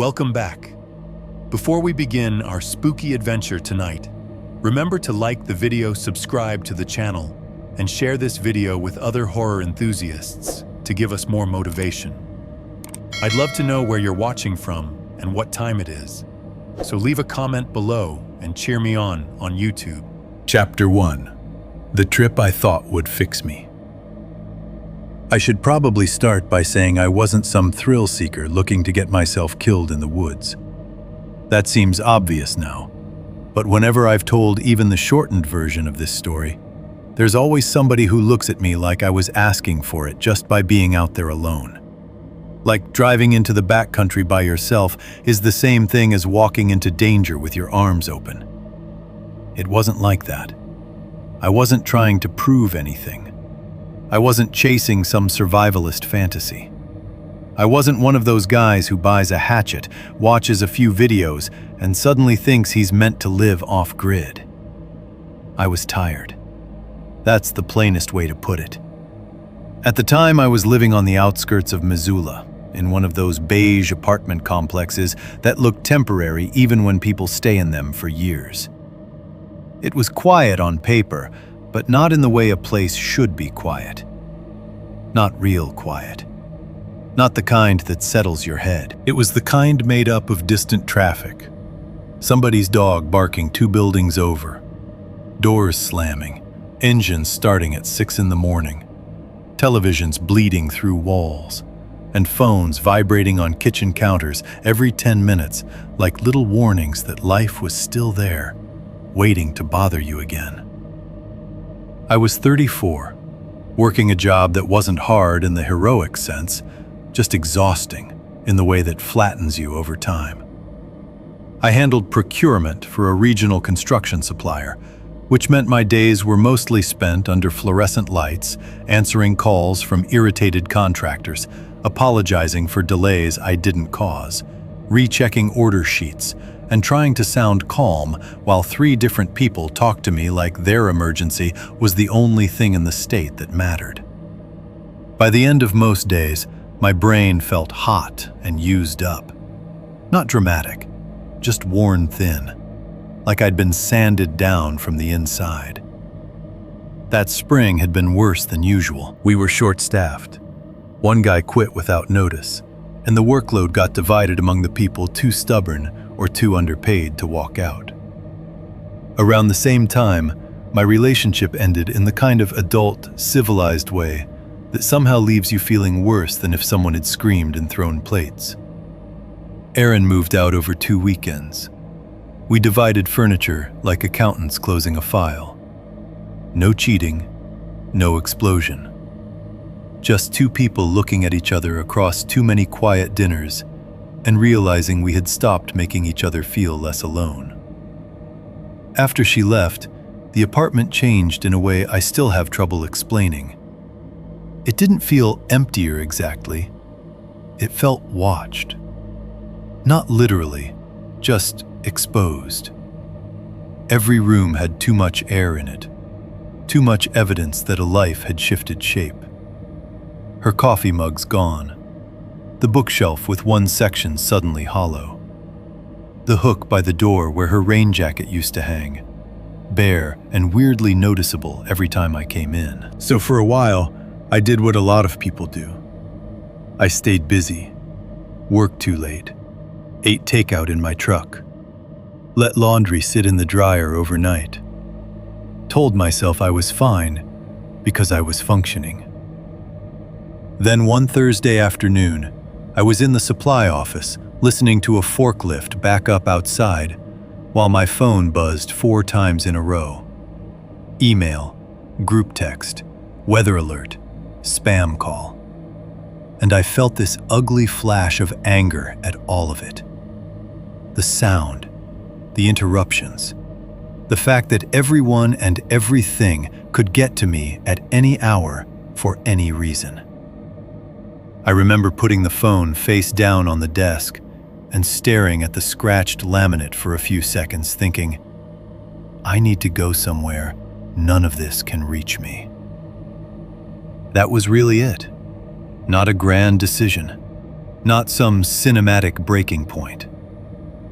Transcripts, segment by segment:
Welcome back. Before we begin our spooky adventure tonight, remember to like the video, subscribe to the channel, and share this video with other horror enthusiasts to give us more motivation. I'd love to know where you're watching from and what time it is, so leave a comment below and cheer me on YouTube. Chapter 1. The Trip I Thought Would Fix Me. I should probably start by saying I wasn't some thrill seeker looking to get myself killed in the woods. That seems obvious now, but whenever I've told even the shortened version of this story, there's always somebody who looks at me like I was asking for it just by being out there alone. Like driving into the backcountry by yourself is the same thing as walking into danger with your arms open. It wasn't like that. I wasn't trying to prove anything. I wasn't chasing some survivalist fantasy. I wasn't one of those guys who buys a hatchet, watches a few videos, and suddenly thinks he's meant to live off-grid. I was tired. That's the plainest way to put it. At the time, I was living on the outskirts of Missoula, in one of those beige apartment complexes that look temporary even when people stay in them for years. It was quiet on paper, but not in the way a place should be quiet. Not real quiet. Not the kind that settles your head. It was the kind made up of distant traffic. Somebody's dog barking 2 buildings over. Doors slamming. Engines starting at 6 in the morning. Televisions bleeding through walls. And phones vibrating on kitchen counters every 10 minutes like little warnings that life was still there, waiting to bother you again. I was 34, working a job that wasn't hard in the heroic sense, just exhausting in the way that flattens you over time. I handled procurement for a regional construction supplier, which meant my days were mostly spent under fluorescent lights, answering calls from irritated contractors, apologizing for delays I didn't cause, rechecking order sheets, and trying to sound calm while 3 different people talked to me like their emergency was the only thing in the state that mattered. By the end of most days, my brain felt hot and used up. Not dramatic, just worn thin, like I'd been sanded down from the inside. That spring had been worse than usual. We were short-staffed. One guy quit without notice, and the workload got divided among the people too stubborn or too underpaid to walk out. Around the same time, my relationship ended in the kind of adult, civilized way that somehow leaves you feeling worse than if someone had screamed and thrown plates. Aaron moved out over 2 weekends. We divided furniture like accountants closing a file. No cheating, no explosion. Just 2 people looking at each other across too many quiet dinners and realizing we had stopped making each other feel less alone. After she left, the apartment changed in a way I still have trouble explaining. It didn't feel emptier exactly. It felt watched. Not literally, just exposed. Every room had too much air in it, too much evidence that a life had shifted shape. Her coffee mug's gone. The bookshelf with one section suddenly hollow. The hook by the door where her rain jacket used to hang, bare and weirdly noticeable every time I came in. So for a while, I did what a lot of people do. I stayed busy, worked too late, ate takeout in my truck, let laundry sit in the dryer overnight, told myself I was fine because I was functioning. Then one Thursday afternoon, I was in the supply office listening to a forklift back up outside while my phone buzzed 4 times in a row. Email, group text, weather alert, spam call. And I felt this ugly flash of anger at all of it. The sound, the interruptions, the fact that everyone and everything could get to me at any hour for any reason. I remember putting the phone face down on the desk and staring at the scratched laminate for a few seconds, thinking, I need to go somewhere. None of this can reach me. That was really it. Not a grand decision. Not some cinematic breaking point.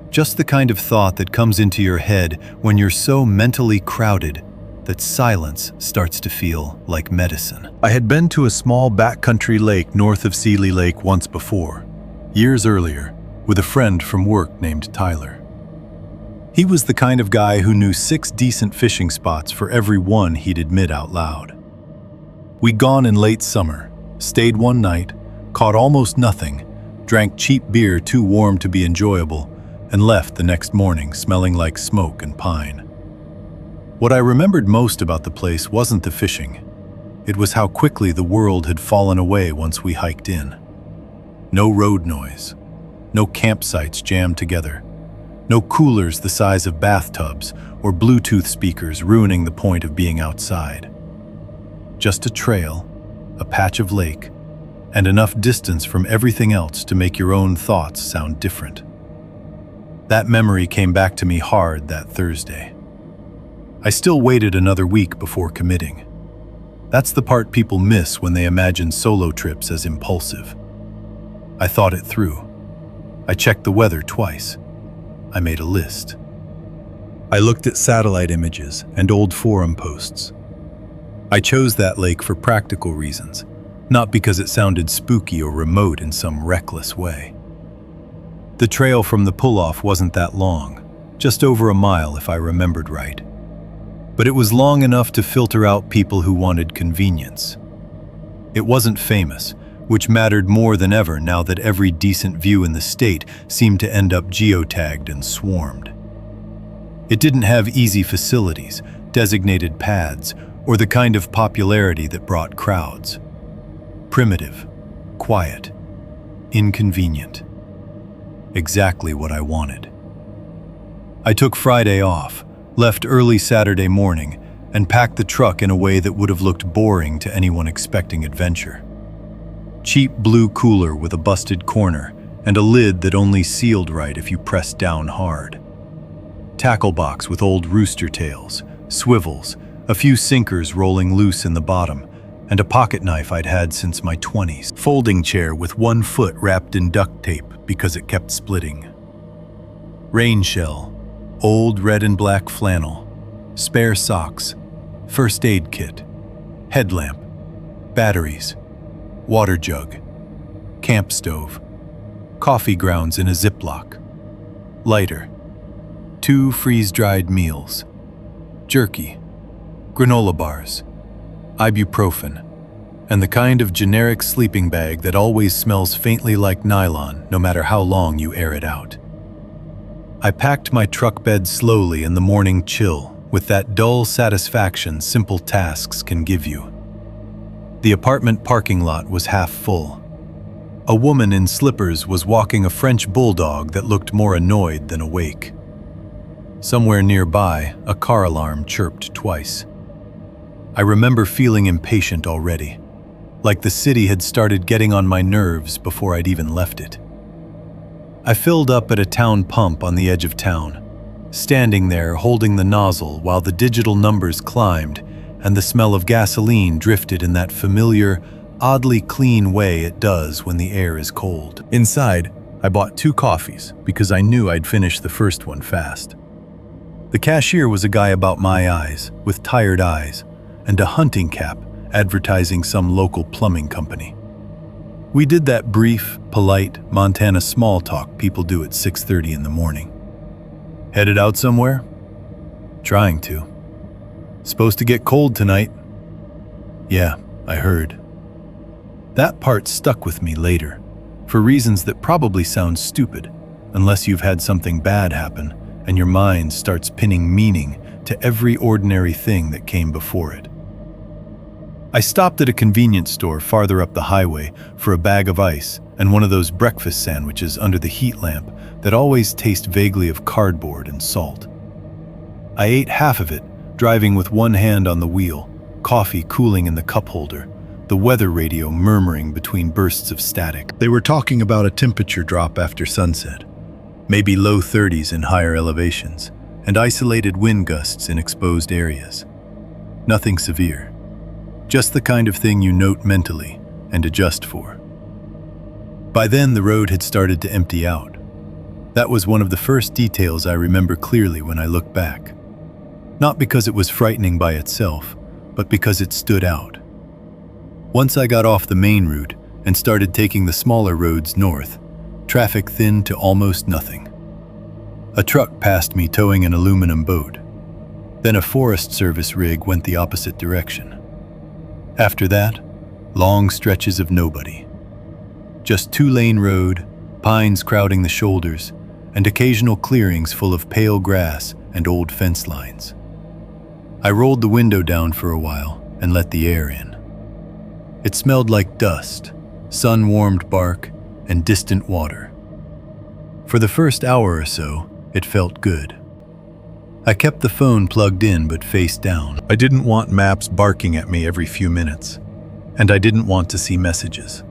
Just the kind of thought that comes into your head when you're so mentally crowded that silence starts to feel like medicine. I had been to a small backcountry lake north of Seeley Lake once before, years earlier, with a friend from work named Tyler. He was the kind of guy who knew 6 decent fishing spots for every one he'd admit out loud. We'd gone in late summer, stayed one night, caught almost nothing, drank cheap beer too warm to be enjoyable, and left the next morning smelling like smoke and pine. What I remembered most about the place wasn't the fishing. It was how quickly the world had fallen away once we hiked in. No road noise, no campsites jammed together, no coolers the size of bathtubs or Bluetooth speakers ruining the point of being outside. Just a trail, a patch of lake, and enough distance from everything else to make your own thoughts sound different. That memory came back to me hard that Thursday. I still waited another week before committing. That's the part people miss when they imagine solo trips as impulsive. I thought it through. I checked the weather twice. I made a list. I looked at satellite images and old forum posts. I chose that lake for practical reasons, not because it sounded spooky or remote in some reckless way. The trail from the pull-off wasn't that long, just over a mile if I remembered right. But it was long enough to filter out people who wanted convenience. It wasn't famous, which mattered more than ever now that every decent view in the state seemed to end up geotagged and swarmed. It didn't have easy facilities, designated pads, or the kind of popularity that brought crowds. Primitive, quiet, inconvenient. Exactly what I wanted. I took Friday off, left early Saturday morning, and packed the truck in a way that would have looked boring to anyone expecting adventure. Cheap blue cooler with a busted corner and a lid that only sealed right if you pressed down hard. Tackle box with old rooster tails, swivels, a few sinkers rolling loose in the bottom, and a pocket knife I'd had since my 20s. Folding chair with one foot wrapped in duct tape because it kept splitting. Rain shell, old red and black flannel, spare socks, first aid kit, headlamp, batteries, water jug, camp stove, coffee grounds in a Ziploc, lighter, 2 freeze-dried meals, jerky, granola bars, ibuprofen, and the kind of generic sleeping bag that always smells faintly like nylon no matter how long you air it out. I packed my truck bed slowly in the morning chill with that dull satisfaction simple tasks can give you. The apartment parking lot was half full. A woman in slippers was walking a French bulldog that looked more annoyed than awake. Somewhere nearby, a car alarm chirped twice. I remember feeling impatient already, like the city had started getting on my nerves before I'd even left it. I filled up at a town pump on the edge of town, standing there holding the nozzle while the digital numbers climbed and the smell of gasoline drifted in that familiar, oddly clean way it does when the air is cold. Inside, I bought 2 coffees because I knew I'd finish the first one fast. The cashier was a guy about my eyes, with tired eyes, and a hunting cap advertising some local plumbing company. We did that brief, polite Montana small talk people do at 6:30 in the morning. Headed out somewhere? Trying to. Supposed to get cold tonight. Yeah, I heard. That part stuck with me later, for reasons that probably sound stupid, unless you've had something bad happen and your mind starts pinning meaning to every ordinary thing that came before it. I stopped at a convenience store farther up the highway for a bag of ice and one of those breakfast sandwiches under the heat lamp that always taste vaguely of cardboard and salt. I ate half of it, driving with one hand on the wheel, coffee cooling in the cup holder, the weather radio murmuring between bursts of static. They were talking about a temperature drop after sunset, maybe low 30s in higher elevations, and isolated wind gusts in exposed areas. Nothing severe. Just the kind of thing you note mentally and adjust for. By then, the road had started to empty out. That was one of the first details I remember clearly when I look back. Not because it was frightening by itself, but because it stood out. Once I got off the main route and started taking the smaller roads north, traffic thinned to almost nothing. A truck passed me towing an aluminum boat. Then a Forest Service rig went the opposite direction. After that, long stretches of nobody. Just two-lane road, pines crowding the shoulders, and occasional clearings full of pale grass and old fence lines. I rolled the window down for a while and let the air in. It smelled like dust, sun-warmed bark, and distant water. For the first hour or so, it felt good. I kept the phone plugged in but face down. I didn't want maps barking at me every few minutes, and I didn't want to see messages.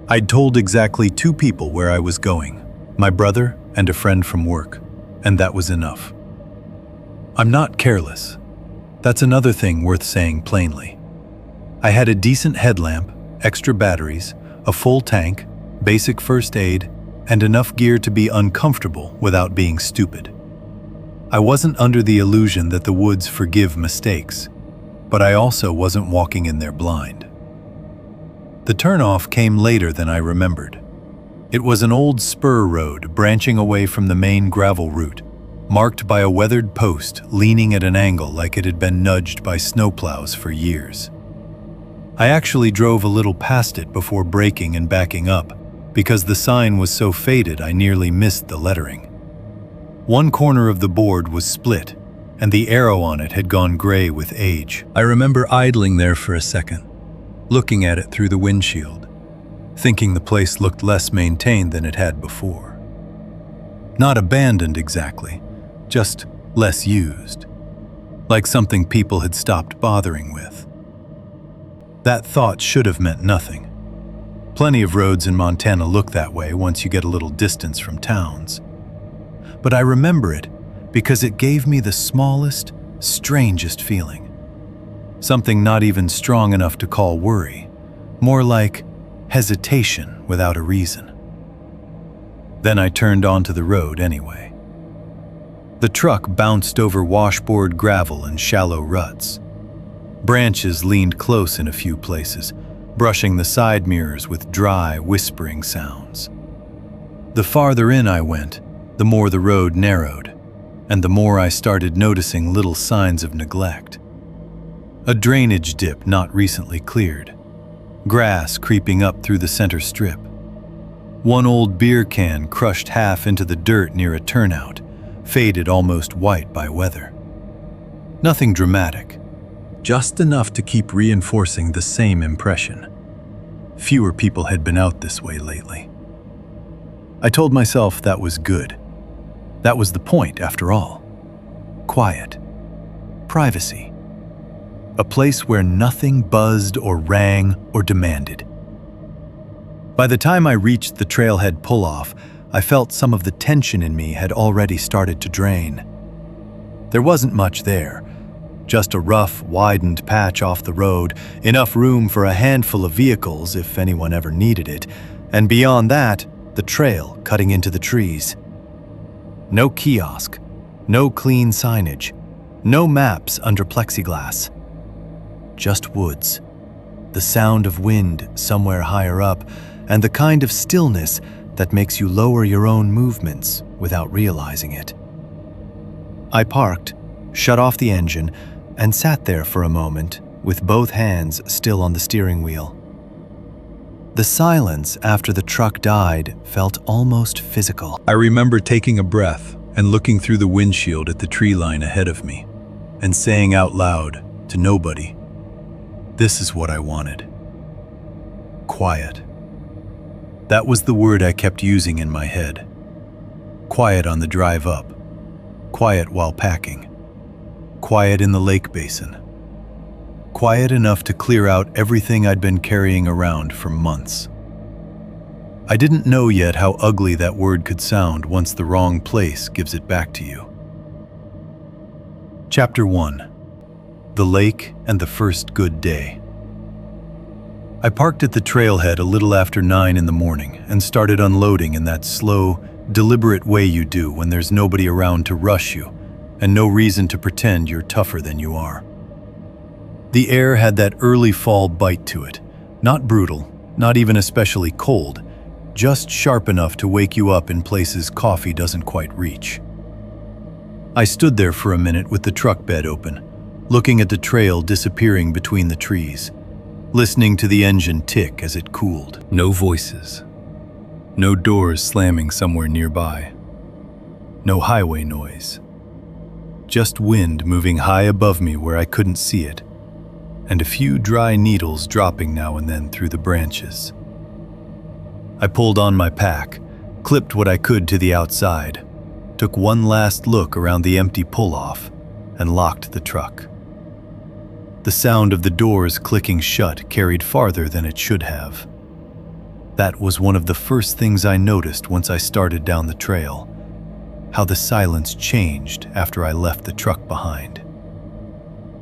I'd told exactly 2 people where I was going, my brother and a friend from work, and that was enough. I'm not careless. That's another thing worth saying plainly. I had a decent headlamp, extra batteries, a full tank, basic first aid, and enough gear to be uncomfortable without being stupid. I wasn't under the illusion that the woods forgive mistakes, but I also wasn't walking in there blind. The turnoff came later than I remembered. It was an old spur road branching away from the main gravel route, marked by a weathered post leaning at an angle like it had been nudged by snowplows for years. I actually drove a little past it before braking and backing up, because the sign was so faded I nearly missed the lettering. One corner of the board was split, and the arrow on it had gone gray with age. I remember idling there for a second, looking at it through the windshield, thinking the place looked less maintained than it had before. Not abandoned exactly, just less used, like something people had stopped bothering with. That thought should have meant nothing. Plenty of roads in Montana look that way once you get a little distance from towns. But I remember it because it gave me the smallest, strangest feeling. Something not even strong enough to call worry, more like hesitation without a reason. Then I turned onto the road anyway. The truck bounced over washboard gravel and shallow ruts. Branches leaned close in a few places, brushing the side mirrors with dry, whispering sounds. The farther in I went, the more the road narrowed, and the more I started noticing little signs of neglect. A drainage dip not recently cleared, grass creeping up through the center strip. One old beer can crushed half into the dirt near a turnout, faded almost white by weather. Nothing dramatic, just enough to keep reinforcing the same impression. Fewer people had been out this way lately. I told myself that was good. That was the point, after all. Quiet. Privacy. A place where nothing buzzed or rang or demanded. By the time I reached the trailhead pull-off, I felt some of the tension in me had already started to drain. There wasn't much there. Just a rough, widened patch off the road, enough room for a handful of vehicles if anyone ever needed it, and beyond that, the trail cutting into the trees. No kiosk, no clean signage, no maps under plexiglass. Just woods, the sound of wind somewhere higher up, and the kind of stillness that makes you lower your own movements without realizing it. I parked, shut off the engine, and sat there for a moment with both hands still on the steering wheel. The silence after the truck died felt almost physical. I remember taking a breath and looking through the windshield at the tree line ahead of me and saying out loud to nobody, "This is what I wanted." Quiet. That was the word I kept using in my head. Quiet on the drive up. Quiet while packing. Quiet in the lake basin. Quiet enough to clear out everything I'd been carrying around for months. I didn't know yet how ugly that word could sound once the wrong place gives it back to you. Chapter 1. The Lake and the First Good Day. I parked at the trailhead a little after 9 in the morning and started unloading in that slow, deliberate way you do when there's nobody around to rush you and no reason to pretend you're tougher than you are. The air had that early fall bite to it, not brutal, not even especially cold, just sharp enough to wake you up in places coffee doesn't quite reach. I stood there for a minute with the truck bed open, looking at the trail disappearing between the trees, listening to the engine tick as it cooled. No voices. No doors slamming somewhere nearby. No highway noise. Just wind moving high above me where I couldn't see it, and a few dry needles dropping now and then through the branches. I pulled on my pack, clipped what I could to the outside, took one last look around the empty pull-off, and locked the truck. The sound of the doors clicking shut carried farther than it should have. That was one of the first things I noticed once I started down the trail, how the silence changed after I left the truck behind.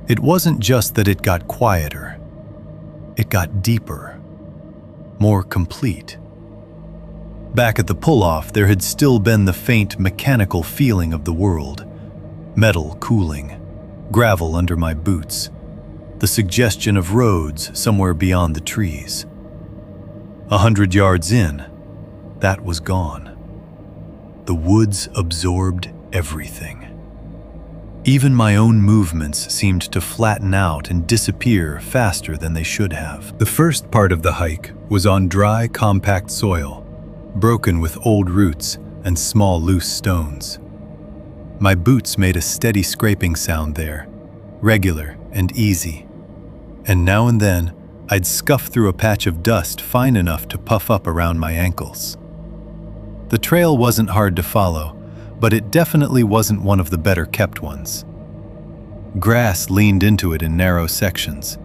It wasn't just that it got quieter, it got deeper, more complete. Back at the pull-off, there had still been the faint mechanical feeling of the world, metal cooling, gravel under my boots, the suggestion of roads somewhere beyond the trees. 100 yards in, that was gone. The woods absorbed everything. Even my own movements seemed to flatten out and disappear faster than they should have. The first part of the hike was on dry, compact soil, broken with old roots and small, loose stones. My boots made a steady scraping sound there, regular and easy. And now and then, I'd scuff through a patch of dust fine enough to puff up around my ankles. The trail wasn't hard to follow, but it definitely wasn't one of the better-kept ones. Grass leaned into it in narrow sections.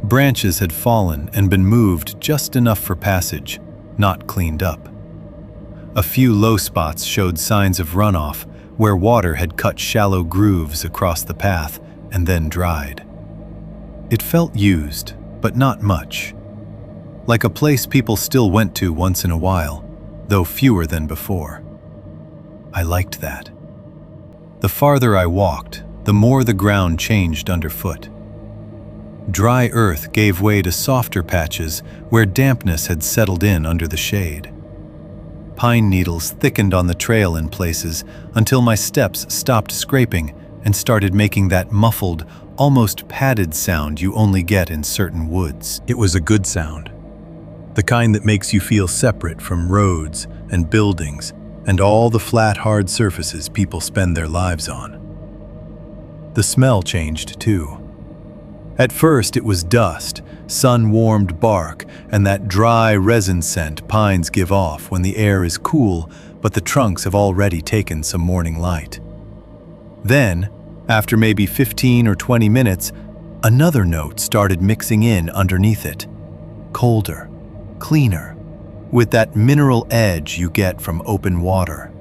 Branches had fallen and been moved just enough for passage, not cleaned up. A few low spots showed signs of runoff, where water had cut shallow grooves across the path and then dried. It felt used, but not much. Like a place people still went to once in a while, though fewer than before. I liked that. The farther I walked, the more the ground changed underfoot. Dry earth gave way to softer patches where dampness had settled in under the shade. Pine needles thickened on the trail in places until my steps stopped scraping and started making that muffled, almost padded sound you only get in certain woods. It was a good sound. The kind that makes you feel separate from roads and buildings and all the flat, hard surfaces people spend their lives on. The smell changed too. At first it was dust, sun-warmed bark, and that dry resin scent pines give off when the air is cool but the trunks have already taken some morning light. Then, after maybe 15 or 20 minutes, another note started mixing in underneath it. Colder, cleaner, with that mineral edge you get from open water.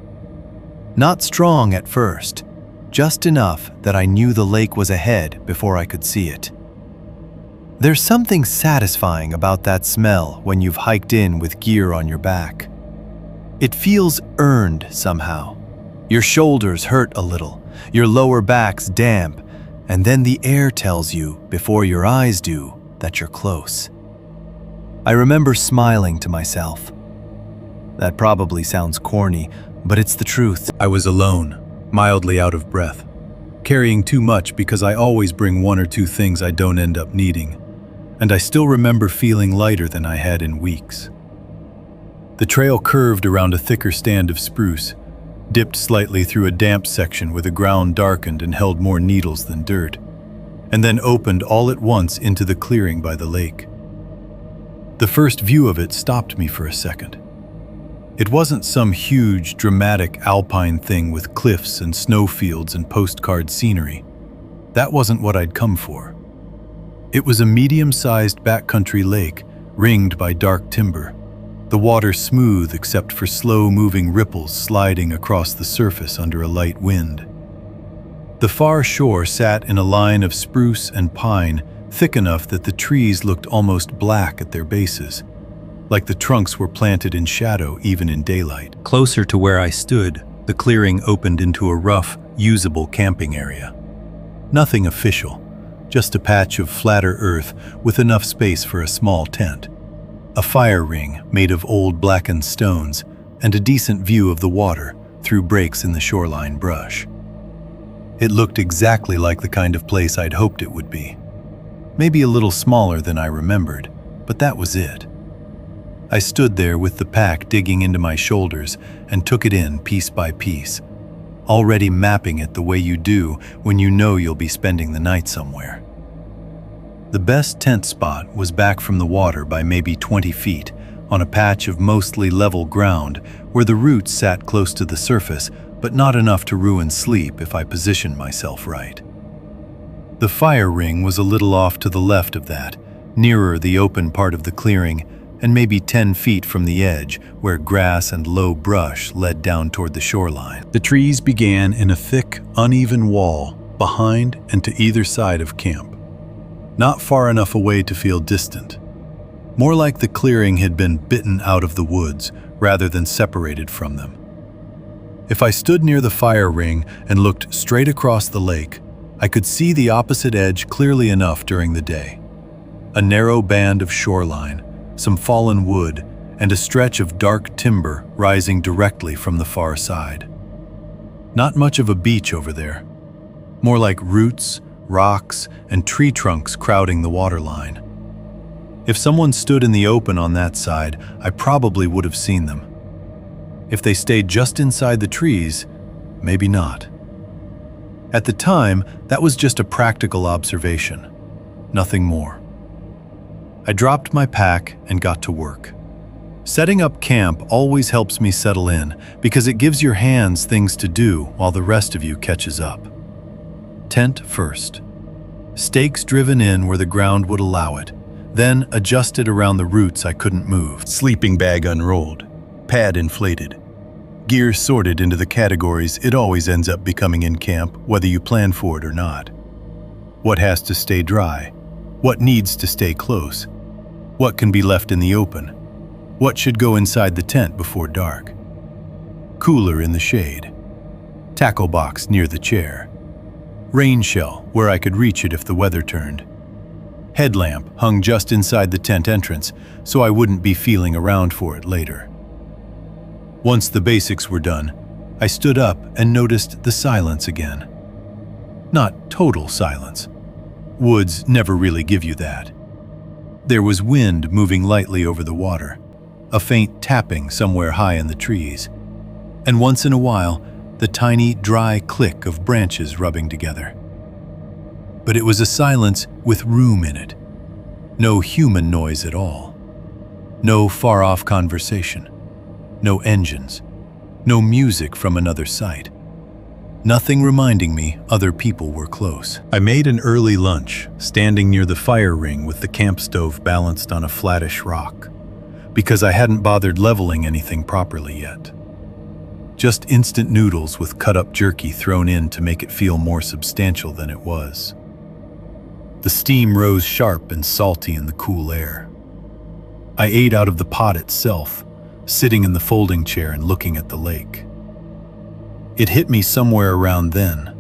Not strong at first, just enough that I knew the lake was ahead before I could see it. There's something satisfying about that smell when you've hiked in with gear on your back. It feels earned somehow. Your shoulders hurt a little, your lower back's damp, and then the air tells you, before your eyes do, that you're close. I remember smiling to myself. That probably sounds corny, but it's the truth. I was alone, mildly out of breath, carrying too much because I always bring one or two things I don't end up needing, and I still remember feeling lighter than I had in weeks. The trail curved around a thicker stand of spruce, dipped slightly through a damp section where the ground darkened and held more needles than dirt, and then opened all at once into the clearing by the lake. The first view of it stopped me for a second. It wasn't some huge, dramatic alpine thing with cliffs and snowfields and postcard scenery. That wasn't what I'd come for. It was a medium-sized backcountry lake, ringed by dark timber, the water smooth except for slow-moving ripples sliding across the surface under a light wind. The far shore sat in a line of spruce and pine thick enough that the trees looked almost black at their bases, like the trunks were planted in shadow even in daylight. Closer to where I stood, the clearing opened into a rough, usable camping area. Nothing official, just a patch of flatter earth with enough space for a small tent, a fire ring made of old blackened stones, and a decent view of the water through breaks in the shoreline brush. It looked exactly like the kind of place I'd hoped it would be. Maybe a little smaller than I remembered, but that was it. I stood there with the pack digging into my shoulders and took it in piece by piece, already mapping it the way you do when you know you'll be spending the night somewhere. The best tent spot was back from the water by maybe 20 feet, on a patch of mostly level ground where the roots sat close to the surface, but not enough to ruin sleep if I positioned myself right. The fire ring was a little off to the left of that, nearer the open part of the clearing, and maybe 10 feet from the edge where grass and low brush led down toward the shoreline. The trees began in a thick, uneven wall behind and to either side of camp. Not far enough away to feel distant. More like the clearing had been bitten out of the woods rather than separated from them. If I stood near the fire ring and looked straight across the lake, I could see the opposite edge clearly enough during the day. A narrow band of shoreline, some fallen wood, and a stretch of dark timber rising directly from the far side. Not much of a beach over there. More like roots, rocks, and tree trunks crowding the waterline. If someone stood in the open on that side, I probably would have seen them. If they stayed just inside the trees, maybe not. At the time, that was just a practical observation, nothing more. I dropped my pack and got to work. Setting up camp always helps me settle in because it gives your hands things to do while the rest of you catches up. Tent first. Stakes driven in where the ground would allow it, then adjusted around the roots I couldn't move. Sleeping bag unrolled, pad inflated. Gear sorted into the categories it always ends up becoming in camp, whether you plan for it or not. What has to stay dry? What needs to stay close? What can be left in the open? What should go inside the tent before dark? Cooler in the shade. Tackle box near the chair. Rain shell where I could reach it if the weather turned. Headlamp hung just inside the tent entrance so I wouldn't be feeling around for it later. Once the basics were done, I stood up and noticed the silence again. Not total silence. Woods never really give you that. There was wind moving lightly over the water, a faint tapping somewhere high in the trees, and once in a while, the tiny, dry click of branches rubbing together. But it was a silence with room in it. No human noise at all. No far-off conversation. No engines. No music from another site. Nothing reminding me other people were close. I made an early lunch, standing near the fire ring with the camp stove balanced on a flattish rock, because I hadn't bothered leveling anything properly yet. Just instant noodles with cut-up jerky thrown in to make it feel more substantial than it was. The steam rose sharp and salty in the cool air. I ate out of the pot itself, sitting in the folding chair and looking at the lake. It hit me somewhere around then,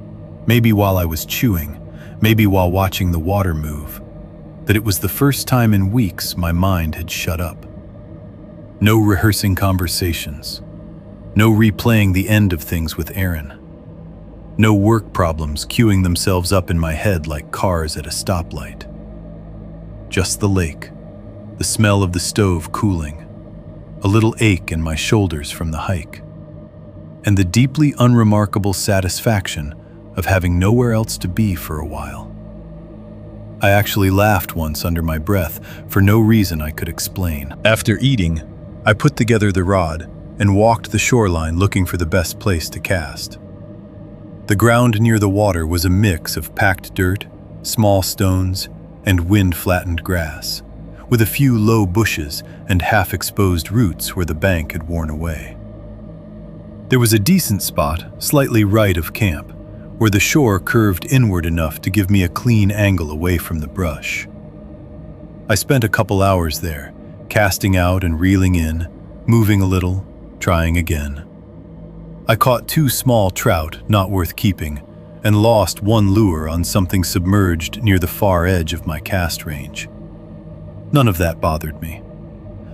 maybe while I was chewing, maybe while watching the water move, that it was the first time in weeks my mind had shut up. No rehearsing conversations. No replaying the end of things with Aaron. No work problems queuing themselves up in my head like cars at a stoplight. Just the lake, the smell of the stove cooling, a little ache in my shoulders from the hike, and the deeply unremarkable satisfaction of having nowhere else to be for a while. I actually laughed once under my breath for no reason I could explain. After eating, I put together the rod and walked the shoreline looking for the best place to cast. The ground near the water was a mix of packed dirt, small stones, and wind-flattened grass, with a few low bushes and half-exposed roots where the bank had worn away. There was a decent spot, slightly right of camp, where the shore curved inward enough to give me a clean angle away from the brush. I spent a couple hours there, casting out and reeling in, moving a little, trying again. I caught 2 small trout not worth keeping, and lost 1 lure on something submerged near the far edge of my cast range. None of that bothered me.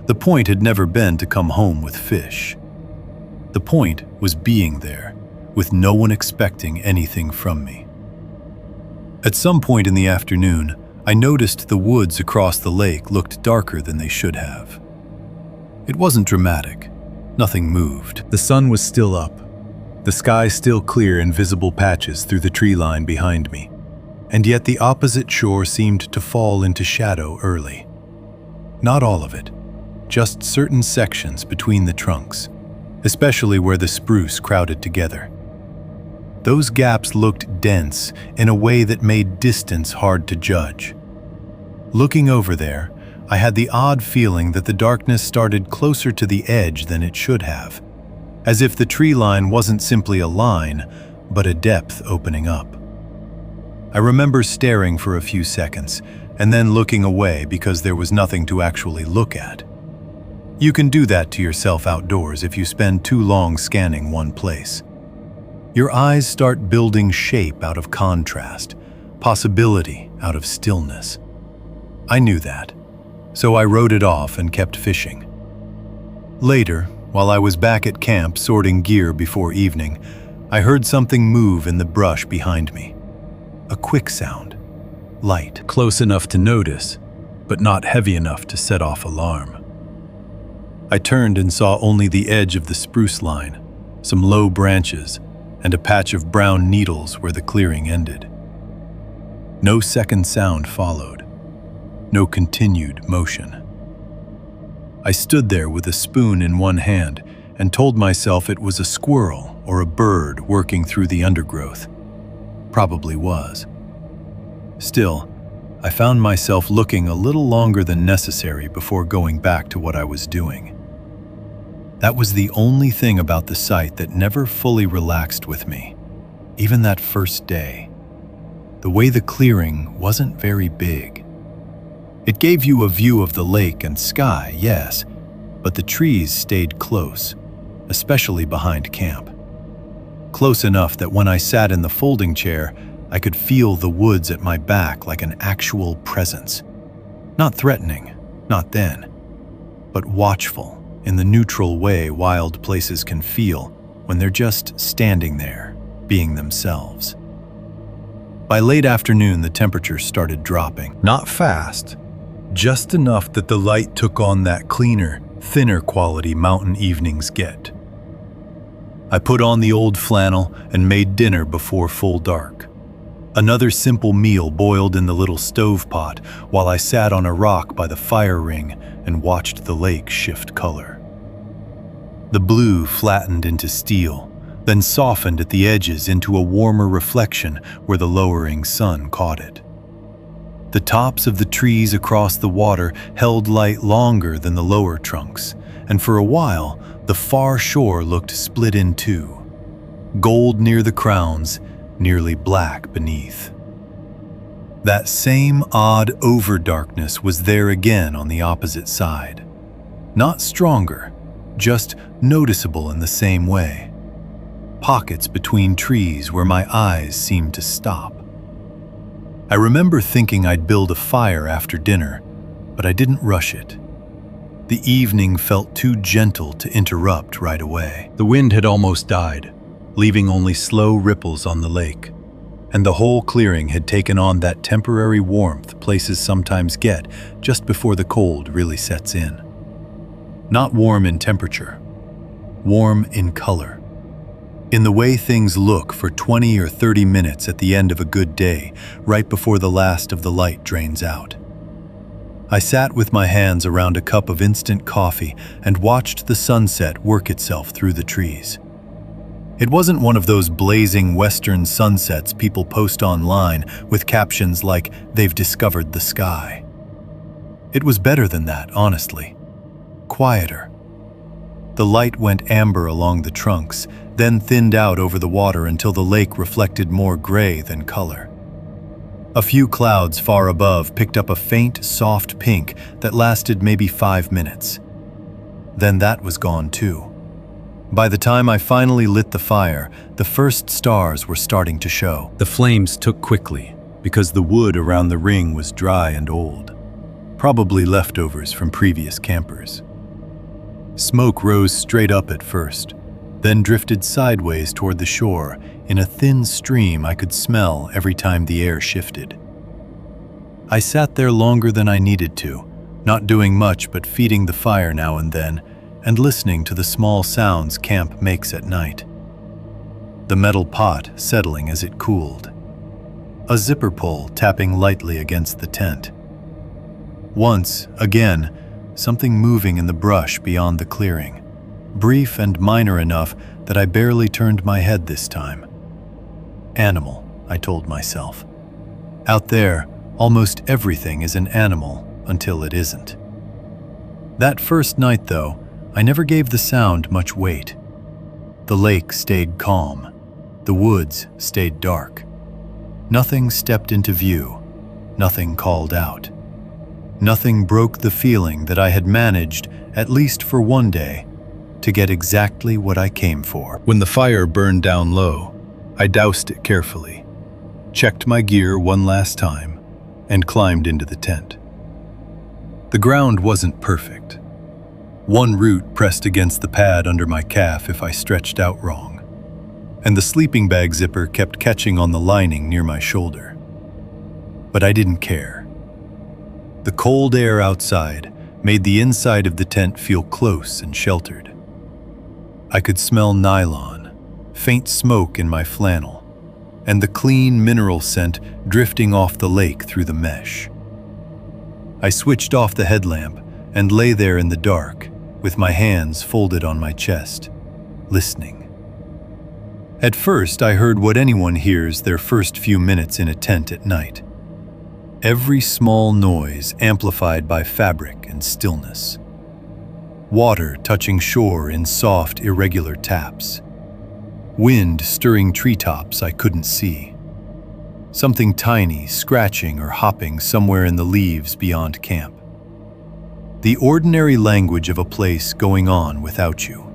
The point had never been to come home with fish. The point was being there, with no one expecting anything from me. At some point in the afternoon, I noticed the woods across the lake looked darker than they should have. It wasn't dramatic. Nothing moved. The sun was still up, the sky still clear in visible patches through the tree line behind me, and yet the opposite shore seemed to fall into shadow early. Not all of it, just certain sections between the trunks, especially where the spruce crowded together. Those gaps looked dense in a way that made distance hard to judge. Looking over there, I had the odd feeling that the darkness started closer to the edge than it should have, as if the tree line wasn't simply a line, but a depth opening up. I remember staring for a few seconds and then looking away because there was nothing to actually look at. You can do that to yourself outdoors if you spend too long scanning one place. Your eyes start building shape out of contrast, possibility out of stillness. I knew that, so I wrote it off and kept fishing. Later, while I was back at camp sorting gear before evening, I heard something move in the brush behind me. A quick sound, light. Close enough to notice, but not heavy enough to set off alarm. I turned and saw only the edge of the spruce line, some low branches, and a patch of brown needles where the clearing ended. No second sound followed. No continued motion. I stood there with a spoon in one hand and told myself it was a squirrel or a bird working through the undergrowth. Probably was. Still, I found myself looking a little longer than necessary before going back to what I was doing. That was the only thing about the site that never fully relaxed with me, even that first day. The way the clearing wasn't very big. It gave you a view of the lake and sky, yes, but the trees stayed close, especially behind camp. Close enough that when I sat in the folding chair, I could feel the woods at my back like an actual presence. Not threatening, not then, but watchful in the neutral way wild places can feel when they're just standing there, being themselves. By late afternoon, the temperature started dropping. Not fast, just enough that the light took on that cleaner, thinner quality mountain evenings get. I put on the old flannel and made dinner before full dark. Another simple meal boiled in the little stove pot while I sat on a rock by the fire ring and watched the lake shift color. The blue flattened into steel, then softened at the edges into a warmer reflection where the lowering sun caught it. The tops of the trees across the water held light longer than the lower trunks, and for a while, the far shore looked split in two. Gold near the crowns, nearly black beneath. That same odd overdarkness was there again on the opposite side. Not stronger, just noticeable in the same way. Pockets between trees where my eyes seemed to stop. I remember thinking I'd build a fire after dinner, but I didn't rush it. The evening felt too gentle to interrupt right away. The wind had almost died, leaving only slow ripples on the lake, and the whole clearing had taken on that temporary warmth places sometimes get just before the cold really sets in. Not warm in temperature, warm in color. In the way things look for 20 or 30 minutes at the end of a good day, right before the last of the light drains out. I sat with my hands around a cup of instant coffee and watched the sunset work itself through the trees. It wasn't one of those blazing western sunsets people post online with captions like, "They've discovered the sky." It was better than that, honestly. Quieter. The light went amber along the trunks, then thinned out over the water until the lake reflected more gray than color. A few clouds far above picked up a faint, soft pink that lasted maybe 5 minutes. Then that was gone too. By the time I finally lit the fire, the first stars were starting to show. The flames took quickly because the wood around the ring was dry and old, probably leftovers from previous campers. Smoke rose straight up at first, then drifted sideways toward the shore in a thin stream I could smell every time the air shifted. I sat there longer than I needed to, not doing much but feeding the fire now and then, and listening to the small sounds camp makes at night. The metal pot settling as it cooled. A zipper pull tapping lightly against the tent. Once, again, something moving in the brush beyond the clearing, brief and minor enough that I barely turned my head this time. Animal, I told myself. Out there, almost everything is an animal until it isn't. That first night, though, I never gave the sound much weight. The lake stayed calm. The woods stayed dark. Nothing stepped into view. Nothing called out. Nothing broke the feeling that I had managed, at least for one day, to get exactly what I came for. When the fire burned down low, I doused it carefully, checked my gear one last time, and climbed into the tent. The ground wasn't perfect. One root pressed against the pad under my calf if I stretched out wrong, and the sleeping bag zipper kept catching on the lining near my shoulder. But I didn't care. The cold air outside made the inside of the tent feel close and sheltered. I could smell nylon, faint smoke in my flannel, and the clean mineral scent drifting off the lake through the mesh. I switched off the headlamp and lay there in the dark, with my hands folded on my chest, listening. At first, I heard what anyone hears their first few minutes in a tent at night. Every small noise amplified by fabric and stillness. Water touching shore in soft, irregular taps. Wind stirring treetops I couldn't see. Something tiny scratching or hopping somewhere in the leaves beyond camp. The ordinary language of a place going on without you.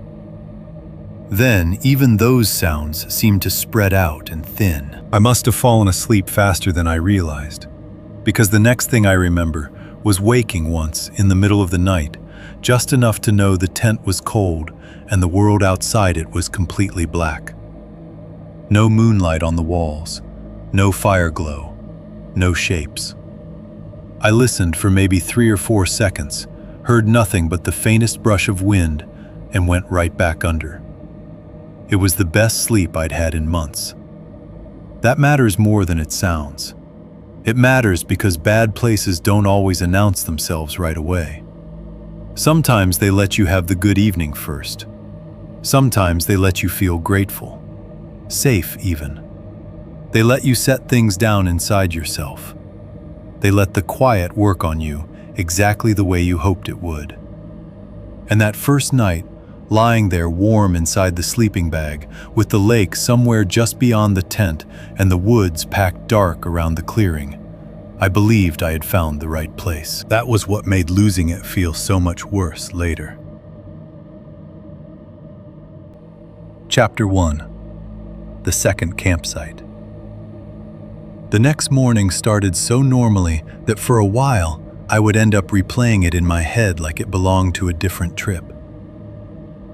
Then, even those sounds seemed to spread out and thin. I must have fallen asleep faster than I realized, because the next thing I remember was waking once in the middle of the night, just enough to know the tent was cold and the world outside it was completely black. No moonlight on the walls, no fire glow, no shapes. I listened for maybe 3 or 4 seconds, heard nothing but the faintest brush of wind, and went right back under. It was the best sleep I'd had in months. That matters more than it sounds. It matters because bad places don't always announce themselves right away. Sometimes they let you have the good evening first. Sometimes they let you feel grateful, safe even. They let you set things down inside yourself. They let the quiet work on you exactly the way you hoped it would. And that first night, lying there warm inside the sleeping bag, with the lake somewhere just beyond the tent and the woods packed dark around the clearing, I believed I had found the right place. That was what made losing it feel so much worse later. Chapter 1. The second campsite. The next morning started so normally that for a while I would end up replaying it in my head like it belonged to a different trip.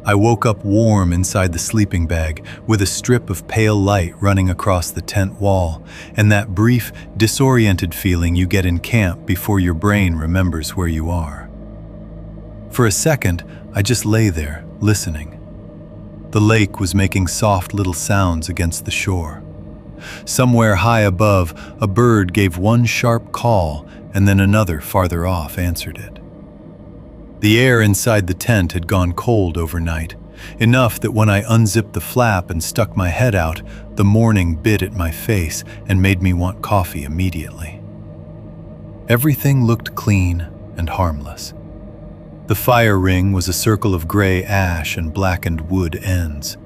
I woke up warm inside the sleeping bag with a strip of pale light running across the tent wall and that brief, disoriented feeling you get in camp before your brain remembers where you are. For a second, I just lay there, listening. The lake was making soft little sounds against the shore. Somewhere high above, a bird gave one sharp call and then another farther off answered it. The air inside the tent had gone cold overnight, enough that when I unzipped the flap and stuck my head out, the morning bit at my face and made me want coffee immediately. Everything looked clean and harmless. The fire ring was a circle of gray ash and blackened wood ends.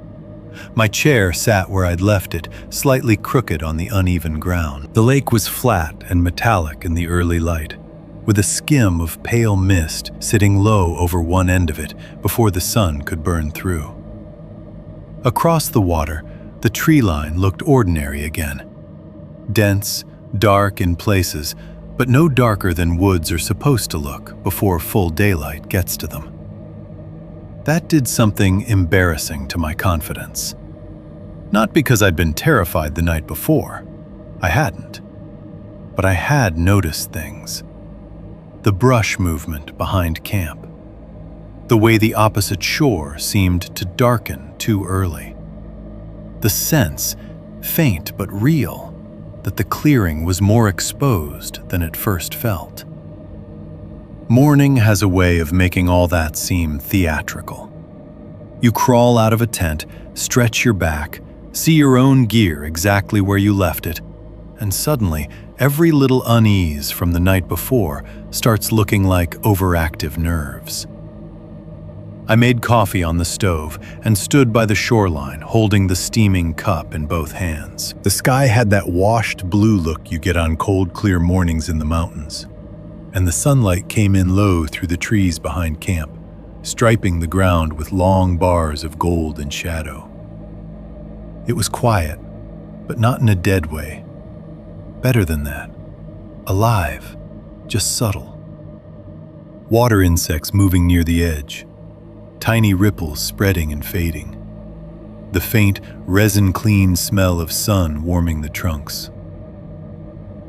My chair sat where I'd left it, slightly crooked on the uneven ground. The lake was flat and metallic in the early light, with a skim of pale mist sitting low over one end of it before the sun could burn through. Across the water, the tree line looked ordinary again. Dense, dark in places, but no darker than woods are supposed to look before full daylight gets to them. That did something embarrassing to my confidence. Not because I'd been terrified the night before. I hadn't. But I had noticed things. The brush movement behind camp. The way the opposite shore seemed to darken too early. The sense, faint but real, that the clearing was more exposed than it first felt. Morning has a way of making all that seem theatrical. You crawl out of a tent, stretch your back, see your own gear exactly where you left it, and suddenly every little unease from the night before starts looking like overactive nerves. I made coffee on the stove and stood by the shoreline holding the steaming cup in both hands. The sky had that washed blue look you get on cold, clear mornings in the mountains, and the sunlight came in low through the trees behind camp, striping the ground with long bars of gold and shadow. It was quiet, but not in a dead way. Better than that. Alive, just subtle. Water insects moving near the edge. Tiny ripples spreading and fading. The faint, resin-clean smell of sun warming the trunks.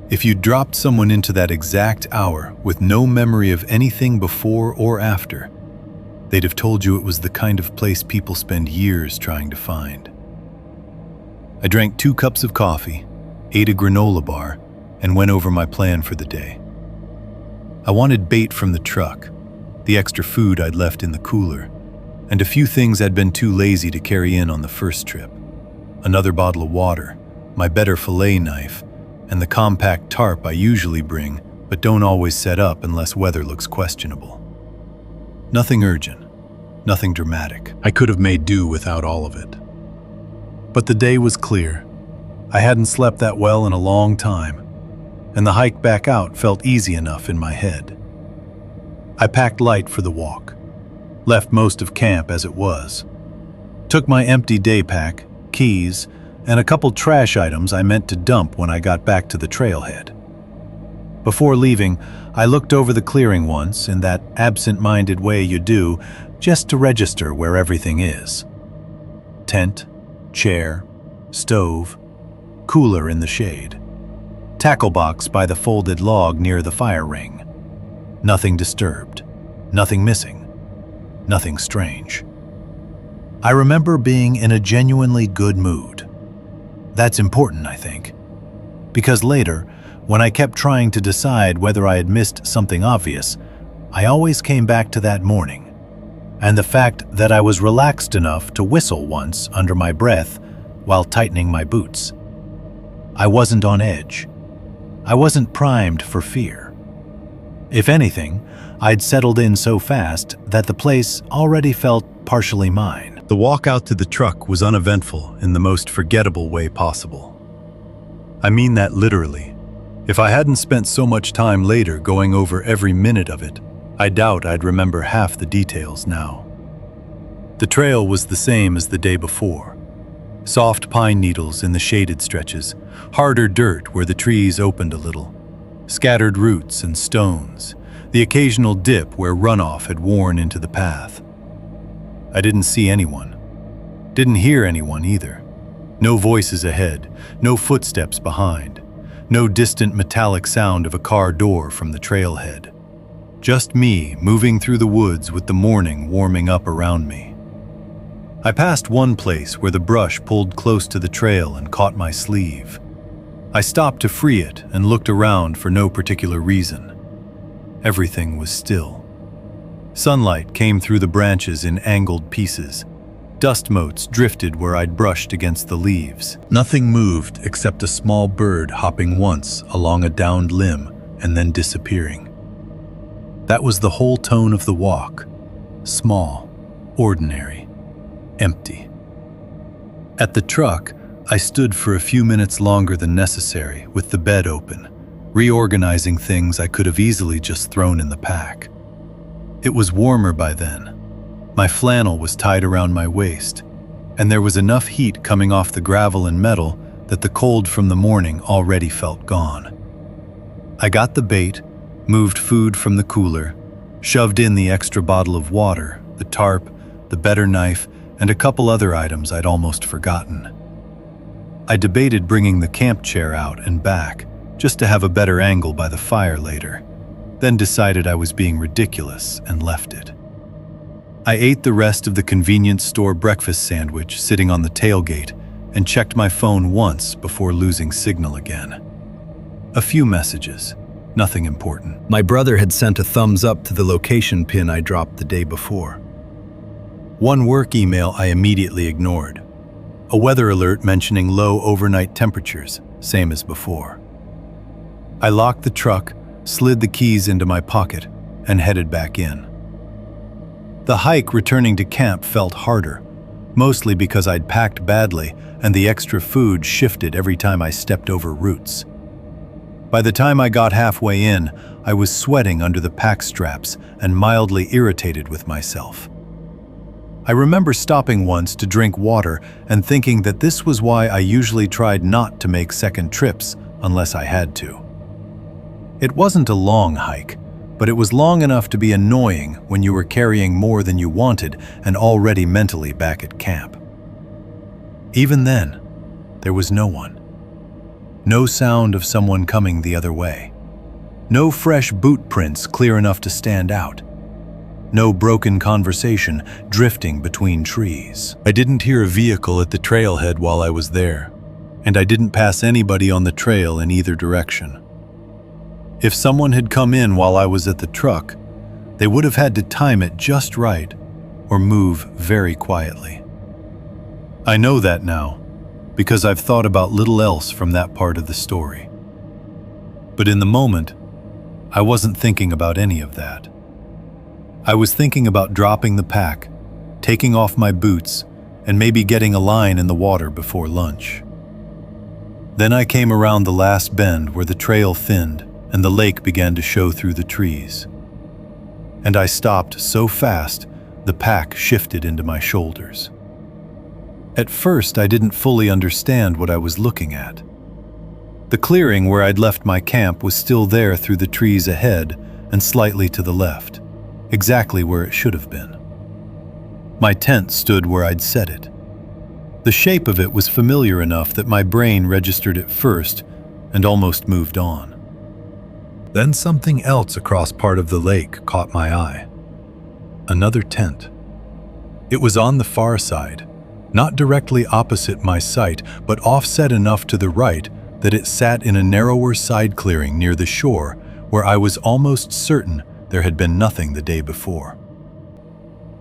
If you dropped someone into that exact hour with no memory of anything before or after, they'd have told you it was the kind of place people spend years trying to find. I drank 2 cups of coffee, ate a granola bar, and went over my plan for the day. I wanted bait from the truck, the extra food I'd left in the cooler, and a few things I'd been too lazy to carry in on the first trip. Another bottle of water, my better fillet knife, and the compact tarp I usually bring but don't always set up unless weather looks questionable. Nothing urgent, nothing dramatic. I could have made do without all of it. But the day was clear. I hadn't slept that well in a long time, and the hike back out felt easy enough in my head. I packed light for the walk, left most of camp as it was, took my empty day pack, keys, and a couple trash items I meant to dump when I got back to the trailhead. Before leaving, I looked over the clearing once in that absent-minded way you do, just to register where everything is. Tent, chair, stove, cooler in the shade, tackle box by the folded log near the fire ring. Nothing disturbed, nothing missing, nothing strange. I remember being in a genuinely good mood. That's important, I think, because later, when I kept trying to decide whether I had missed something obvious, I always came back to that morning, and the fact that I was relaxed enough to whistle once under my breath while tightening my boots. I wasn't on edge. I wasn't primed for fear. If anything, I'd settled in so fast that the place already felt partially mine. The walk out to the truck was uneventful in the most forgettable way possible. I mean that literally. If I hadn't spent so much time later going over every minute of it, I doubt I'd remember half the details now. The trail was the same as the day before. Soft pine needles in the shaded stretches, harder dirt where the trees opened a little, scattered roots and stones, the occasional dip where runoff had worn into the path. I didn't see anyone. Didn't hear anyone either. No voices ahead, no footsteps behind, no distant metallic sound of a car door from the trailhead. Just me moving through the woods with the morning warming up around me. I passed one place where the brush pulled close to the trail and caught my sleeve. I stopped to free it and looked around for no particular reason. Everything was still. Sunlight came through the branches in angled pieces. Dust motes drifted where I'd brushed against the leaves. Nothing moved except a small bird hopping once along a downed limb and then disappearing. That was the whole tone of the walk. Small, ordinary, empty. At the truck, I stood for a few minutes longer than necessary with the bed open, reorganizing things I could have easily just thrown in the pack. It was warmer by then. My flannel was tied around my waist, and there was enough heat coming off the gravel and metal that the cold from the morning already felt gone. I got the bait, moved food from the cooler, shoved in the extra bottle of water, the tarp, the better knife, and a couple other items I'd almost forgotten. I debated bringing the camp chair out and back, just to have a better angle by the fire later, then decided I was being ridiculous and left it. I ate the rest of the convenience store breakfast sandwich sitting on the tailgate and checked my phone once before losing signal again. A few messages, nothing important. My brother had sent a thumbs up to the location pin I dropped the day before. One work email I immediately ignored. A weather alert mentioning low overnight temperatures, same as before. I locked the truck, slid the keys into my pocket, and headed back in. The hike returning to camp felt harder, mostly because I'd packed badly and the extra food shifted every time I stepped over roots. By the time I got halfway in, I was sweating under the pack straps and mildly irritated with myself. I remember stopping once to drink water and thinking that this was why I usually tried not to make second trips unless I had to. It wasn't a long hike, but it was long enough to be annoying when you were carrying more than you wanted and already mentally back at camp. Even then, there was no one. No sound of someone coming the other way. No fresh boot prints clear enough to stand out. No broken conversation drifting between trees. I didn't hear a vehicle at the trailhead while I was there, and I didn't pass anybody on the trail in either direction. If someone had come in while I was at the truck, they would have had to time it just right or move very quietly. I know that now because I've thought about little else from that part of the story. But in the moment, I wasn't thinking about any of that. I was thinking about dropping the pack, taking off my boots, and maybe getting a line in the water before lunch. Then I came around the last bend where the trail thinned and the lake began to show through the trees. And I stopped so fast, the pack shifted into my shoulders. At first, I didn't fully understand what I was looking at. The clearing where I'd left my camp was still there through the trees ahead and slightly to the left, exactly where it should have been. My tent stood where I'd set it. The shape of it was familiar enough that my brain registered it first and almost moved on. Then something else across part of the lake caught my eye. Another tent. It was on the far side, not directly opposite my sight, but offset enough to the right that it sat in a narrower side clearing near the shore where I was almost certain there had been nothing the day before.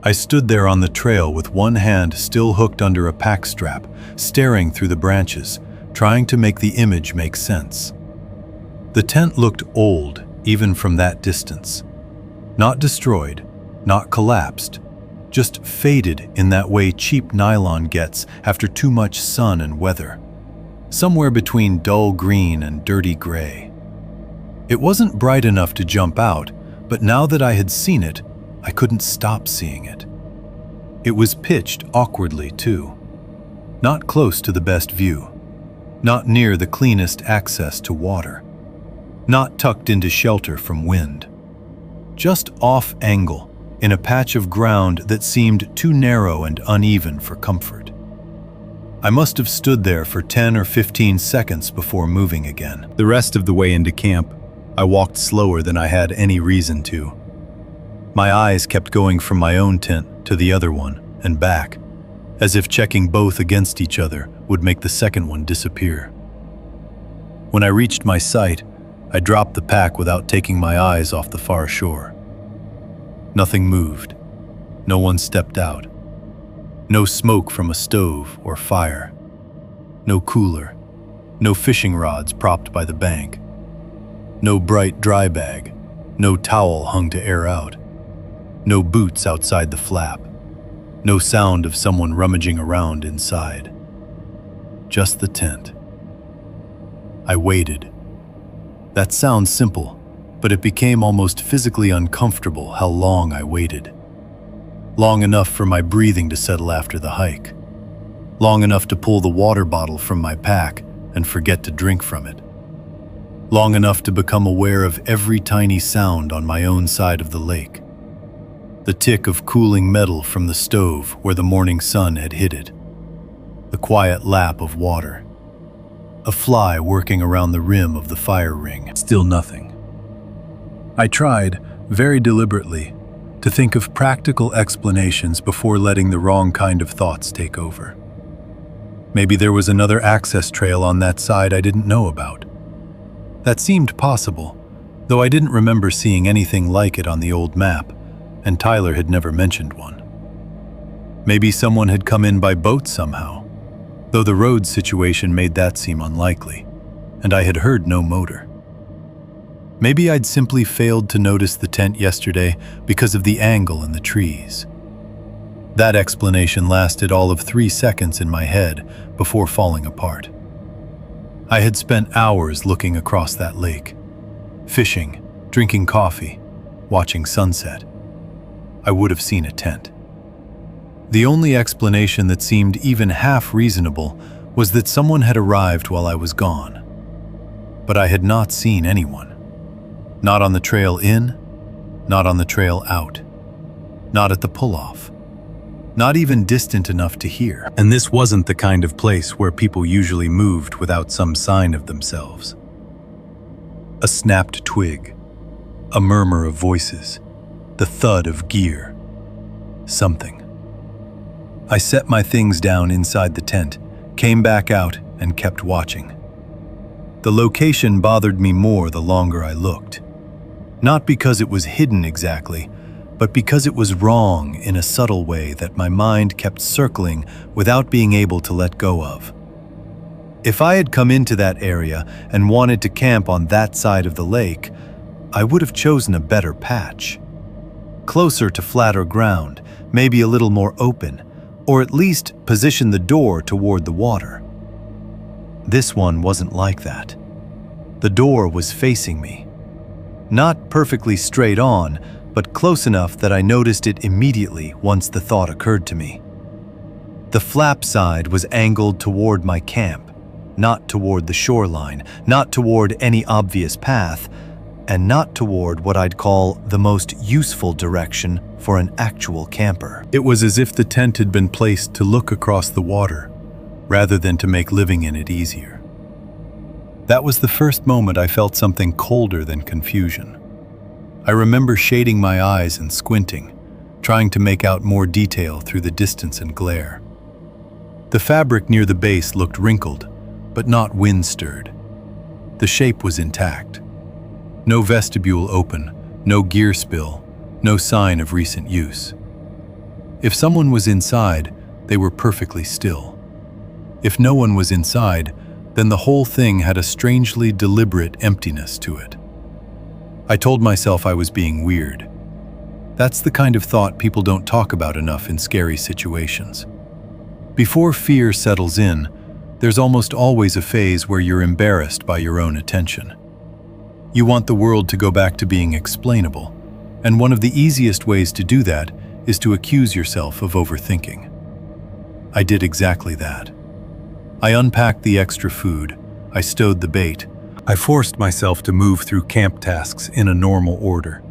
I stood there on the trail with one hand still hooked under a pack strap, staring through the branches, trying to make the image make sense. The tent looked old, even from that distance. Not destroyed, not collapsed, just faded in that way cheap nylon gets after too much sun and weather. Somewhere between dull green and dirty gray. It wasn't bright enough to jump out, but now that I had seen it, I couldn't stop seeing it. It was pitched awkwardly, too. Not close to the best view. Not near the cleanest access to water. Not tucked into shelter from wind. Just off angle, in a patch of ground that seemed too narrow and uneven for comfort. I must have stood there for 10 or 15 seconds before moving again. The rest of the way into camp, I walked slower than I had any reason to. My eyes kept going from my own tent to the other one and back, as if checking both against each other would make the second one disappear. When I reached my site, I dropped the pack without taking my eyes off the far shore. Nothing moved. No one stepped out. No smoke from a stove or fire. No cooler. No fishing rods propped by the bank. No bright dry bag. No towel hung to air out. No boots outside the flap. No sound of someone rummaging around inside. Just the tent. I waited. That sounds simple, but it became almost physically uncomfortable how long I waited. Long enough for my breathing to settle after the hike. Long enough to pull the water bottle from my pack and forget to drink from it. Long enough to become aware of every tiny sound on my own side of the lake. The tick of cooling metal from the stove where the morning sun had hit it. The quiet lap of water. A fly working around the rim of the fire ring. Still nothing. I tried, very deliberately, to think of practical explanations before letting the wrong kind of thoughts take over. Maybe there was another access trail on that side I didn't know about. That seemed possible, though I didn't remember seeing anything like it on the old map, and Tyler had never mentioned one. Maybe someone had come in by boat somehow, though the road situation made that seem unlikely, and I had heard no motor. Maybe I'd simply failed to notice the tent yesterday because of the angle in the trees. That explanation lasted all of 3 seconds in my head before falling apart. I had spent hours looking across that lake, fishing, drinking coffee, watching sunset. I would have seen a tent. The only explanation that seemed even half reasonable was that someone had arrived while I was gone. But I had not seen anyone. Not on the trail in, not on the trail out, not at the pull-off, not even distant enough to hear. And this wasn't the kind of place where people usually moved without some sign of themselves. A snapped twig, a murmur of voices, the thud of gear. Something. I set my things down inside the tent, came back out, and kept watching. The location bothered me more the longer I looked. Not because it was hidden exactly, but because it was wrong in a subtle way that my mind kept circling without being able to let go of. If I had come into that area and wanted to camp on that side of the lake, I would have chosen a better patch. Closer to flatter ground, maybe a little more open, or at least position the door toward the water. This one wasn't like that. The door was facing me. Not perfectly straight on, but close enough that I noticed it immediately once the thought occurred to me. The flap side was angled toward my camp, not toward the shoreline, not toward any obvious path, and not toward what I'd call the most useful direction for an actual camper. It was as if the tent had been placed to look across the water, rather than to make living in it easier. That was the first moment I felt something colder than confusion. I remember shading my eyes and squinting, trying to make out more detail through the distance and glare. The fabric near the base looked wrinkled, but not wind-stirred. The shape was intact. No vestibule open, no gear spill, no sign of recent use. If someone was inside, they were perfectly still. If no one was inside, then the whole thing had a strangely deliberate emptiness to it. I told myself I was being weird. That's the kind of thought people don't talk about enough in scary situations. Before fear settles in, there's almost always a phase where you're embarrassed by your own attention. You want the world to go back to being explainable, and one of the easiest ways to do that is to accuse yourself of overthinking. I did exactly that. I unpacked the extra food, I stowed the bait, I forced myself to move through camp tasks in a normal order.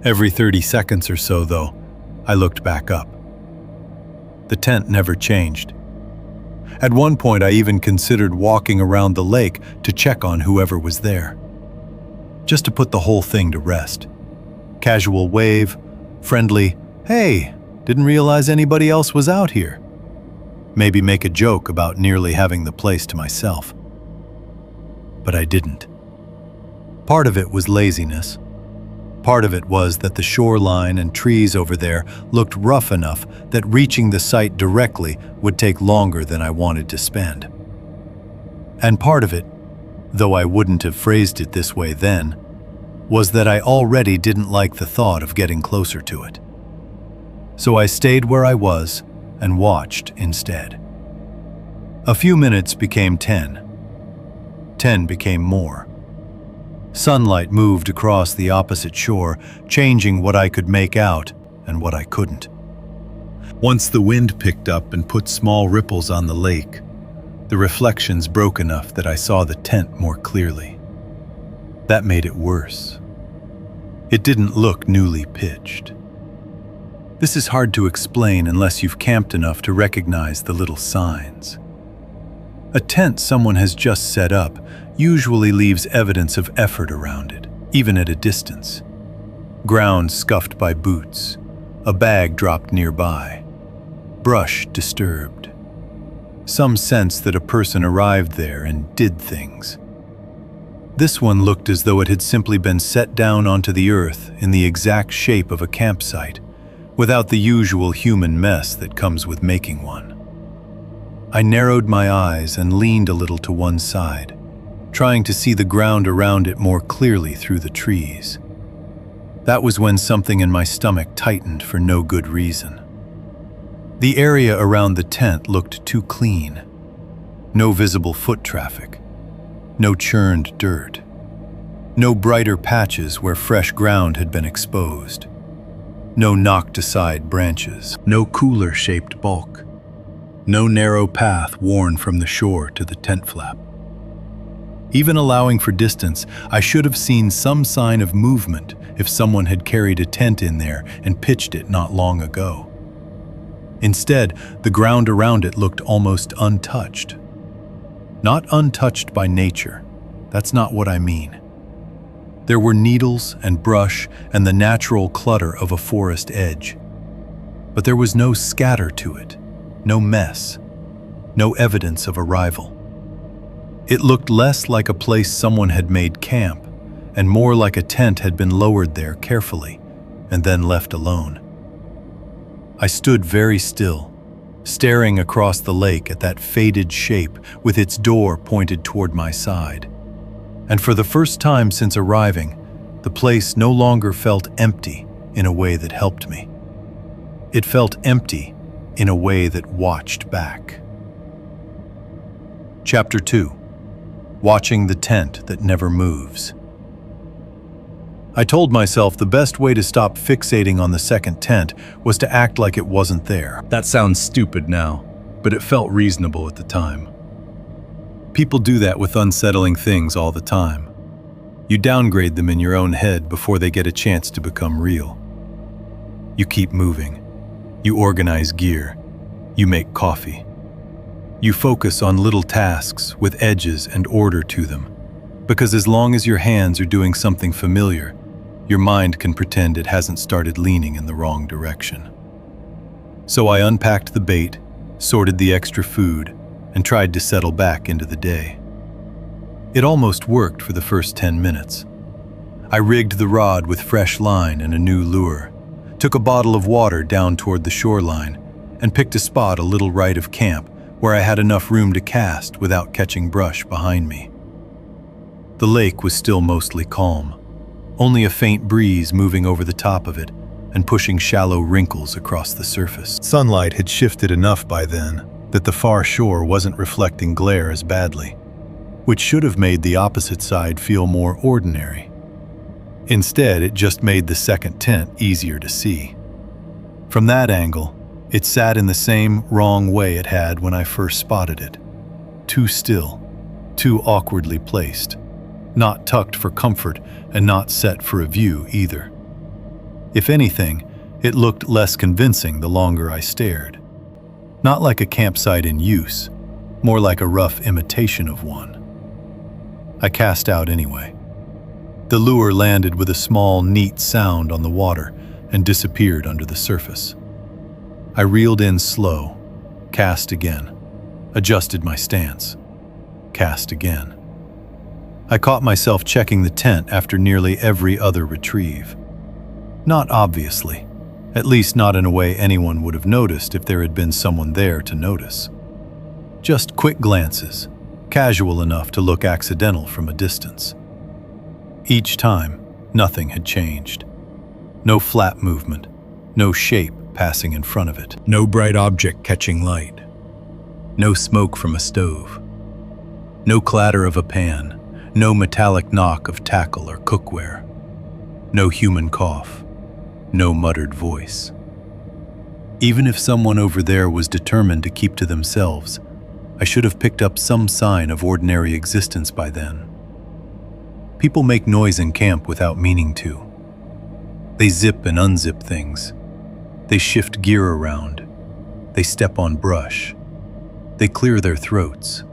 Every 30 seconds or so, though, I looked back up. The tent never changed. At one point, I even considered walking around the lake to check on whoever was there, just to put the whole thing to rest. Casual wave, friendly, "Hey, didn't realize anybody else was out here." Maybe make a joke about nearly having the place to myself. But I didn't. Part of it was laziness. Part of it was that the shoreline and trees over there looked rough enough that reaching the site directly would take longer than I wanted to spend. And part of it, though I wouldn't have phrased it this way then, was that I already didn't like the thought of getting closer to it. So I stayed where I was and watched instead. A few minutes became 10. 10 became more. Sunlight moved across the opposite shore, changing what I could make out and what I couldn't. Once the wind picked up and put small ripples on the lake, the reflections broke enough that I saw the tent more clearly. That made it worse. It didn't look newly pitched. This is hard to explain unless you've camped enough to recognize the little signs. A tent someone has just set up usually leaves evidence of effort around it, even at a distance. Ground scuffed by boots, a bag dropped nearby, brush disturbed. Some sense that a person arrived there and did things. This one looked as though it had simply been set down onto the earth in the exact shape of a campsite, without the usual human mess that comes with making one. I narrowed my eyes and leaned a little to one side, trying to see the ground around it more clearly through the trees. That was when something in my stomach tightened for no good reason. The area around the tent looked too clean. No visible foot traffic. No churned dirt. No brighter patches where fresh ground had been exposed. No knocked-aside branches. No cooler-shaped bulk. No narrow path worn from the shore to the tent flap. Even allowing for distance, I should have seen some sign of movement if someone had carried a tent in there and pitched it not long ago. Instead, the ground around it looked almost untouched. Not untouched by nature. That's not what I mean. There were needles and brush and the natural clutter of a forest edge. But there was no scatter to it, no mess, no evidence of arrival. It looked less like a place someone had made camp and more like a tent had been lowered there carefully and then left alone. I stood very still, staring across the lake at that faded shape with its door pointed toward my side. And for the first time since arriving, the place no longer felt empty in a way that helped me. It felt empty in a way that watched back. Chapter 2. Watching the tent that never moves. I told myself the best way to stop fixating on the second tent was to act like it wasn't there. That sounds stupid now, but it felt reasonable at the time. People do that with unsettling things all the time. You downgrade them in your own head before they get a chance to become real. You keep moving. You organize gear. You make coffee. You focus on little tasks with edges and order to them, because as long as your hands are doing something familiar, your mind can pretend it hasn't started leaning in the wrong direction. So I unpacked the bait, sorted the extra food, and tried to settle back into the day. It almost worked for the first 10 minutes. I rigged the rod with fresh line and a new lure, took a bottle of water down toward the shoreline, and picked a spot a little right of camp where I had enough room to cast without catching brush behind me. The lake was still mostly calm, only a faint breeze moving over the top of it and pushing shallow wrinkles across the surface. Sunlight had shifted enough by then that the far shore wasn't reflecting glare as badly, which should have made the opposite side feel more ordinary. Instead, it just made the second tent easier to see. From that angle, it sat in the same wrong way it had when I first spotted it. Too still, too awkwardly placed, not tucked for comfort and not set for a view either. If anything, it looked less convincing the longer I stared. Not like a campsite in use, more like a rough imitation of one. I cast out anyway. The lure landed with a small, neat sound on the water and disappeared under the surface. I reeled in slow, cast again, adjusted my stance, cast again. I caught myself checking the tent after nearly every other retrieve. Not obviously, at least not in a way anyone would have noticed if there had been someone there to notice. Just quick glances, casual enough to look accidental from a distance. Each time, Nothing had changed. No flat movement, no shape passing in front of it. No bright object catching light. No smoke from a stove. No clatter of a pan. No metallic knock of tackle or cookware. No human cough. No muttered voice. Even if someone over there was determined to keep to themselves, I should have picked up some sign of ordinary existence by then. People make noise in camp without meaning to. They zip and unzip things. They shift gear around. They step on brush. They clear their throats.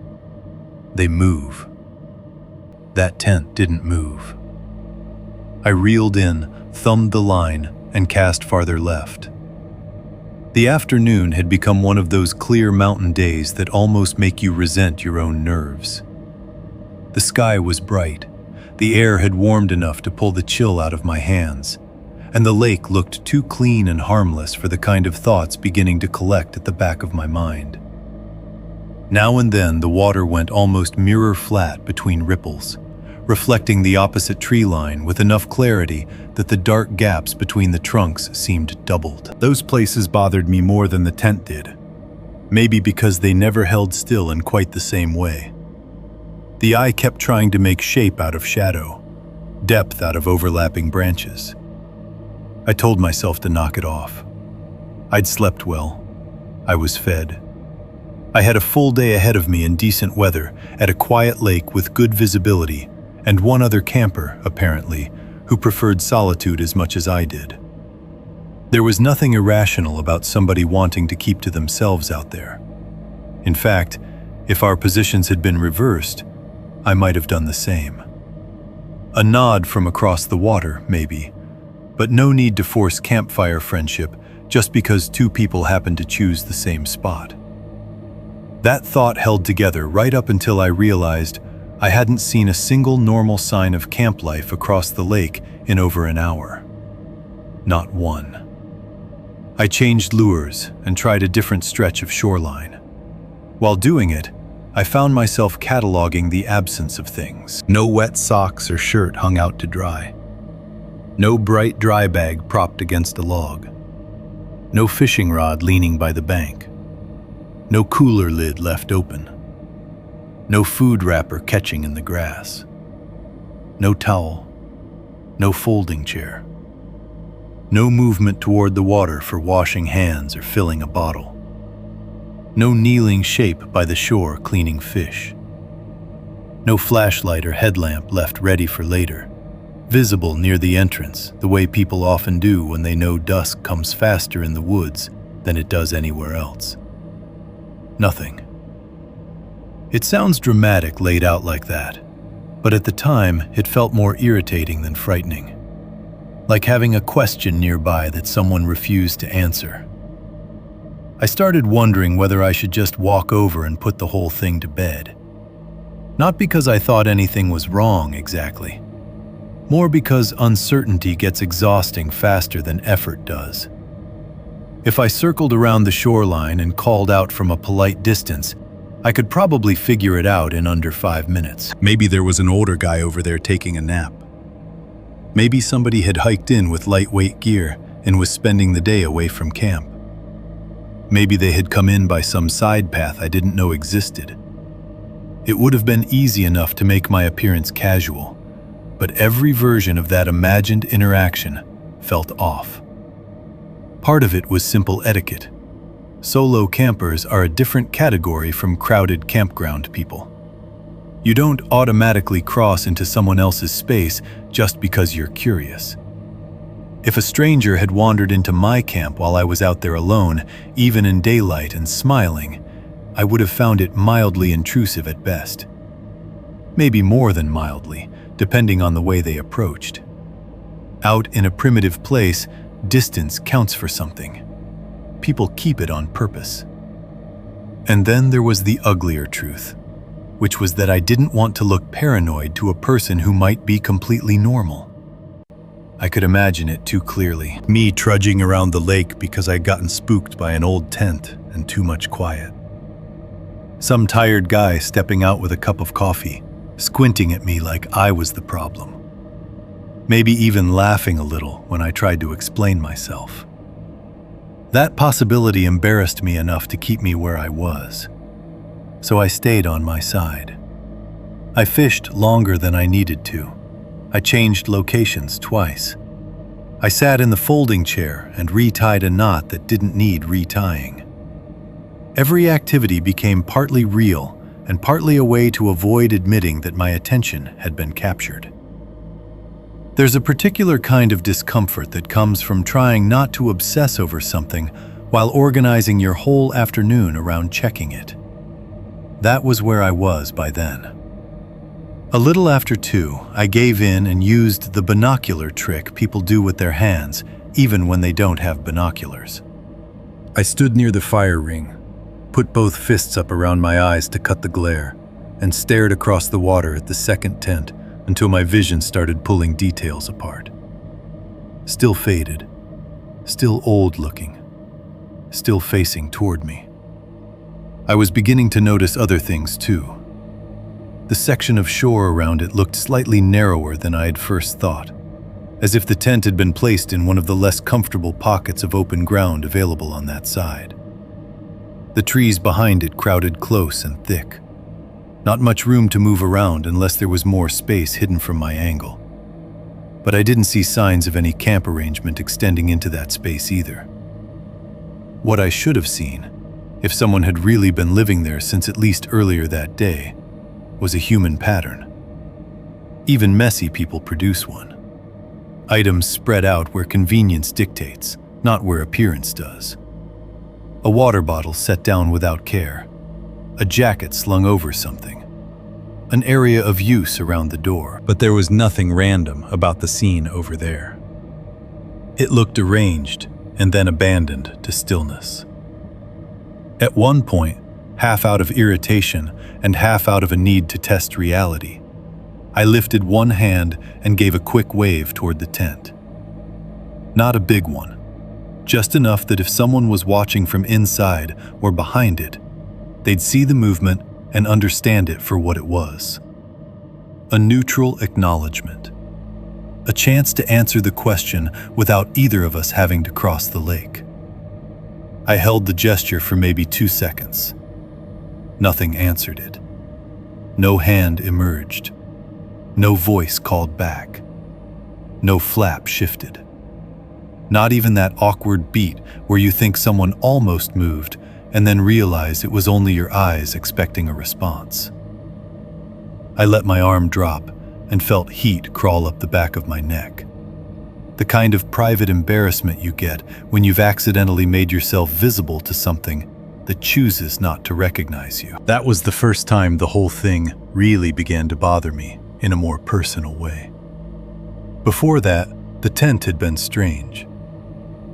They move. That tent didn't move. I reeled in, thumbed the line, and cast farther left. The afternoon had become one of those clear mountain days that almost make you resent your own nerves. The sky was bright. The air had warmed enough to pull the chill out of my hands, and the lake looked too clean and harmless for the kind of thoughts beginning to collect at the back of my mind. Now and then the water went almost mirror flat between ripples, reflecting the opposite tree line with enough clarity that the dark gaps between the trunks seemed doubled. Those places bothered me more than the tent did, maybe because they never held still in quite the same way. The eye kept trying to make shape out of shadow, depth out of overlapping branches. I told myself to knock it off. I'd slept well. I was fed. I had a full day ahead of me in decent weather at a quiet lake with good visibility, and one other camper, apparently, who preferred solitude as much as I did. There was nothing irrational about somebody wanting to keep to themselves out there. In fact, if our positions had been reversed, I might have done the same. A nod from across the water, maybe, but no need to force campfire friendship just because two people happened to choose the same spot. That thought held together right up until I realized I hadn't seen a single normal sign of camp life across the lake in over an hour. Not one. I changed lures and tried a different stretch of shoreline. While doing it, I found myself cataloging the absence of things. No wet socks or shirt hung out to dry. No bright dry bag propped against a log. No fishing rod leaning by the bank. No cooler lid left open. No food wrapper catching in the grass. No towel. No folding chair. No movement toward the water for washing hands or filling a bottle. No kneeling shape by the shore cleaning fish. No flashlight or headlamp left ready for later, visible near the entrance the way people often do when they know dusk comes faster in the woods than it does anywhere else. Nothing. It sounds dramatic laid out like that, but at the time it felt more irritating than frightening, like having a question nearby that someone refused to answer. I started wondering whether I should just walk over and put the whole thing to bed. Not because I thought anything was wrong exactly, more because uncertainty gets exhausting faster than effort does. If I circled around the shoreline and called out from a polite distance, I could probably figure it out in under 5 minutes. Maybe there was an older guy over there taking a nap. Maybe somebody had hiked in with lightweight gear and was spending the day away from camp. Maybe they had come in by some side path I didn't know existed. It would have been easy enough to make my appearance casual, but every version of that imagined interaction felt off. Part of it was simple etiquette. Solo campers are a different category from crowded campground people. You don't automatically cross into someone else's space just because you're curious. If a stranger had wandered into my camp while I was out there alone, even in daylight and smiling, I would have found it mildly intrusive at best. Maybe more than mildly, depending on the way they approached. Out in a primitive place, distance counts for something. People keep it on purpose. And then there was the uglier truth, which was that I didn't want to look paranoid to a person who might be completely normal. I could imagine it too clearly. Me trudging around the lake because I'd gotten spooked by an old tent and too much quiet. Some tired guy stepping out with a cup of coffee, squinting at me like I was the problem. maybe even laughing a little when I tried to explain myself. That possibility embarrassed me enough to keep me where I was, so I stayed on my side. I fished longer than I needed to. I changed locations twice. I sat in the folding chair and retied a knot that didn't need retying. Every activity became partly real and partly a way to avoid admitting that my attention had been captured. There's a particular kind of discomfort that comes from trying not to obsess over something while organizing your whole afternoon around checking it. That was where I was by then. A little after 2, I gave in and used the binocular trick people do with their hands, even when they don't have binoculars. I stood near the fire ring, put both fists up around my eyes to cut the glare, and stared across the water at the second tent until my vision started pulling details apart. Still faded, still old-looking, still facing toward me. I was beginning to notice other things too. The section of shore around it looked slightly narrower than I had first thought, as if the tent had been placed in one of the less comfortable pockets of open ground available on that side. The trees behind it crowded close and thick. Not much room to move around unless there was more space hidden from my angle. But I didn't see signs of any camp arrangement extending into that space either. What I should have seen, if someone had really been living there since at least earlier that day, was a human pattern. Even messy people produce one. Items spread out where convenience dictates, not where appearance does. A water bottle set down without care. A jacket slung over something. An area of use around the door. But there was nothing random about the scene over there. It looked arranged and then abandoned to stillness. At one point, half out of irritation and half out of a need to test reality, I lifted one hand and gave a quick wave toward the tent. Not a big one. Just enough that if someone was watching from inside or behind it, they'd see the movement and understand it for what it was. A neutral acknowledgement. A chance to answer the question without either of us having to cross the lake. I held the gesture for maybe 2 seconds. Nothing answered it. No hand emerged. No voice called back. No flap shifted. Not even that awkward beat where you think someone almost moved and then realize it was only your eyes expecting a response. I let my arm drop and felt heat crawl up the back of my neck. The kind of private embarrassment you get when you've accidentally made yourself visible to something that chooses not to recognize you. That was the first time the whole thing really began to bother me in a more personal way. Before that, the tent had been strange.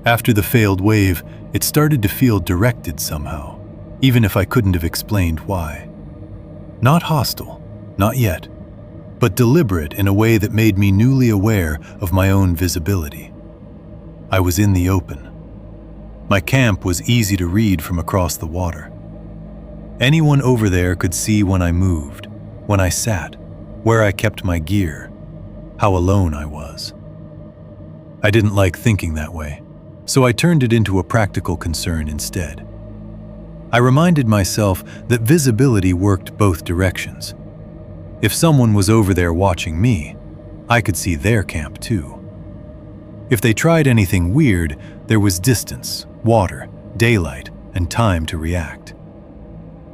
After the failed wave, it started to feel directed somehow, even if I couldn't have explained why. Not hostile, not yet, but deliberate in a way that made me newly aware of my own visibility. I was in the open. My camp was easy to read from across the water. Anyone over there could see when I moved, when I sat, where I kept my gear, how alone I was. I didn't like thinking that way, so I turned it into a practical concern instead. I reminded myself that visibility worked both directions. If someone was over there watching me, I could see their camp too. If they tried anything weird, there was distance, water, daylight, and time to react.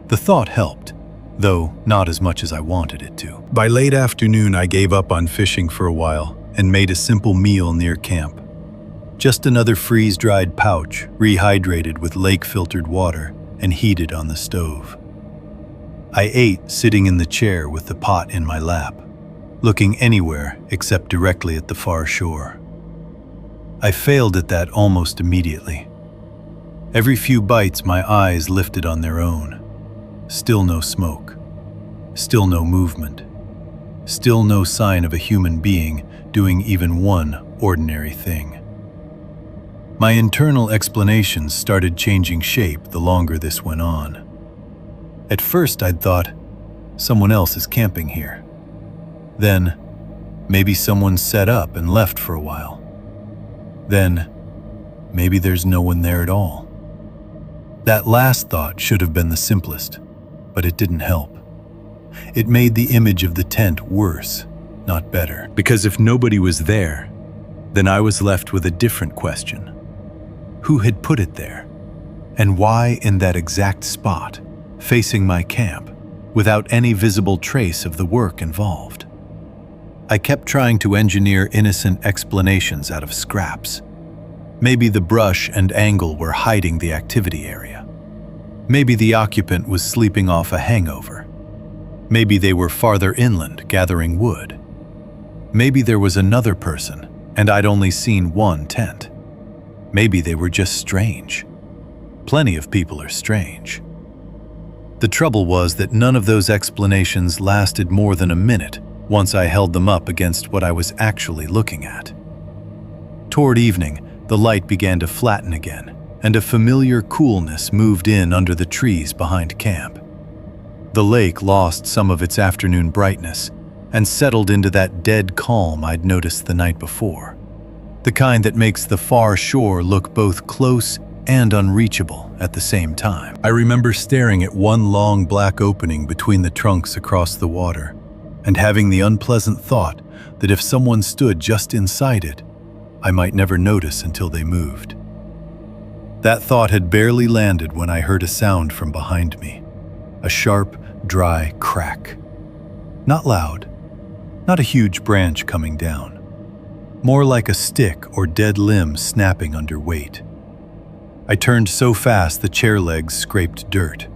The thought helped, though not as much as I wanted it to. By late afternoon, I gave up on fishing for a while and made a simple meal near camp. Just another freeze-dried pouch, rehydrated with lake-filtered water and heated on the stove. I ate sitting in the chair with the pot in my lap, looking anywhere except directly at the far shore. I failed at that almost immediately. Every few bites, my eyes lifted on their own. Still no smoke. Still no movement. Still no sign of a human being doing even one ordinary thing. My internal explanations started changing shape the longer this went on. At first I'd thought, someone else is camping here. Then, Maybe someone set up and left for a while. Then, maybe there's no one there at all. That last thought should have been the simplest, but it didn't help. It made the image of the tent worse, not better. Because if nobody was there, then I was left with a different question. Who had put it there? And why in that exact spot, facing my camp, without any visible trace of the work involved? I kept trying to engineer innocent explanations out of scraps. Maybe the brush and angle were hiding the activity area. Maybe the occupant was sleeping off a hangover. Maybe they were farther inland gathering wood. Maybe there was another person, and I'd only seen one tent. Maybe they were just strange. Plenty of people are strange. The trouble was that none of those explanations lasted more than a minute once I held them up against what I was actually looking at. Toward evening, the light began to flatten again, and a familiar coolness moved in under the trees behind camp. The lake lost some of its afternoon brightness and settled into that dead calm I'd noticed the night before, the kind that makes the far shore look both close and unreachable at the same time. I remember staring at one long black opening between the trunks across the water, and having the unpleasant thought that if someone stood just inside it, I might never notice until they moved. That thought had barely landed when I heard a sound from behind me, a sharp, dry crack. Not loud, not a huge branch coming down, more like a stick or dead limb snapping under weight. I turned so fast the chair legs scraped dirt.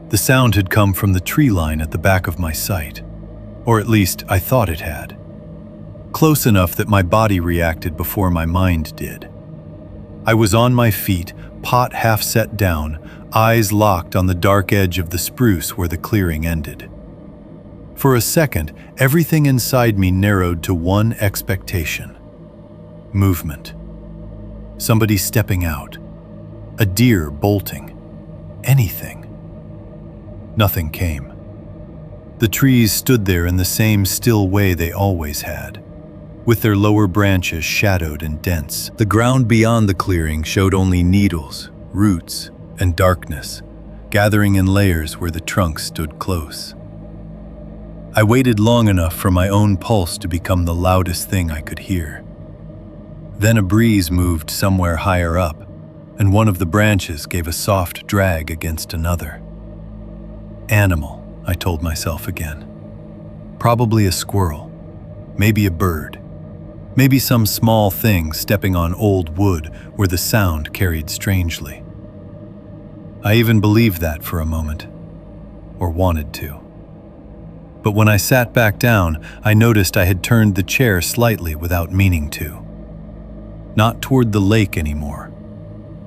The sound had come from the tree line at the back of my sight, or at least I thought it had. Close enough that my body reacted before my mind did. I was on my feet, pot half set down, eyes locked on the dark edge of the spruce where the clearing ended. For a second, everything inside me narrowed to one expectation: movement. Somebody stepping out. A deer bolting. Anything. Nothing came. The trees stood there in the same still way they always had, with their lower branches shadowed and dense. The ground beyond the clearing showed only needles, roots, and darkness, gathering in layers where the trunks stood close. I waited long enough for my own pulse to become the loudest thing I could hear. Then a breeze moved somewhere higher up, and one of the branches gave a soft drag against another. Animal, I told myself again. Probably a squirrel, maybe a bird, maybe some small thing stepping on old wood where the sound carried strangely. I even believed that for a moment, or wanted to. But when I sat back down, I noticed I had turned the chair slightly without meaning to. Not toward the lake anymore,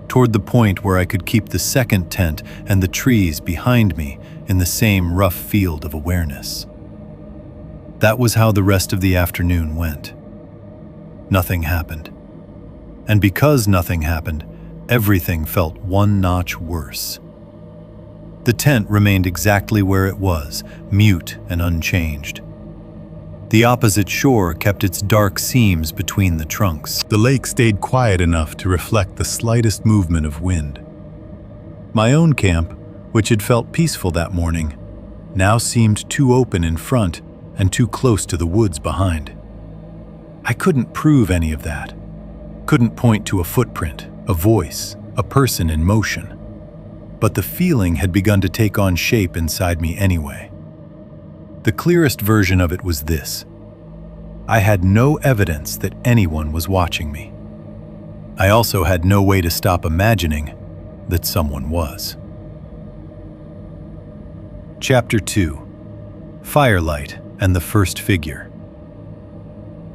toward the point where I could keep the second tent and the trees behind me in the same rough field of awareness. That was how the rest of the afternoon went. Nothing happened. And because nothing happened, everything felt one notch worse. The tent remained exactly where it was, mute and unchanged. The opposite shore kept its dark seams between the trunks. The lake stayed quiet enough to reflect the slightest movement of wind. My own camp, which had felt peaceful that morning, now seemed too open in front and too close to the woods behind. I couldn't prove any of that. Couldn't point to a footprint, a voice, a person in motion. But the feeling had begun to take on shape inside me anyway. The clearest version of it was this: I had no evidence that anyone was watching me. I also had no way to stop imagining that someone was. Chapter 2: Firelight and the First Figure.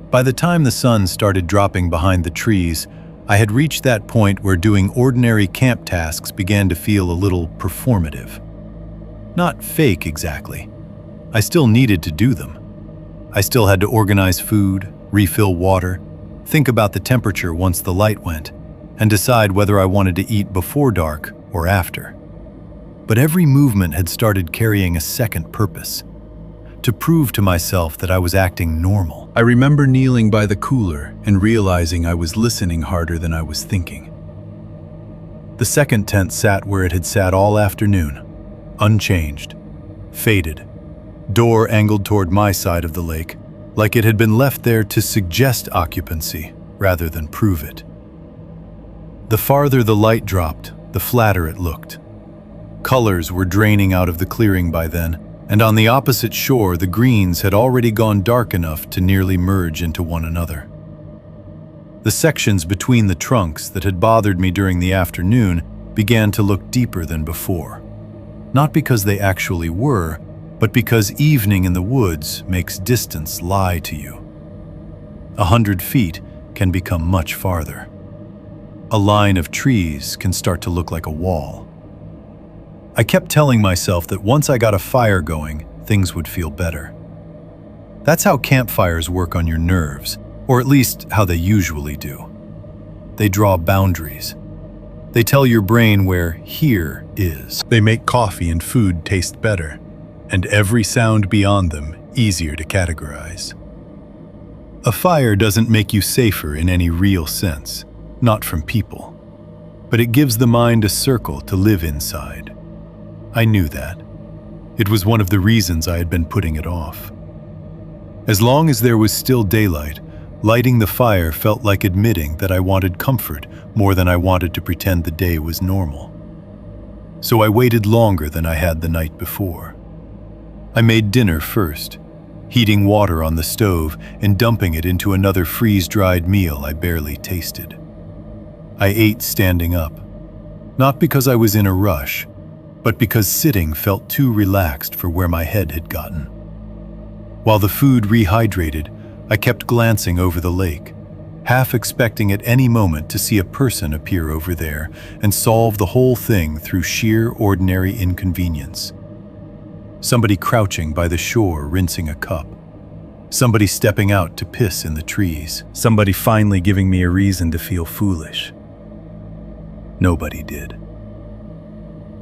By the time the sun started dropping behind the trees, I had reached that point where doing ordinary camp tasks began to feel a little performative. Not fake exactly. I still needed to do them. I still had to organize food, refill water, think about the temperature once the light went, and decide whether I wanted to eat before dark or after. But every movement had started carrying a second purpose: to prove to myself that I was acting normal. I remember kneeling by the cooler and realizing I was listening harder than I was thinking. The second tent sat where it had sat all afternoon, unchanged, faded, door angled toward my side of the lake, like it had been left there to suggest occupancy rather than prove it. The farther the light dropped, the flatter it looked. Colors were draining out of the clearing by then, and on the opposite shore the greens had already gone dark enough to nearly merge into one another. The sections between the trunks that had bothered me during the afternoon began to look deeper than before. Not because they actually were, but because evening in the woods makes distance lie to you. 100 feet can become much farther. A line of trees can start to look like a wall. I kept telling myself that once I got a fire going, things would feel better. That's how campfires work on your nerves, or at least how they usually do. They draw boundaries. They tell your brain where here is. They make coffee and food taste better, and every sound beyond them easier to categorize. A fire doesn't make you safer in any real sense, not from people, but it gives the mind a circle to live inside. I knew that. It was one of the reasons I had been putting it off. As long as there was still daylight, lighting the fire felt like admitting that I wanted comfort more than I wanted to pretend the day was normal. So I waited longer than I had the night before. I made dinner first, heating water on the stove and dumping it into another freeze-dried meal I barely tasted. I ate standing up, not because I was in a rush, but because sitting felt too relaxed for where my head had gotten. While the food rehydrated, I kept glancing over the lake, half expecting at any moment to see a person appear over there and solve the whole thing through sheer ordinary inconvenience. Somebody crouching by the shore rinsing a cup. Somebody stepping out to piss in the trees. Somebody finally giving me a reason to feel foolish. Nobody did.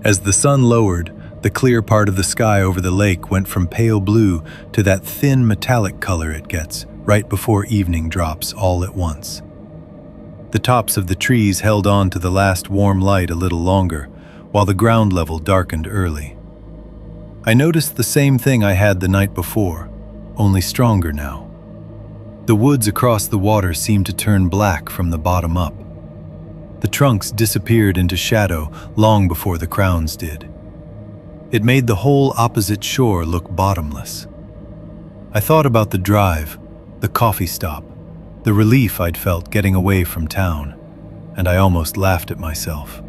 As the sun lowered, the clear part of the sky over the lake went from pale blue to that thin metallic color it gets right before evening drops all at once. The tops of the trees held on to the last warm light a little longer, while the ground level darkened early. I noticed the same thing I had the night before, only stronger now. The woods across the water seemed to turn black from the bottom up. The trunks disappeared into shadow long before the crowns did. It made the whole opposite shore look bottomless. I thought about the drive, the coffee stop, the relief I'd felt getting away from town, and I almost laughed at myself.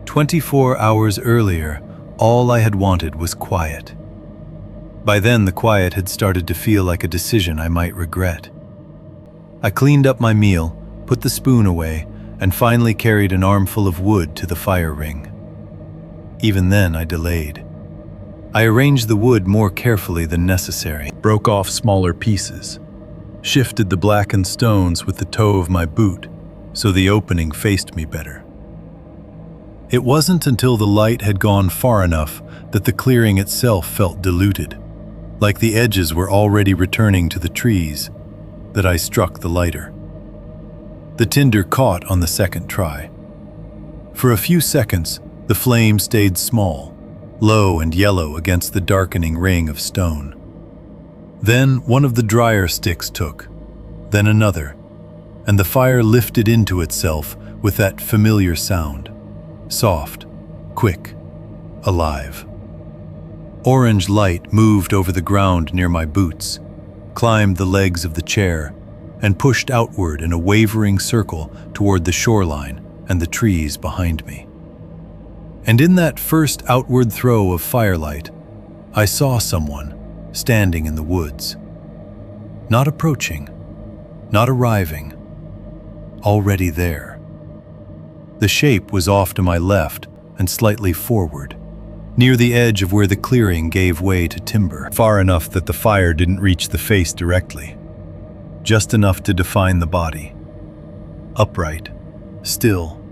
24 hours earlier, all I had wanted was quiet. By then, the quiet had started to feel like a decision I might regret. I cleaned up my meal, put the spoon away, and finally carried an armful of wood to the fire ring. Even then, I delayed. I arranged the wood more carefully than necessary, broke off smaller pieces, shifted the blackened stones with the toe of my boot so the opening faced me better. It wasn't until the light had gone far enough that the clearing itself felt diluted, like the edges were already returning to the trees, that I struck the lighter. The tinder caught on the second try. For a few seconds, the flame stayed small, low and yellow against the darkening ring of stone. Then one of the drier sticks took, then another, and the fire lifted into itself with that familiar sound, soft, quick, alive. Orange light moved over the ground near my boots, climbed the legs of the chair, and pushed outward in a wavering circle toward the shoreline and the trees behind me. And in that first outward throw of firelight, I saw someone standing in the woods. Not approaching, not arriving, already there. The shape was off to my left and slightly forward, near the edge of where the clearing gave way to timber, far enough that the fire didn't reach the face directly. Just enough to define the body. Upright, still,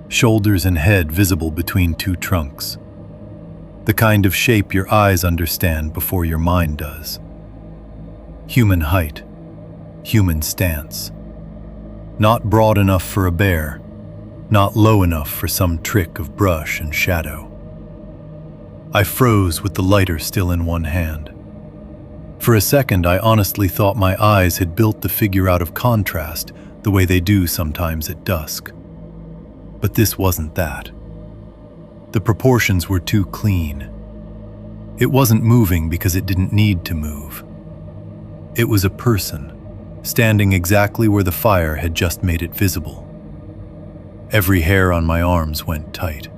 shoulders and head visible between two trunks. The kind of shape your eyes understand before your mind does. Human height, human stance. Not broad enough for a bear, not low enough for some trick of brush and shadow. I froze with the lighter still in one hand. For a second, I honestly thought my eyes had built the figure out of contrast the way they do sometimes at dusk. But this wasn't that. The proportions were too clean. It wasn't moving because it didn't need to move. It was a person, standing exactly where the fire had just made it visible. Every hair on my arms went tight.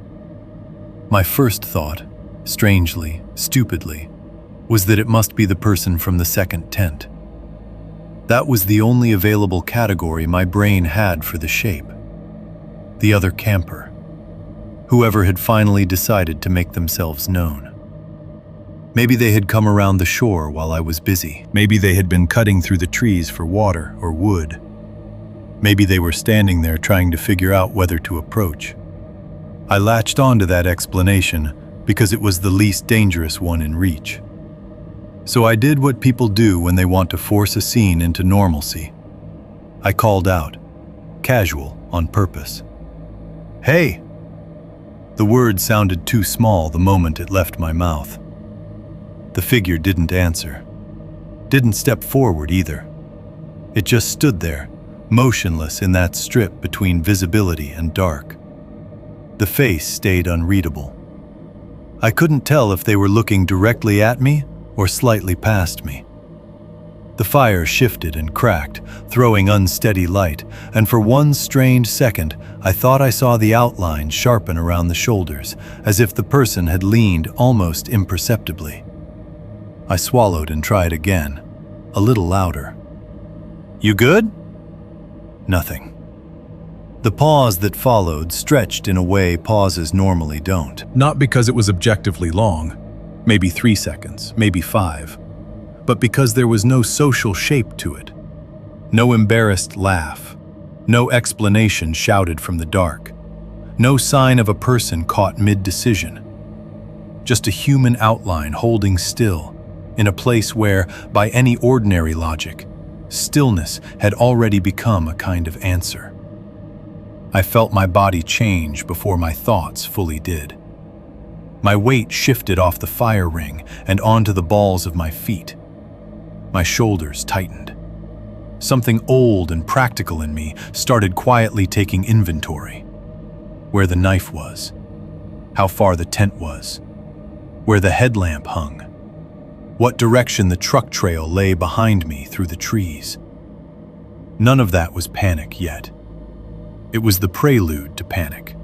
My first thought, strangely, stupidly, was that it must be the person from the second tent. That was the only available category my brain had for the shape. The other camper. Whoever had finally decided to make themselves known. Maybe they had come around the shore while I was busy. Maybe they had been cutting through the trees for water or wood. Maybe they were standing there trying to figure out whether to approach. I latched onto that explanation because it was the least dangerous one in reach. So I did what people do when they want to force a scene into normalcy. I called out, casual on purpose. "Hey!" The word sounded too small the moment it left my mouth. The figure didn't answer. Didn't step forward either. It just stood there, motionless in that strip between visibility and dark. The face stayed unreadable. I couldn't tell if they were looking directly at me or slightly past me. The fire shifted and cracked, throwing unsteady light, and for one strange second, I thought I saw the outline sharpen around the shoulders, as if the person had leaned almost imperceptibly. I swallowed and tried again, a little louder. "You good?" Nothing. The pause that followed stretched in a way pauses normally don't. Not because it was objectively long, maybe 3 seconds, maybe 5, but because there was no social shape to it. No embarrassed laugh, no explanation shouted from the dark, no sign of a person caught mid-decision. Just a human outline holding still, in a place where, by any ordinary logic, stillness had already become a kind of answer. I felt my body change before my thoughts fully did. My weight shifted off the fire ring and onto the balls of my feet. My shoulders tightened. Something old and practical in me started quietly taking inventory. Where the knife was, how far the tent was, where the headlamp hung, what direction the truck trail lay behind me through the trees. None of that was panic yet. It was the prelude to panic.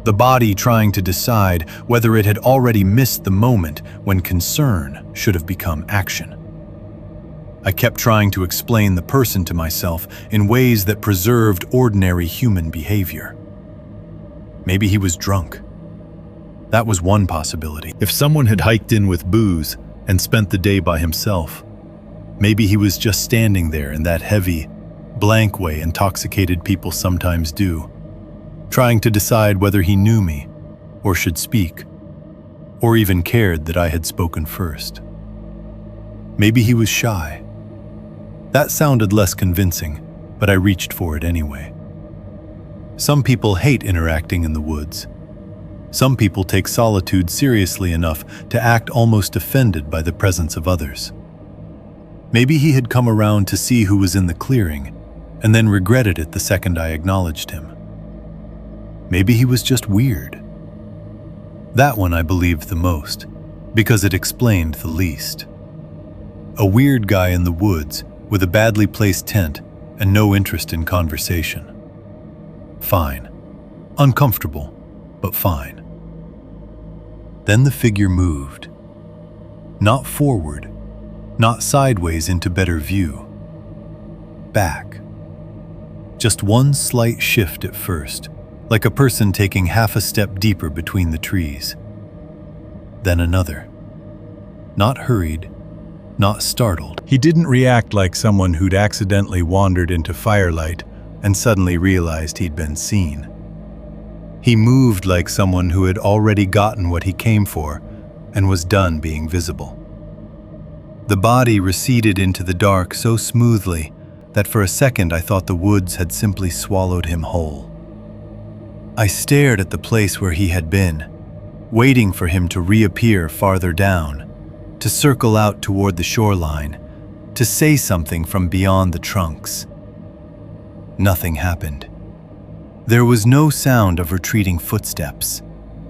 The body trying to decide whether it had already missed the moment when concern should have become action. I kept trying to explain the person to myself in ways that preserved ordinary human behavior. Maybe he was drunk. That was one possibility. If someone had hiked in with booze and spent the day by himself, maybe he was just standing there in that heavy, blank way intoxicated people sometimes do, trying to decide whether he knew me, or should speak, or even cared that I had spoken first. Maybe he was shy. That sounded less convincing, but I reached for it anyway. Some people hate interacting in the woods. Some people take solitude seriously enough to act almost offended by the presence of others. Maybe he had come around to see who was in the clearing, and then regretted it the second I acknowledged him. Maybe he was just weird. That one I believed the most, because it explained the least. A weird guy in the woods with a badly placed tent and no interest in conversation. Fine. Uncomfortable, but fine. Then the figure moved. Not forward, not sideways into better view. Back. Just one slight shift at first, like a person taking half a step deeper between the trees. Then another. Not hurried, not startled. He didn't react like someone who'd accidentally wandered into firelight and suddenly realized he'd been seen. He moved like someone who had already gotten what he came for and was done being visible. The body receded into the dark so smoothly that for a second I thought the woods had simply swallowed him whole. I stared at the place where he had been, waiting for him to reappear farther down, to circle out toward the shoreline, to say something from beyond the trunks. Nothing happened. There was no sound of retreating footsteps,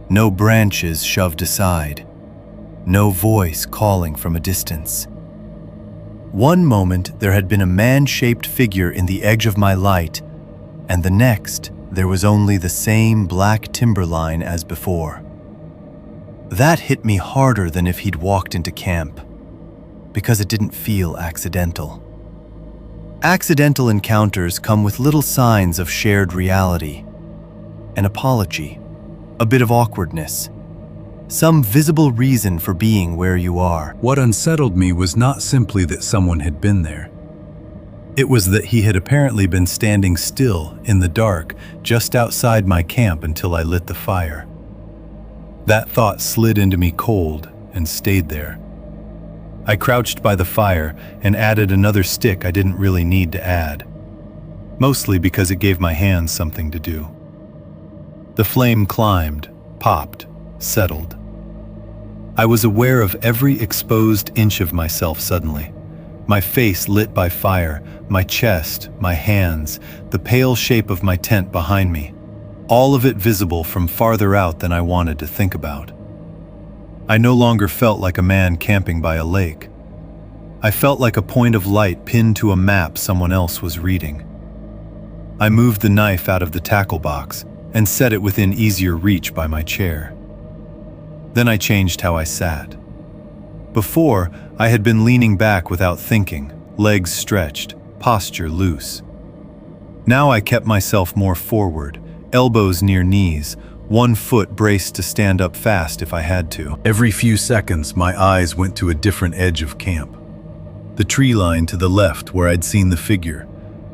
no branches shoved aside, no voice calling from a distance. One moment there had been a man-shaped figure in the edge of my light, and the next there was only the same black timberline as before. That hit me harder than if he'd walked into camp, because it didn't feel accidental. Accidental encounters come with little signs of shared reality, an apology, a bit of awkwardness, some visible reason for being where you are. What unsettled me was not simply that someone had been there. It was that he had apparently been standing still in the dark just outside my camp until I lit the fire. That thought slid into me cold and stayed there. I crouched by the fire and added another stick I didn't really need to add, mostly because it gave my hands something to do. The flame climbed, popped, settled. I was aware of every exposed inch of myself suddenly. My face lit by fire, my chest, my hands, the pale shape of my tent behind me, all of it visible from farther out than I wanted to think about. I no longer felt like a man camping by a lake. I felt like a point of light pinned to a map someone else was reading. I moved the knife out of the tackle box and set it within easier reach by my chair. Then I changed how I sat. Before, I had been leaning back without thinking, legs stretched, posture loose. Now I kept myself more forward, elbows near knees, one foot braced to stand up fast if I had to. Every few seconds, my eyes went to a different edge of camp. The tree line to the left where I'd seen the figure,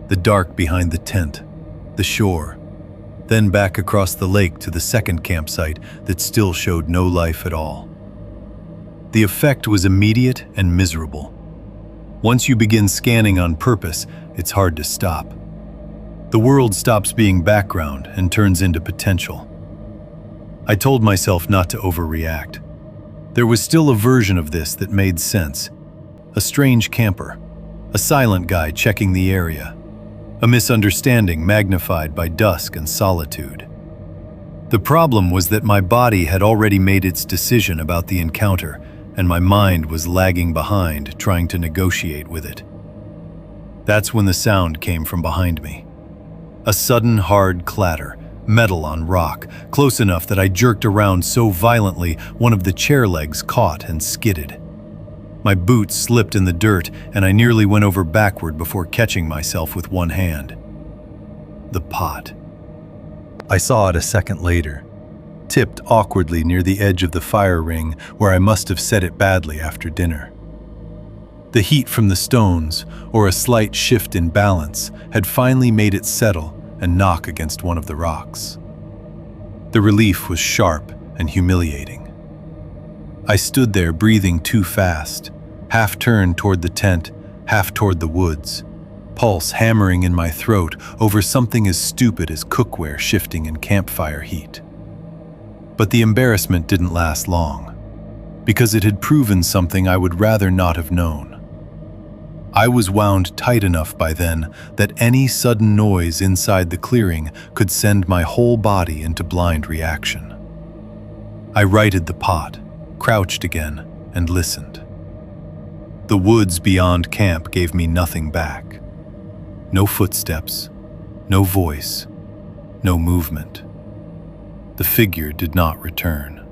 the dark behind the tent, the shore, then back across the lake to the second campsite that still showed no life at all. The effect was immediate and miserable. Once you begin scanning on purpose, it's hard to stop. The world stops being background and turns into potential. I told myself not to overreact. There was still a version of this that made sense. A strange camper, a silent guy checking the area, a misunderstanding magnified by dusk and solitude. The problem was that my body had already made its decision about the encounter, and my mind was lagging behind, trying to negotiate with it. That's when the sound came from behind me. A sudden hard clatter, metal on rock, close enough that I jerked around so violently one of the chair legs caught and skidded. My boots slipped in the dirt, and I nearly went over backward before catching myself with one hand. The pot. I saw it a second later, tipped awkwardly near the edge of the fire ring where I must have set it badly after dinner. The heat from the stones, or a slight shift in balance, had finally made it settle and knock against one of the rocks. The relief was sharp and humiliating. I stood there breathing too fast, half turned toward the tent, half toward the woods, pulse hammering in my throat over something as stupid as cookware shifting in campfire heat. But the embarrassment didn't last long, because it had proven something I would rather not have known. I was wound tight enough by then that any sudden noise inside the clearing could send my whole body into blind reaction. I righted the pot, crouched again, and listened. The woods beyond camp gave me nothing back. No footsteps, no voice, no movement. The figure did not return.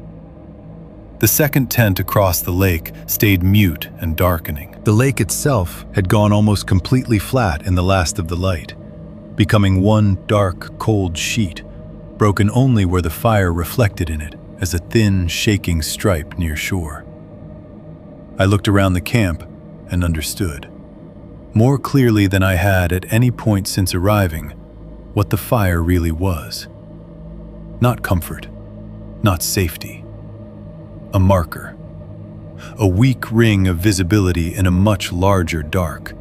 The second tent across the lake stayed mute and darkening. The lake itself had gone almost completely flat in the last of the light, becoming one dark, cold sheet, broken only where the fire reflected in it as a thin, shaking stripe near shore. I looked around the camp and understood, more clearly than I had at any point since arriving, what the fire really was. Not comfort, not safety. A marker. A weak ring of visibility in a much larger dark.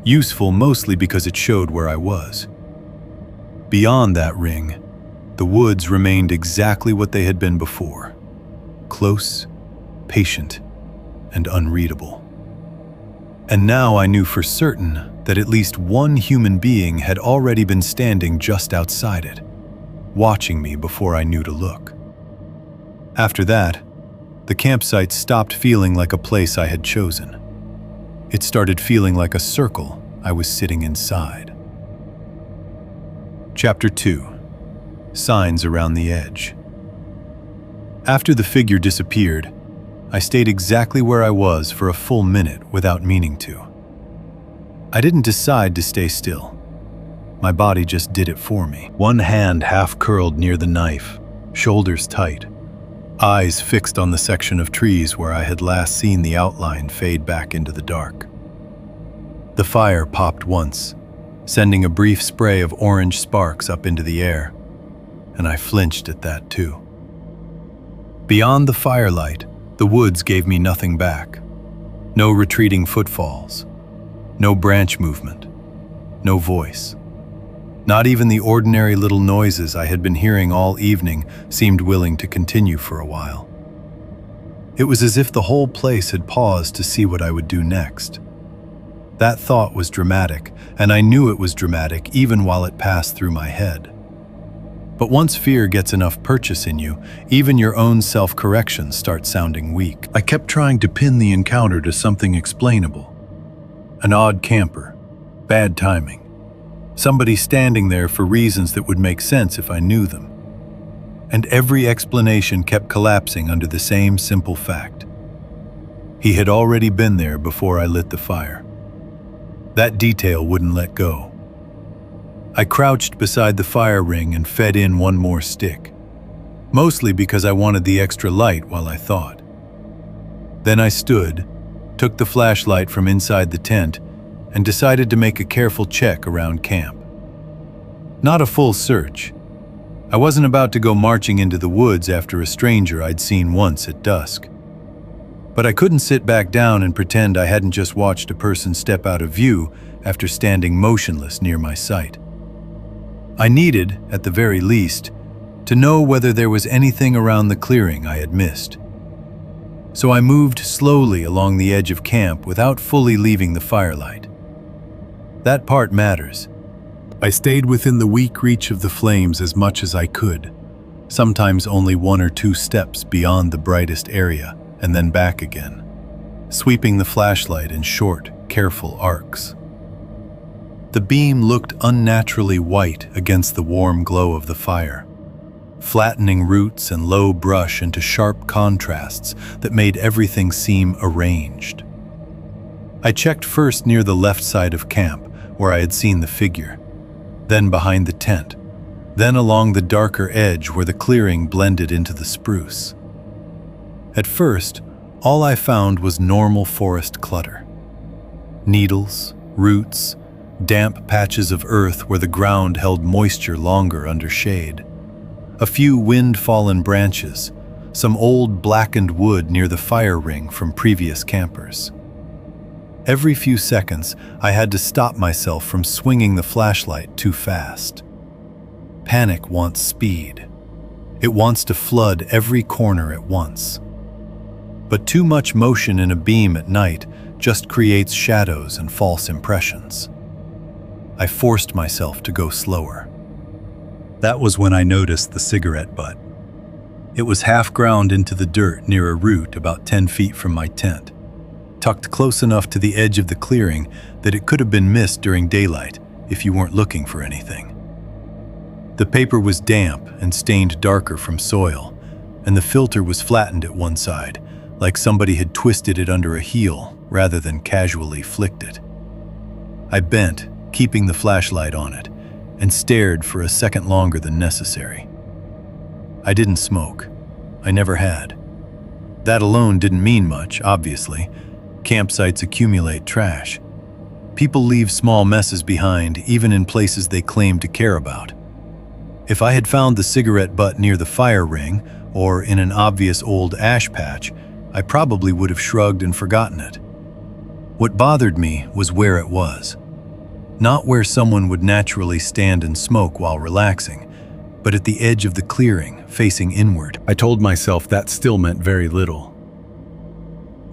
useful mostly because it showed where I was. Beyond that ring, the woods remained exactly what they had been before: close, patient, and unreadable. And now I knew for certain that at least one human being had already been standing just outside it, watching me before I knew to look. After that, the campsite stopped feeling like a place I had chosen. It started feeling like a circle I was sitting inside. Chapter 2: Signs Around the Edge. After the figure disappeared, I stayed exactly where I was for a full minute without meaning to. I didn't decide to stay still. My body just did it for me. One hand half curled near the knife, shoulders tight, eyes fixed on the section of trees where I had last seen the outline fade back into the dark. The fire popped once, sending a brief spray of orange sparks up into the air, and I flinched at that too. Beyond the firelight, the woods gave me nothing back. No retreating footfalls, no branch movement, no voice. Not even the ordinary little noises I had been hearing all evening seemed willing to continue for a while. It was as if the whole place had paused to see what I would do next. That thought was dramatic, and I knew it was dramatic even while it passed through my head. But once fear gets enough purchase in you, even your own self-correction starts sounding weak. I kept trying to pin the encounter to something explainable. An odd camper, bad timing, somebody standing there for reasons that would make sense if I knew them. And every explanation kept collapsing under the same simple fact. He had already been there before I lit the fire. That detail wouldn't let go. I crouched beside the fire ring and fed in one more stick, mostly because I wanted the extra light while I thought. Then I stood, took the flashlight from inside the tent, and decided to make a careful check around camp. Not a full search. I wasn't about to go marching into the woods after a stranger I'd seen once at dusk. But I couldn't sit back down and pretend I hadn't just watched a person step out of view after standing motionless near my sight. I needed, at the very least, to know whether there was anything around the clearing I had missed. So I moved slowly along the edge of camp without fully leaving the firelight. That part matters. I stayed within the weak reach of the flames as much as I could, sometimes only 1 or 2 steps beyond the brightest area, and then back again, sweeping the flashlight in short, careful arcs. The beam looked unnaturally white against the warm glow of the fire, flattening roots and low brush into sharp contrasts that made everything seem arranged. I checked first near the left side of camp, where I had seen the figure, then behind the tent, then along the darker edge where the clearing blended into the spruce. At first, all I found was normal forest clutter. Needles, roots, damp patches of earth where the ground held moisture longer under shade, a few wind-fallen branches, some old blackened wood near the fire ring from previous campers. Every few seconds, I had to stop myself from swinging the flashlight too fast. Panic wants speed. It wants to flood every corner at once. But too much motion in a beam at night just creates shadows and false impressions. I forced myself to go slower. That was when I noticed the cigarette butt. It was half ground into the dirt near a root about 10 feet from my tent, tucked close enough to the edge of the clearing that it could have been missed during daylight if you weren't looking for anything. The paper was damp and stained darker from soil, and the filter was flattened at one side, like somebody had twisted it under a heel rather than casually flicked it. I bent, keeping the flashlight on it, and stared for a second longer than necessary. I didn't smoke. I never had. That alone didn't mean much, obviously. Campsites accumulate trash. People leave small messes behind, even in places they claim to care about. If I had found the cigarette butt near the fire ring, or in an obvious old ash patch, I probably would have shrugged and forgotten it. What bothered me was where it was. Not where someone would naturally stand and smoke while relaxing, but at the edge of the clearing, facing inward. I told myself that still meant very little.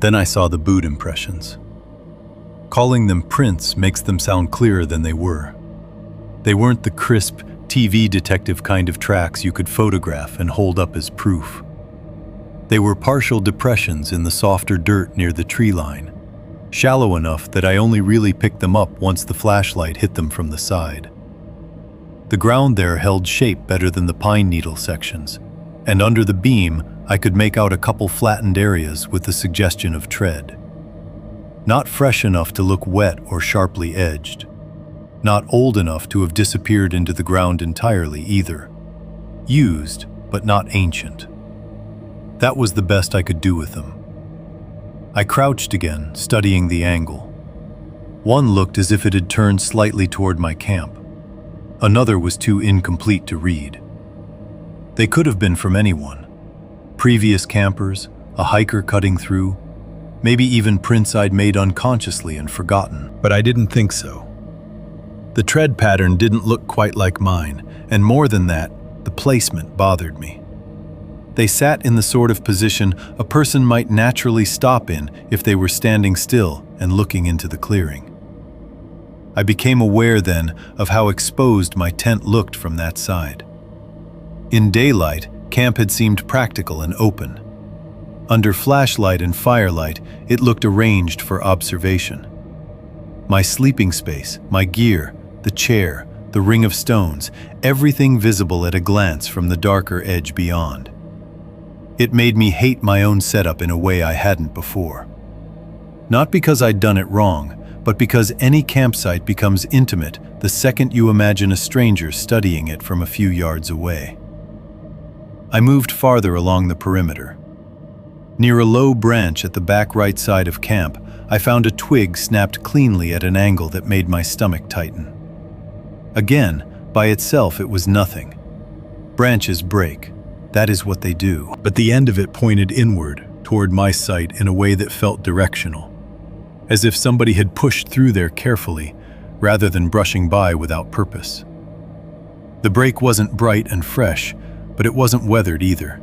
Then I saw the boot impressions. Calling them prints makes them sound clearer than they were. They weren't the crisp, TV detective kind of tracks you could photograph and hold up as proof. They were partial depressions in the softer dirt near the tree line, shallow enough that I only really picked them up once the flashlight hit them from the side. The ground there held shape better than the pine needle sections, and under the beam I could make out a couple flattened areas with the suggestion of tread. Not fresh enough to look wet or sharply edged. Not old enough to have disappeared into the ground entirely either. Used, but not ancient. That was the best I could do with them. I crouched again, studying the angle. One looked as if it had turned slightly toward my camp. Another was too incomplete to read. They could have been from anyone. Previous campers, a hiker cutting through, maybe even prints I'd made unconsciously and forgotten. But I didn't think so. The tread pattern didn't look quite like mine, and more than that, the placement bothered me. They sat in the sort of position a person might naturally stop in if they were standing still and looking into the clearing. I became aware then of how exposed my tent looked from that side. In daylight, camp had seemed practical and open. Under flashlight and firelight, it looked arranged for observation. My sleeping space, my gear, the chair, the ring of stones, everything visible at a glance from the darker edge beyond. It made me hate my own setup in a way I hadn't before. Not because I'd done it wrong, but because any campsite becomes intimate the second you imagine a stranger studying it from a few yards away. I moved farther along the perimeter. Near a low branch at the back right side of camp, I found a twig snapped cleanly at an angle that made my stomach tighten. Again, by itself it was nothing. Branches break. That is what they do. But the end of it pointed inward, toward my sight in a way that felt directional, as if somebody had pushed through there carefully, rather than brushing by without purpose. The break wasn't bright and fresh, but it wasn't weathered either.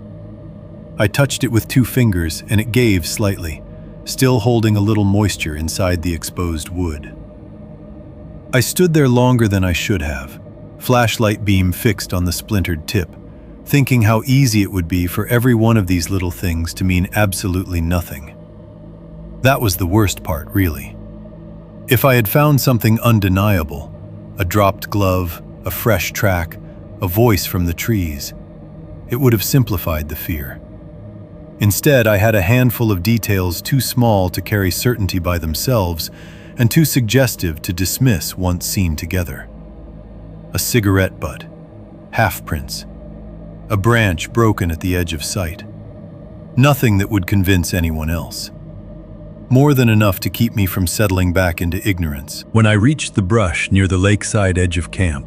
I touched it with 2 fingers and it gave slightly, still holding a little moisture inside the exposed wood. I stood there longer than I should have, flashlight beam fixed on the splintered tip, thinking how easy it would be for every one of these little things to mean absolutely nothing. That was the worst part, really. If I had found something undeniable, a dropped glove, a fresh track, a voice from the trees, it would have simplified the fear. Instead, I had a handful of details too small to carry certainty by themselves and too suggestive to dismiss once seen together. A cigarette butt, half prints, a branch broken at the edge of sight. Nothing that would convince anyone else. More than enough to keep me from settling back into ignorance. When I reached the brush near the lakeside edge of camp,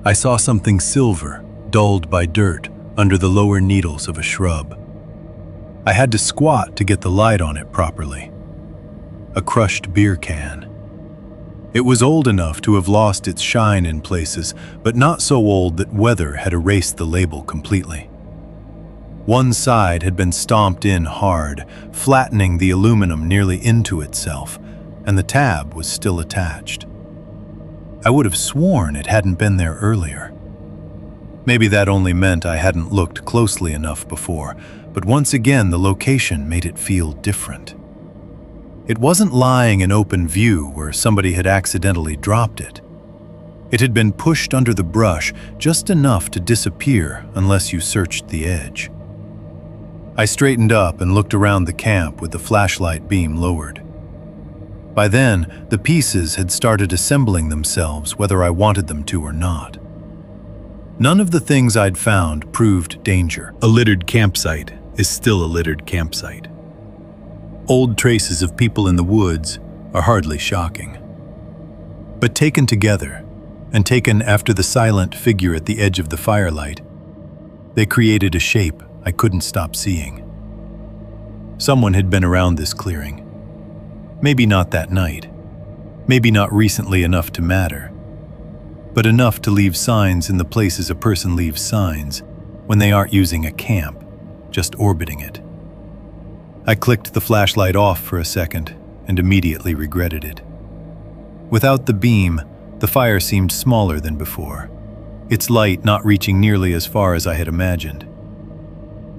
I saw something silver, dulled by dirt, under the lower needles of a shrub. I had to squat to get the light on it properly. A crushed beer can. It was old enough to have lost its shine in places, but not so old that weather had erased the label completely. One side had been stomped in hard, flattening the aluminum nearly into itself, and the tab was still attached. I would have sworn it hadn't been there earlier. Maybe that only meant I hadn't looked closely enough before, but once again the location made it feel different. It wasn't lying in open view where somebody had accidentally dropped it. It had been pushed under the brush just enough to disappear unless you searched the edge. I straightened up and looked around the camp with the flashlight beam lowered. By then, the pieces had started assembling themselves whether I wanted them to or not. None of the things I'd found proved danger. A littered campsite is still a littered campsite. Old traces of people in the woods are hardly shocking. But taken together, and taken after the silent figure at the edge of the firelight, they created a shape I couldn't stop seeing. Someone had been around this clearing. Maybe not that night. Maybe not recently enough to matter, but enough to leave signs in the places a person leaves signs when they aren't using a camp, just orbiting it. I clicked the flashlight off for a second and immediately regretted it. Without the beam, the fire seemed smaller than before, its light not reaching nearly as far as I had imagined.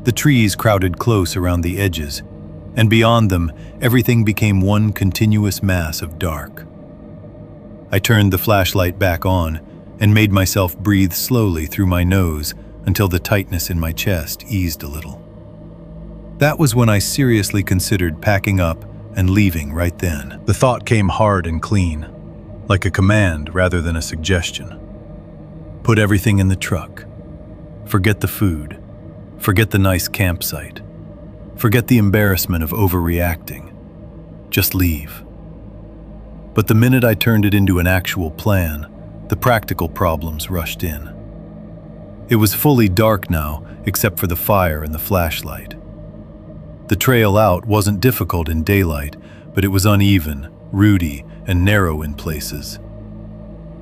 The trees crowded close around the edges, and beyond them, everything became one continuous mass of dark. I turned the flashlight back on and made myself breathe slowly through my nose until the tightness in my chest eased a little. That was when I seriously considered packing up and leaving right then. The thought came hard and clean, like a command rather than a suggestion. Put everything in the truck. Forget the food. Forget the nice campsite. Forget the embarrassment of overreacting. Just leave. But the minute I turned it into an actual plan, the practical problems rushed in. It was fully dark now, except for the fire and the flashlight. The trail out wasn't difficult in daylight, but it was uneven, rooty, and narrow in places.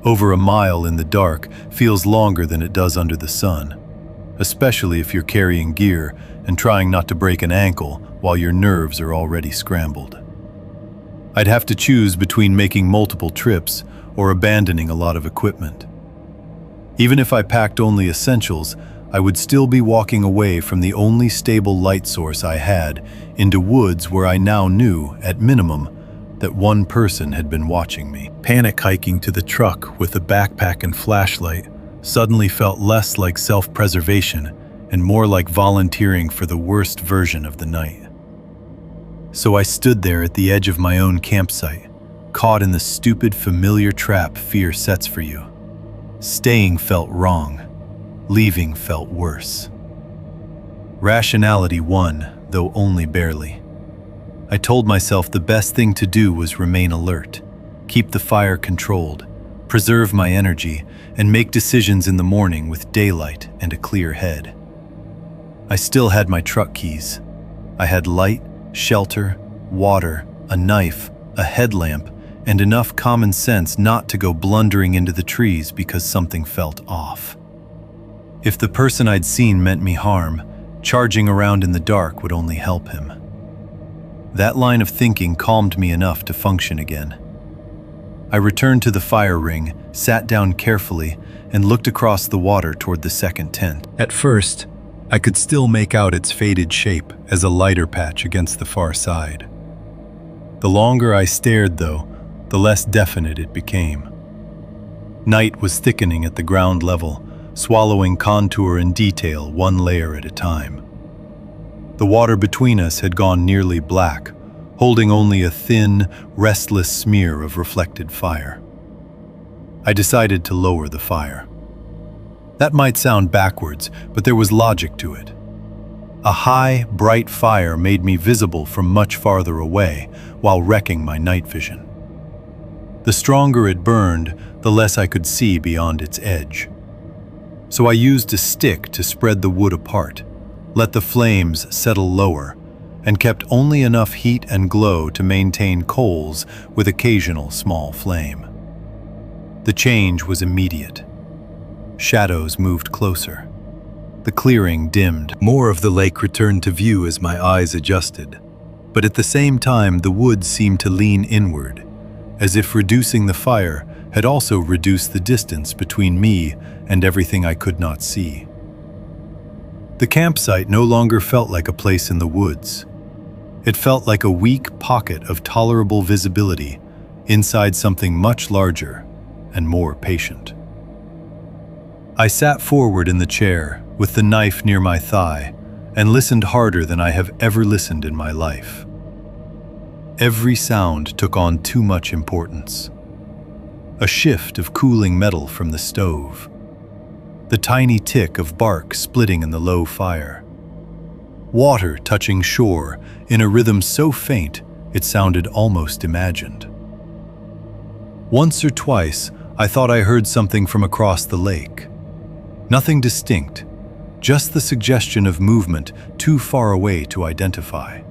Over a mile in the dark feels longer than it does under the sun, especially if you're carrying gear and trying not to break an ankle while your nerves are already scrambled. I'd have to choose between making multiple trips or abandoning a lot of equipment. Even if I packed only essentials, I would still be walking away from the only stable light source I had into woods where I now knew, at minimum, that one person had been watching me. Panic hiking to the truck with a backpack and flashlight suddenly felt less like self-preservation and more like volunteering for the worst version of the night. So I stood there at the edge of my own campsite, caught in the stupid familiar trap fear sets for you. Staying felt wrong. Leaving felt worse. Rationality won, though only barely. I told myself the best thing to do was remain alert, keep the fire controlled, preserve my energy, and make decisions in the morning with daylight and a clear head. I still had my truck keys. I had light, shelter, water, a knife, a headlamp, and enough common sense not to go blundering into the trees because something felt off. If the person I'd seen meant me harm, charging around in the dark would only help him. That line of thinking calmed me enough to function again. I returned to the fire ring, sat down carefully, and looked across the water toward the second tent. At first, I could still make out its faded shape as a lighter patch against the far side. The longer I stared, though, the less definite it became. Night was thickening at the ground level, swallowing contour and detail one layer at a time. The water between us had gone nearly black, holding only a thin, restless smear of reflected fire. I decided to lower the fire. That might sound backwards, but there was logic to it. A high, bright fire made me visible from much farther away while wrecking my night vision. The stronger it burned, the less I could see beyond its edge. So I used a stick to spread the wood apart, let the flames settle lower, and kept only enough heat and glow to maintain coals with occasional small flame. The change was immediate. Shadows moved closer. The clearing dimmed. More of the lake returned to view as my eyes adjusted, but at the same time the woods seemed to lean inward, as if reducing the fire had also reduced the distance between me and everything I could not see. The campsite no longer felt like a place in the woods. It felt like a weak pocket of tolerable visibility inside something much larger and more patient. I sat forward in the chair with the knife near my thigh and listened harder than I have ever listened in my life. Every sound took on too much importance. A shift of cooling metal from the stove. The tiny tick of bark splitting in the low fire. Water touching shore in a rhythm so faint it sounded almost imagined. Once or twice, I thought I heard something from across the lake. Nothing distinct, just the suggestion of movement too far away to identify.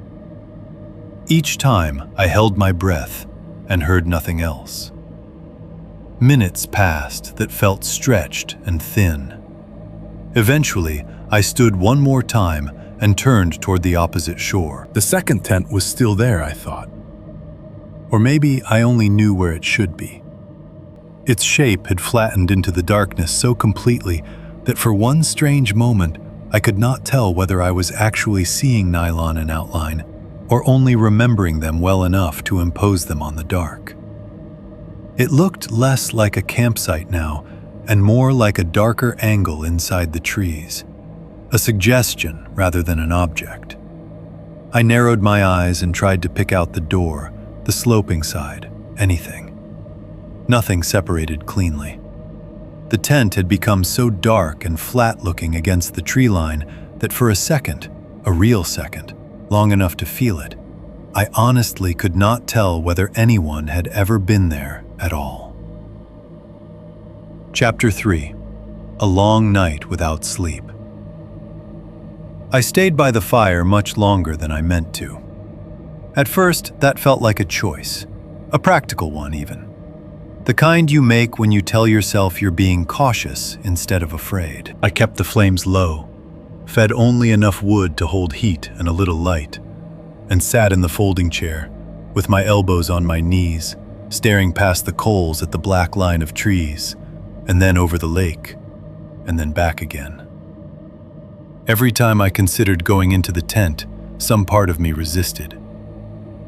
Each time, I held my breath, and heard nothing else. Minutes passed that felt stretched and thin. Eventually, I stood one more time and turned toward the opposite shore. The second tent was still there, I thought. Or maybe I only knew where it should be. Its shape had flattened into the darkness so completely that for one strange moment, I could not tell whether I was actually seeing nylon in outline or only remembering them well enough to impose them on the dark. It looked less like a campsite now and more like a darker angle inside the trees, a suggestion rather than an object. I narrowed my eyes and tried to pick out the door, the sloping side, anything. Nothing separated cleanly. The tent had become so dark and flat-looking against the tree line that for a second, a real second, long enough to feel it, I honestly could not tell whether anyone had ever been there at all. Chapter 3: A Long Night Without Sleep. I stayed by the fire much longer than I meant to. At first, that felt like a choice, a practical one even. The kind you make when you tell yourself you're being cautious instead of afraid. I kept the flames low, fed only enough wood to hold heat and a little light, and sat in the folding chair, with my elbows on my knees, staring past the coals at the black line of trees, and then over the lake, and then back again. Every time I considered going into the tent, some part of me resisted.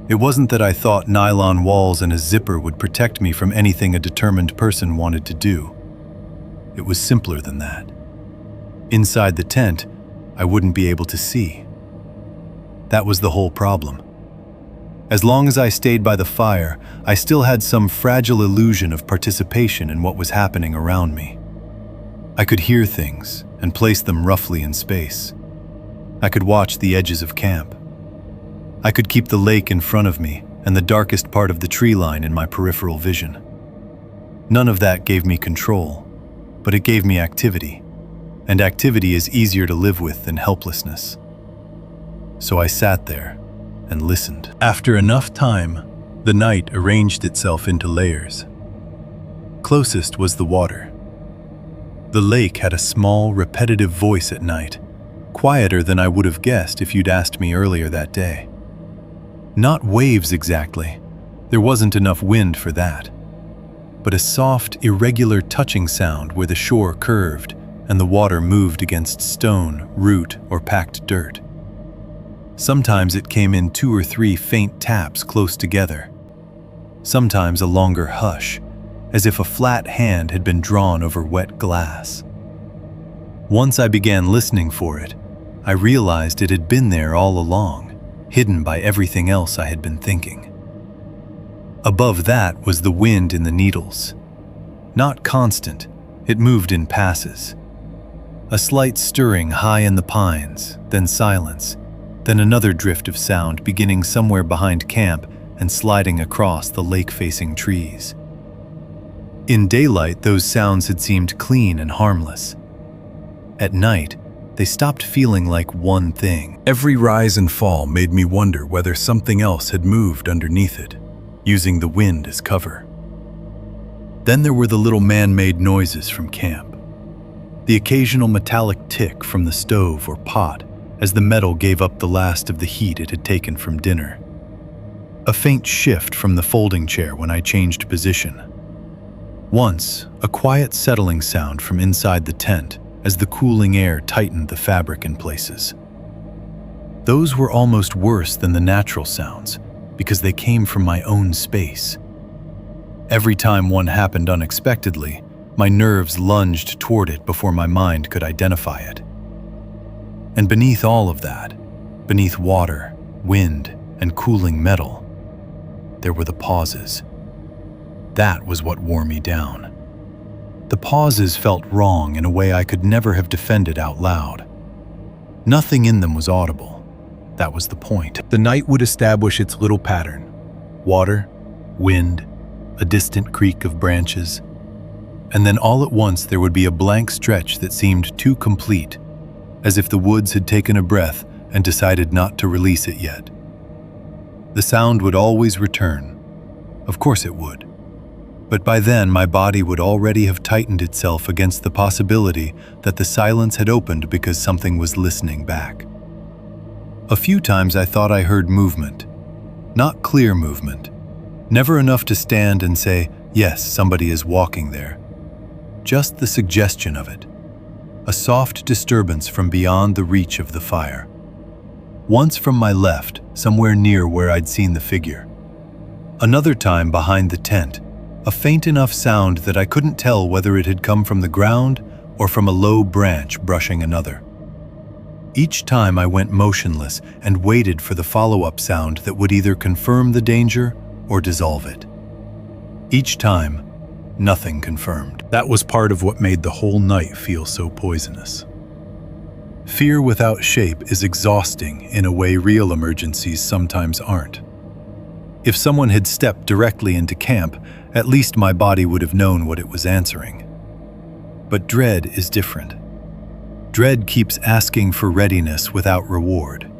It wasn't that I thought nylon walls and a zipper would protect me from anything a determined person wanted to do. It was simpler than that. Inside the tent, I wouldn't be able to see. That was the whole problem. As long as I stayed by the fire, I still had some fragile illusion of participation in what was happening around me. I could hear things and place them roughly in space. I could watch the edges of camp. I could keep the lake in front of me and the darkest part of the tree line in my peripheral vision. None of that gave me control, but it gave me activity, and activity is easier to live with than helplessness. So I sat there and listened. After enough time, the night arranged itself into layers. Closest was the water. The lake had a small, repetitive voice at night, quieter than I would have guessed if you'd asked me earlier that day. Not waves exactly, there wasn't enough wind for that, but a soft, irregular touching sound where the shore curved and the water moved against stone, root, or packed dirt. Sometimes it came in 2 or 3 faint taps close together. Sometimes a longer hush, as if a flat hand had been drawn over wet glass. Once I began listening for it, I realized it had been there all along, hidden by everything else I had been thinking. Above that was the wind in the needles. Not constant, it moved in passes. A slight stirring high in the pines, then silence, then another drift of sound beginning somewhere behind camp and sliding across the lake-facing trees. In daylight, those sounds had seemed clean and harmless. At night, they stopped feeling like one thing. Every rise and fall made me wonder whether something else had moved underneath it, using the wind as cover. Then there were the little man-made noises from camp. The occasional metallic tick from the stove or pot as the metal gave up the last of the heat it had taken from dinner. A faint shift from the folding chair when I changed position. Once, a quiet settling sound from inside the tent as the cooling air tightened the fabric in places. Those were almost worse than the natural sounds because they came from my own space. Every time one happened unexpectedly, my nerves lunged toward it before my mind could identify it. And beneath all of that, beneath water, wind, and cooling metal, there were the pauses. That was what wore me down. The pauses felt wrong in a way I could never have defended out loud. Nothing in them was audible. That was the point. The night would establish its little pattern. Water, wind, a distant creak of branches. And then all at once there would be a blank stretch that seemed too complete, as if the woods had taken a breath and decided not to release it yet. The sound would always return, Of course it would. But by then, my body would already have tightened itself against the possibility that the silence had opened because something was listening back. A few times I thought I heard movement. Not clear movement. Never enough to stand and say, yes, somebody is walking there. Just the suggestion of it. A soft disturbance from beyond the reach of the fire. Once from my left, somewhere near where I'd seen the figure. Another time behind the tent, a faint enough sound that I couldn't tell whether it had come from the ground or from a low branch brushing another. Each time I went motionless and waited for the follow-up sound that would either confirm the danger or dissolve it. Each time, nothing confirmed. That was part of what made the whole night feel so poisonous. Fear without shape is exhausting in a way real emergencies sometimes aren't. If someone had stepped directly into camp, at least my body would have known what it was answering. But dread is different. Dread keeps asking for readiness without reward.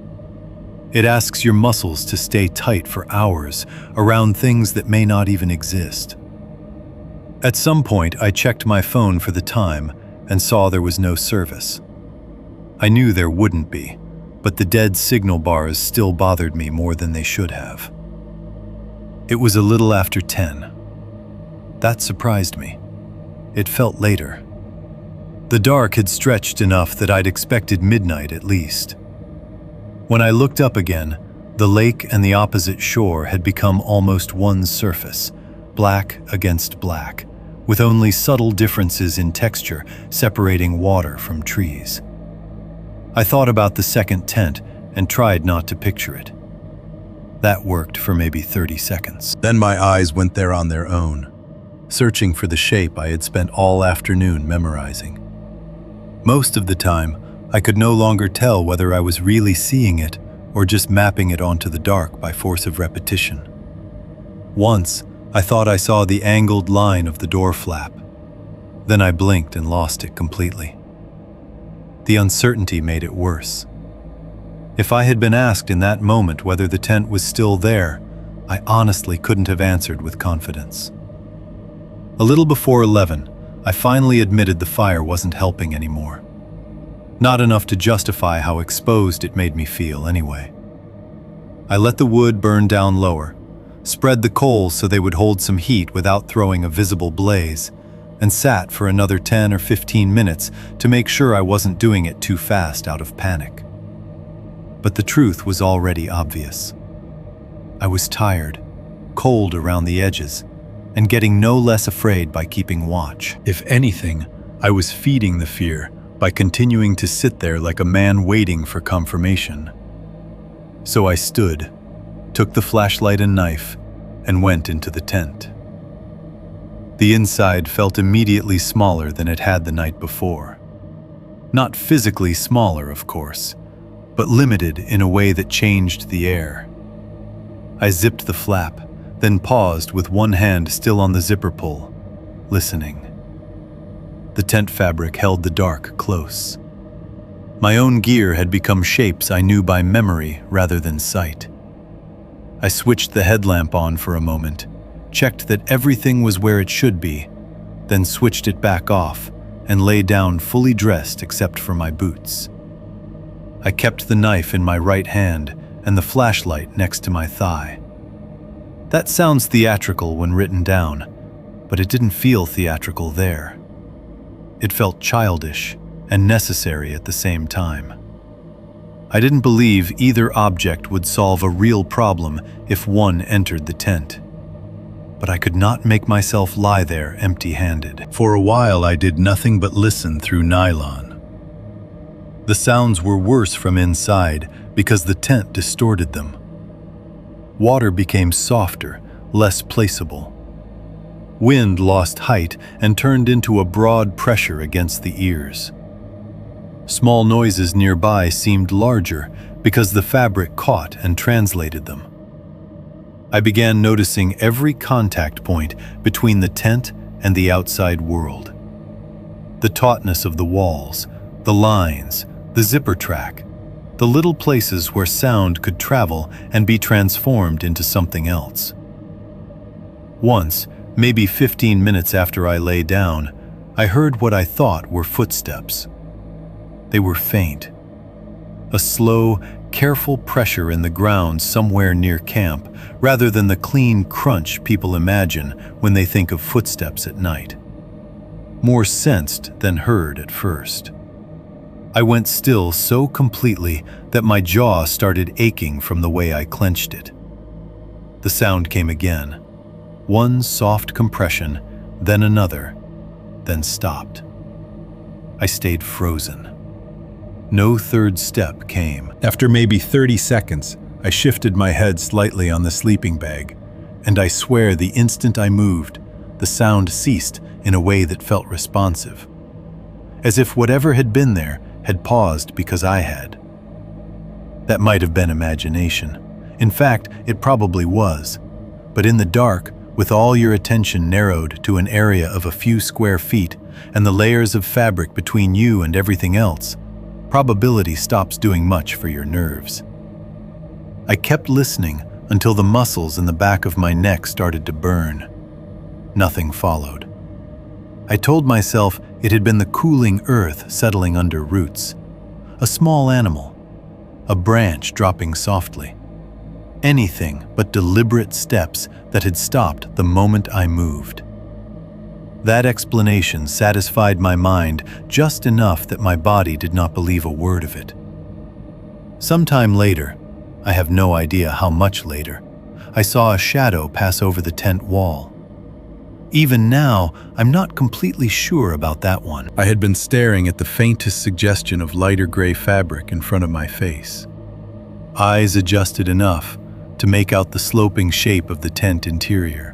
It asks your muscles to stay tight for hours around things that may not even exist. At some point, I checked my phone for the time and saw there was no service. I knew there wouldn't be, but the dead signal bars still bothered me more than they should have. It was a little after 10. That surprised me. It felt later. The dark had stretched enough that I'd expected midnight at least. When I looked up again, the lake and the opposite shore had become almost one surface, black against black, with only subtle differences in texture separating water from trees. I thought about the second tent and tried not to picture it. That worked for maybe 30 seconds. Then my eyes went there on their own, searching for the shape I had spent all afternoon memorizing. Most of the time, I could no longer tell whether I was really seeing it or just mapping it onto the dark by force of repetition. Once, I thought I saw the angled line of the door flap. Then I blinked and lost it completely. The uncertainty made it worse. If I had been asked in that moment whether the tent was still there, I honestly couldn't have answered with confidence. A little before 11, I finally admitted the fire wasn't helping anymore. Not enough to justify how exposed it made me feel anyway. I let the wood burn down lower, spread the coals so they would hold some heat without throwing a visible blaze, and sat for another 10 or 15 minutes to make sure I wasn't doing it too fast out of panic. But the truth was already obvious. I was tired, cold around the edges, and getting no less afraid by keeping watch. If anything, I was feeding the fear by continuing to sit there like a man waiting for confirmation. So I stood, took the flashlight and knife, and went into the tent. The inside felt immediately smaller than it had the night before. Not physically smaller, of course, but limited in a way that changed the air. I zipped the flap, then paused with one hand still on the zipper pull, listening. The tent fabric held the dark close. My own gear had become shapes I knew by memory rather than sight. I switched the headlamp on for a moment, checked that everything was where it should be, then switched it back off and lay down fully dressed except for my boots. I kept the knife in my right hand and the flashlight next to my thigh. That sounds theatrical when written down, but it didn't feel theatrical there. It felt childish and necessary at the same time. I didn't believe either object would solve a real problem if one entered the tent. But I could not make myself lie there empty-handed. For a while I did nothing but listen through nylon. The sounds were worse from inside because the tent distorted them. Water became softer, less placeable. Wind lost height and turned into a broad pressure against the ears. Small noises nearby seemed larger because the fabric caught and translated them. I began noticing every contact point between the tent and the outside world. The tautness of the walls, the lines, the zipper track, the little places where sound could travel and be transformed into something else. Once, maybe 15 minutes after I lay down, I heard what I thought were footsteps. They were faint. A slow, careful pressure in the ground somewhere near camp, rather than the clean crunch people imagine when they think of footsteps at night. More sensed than heard at first. I went still so completely that my jaw started aching from the way I clenched it. The sound came again. One soft compression, then another, then stopped. I stayed frozen. No third step came. After maybe 30 seconds, I shifted my head slightly on the sleeping bag, and I swear the instant I moved, the sound ceased in a way that felt responsive. As if whatever had been there had paused because I had. That might have been imagination. In fact, it probably was. But in the dark, with all your attention narrowed to an area of a few square feet and the layers of fabric between you and everything else, probability stops doing much for your nerves. I kept listening until the muscles in the back of my neck started to burn. Nothing followed. I told myself it had been the cooling earth settling under roots. A small animal. A branch dropping softly. Anything but deliberate steps that had stopped the moment I moved. That explanation satisfied my mind just enough that my body did not believe a word of it. Sometime later, I have no idea how much later, I saw a shadow pass over the tent wall. Even now, I'm not completely sure about that one. I had been staring at the faintest suggestion of lighter gray fabric in front of my face. Eyes adjusted enough to make out the sloping shape of the tent interior,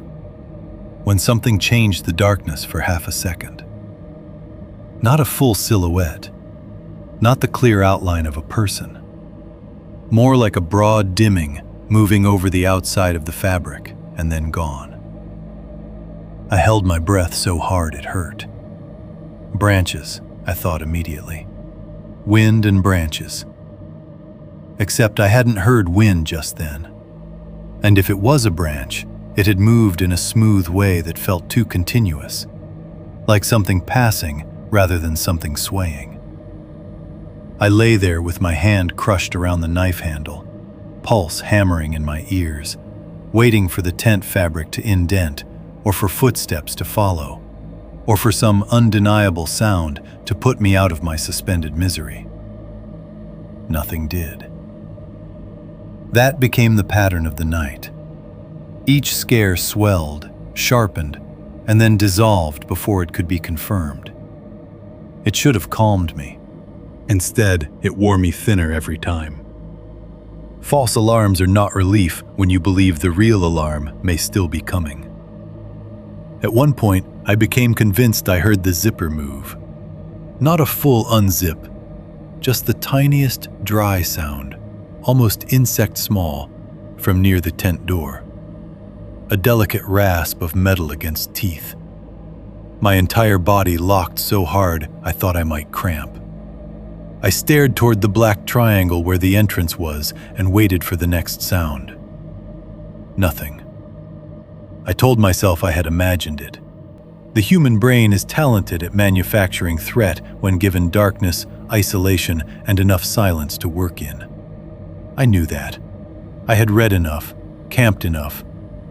when something changed the darkness for half a second. Not a full silhouette, not the clear outline of a person. More like a broad dimming moving over the outside of the fabric and then gone. I held my breath so hard it hurt. Branches, I thought immediately. Wind and branches. Except I hadn't heard wind just then. And if it was a branch, it had moved in a smooth way that felt too continuous, like something passing rather than something swaying. I lay there with my hand crushed around the knife handle, pulse hammering in my ears, waiting for the tent fabric to indent, or for footsteps to follow, or for some undeniable sound to put me out of my suspended misery. Nothing did. That became the pattern of the night. Each scare swelled, sharpened, and then dissolved before it could be confirmed. It should have calmed me. Instead, it wore me thinner every time. False alarms are not relief when you believe the real alarm may still be coming. At one point, I became convinced I heard the zipper move. Not a full unzip, just the tiniest dry sound, almost insect small, from near the tent door. A delicate rasp of metal against teeth. My entire body locked so hard I thought I might cramp. I stared toward the black triangle where the entrance was and waited for the next sound. Nothing. I told myself I had imagined it. The human brain is talented at manufacturing threat when given darkness, isolation, and enough silence to work in. I knew that. I had read enough, camped enough,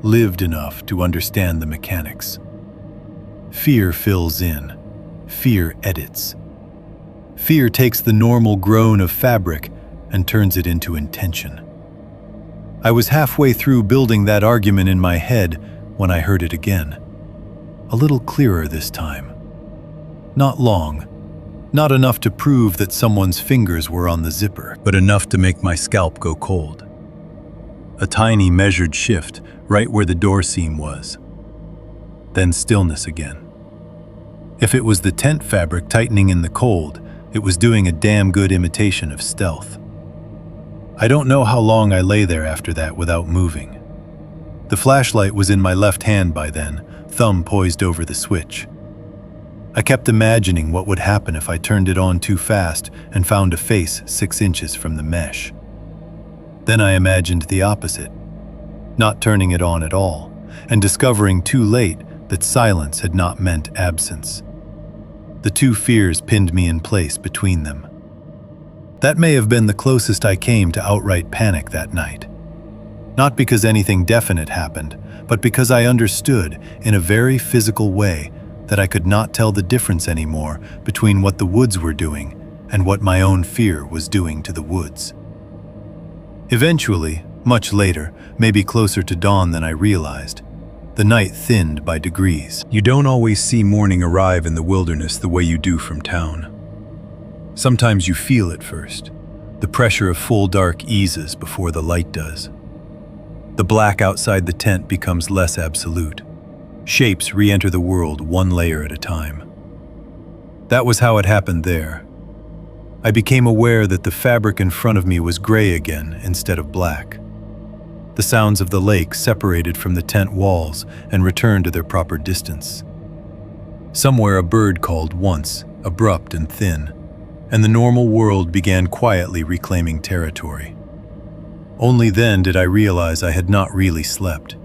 lived enough to understand the mechanics. Fear fills in. Fear edits. Fear takes the normal groan of fabric and turns it into intention. I was halfway through building that argument in my head when I heard it again. A little clearer this time. Not long. Not enough to prove that someone's fingers were on the zipper, but enough to make my scalp go cold. A tiny measured shift right where the door seam was. Then stillness again. If it was the tent fabric tightening in the cold, it was doing a damn good imitation of stealth. I don't know how long I lay there after that without moving. The flashlight was in my left hand by then, thumb poised over the switch. I kept imagining what would happen if I turned it on too fast and found a face 6 inches from the mesh. Then I imagined the opposite, not turning it on at all, and discovering too late that silence had not meant absence. The two fears pinned me in place between them. That may have been the closest I came to outright panic that night. Not because anything definite happened, but because I understood, in a very physical way, that I could not tell the difference anymore between what the woods were doing and what my own fear was doing to the woods. Eventually, much later, maybe closer to dawn than I realized, the night thinned by degrees. You don't always see morning arrive in the wilderness the way you do from town. Sometimes you feel it first. The pressure of full dark eases before the light does. The black outside the tent becomes less absolute. Shapes re-enter the world one layer at a time. That was how it happened there. I became aware that the fabric in front of me was gray again instead of black. The sounds of the lake separated from the tent walls and returned to their proper distance. Somewhere a bird called once, abrupt and thin, and the normal world began quietly reclaiming territory. Only then did I realize I had not really slept.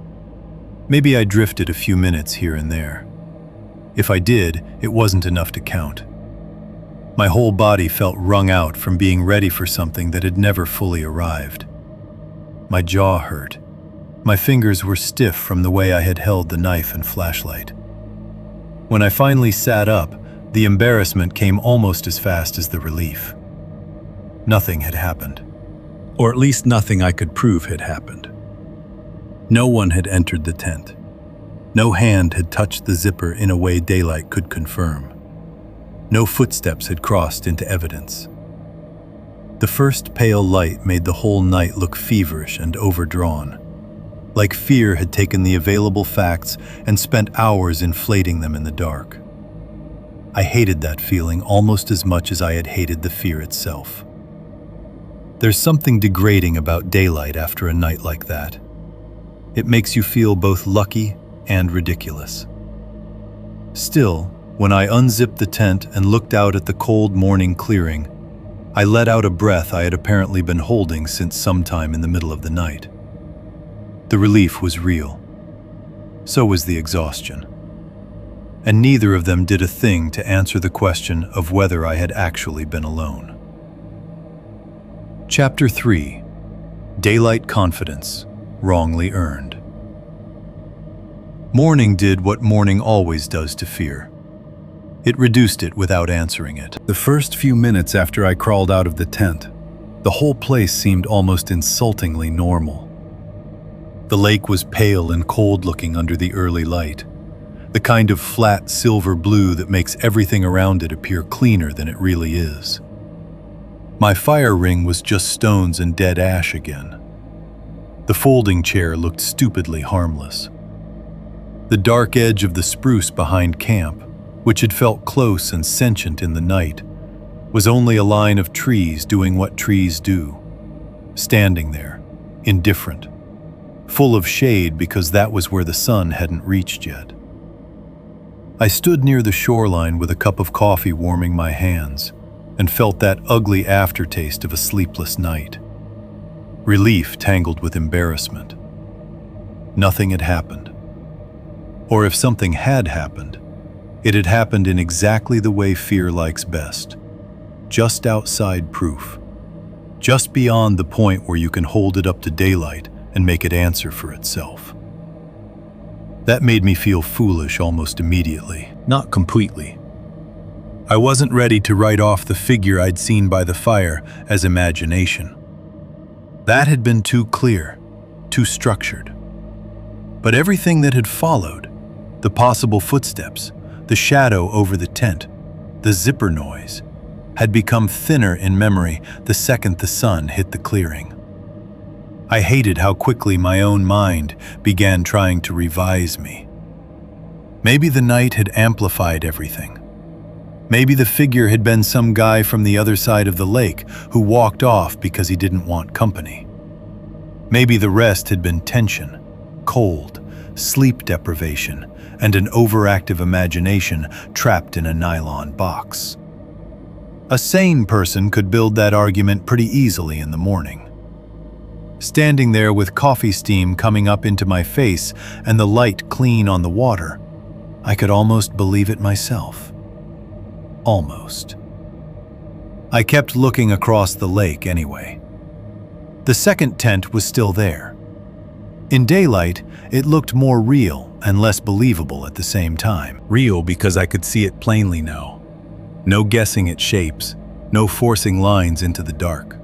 Maybe I drifted a few minutes here and there. If I did, it wasn't enough to count. My whole body felt wrung out from being ready for something that had never fully arrived. My jaw hurt. My fingers were stiff from the way I had held the knife and flashlight. When I finally sat up, the embarrassment came almost as fast as the relief. Nothing had happened. Or at least nothing I could prove had happened. No one had entered the tent. No hand had touched the zipper in a way daylight could confirm. No footsteps had crossed into evidence. The first pale light made the whole night look feverish and overdrawn, like fear had taken the available facts and spent hours inflating them in the dark. I hated that feeling almost as much as I had hated the fear itself. There's something degrading about daylight after a night like that. It makes you feel both lucky and ridiculous. Still, when I unzipped the tent and looked out at the cold morning clearing, I let out a breath I had apparently been holding since sometime in the middle of the night. The relief was real. So was the exhaustion. And neither of them did a thing to answer the question of whether I had actually been alone. Chapter 3: Daylight Confidence, Wrongly Earned. Morning did what morning always does to fear. It reduced it without answering it. The first few minutes after I crawled out of the tent, the whole place seemed almost insultingly normal. The lake was pale and cold-looking under the early light, the kind of flat silver blue that makes everything around it appear cleaner than it really is. My fire ring was just stones and dead ash again. The folding chair looked stupidly harmless. The dark edge of the spruce behind camp, which had felt close and sentient in the night, was only a line of trees doing what trees do, standing there, indifferent, full of shade because that was where the sun hadn't reached yet. I stood near the shoreline with a cup of coffee warming my hands and felt that ugly aftertaste of a sleepless night. Relief tangled with embarrassment. Nothing had happened. Or if something had happened, it had happened in exactly the way fear likes best. Just outside proof. Just beyond the point where you can hold it up to daylight and make it answer for itself. That made me feel foolish almost immediately. Not completely. I wasn't ready to write off the figure I'd seen by the fire as imagination. That had been too clear, too structured. But everything that had followed, the possible footsteps, the shadow over the tent, the zipper noise, had become thinner in memory the second the sun hit the clearing. I hated how quickly my own mind began trying to revise me. Maybe the night had amplified everything. Maybe the figure had been some guy from the other side of the lake who walked off because he didn't want company. Maybe the rest had been tension, cold, sleep deprivation, and an overactive imagination trapped in a nylon box. A sane person could build that argument pretty easily in the morning. Standing there with coffee steam coming up into my face and the light clean on the water, I could almost believe it myself. Almost. I kept looking across the lake anyway. The second tent was still there. In daylight, it looked more real and less believable at the same time. Real because I could see it plainly now. No guessing at shapes, no forcing lines into the dark.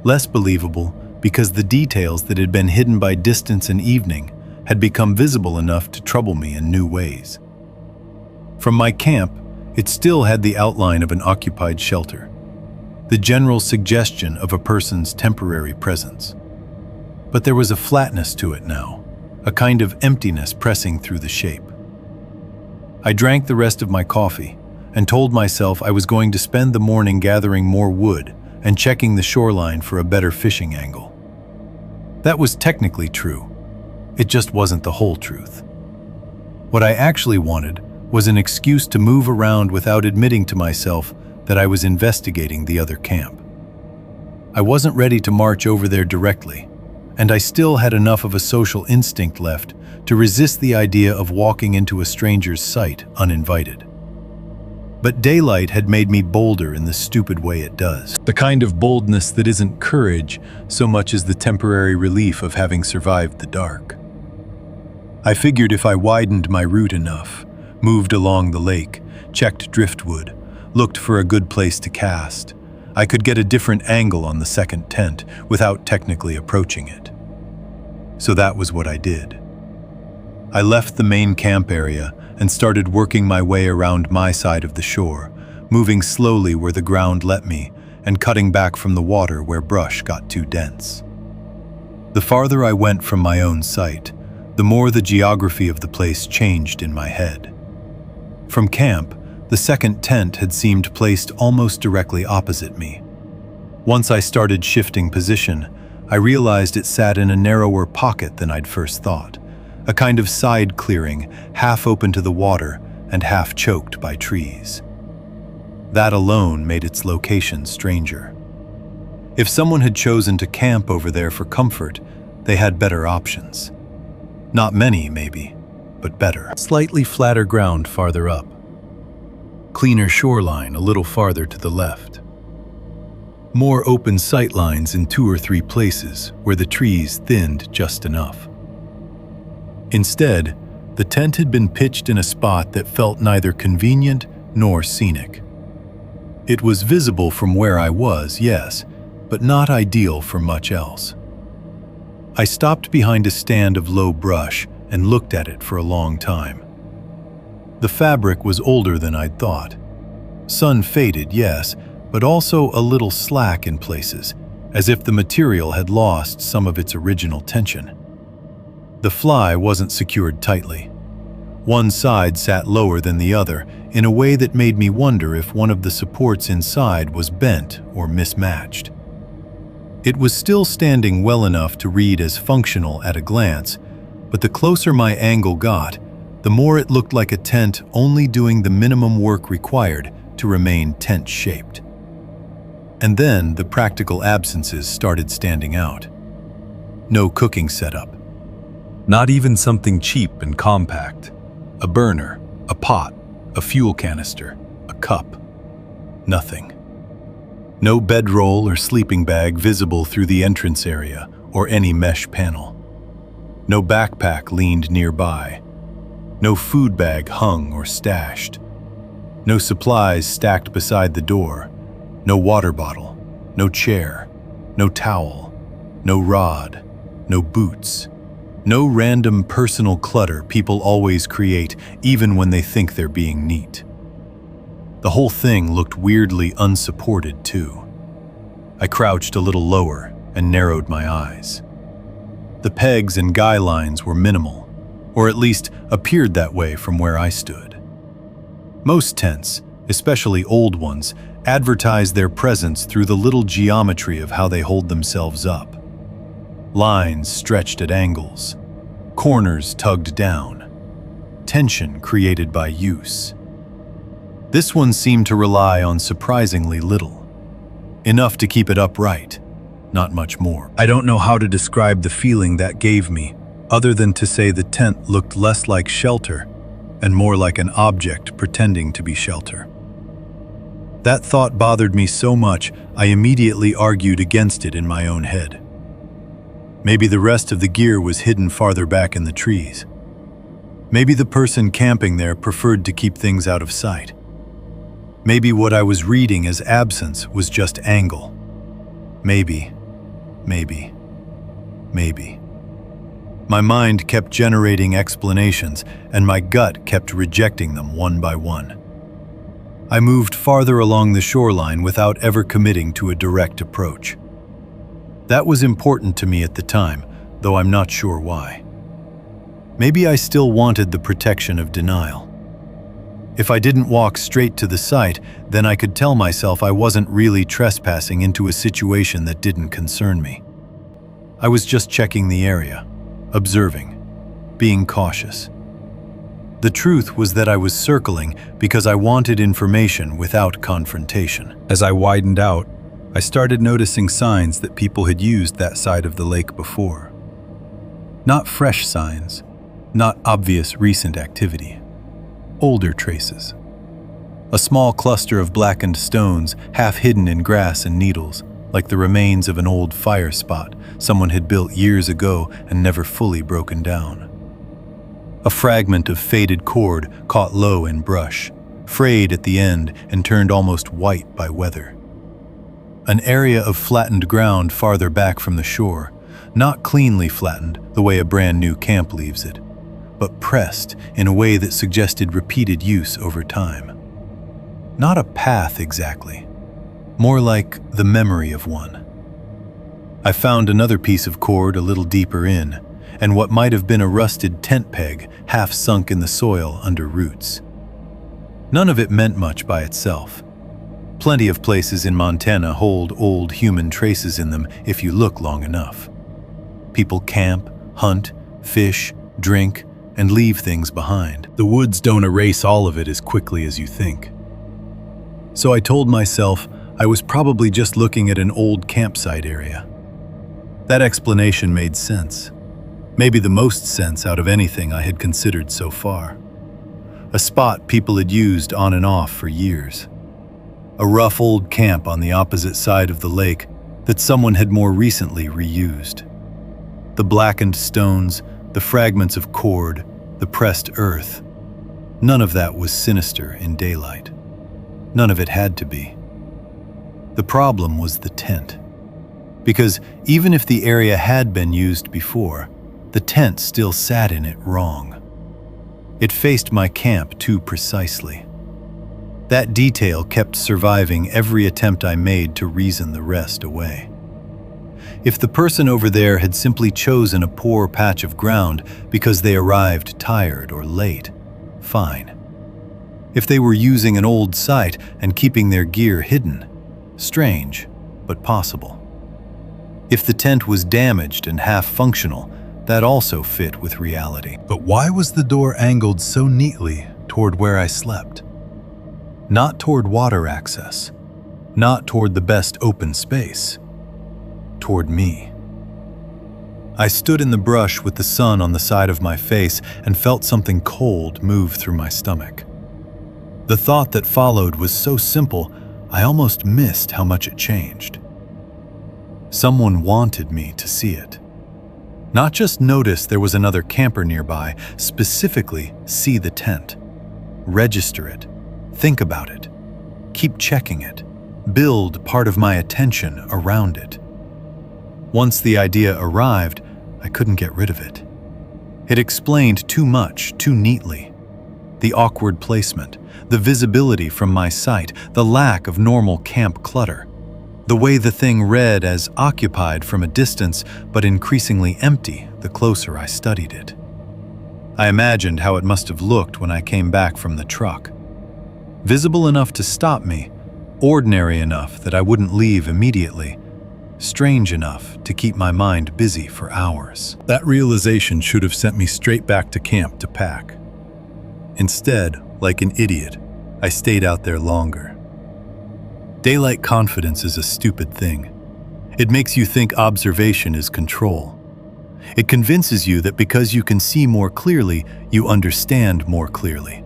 Less believable because the details that had been hidden by distance and evening had become visible enough to trouble me in new ways. From my camp, it still had the outline of an occupied shelter, the general suggestion of a person's temporary presence. But there was a flatness to it now, a kind of emptiness pressing through the shape. I drank the rest of my coffee and told myself I was going to spend the morning gathering more wood and checking the shoreline for a better fishing angle. That was technically true. It just wasn't the whole truth. What I actually wanted was an excuse to move around without admitting to myself that I was investigating the other camp. I wasn't ready to march over there directly, and I still had enough of a social instinct left to resist the idea of walking into a stranger's sight uninvited. But daylight had made me bolder in the stupid way it does. The kind of boldness that isn't courage so much as the temporary relief of having survived the dark. I figured if I widened my route enough, moved along the lake, checked driftwood, looked for a good place to cast, I could get a different angle on the second tent without technically approaching it. So that was what I did. I left the main camp area and started working my way around my side of the shore, moving slowly where the ground let me and cutting back from the water where brush got too dense. The farther I went from my own sight, the more the geography of the place changed in my head. From camp, the second tent had seemed placed almost directly opposite me. Once I started shifting position, I realized it sat in a narrower pocket than I'd first thought. A kind of side clearing, half open to the water and half choked by trees. That alone made its location stranger. If someone had chosen to camp over there for comfort, they had better options. Not many, maybe, but better. Slightly flatter ground farther up. Cleaner shoreline a little farther to the left. More open sight lines in 2 or 3 places where the trees thinned just enough. Instead, the tent had been pitched in a spot that felt neither convenient nor scenic. It was visible from where I was, yes, but not ideal for much else. I stopped behind a stand of low brush and looked at it for a long time. The fabric was older than I'd thought. Sun faded, yes, but also a little slack in places, as if the material had lost some of its original tension. The fly wasn't secured tightly. One side sat lower than the other in a way that made me wonder if one of the supports inside was bent or mismatched. It was still standing well enough to read as functional at a glance, but the closer my angle got, the more it looked like a tent only doing the minimum work required to remain tent-shaped. And then the practical absences started standing out. No cooking setup. Not even something cheap and compact. A burner, a pot, a fuel canister, a cup. Nothing. No bedroll or sleeping bag visible through the entrance area or any mesh panel. No backpack leaned nearby. No food bag hung or stashed. No supplies stacked beside the door. No water bottle. No chair. No towel. No rod. No boots. No random personal clutter people always create even when they think they're being neat. The whole thing looked weirdly unsupported too. I crouched a little lower and narrowed my eyes. The pegs and guy lines were minimal, or at least appeared that way from where I stood. Most tents, especially old ones, advertise their presence through the little geometry of how they hold themselves up. Lines stretched at angles, corners tugged down, tension created by use. This one seemed to rely on surprisingly little. Enough to keep it upright, not much more. I don't know how to describe the feeling that gave me, other than to say the tent looked less like shelter and more like an object pretending to be shelter. That thought bothered me so much, I immediately argued against it in my own head. Maybe the rest of the gear was hidden farther back in the trees. Maybe the person camping there preferred to keep things out of sight. Maybe what I was reading as absence was just angle. Maybe. My mind kept generating explanations, and my gut kept rejecting them one by one. I moved farther along the shoreline without ever committing to a direct approach. That was important to me at the time, though I'm not sure why. Maybe I still wanted the protection of denial. If I didn't walk straight to the site, then I could tell myself I wasn't really trespassing into a situation that didn't concern me. I was just checking the area, observing, being cautious. The truth was that I was circling because I wanted information without confrontation. As I widened out, I started noticing signs that people had used that side of the lake before. Not fresh signs, not obvious recent activity. Older traces. A small cluster of blackened stones, half hidden in grass and needles, like the remains of an old fire spot someone had built years ago and never fully broken down. A fragment of faded cord caught low in brush, frayed at the end and turned almost white by weather. An area of flattened ground farther back from the shore, not cleanly flattened the way a brand new camp leaves it, but pressed in a way that suggested repeated use over time. Not a path exactly, more like the memory of one. I found another piece of cord a little deeper in, and what might have been a rusted tent peg half sunk in the soil under roots. None of it meant much by itself. Plenty of places in Montana hold old human traces in them if you look long enough. People camp, hunt, fish, drink, and leave things behind. The woods don't erase all of it as quickly as you think. So I told myself I was probably just looking at an old campsite area. That explanation made sense. Maybe the most sense out of anything I had considered so far. A spot people had used on and off for years. A rough old camp on the opposite side of the lake that someone had more recently reused. The blackened stones, the fragments of cord, the pressed earth. None of that was sinister in daylight. None of it had to be. The problem was the tent. Because even if the area had been used before, the tent still sat in it wrong. It faced my camp too precisely. That detail kept surviving every attempt I made to reason the rest away. If the person over there had simply chosen a poor patch of ground because they arrived tired or late, fine. If they were using an old site and keeping their gear hidden, strange, but possible. If the tent was damaged and half functional, that also fit with reality. But why was the door angled so neatly toward where I slept? Not toward water access, not toward the best open space, toward me. I stood in the brush with the sun on the side of my face and felt something cold move through my stomach. The thought that followed was so simple, I almost missed how much it changed. Someone wanted me to see it. Not just notice there was another camper nearby, specifically see the tent. Register it. Think about it. Keep checking it. Build part of my attention around it. Once the idea arrived, I couldn't get rid of it. It explained too much, too neatly. The awkward placement, the visibility from my sight, the lack of normal camp clutter. The way the thing read as occupied from a distance, but increasingly empty the closer I studied it. I imagined how it must have looked when I came back from the truck. Visible enough to stop me, ordinary enough that I wouldn't leave immediately, strange enough to keep my mind busy for hours. That realization should have sent me straight back to camp to pack. Instead, like an idiot, I stayed out there longer. Daylight confidence is a stupid thing. It makes you think observation is control. It convinces you that because you can see more clearly, you understand more clearly,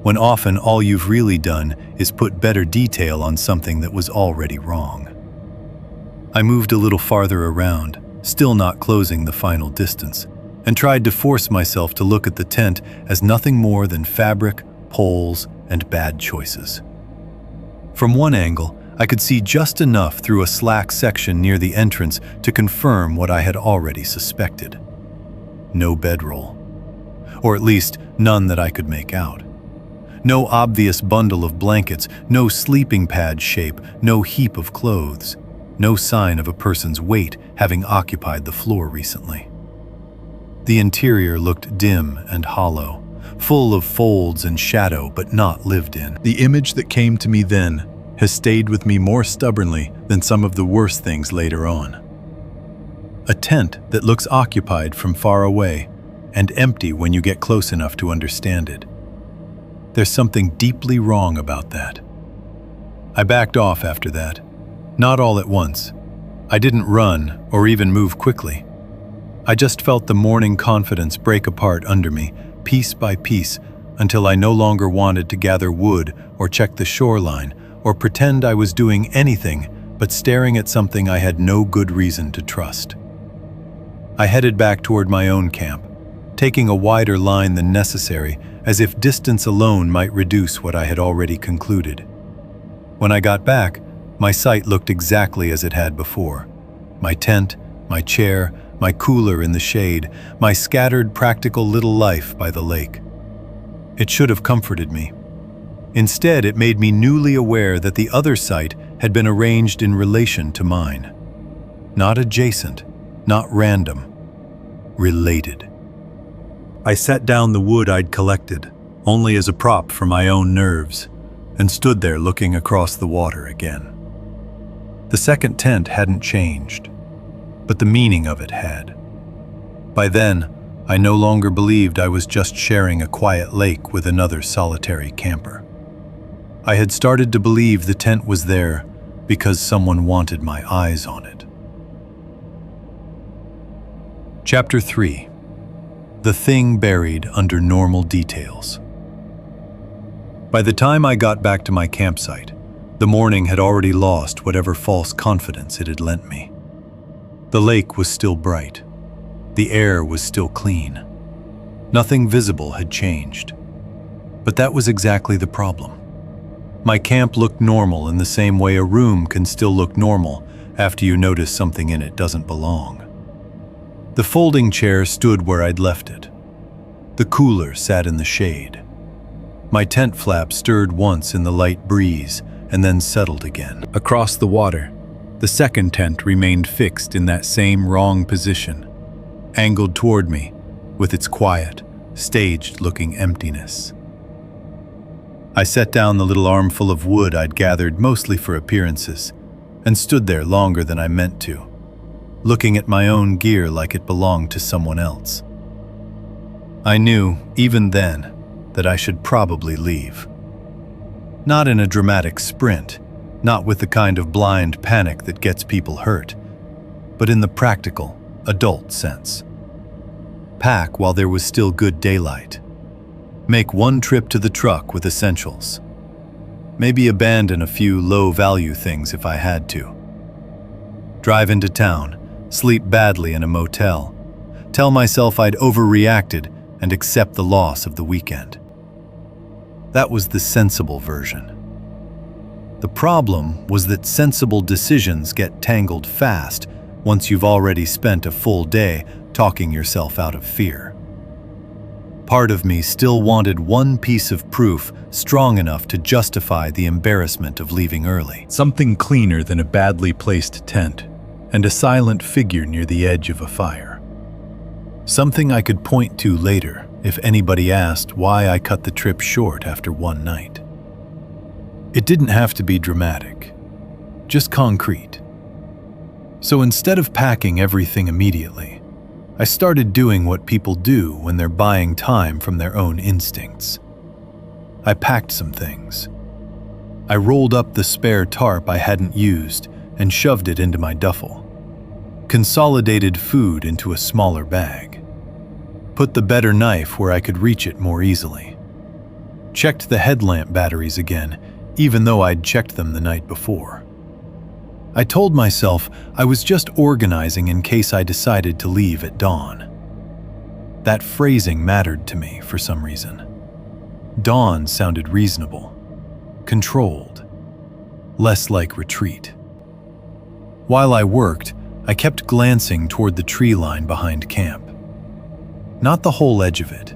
when often all you've really done is put better detail on something that was already wrong. I moved a little farther around, still not closing the final distance, and tried to force myself to look at the tent as nothing more than fabric, poles, and bad choices. From one angle, I could see just enough through a slack section near the entrance to confirm what I had already suspected. No bedroll. Or at least none that I could make out. No obvious bundle of blankets, no sleeping pad shape, no heap of clothes. No sign of a person's weight having occupied the floor recently. The interior looked dim and hollow, full of folds and shadow but not lived in. The image that came to me then has stayed with me more stubbornly than some of the worst things later on. A tent that looks occupied from far away and empty when you get close enough to understand it. There's something deeply wrong about that. I backed off after that, not all at once. I didn't run or even move quickly. I just felt the morning confidence break apart under me, piece by piece, until I no longer wanted to gather wood or check the shoreline or pretend I was doing anything but staring at something I had no good reason to trust. I headed back toward my own camp, taking a wider line than necessary, as if distance alone might reduce what I had already concluded. When I got back, my sight looked exactly as it had before. My tent, my chair, my cooler in the shade, my scattered practical little life by the lake. It should have comforted me. Instead, it made me newly aware that the other site had been arranged in relation to mine. Not adjacent, not random, related. I set down the wood I'd collected, only as a prop for my own nerves, and stood there looking across the water again. The second tent hadn't changed, but the meaning of it had. By then, I no longer believed I was just sharing a quiet lake with another solitary camper. I had started to believe the tent was there because someone wanted my eyes on it. Chapter 3. The thing buried under normal details. By the time I got back to my campsite, the morning had already lost whatever false confidence it had lent me. The lake was still bright. The air was still clean. Nothing visible had changed. But that was exactly the problem. My camp looked normal in the same way a room can still look normal after you notice something in it doesn't belong. The folding chair stood where I'd left it. The cooler sat in the shade. My tent flap stirred once in the light breeze and then settled again. Across the water, the second tent remained fixed in that same wrong position, angled toward me with its quiet, staged-looking emptiness. I set down the little armful of wood I'd gathered mostly for appearances and stood there longer than I meant to, looking at my own gear like it belonged to someone else. I knew, even then, that I should probably leave. Not in a dramatic sprint, not with the kind of blind panic that gets people hurt, but in the practical, adult sense. Pack while there was still good daylight. Make one trip to the truck with essentials. Maybe abandon a few low-value things if I had to. Drive into town, sleep badly in a motel, tell myself I'd overreacted and accept the loss of the weekend. That was the sensible version. The problem was that sensible decisions get tangled fast once you've already spent a full day talking yourself out of fear. Part of me still wanted one piece of proof strong enough to justify the embarrassment of leaving early. Something cleaner than a badly placed tent and a silent figure near the edge of a fire. Something I could point to later if anybody asked why I cut the trip short after one night. It didn't have to be dramatic, just concrete. So instead of packing everything immediately, I started doing what people do when they're buying time from their own instincts. I packed some things. I rolled up the spare tarp I hadn't used, and shoved it into my duffel. Consolidated food into a smaller bag. Put the better knife where I could reach it more easily. Checked the headlamp batteries again, even though I'd checked them the night before. I told myself I was just organizing in case I decided to leave at dawn. That phrasing mattered to me for some reason. Dawn sounded reasonable, controlled, less like retreat. While I worked, I kept glancing toward the tree line behind camp. Not the whole edge of it.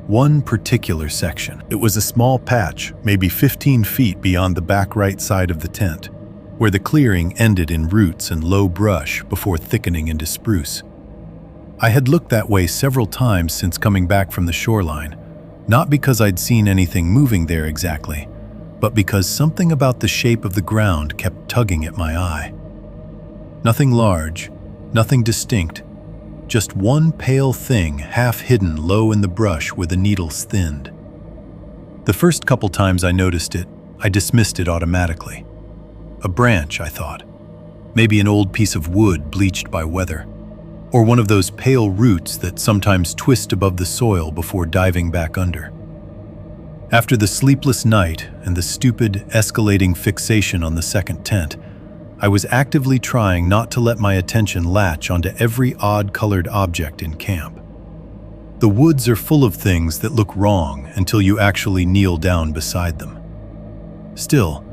One particular section. It was a small patch, maybe 15 feet beyond the back right side of the tent, where the clearing ended in roots and low brush before thickening into spruce. I had looked that way several times since coming back from the shoreline, not because I'd seen anything moving there exactly, but because something about the shape of the ground kept tugging at my eye. Nothing large, nothing distinct, just one pale thing half hidden low in the brush where the needles thinned. The first couple times I noticed it, I dismissed it automatically. A branch, I thought. Maybe an old piece of wood bleached by weather. Or one of those pale roots that sometimes twist above the soil before diving back under. After the sleepless night and the stupid, escalating fixation on the second tent, I was actively trying not to let my attention latch onto every odd-colored object in camp. The woods are full of things that look wrong until you actually kneel down beside them. Still,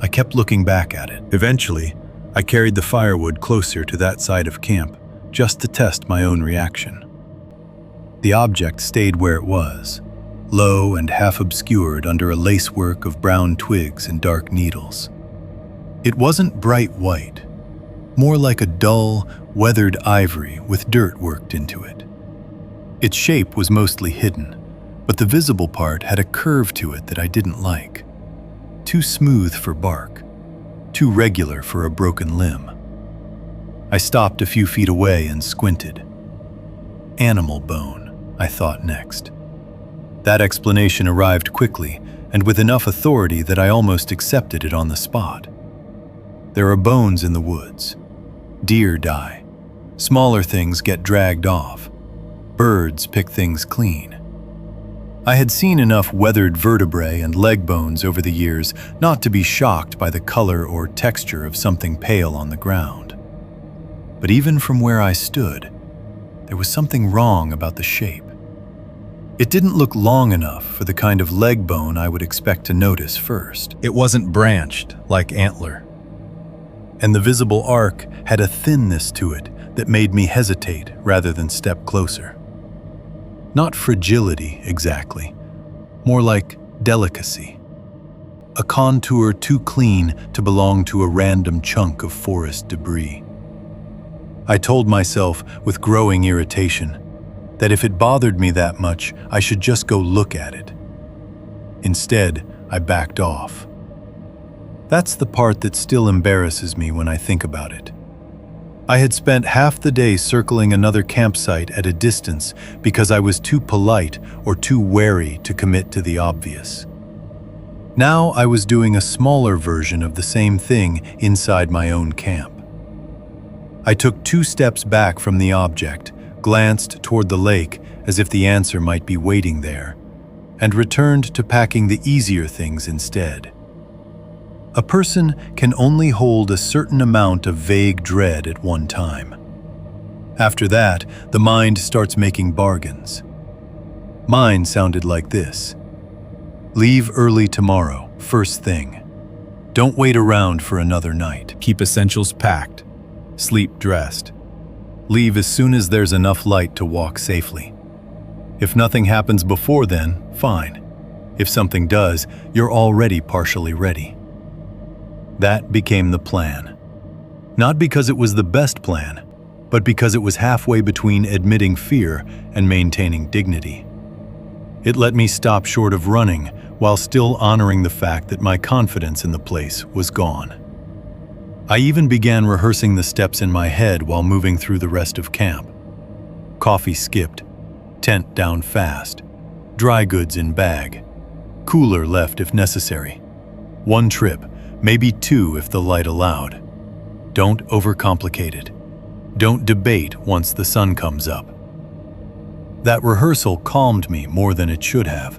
I kept looking back at it. Eventually, I carried the firewood closer to that side of camp, just to test my own reaction. The object stayed where it was, low and half obscured under a lacework of brown twigs and dark needles. It wasn't bright white, more like a dull, weathered ivory with dirt worked into it. Its shape was mostly hidden, but the visible part had a curve to it that I didn't like. Too smooth for bark, too regular for a broken limb. I stopped a few feet away and squinted. Animal bone, I thought next. That explanation arrived quickly and with enough authority that I almost accepted it on the spot. There are bones in the woods. Deer die. Smaller things get dragged off. Birds pick things clean. I had seen enough weathered vertebrae and leg bones over the years not to be shocked by the color or texture of something pale on the ground. But even from where I stood, there was something wrong about the shape. It didn't look long enough for the kind of leg bone I would expect to notice first. It wasn't branched like antler. And the visible arc had a thinness to it that made me hesitate rather than step closer. Not fragility exactly, more like delicacy. A contour too clean to belong to a random chunk of forest debris. I told myself with growing irritation that if it bothered me that much, I should just go look at it. Instead, I backed off. That's the part that still embarrasses me when I think about it. I had spent half the day circling another campsite at a distance because I was too polite or too wary to commit to the obvious. Now I was doing a smaller version of the same thing inside my own camp. I took 2 steps back from the object, glanced toward the lake as if the answer might be waiting there, and returned to packing the easier things instead. A person can only hold a certain amount of vague dread at one time. After that, the mind starts making bargains. Mine sounded like this. Leave early tomorrow, first thing. Don't wait around for another night. Keep essentials packed. Sleep dressed. Leave as soon as there's enough light to walk safely. If nothing happens before then, fine. If something does, you're already partially ready. That became the plan. Not because it was the best plan, but because it was halfway between admitting fear and maintaining dignity. It let me stop short of running while still honoring the fact that my confidence in the place was gone. I even began rehearsing the steps in my head while moving through the rest of camp. Coffee skipped, tent down fast, dry goods in bag, cooler left if necessary. 1 trip, maybe 2 if the light allowed. Don't overcomplicate it. Don't debate once the sun comes up. That rehearsal calmed me more than it should have.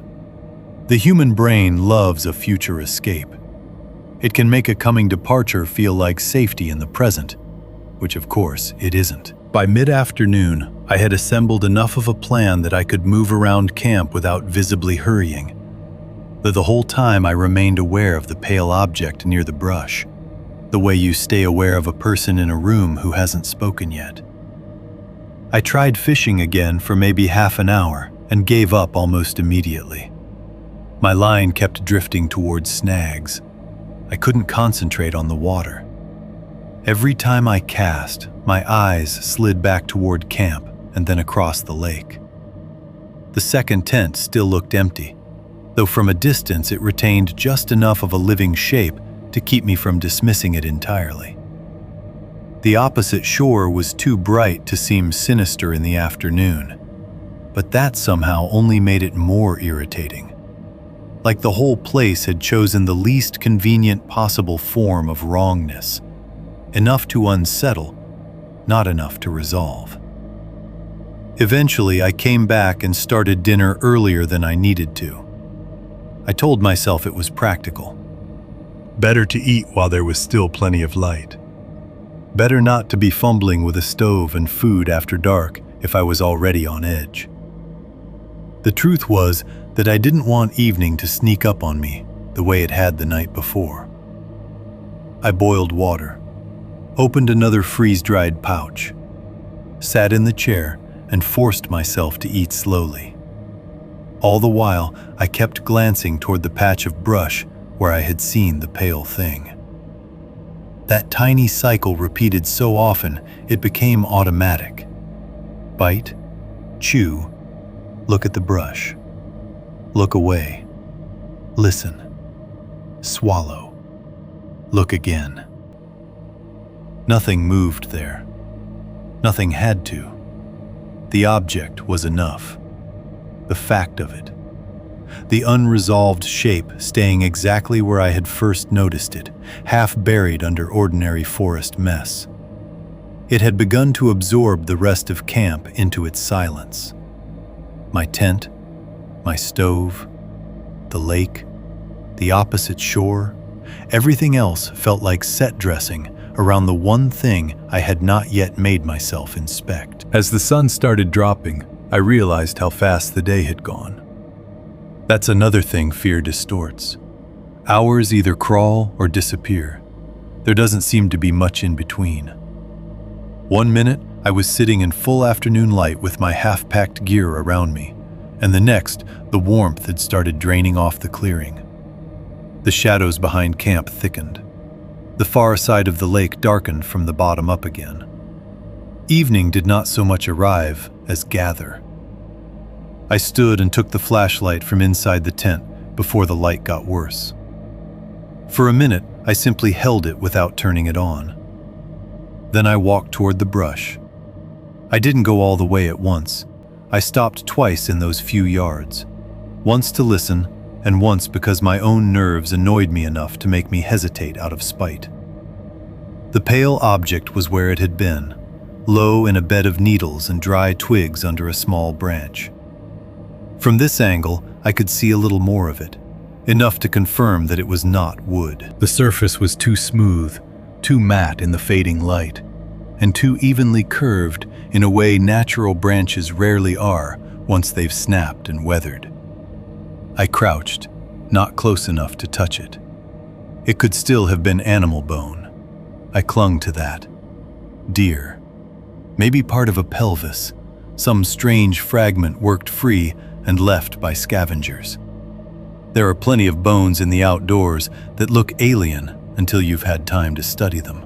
The human brain loves a future escape. It can make a coming departure feel like safety in the present, which of course it isn't. By mid-afternoon, I had assembled enough of a plan that I could move around camp without visibly hurrying, though the whole time I remained aware of the pale object near the brush, the way you stay aware of a person in a room who hasn't spoken yet. I tried fishing again for maybe half an hour and gave up almost immediately. My line kept drifting towards snags. I couldn't concentrate on the water. Every time I cast, my eyes slid back toward camp and then across the lake. The second tent still looked empty, though from a distance it retained just enough of a living shape to keep me from dismissing it entirely. The opposite shore was too bright to seem sinister in the afternoon, but that somehow only made it more irritating. Like the whole place had chosen the least convenient possible form of wrongness. Enough to unsettle, not enough to resolve. Eventually, I came back and started dinner earlier than I needed to. I told myself it was practical. Better to eat while there was still plenty of light. Better not to be fumbling with a stove and food after dark if I was already on edge. The truth was that I didn't want evening to sneak up on me the way it had the night before. I boiled water, opened another freeze-dried pouch, sat in the chair, and forced myself to eat slowly. All the while, I kept glancing toward the patch of brush where I had seen the pale thing. That tiny cycle repeated so often, it became automatic. Bite, chew, look at the brush, look away, listen, swallow, look again. Nothing moved there. Nothing had to. The object was enough. The fact of it. The unresolved shape staying exactly where I had first noticed it, half buried under ordinary forest mess. It had begun to absorb the rest of camp into its silence. My tent, my stove, the lake, the opposite shore, everything else felt like set dressing around the one thing I had not yet made myself inspect. As the sun started dropping, I realized how fast the day had gone. That's another thing fear distorts. Hours either crawl or disappear. There doesn't seem to be much in between. 1 minute, I was sitting in full afternoon light with my half-packed gear around me, and the next, the warmth had started draining off the clearing. The shadows behind camp thickened. The far side of the lake darkened from the bottom up again. Evening did not so much arrive as gather. I stood and took the flashlight from inside the tent before the light got worse. For a minute, I simply held it without turning it on. Then I walked toward the brush. I didn't go all the way at once. I stopped twice in those few yards, once to listen and once because my own nerves annoyed me enough to make me hesitate out of spite. The pale object was where it had been, low in a bed of needles and dry twigs under a small branch. From this angle, I could see a little more of it, enough to confirm that it was not wood. The surface was too smooth, too matte in the fading light, and too evenly curved in a way natural branches rarely are once they've snapped and weathered. I crouched, not close enough to touch it. It could still have been animal bone. I clung to that. Deer. Maybe part of a pelvis, some strange fragment worked free and left by scavengers. There are plenty of bones in the outdoors that look alien until you've had time to study them.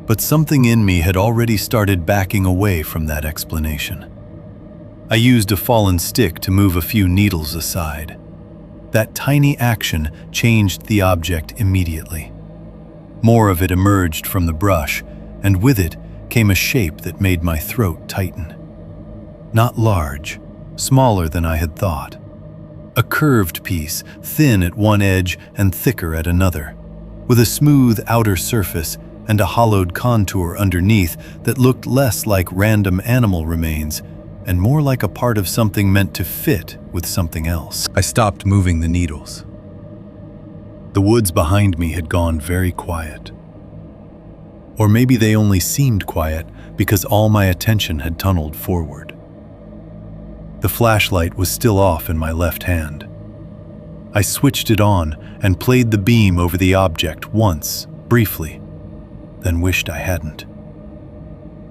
But something in me had already started backing away from that explanation. I used a fallen stick to move a few needles aside. That tiny action changed the object immediately. More of it emerged from the brush, and with it came a shape that made my throat tighten. Not large, smaller than I had thought. A curved piece, thin at one edge and thicker at another, with a smooth outer surface and a hollowed contour underneath that looked less like random animal remains and more like a part of something meant to fit with something else. I stopped moving the needles. The woods behind me had gone very quiet. Or maybe they only seemed quiet because all my attention had tunneled forward. The flashlight was still off in my left hand. I switched it on and played the beam over the object once, briefly, then wished I hadn't.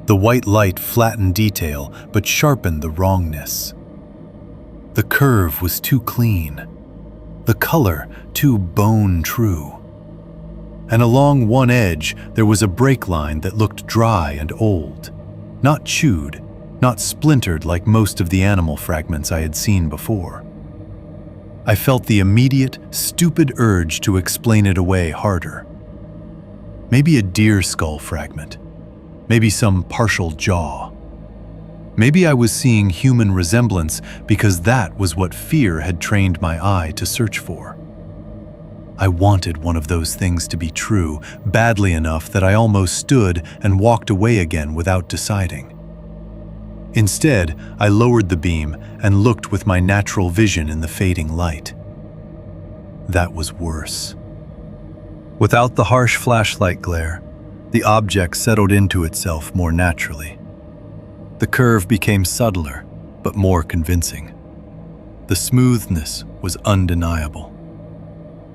The white light flattened detail but sharpened the wrongness. The curve was too clean, the color too bone true. And along one edge there was a break line that looked dry and old, not chewed, not splintered like most of the animal fragments I had seen before. I felt the immediate, stupid urge to explain it away harder. Maybe a deer skull fragment. Maybe some partial jaw. Maybe I was seeing human resemblance because that was what fear had trained my eye to search for. I wanted one of those things to be true, badly enough that I almost stood and walked away again without deciding. Instead, I lowered the beam and looked with my natural vision in the fading light. That was worse. Without the harsh flashlight glare, the object settled into itself more naturally. The curve became subtler, but more convincing. The smoothness was undeniable.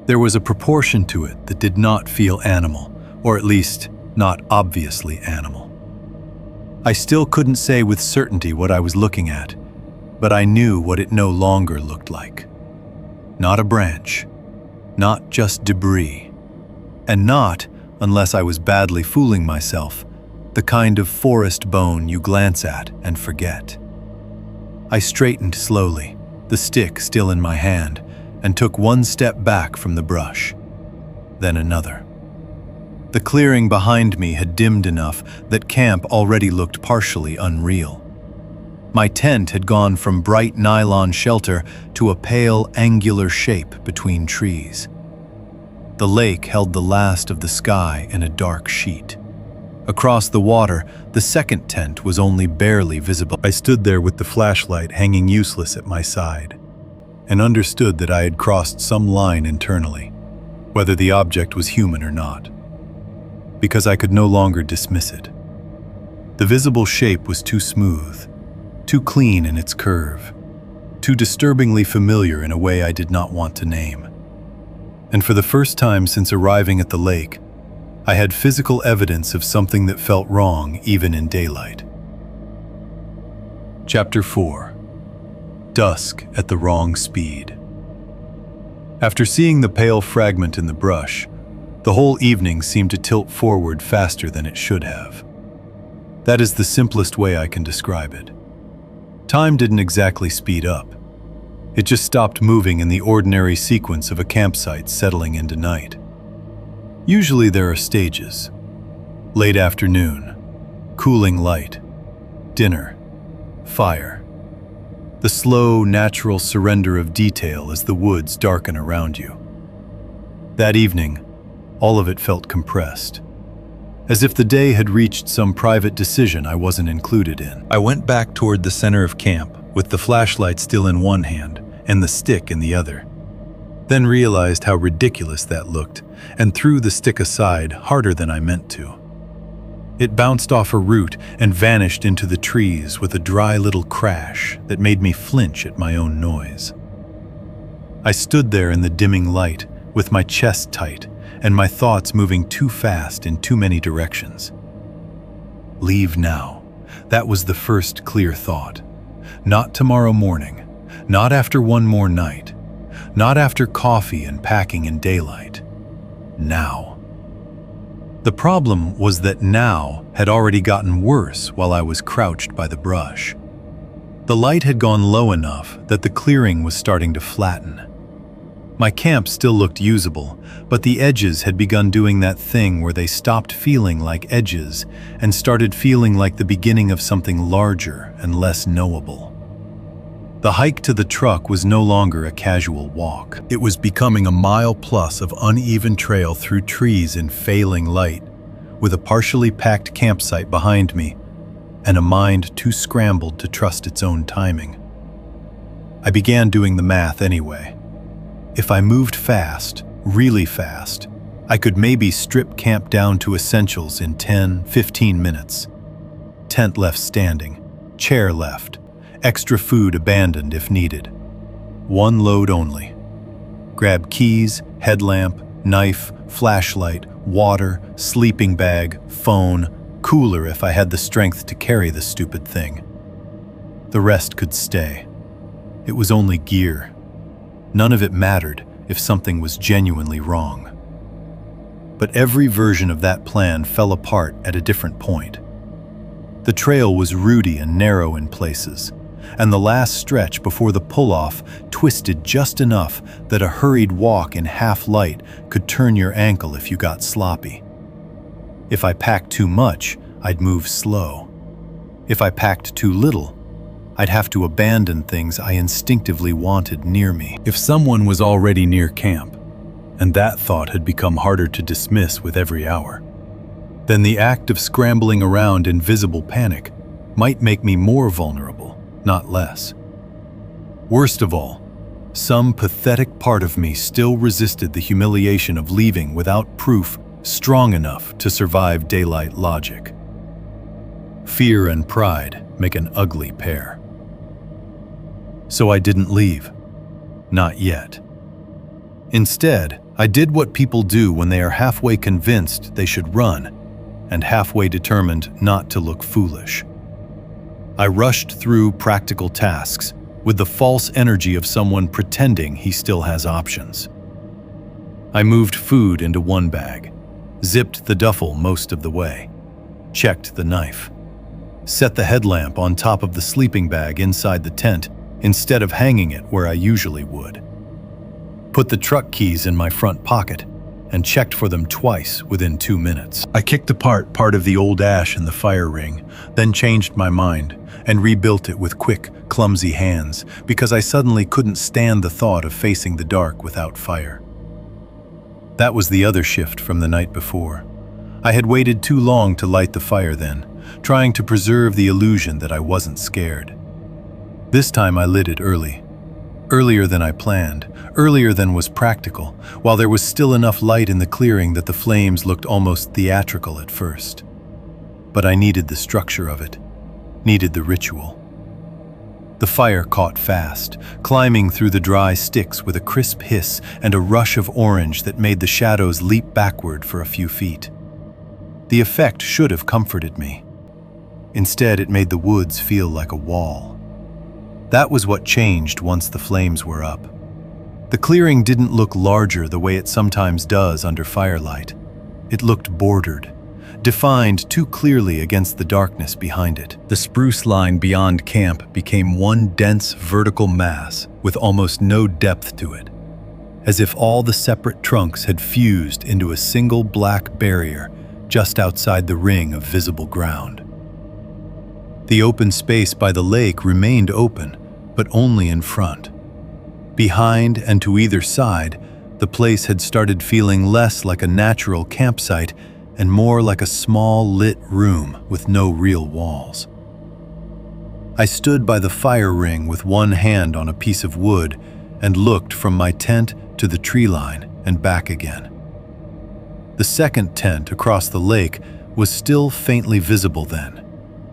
There was a proportion to it that did not feel animal, or at least not obviously animal. I still couldn't say with certainty what I was looking at, but I knew what it no longer looked like. Not a branch, not just debris, and not, unless I was badly fooling myself, the kind of forest bone you glance at and forget. I straightened slowly, the stick still in my hand, and took one step back from the brush, then another. The clearing behind me had dimmed enough that camp already looked partially unreal. My tent had gone from bright nylon shelter to a pale, angular shape between trees. The lake held the last of the sky in a dark sheet. Across the water, the second tent was only barely visible. I stood there with the flashlight hanging useless at my side, and understood that I had crossed some line internally, whether the object was human or not, because I could no longer dismiss it. The visible shape was too smooth, too clean in its curve, too disturbingly familiar in a way I did not want to name. And for the first time since arriving at the lake, I had physical evidence of something that felt wrong even in daylight. Chapter 4. Dusk at the Wrong Speed. After seeing the pale fragment in the brush, the whole evening seemed to tilt forward faster than it should have. That is the simplest way I can describe it. Time didn't exactly speed up. It just stopped moving in the ordinary sequence of a campsite settling into night. Usually there are stages. Late afternoon, cooling light, dinner, fire. The slow, natural surrender of detail as the woods darken around you. That evening, all of it felt compressed, as if the day had reached some private decision I wasn't included in. I went back toward the center of camp, with the flashlight still in one hand and the stick in the other. Then realized how ridiculous that looked, and threw the stick aside harder than I meant to. It bounced off a root and vanished into the trees with a dry little crash that made me flinch at my own noise. I stood there in the dimming light, with my chest tight and my thoughts moving too fast in too many directions. Leave now. That was the first clear thought. Not tomorrow morning. Not after one more night. Not after coffee and packing in daylight. Now. The problem was that now had already gotten worse while I was crouched by the brush. The light had gone low enough that the clearing was starting to flatten. My camp still looked usable, but the edges had begun doing that thing where they stopped feeling like edges and started feeling like the beginning of something larger and less knowable. The hike to the truck was no longer a casual walk. It was becoming a mile plus of uneven trail through trees in failing light, with a partially packed campsite behind me and a mind too scrambled to trust its own timing. I began doing the math anyway. If I moved fast, really fast, I could maybe strip camp down to essentials in 10, 15 minutes. Tent left standing, chair left, extra food abandoned if needed. One load only. Grab keys, headlamp, knife, flashlight, water, sleeping bag, phone, cooler if I had the strength to carry the stupid thing. The rest could stay. It was only gear. None of it mattered if something was genuinely wrong. But every version of that plan fell apart at a different point. The trail was rooty and narrow in places, and the last stretch before the pull-off twisted just enough that a hurried walk in half light could turn your ankle if you got sloppy. If I packed too much, I'd move slow. If I packed too little, I'd have to abandon things I instinctively wanted near me. If someone was already near camp, and that thought had become harder to dismiss with every hour, then the act of scrambling around in visible panic might make me more vulnerable, not less. Worst of all, some pathetic part of me still resisted the humiliation of leaving without proof strong enough to survive daylight logic. Fear and pride make an ugly pair. So I didn't leave. Not yet. Instead, I did what people do when they are halfway convinced they should run and halfway determined not to look foolish. I rushed through practical tasks with the false energy of someone pretending he still has options. I moved food into one bag, zipped the duffel most of the way, checked the knife, set the headlamp on top of the sleeping bag inside the tent instead of hanging it where I usually would, put the truck keys in my front pocket, and checked for them twice within 2 minutes. I kicked apart part of the old ash in the fire ring, then changed my mind and rebuilt it with quick, clumsy hands because I suddenly couldn't stand the thought of facing the dark without fire. That was the other shift from the night before. I had waited too long to light the fire then, trying to preserve the illusion that I wasn't scared. This time I lit it early. Earlier than I planned, earlier than was practical, while there was still enough light in the clearing that the flames looked almost theatrical at first. But I needed the structure of it, needed the ritual. The fire caught fast, climbing through the dry sticks with a crisp hiss and a rush of orange that made the shadows leap backward for a few feet. The effect should have comforted me. Instead, it made the woods feel like a wall. That was what changed once the flames were up. The clearing didn't look larger the way it sometimes does under firelight. It looked bordered, defined too clearly against the darkness behind it. The spruce line beyond camp became one dense vertical mass with almost no depth to it, as if all the separate trunks had fused into a single black barrier just outside the ring of visible ground. The open space by the lake remained open, but only in front. Behind and to either side, the place had started feeling less like a natural campsite and more like a small lit room with no real walls. I stood by the fire ring with one hand on a piece of wood and looked from my tent to the tree line and back again. The second tent across the lake was still faintly visible then,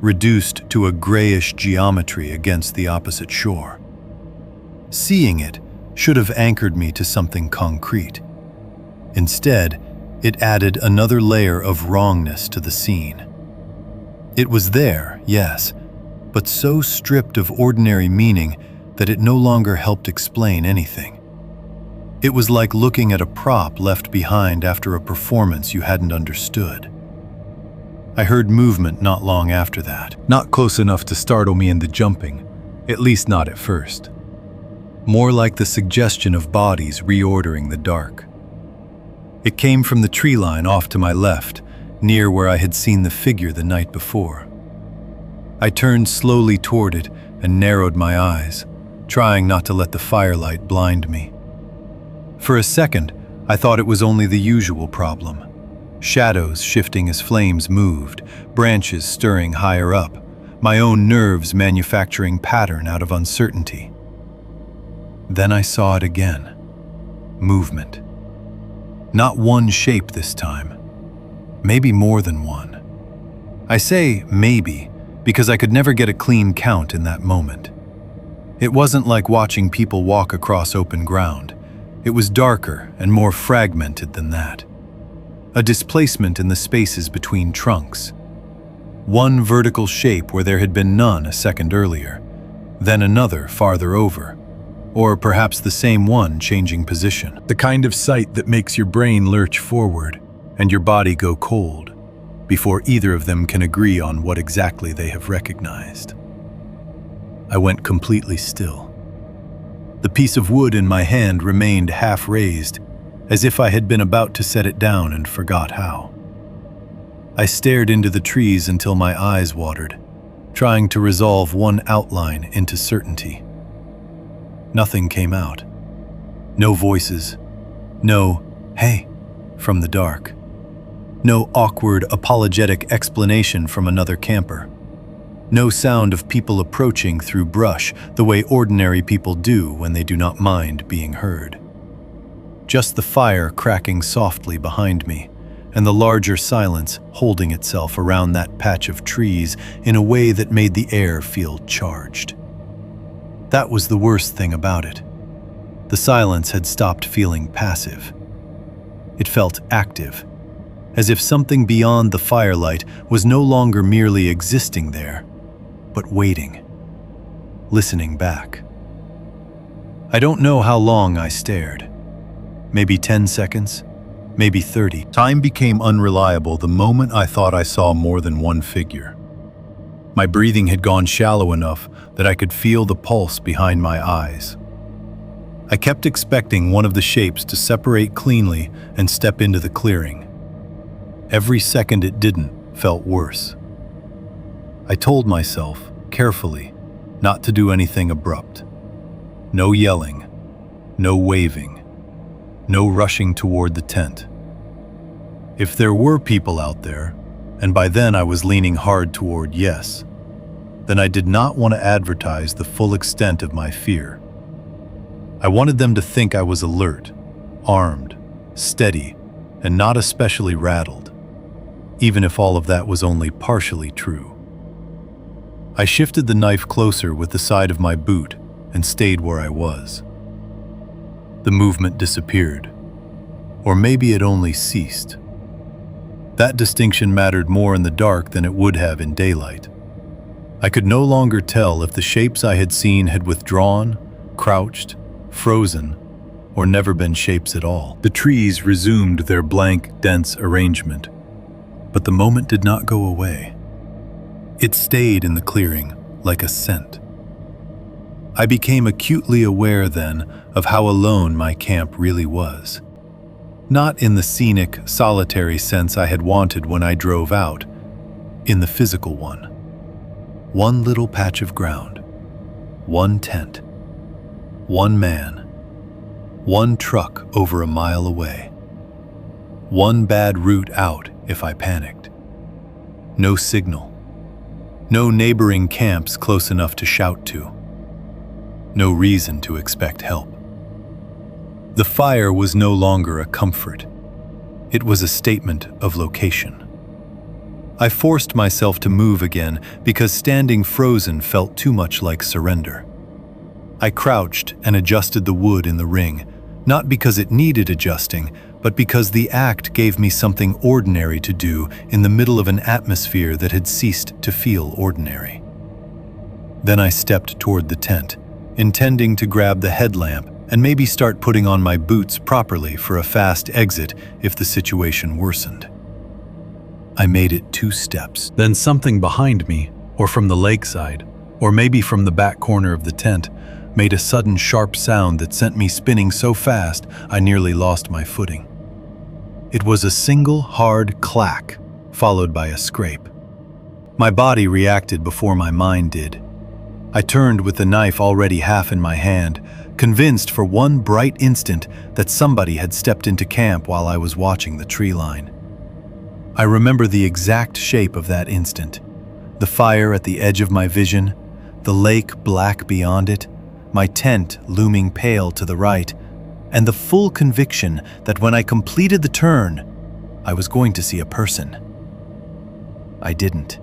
reduced to a grayish geometry against the opposite shore. Seeing it should have anchored me to something concrete. Instead, it added another layer of wrongness to the scene. It was there, yes, but so stripped of ordinary meaning that it no longer helped explain anything. It was like looking at a prop left behind after a performance you hadn't understood. I heard movement not long after that, not close enough to startle me into jumping, at least not at first. More like the suggestion of bodies reordering the dark. It came from the tree line off to my left, near where I had seen the figure the night before. I turned slowly toward it and narrowed my eyes, trying not to let the firelight blind me. For a second, I thought it was only the usual problem. shadows shifting as flames moved, branches stirring higher up, my own nerves manufacturing pattern out of uncertainty. Then I saw it again. Movement. Not one shape this time. Maybe more than one. I say maybe because I could never get a clean count in that moment. It wasn't like watching people walk across open ground. It was darker and more fragmented than that. A displacement in the spaces between trunks. One vertical shape where there had been none a second earlier, then another farther over, or perhaps the same one changing position. The kind of sight that makes your brain lurch forward and your body go cold before either of them can agree on what exactly they have recognized. I went completely still. The piece of wood in my hand remained half raised, as if I had been about to set it down and forgot how. I stared into the trees until my eyes watered, trying to resolve one outline into certainty. Nothing came out. No voices. No, "Hey," from the dark. No awkward, apologetic explanation from another camper. No sound of people approaching through brush the way ordinary people do when they do not mind being heard. Just the fire cracking softly behind me, and the larger silence holding itself around that patch of trees in a way that made the air feel charged. That was the worst thing about it. The silence had stopped feeling passive. It felt active, as if something beyond the firelight was no longer merely existing there, but waiting, listening back. I don't know how long I stared. Maybe 10 seconds, maybe 30. Time became unreliable the moment I thought I saw more than one figure. My breathing had gone shallow enough that I could feel the pulse behind my eyes. I kept expecting one of the shapes to separate cleanly and step into the clearing. Every second it didn't felt worse. I told myself, carefully, not to do anything abrupt. No yelling, no waving, no rushing toward the tent. If there were people out there, and by then I was leaning hard toward yes, then I did not want to advertise the full extent of my fear. I wanted them to think I was alert, armed, steady, and not especially rattled, even if all of that was only partially true. I shifted the knife closer with the side of my boot and stayed where I was. The movement disappeared, or maybe it only ceased. That distinction mattered more in the dark than it would have in daylight. I could no longer tell if the shapes I had seen had withdrawn, crouched, frozen, or never been shapes at all. The trees resumed their blank, dense arrangement, but the moment did not go away. It stayed in the clearing like a scent. I became acutely aware then of how alone my camp really was. Not in the scenic, solitary sense I had wanted when I drove out, in the physical one. One little patch of ground, one tent, one man, one truck over a mile away, one bad route out if I panicked. No signal. No neighboring camps close enough to shout to. No reason to expect help. The fire was no longer a comfort. It was a statement of location. I forced myself to move again because standing frozen felt too much like surrender. I crouched and adjusted the wood in the ring, not because it needed adjusting, but because the act gave me something ordinary to do in the middle of an atmosphere that had ceased to feel ordinary. Then I stepped toward the tent, intending to grab the headlamp and maybe start putting on my boots properly for a fast exit if the situation worsened. I made it 2 steps. Then something behind me, or from the lakeside, or maybe from the back corner of the tent, made a sudden sharp sound that sent me spinning so fast I nearly lost my footing. It was a single hard clack, followed by a scrape. My body reacted before my mind did. I turned with the knife already half in my hand, convinced for one bright instant that somebody had stepped into camp while I was watching the tree line. I remember the exact shape of that instant. The fire at the edge of my vision, the lake black beyond it, my tent looming pale to the right, and the full conviction that when I completed the turn, I was going to see a person. I didn't.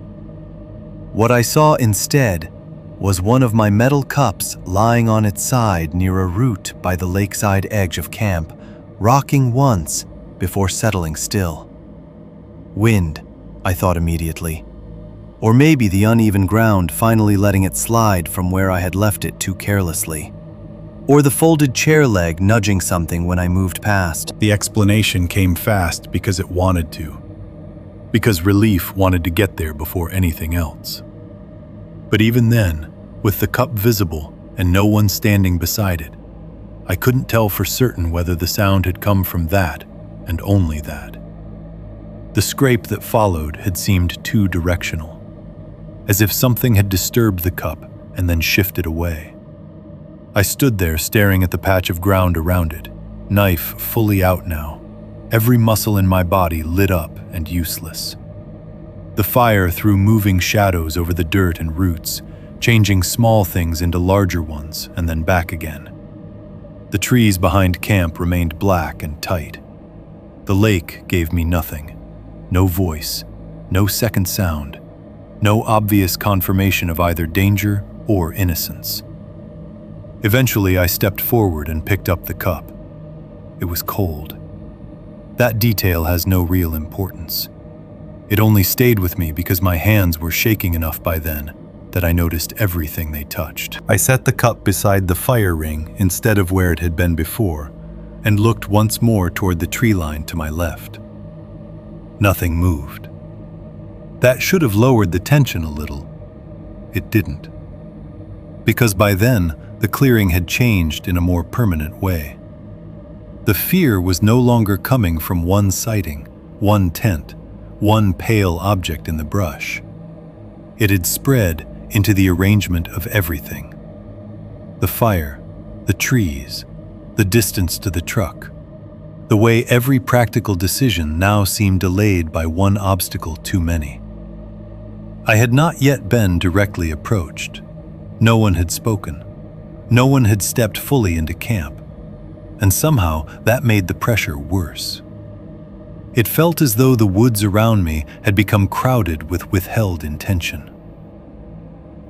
What I saw instead was one of my metal cups lying on its side near a root by the lakeside edge of camp, rocking once before settling still. Wind, I thought immediately. Or maybe the uneven ground finally letting it slide from where I had left it too carelessly. Or the folded chair leg nudging something when I moved past. The explanation came fast because it wanted to. Because relief wanted to get there before anything else. But even then, with the cup visible and no one standing beside it, I couldn't tell for certain whether the sound had come from that and only that. The scrape that followed had seemed too directional, as if something had disturbed the cup and then shifted away. I stood there staring at the patch of ground around it, knife fully out now, every muscle in my body lit up and useless. The fire threw moving shadows over the dirt and roots, changing small things into larger ones and then back again. The trees behind camp remained black and tight. The lake gave me nothing. No voice, no second sound, no obvious confirmation of either danger or innocence. Eventually, I stepped forward and picked up the cup. It was cold. That detail has no real importance. It only stayed with me because my hands were shaking enough by then that I noticed everything they touched. I set the cup beside the fire ring instead of where it had been before, and looked once more toward the tree line to my left. Nothing moved. That should have lowered the tension a little. It didn't. Because by then, the clearing had changed in a more permanent way. The fear was no longer coming from one sighting, one tent, one pale object in the brush. It had spread into the arrangement of everything. The fire, the trees, the distance to the truck, the way every practical decision now seemed delayed by one obstacle too many. I had not yet been directly approached. No one had spoken. No one had stepped fully into camp. And somehow that made the pressure worse. It felt as though the woods around me had become crowded with withheld intention.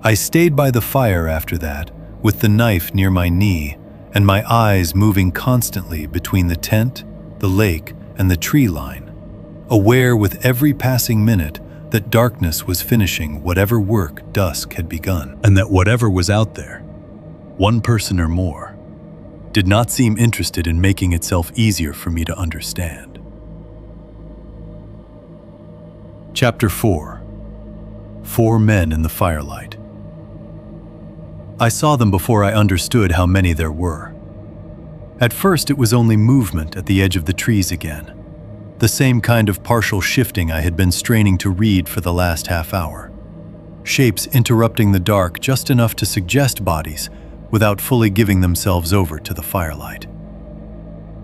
I stayed by the fire after that, with the knife near my knee and my eyes moving constantly between the tent, the lake, and the tree line, aware with every passing minute that darkness was finishing whatever work dusk had begun, and that whatever was out there, one person or more, did not seem interested in making itself easier for me to understand. Chapter 4. 4 men in the firelight. I saw them before I understood how many there were. At first, it was only movement at the edge of the trees again, the same kind of partial shifting I had been straining to read for the last half hour. Shapes interrupting the dark just enough to suggest bodies without fully giving themselves over to the firelight.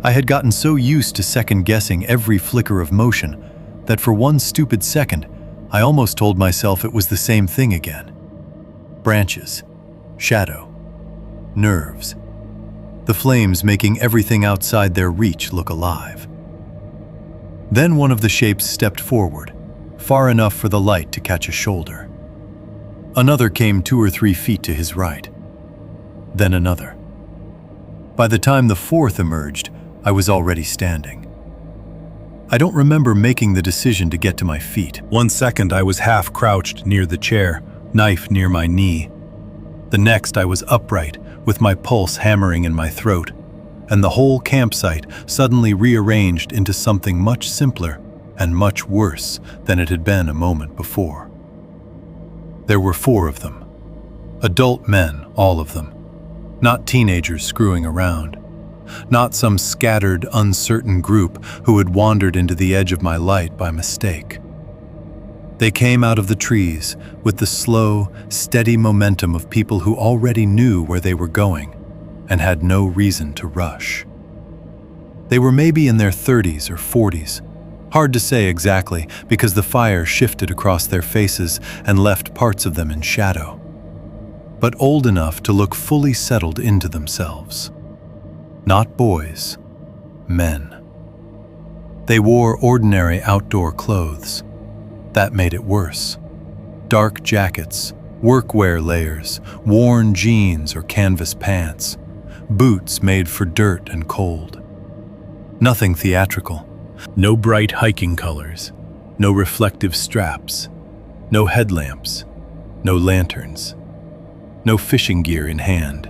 I had gotten so used to second-guessing every flicker of motion that for one stupid second, I almost told myself it was the same thing again. Branches, shadow, nerves, the flames making everything outside their reach look alive. Then one of the shapes stepped forward, far enough for the light to catch a shoulder. Another came 2 or 3 feet to his right. Then another. By the time the 4th emerged, I was already standing. I don't remember making the decision to get to my feet. 1 second I was half crouched near the chair, knife near my knee. The next I was upright, with my pulse hammering in my throat, and the whole campsite suddenly rearranged into something much simpler and much worse than it had been a moment before. There were 4 of them. Adult men, all of them. Not teenagers screwing around. Not some scattered, uncertain group who had wandered into the edge of my light by mistake. They came out of the trees with the slow, steady momentum of people who already knew where they were going and had no reason to rush. They were maybe in their 30s or 40s, Hard to say exactly, because the fire shifted across their faces and left parts of them in shadow, but old enough to look fully settled into themselves. Not boys, men. They wore ordinary outdoor clothes. That made it worse. Dark jackets, workwear layers, worn jeans or canvas pants, boots made for dirt and cold. Nothing theatrical. No bright hiking colors, no reflective straps, no headlamps, no lanterns, no fishing gear in hand.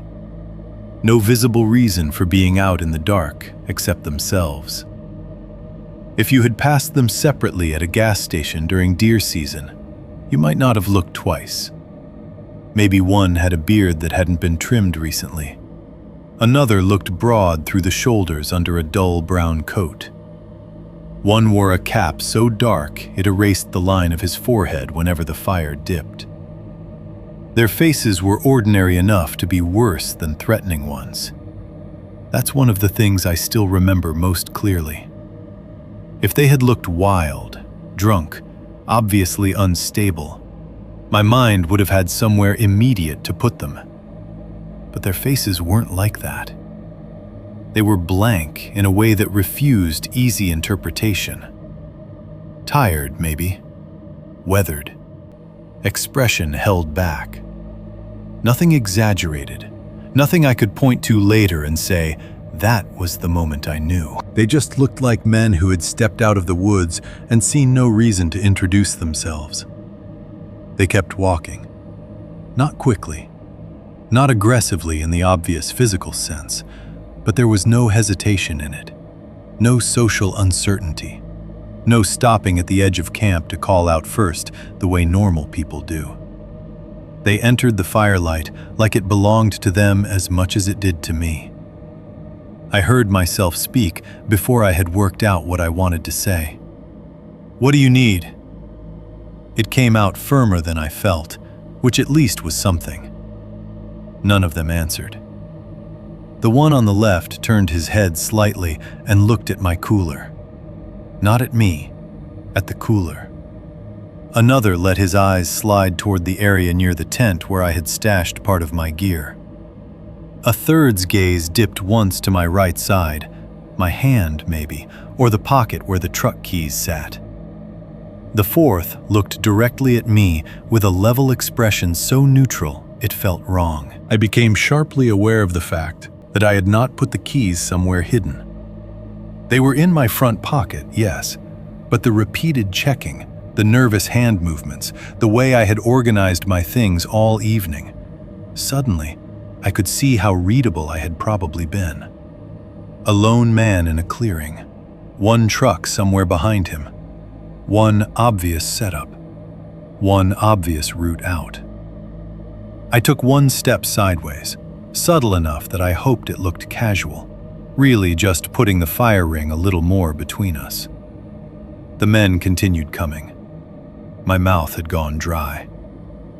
No visible reason for being out in the dark except themselves. If you had passed them separately at a gas station during deer season, you might not have looked twice. Maybe one had a beard that hadn't been trimmed recently. Another looked broad through the shoulders under a dull brown coat. One wore a cap so dark it erased the line of his forehead whenever the fire dipped. Their faces were ordinary enough to be worse than threatening ones. That's one of the things I still remember most clearly. If they had looked wild, drunk, obviously unstable, my mind would have had somewhere immediate to put them. But their faces weren't like that. They were blank in a way that refused easy interpretation. Tired, maybe. Weathered. Expression held back. Nothing exaggerated. Nothing I could point to later and say, that was the moment I knew. They just looked like men who had stepped out of the woods and seen no reason to introduce themselves. They kept walking. Not quickly. Not aggressively in the obvious physical sense, but there was no hesitation in it. No social uncertainty. No stopping at the edge of camp to call out first the way normal people do. They entered the firelight like it belonged to them as much as it did to me. I heard myself speak before I had worked out what I wanted to say. "What do you need?" It came out firmer than I felt, which at least was something. None of them answered. The one on the left turned his head slightly and looked at my cooler. Not at me, at the cooler. Another let his eyes slide toward the area near the tent where I had stashed part of my gear. A third's gaze dipped once to my right side, my hand maybe, or the pocket where the truck keys sat. The fourth looked directly at me with a level expression so neutral it felt wrong. I became sharply aware of the fact that I had not put the keys somewhere hidden. They were in my front pocket, yes, but the repeated checking, the nervous hand movements, the way I had organized my things all evening. Suddenly, I could see how readable I had probably been. A lone man in a clearing, one truck somewhere behind him, one obvious setup, one obvious route out. I took one step sideways, subtle enough that I hoped it looked casual, really just putting the fire ring a little more between us. The men continued coming. My mouth had gone dry.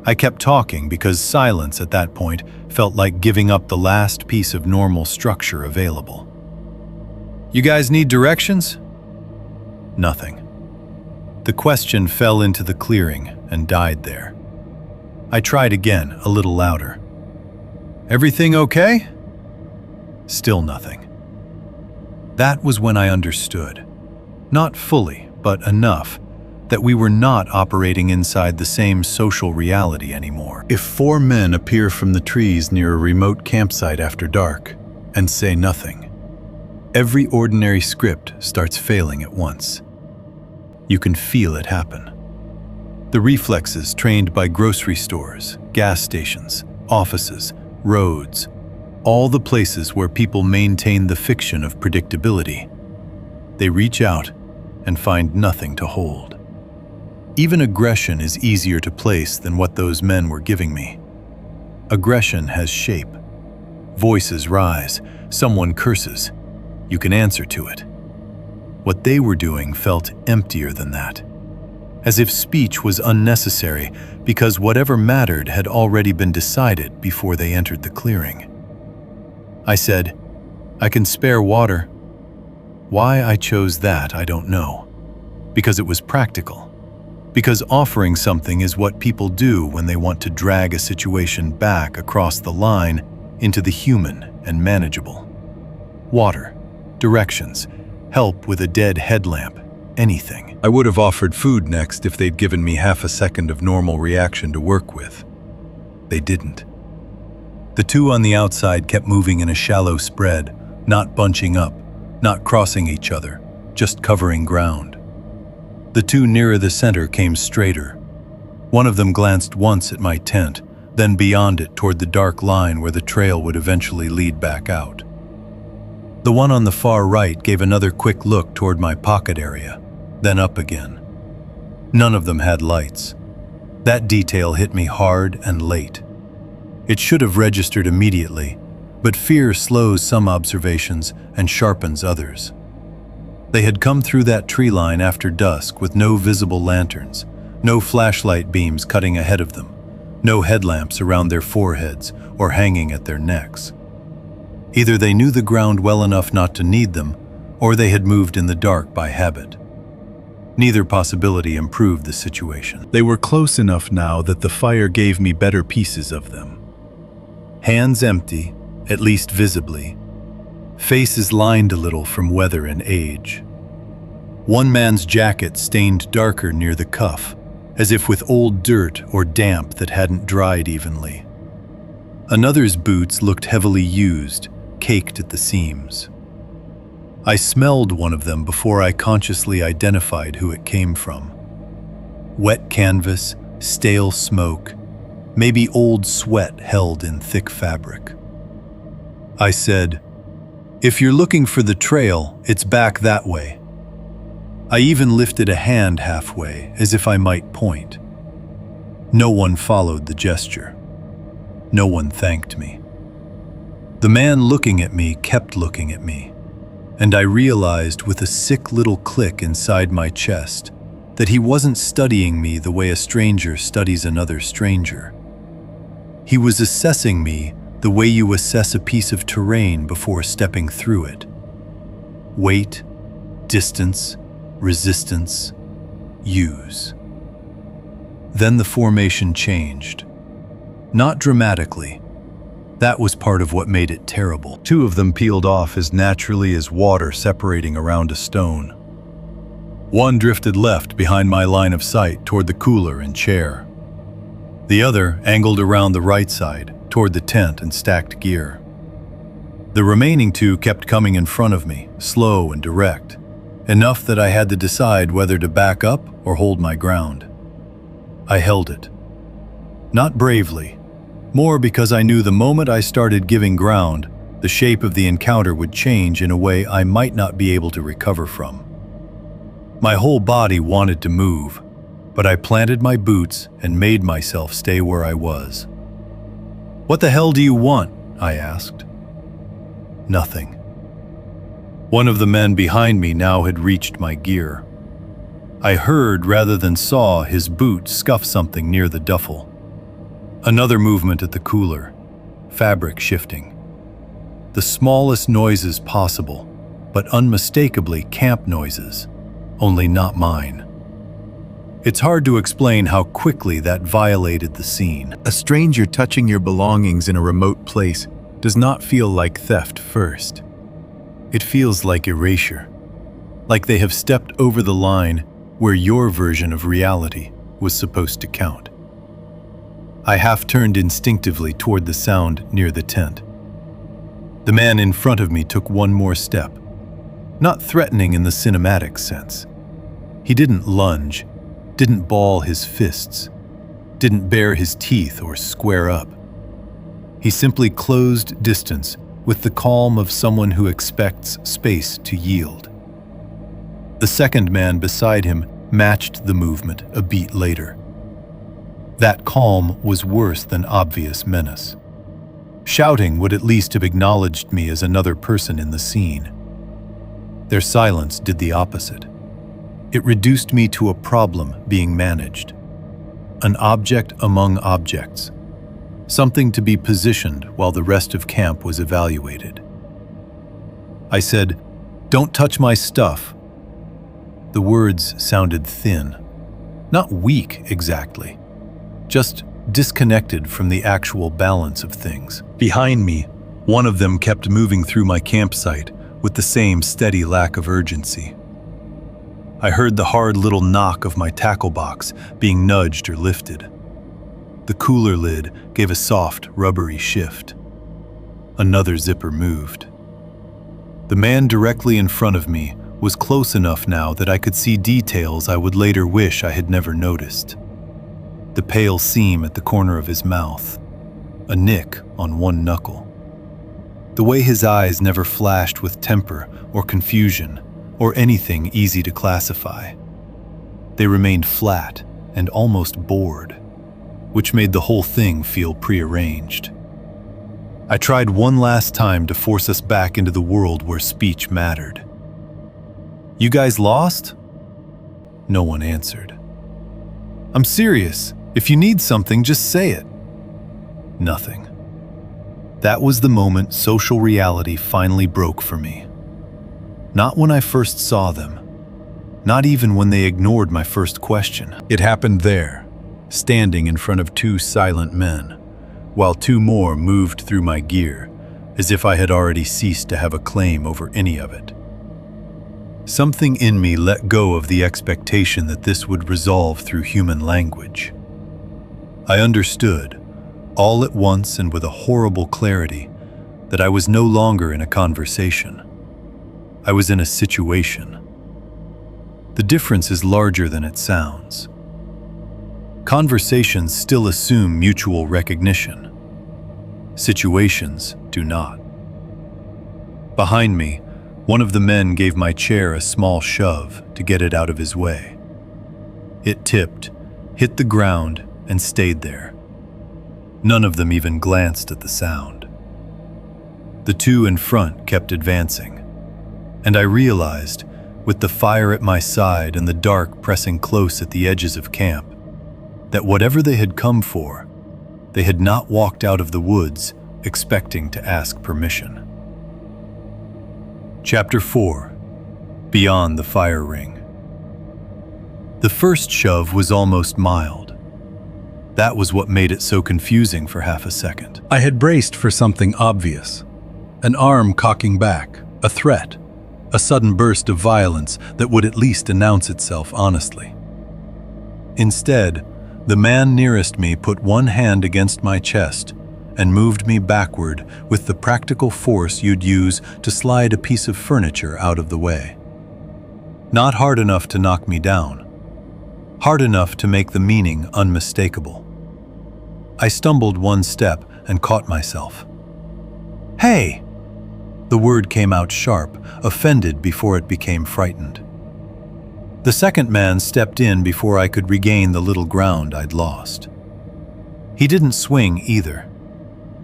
I kept talking because silence at that point felt like giving up the last piece of normal structure available. "You guys need directions?" Nothing. The question fell into the clearing and died there. I tried again, a little louder. "Everything okay?" Still nothing. That was when I understood, not fully, but enough, that we were not operating inside the same social reality anymore. If 4 men appear from the trees near a remote campsite after dark and say nothing, every ordinary script starts failing at once. You can feel it happen. The reflexes trained by grocery stores, gas stations, offices, roads, all the places where people maintain the fiction of predictability. They reach out and find nothing to hold. Even aggression is easier to place than what those men were giving me. Aggression has shape. Voices rise, someone curses. You can answer to it. What they were doing felt emptier than that, as if speech was unnecessary because whatever mattered had already been decided before they entered the clearing. I said, "I can spare water." Why I chose that, I don't know. because it was practical. Because offering something is what people do when they want to drag a situation back across the line into the human and manageable. Water, directions, help with a dead headlamp, anything. I would have offered food next if they'd given me half a second of normal reaction to work with. They didn't. The two on the outside kept moving in a shallow spread, not bunching up, not crossing each other, just covering ground. The two nearer the center came straighter. One of them glanced once at my tent, then beyond it toward the dark line where the trail would eventually lead back out. The one on the far right gave another quick look toward my pocket area, then up again. None of them had lights. That detail hit me hard and late. It should have registered immediately, but fear slows some observations and sharpens others. They had come through that tree line after dusk with no visible lanterns, no flashlight beams cutting ahead of them, no headlamps around their foreheads or hanging at their necks. Either they knew the ground well enough not to need them, or they had moved in the dark by habit. Neither possibility improved the situation. They were close enough now that the fire gave me better pieces of them. Hands empty, at least visibly. Faces lined a little from weather and age. One man's jacket stained darker near the cuff, as if with old dirt or damp that hadn't dried evenly. Another's boots looked heavily used, caked at the seams. I smelled one of them before I consciously identified who it came from. Wet canvas, stale smoke, maybe old sweat held in thick fabric. I said, "If you're looking for the trail, it's back that way." I even lifted a hand halfway, as if I might point. No one followed the gesture. No one thanked me. The man looking at me kept looking at me, and I realized with a sick little click inside my chest that he wasn't studying me the way a stranger studies another stranger. He was assessing me the way you assess a piece of terrain before stepping through it. Weight, distance, resistance, use. Then the formation changed. Not dramatically. That was part of what made it terrible. Two of them peeled off as naturally as water separating around a stone. One drifted left behind my line of sight toward the cooler and chair. The other angled around the right side toward the tent and stacked gear. The remaining two kept coming in front of me, slow and direct, enough that I had to decide whether to back up or hold my ground. I held it. Not bravely, more because I knew the moment I started giving ground, the shape of the encounter would change in a way I might not be able to recover from. My whole body wanted to move, but I planted my boots and made myself stay where I was. "What the hell do you want?" I asked. Nothing. One of the men behind me now had reached my gear. I heard rather than saw his boot scuff something near the duffel. Another movement at the cooler, fabric shifting. The smallest noises possible, but unmistakably camp noises, only not mine. It's hard to explain how quickly that violated the scene. A stranger touching your belongings in a remote place does not feel like theft first. It feels like erasure, like they have stepped over the line where your version of reality was supposed to count. I half turned instinctively toward the sound near the tent. The man in front of me took one more step, not threatening in the cinematic sense. He didn't lunge, didn't ball his fists, didn't bare his teeth or square up. He simply closed distance with the calm of someone who expects space to yield. The second man beside him matched the movement a beat later. That calm was worse than obvious menace. Shouting would at least have acknowledged me as another person in the scene. Their silence did the opposite. It reduced me to a problem being managed. An object among objects. Something to be positioned while the rest of camp was evaluated. I said, "Don't touch my stuff." The words sounded thin. Not weak, exactly. Just disconnected from the actual balance of things. Behind me, one of them kept moving through my campsite with the same steady lack of urgency. I heard the hard little knock of my tackle box being nudged or lifted. The cooler lid gave a soft, rubbery shift. Another zipper moved. The man directly in front of me was close enough now that I could see details I would later wish I had never noticed. The pale seam at the corner of his mouth, a nick on one knuckle. The way his eyes never flashed with temper or confusion or anything easy to classify. They remained flat and almost bored, which made the whole thing feel prearranged. I tried one last time to force us back into the world where speech mattered. "You guys lost?" No one answered. "I'm serious. If you need something, just say it." Nothing. That was the moment social reality finally broke for me. Not when I first saw them. Not even when they ignored my first question. It happened there, standing in front of two silent men, while two more moved through my gear, as if I had already ceased to have a claim over any of it. Something in me let go of the expectation that this would resolve through human language. I understood, all at once and with a horrible clarity, that I was no longer in a conversation. I was in a situation. The difference is larger than it sounds. Conversations still assume mutual recognition. Situations do not. Behind me, one of the men gave my chair a small shove to get it out of his way. It tipped, hit the ground, and stayed there. None of them even glanced at the sound. The two in front kept advancing, and I realized, with the fire at my side and the dark pressing close at the edges of camp, that whatever they had come for, they had not walked out of the woods expecting to ask permission. Chapter 4. Beyond the Fire Ring. The first shove was almost mild. That was what made it so confusing for half a second. I had braced for something obvious. An arm cocking back, a threat, a sudden burst of violence that would at least announce itself honestly. Instead, the man nearest me put one hand against my chest and moved me backward with the practical force you'd use to slide a piece of furniture out of the way. Not hard enough to knock me down. Hard enough to make the meaning unmistakable. I stumbled one step and caught myself. "Hey!" The word came out sharp, offended before it became frightened. The second man stepped in before I could regain the little ground I'd lost. He didn't swing either.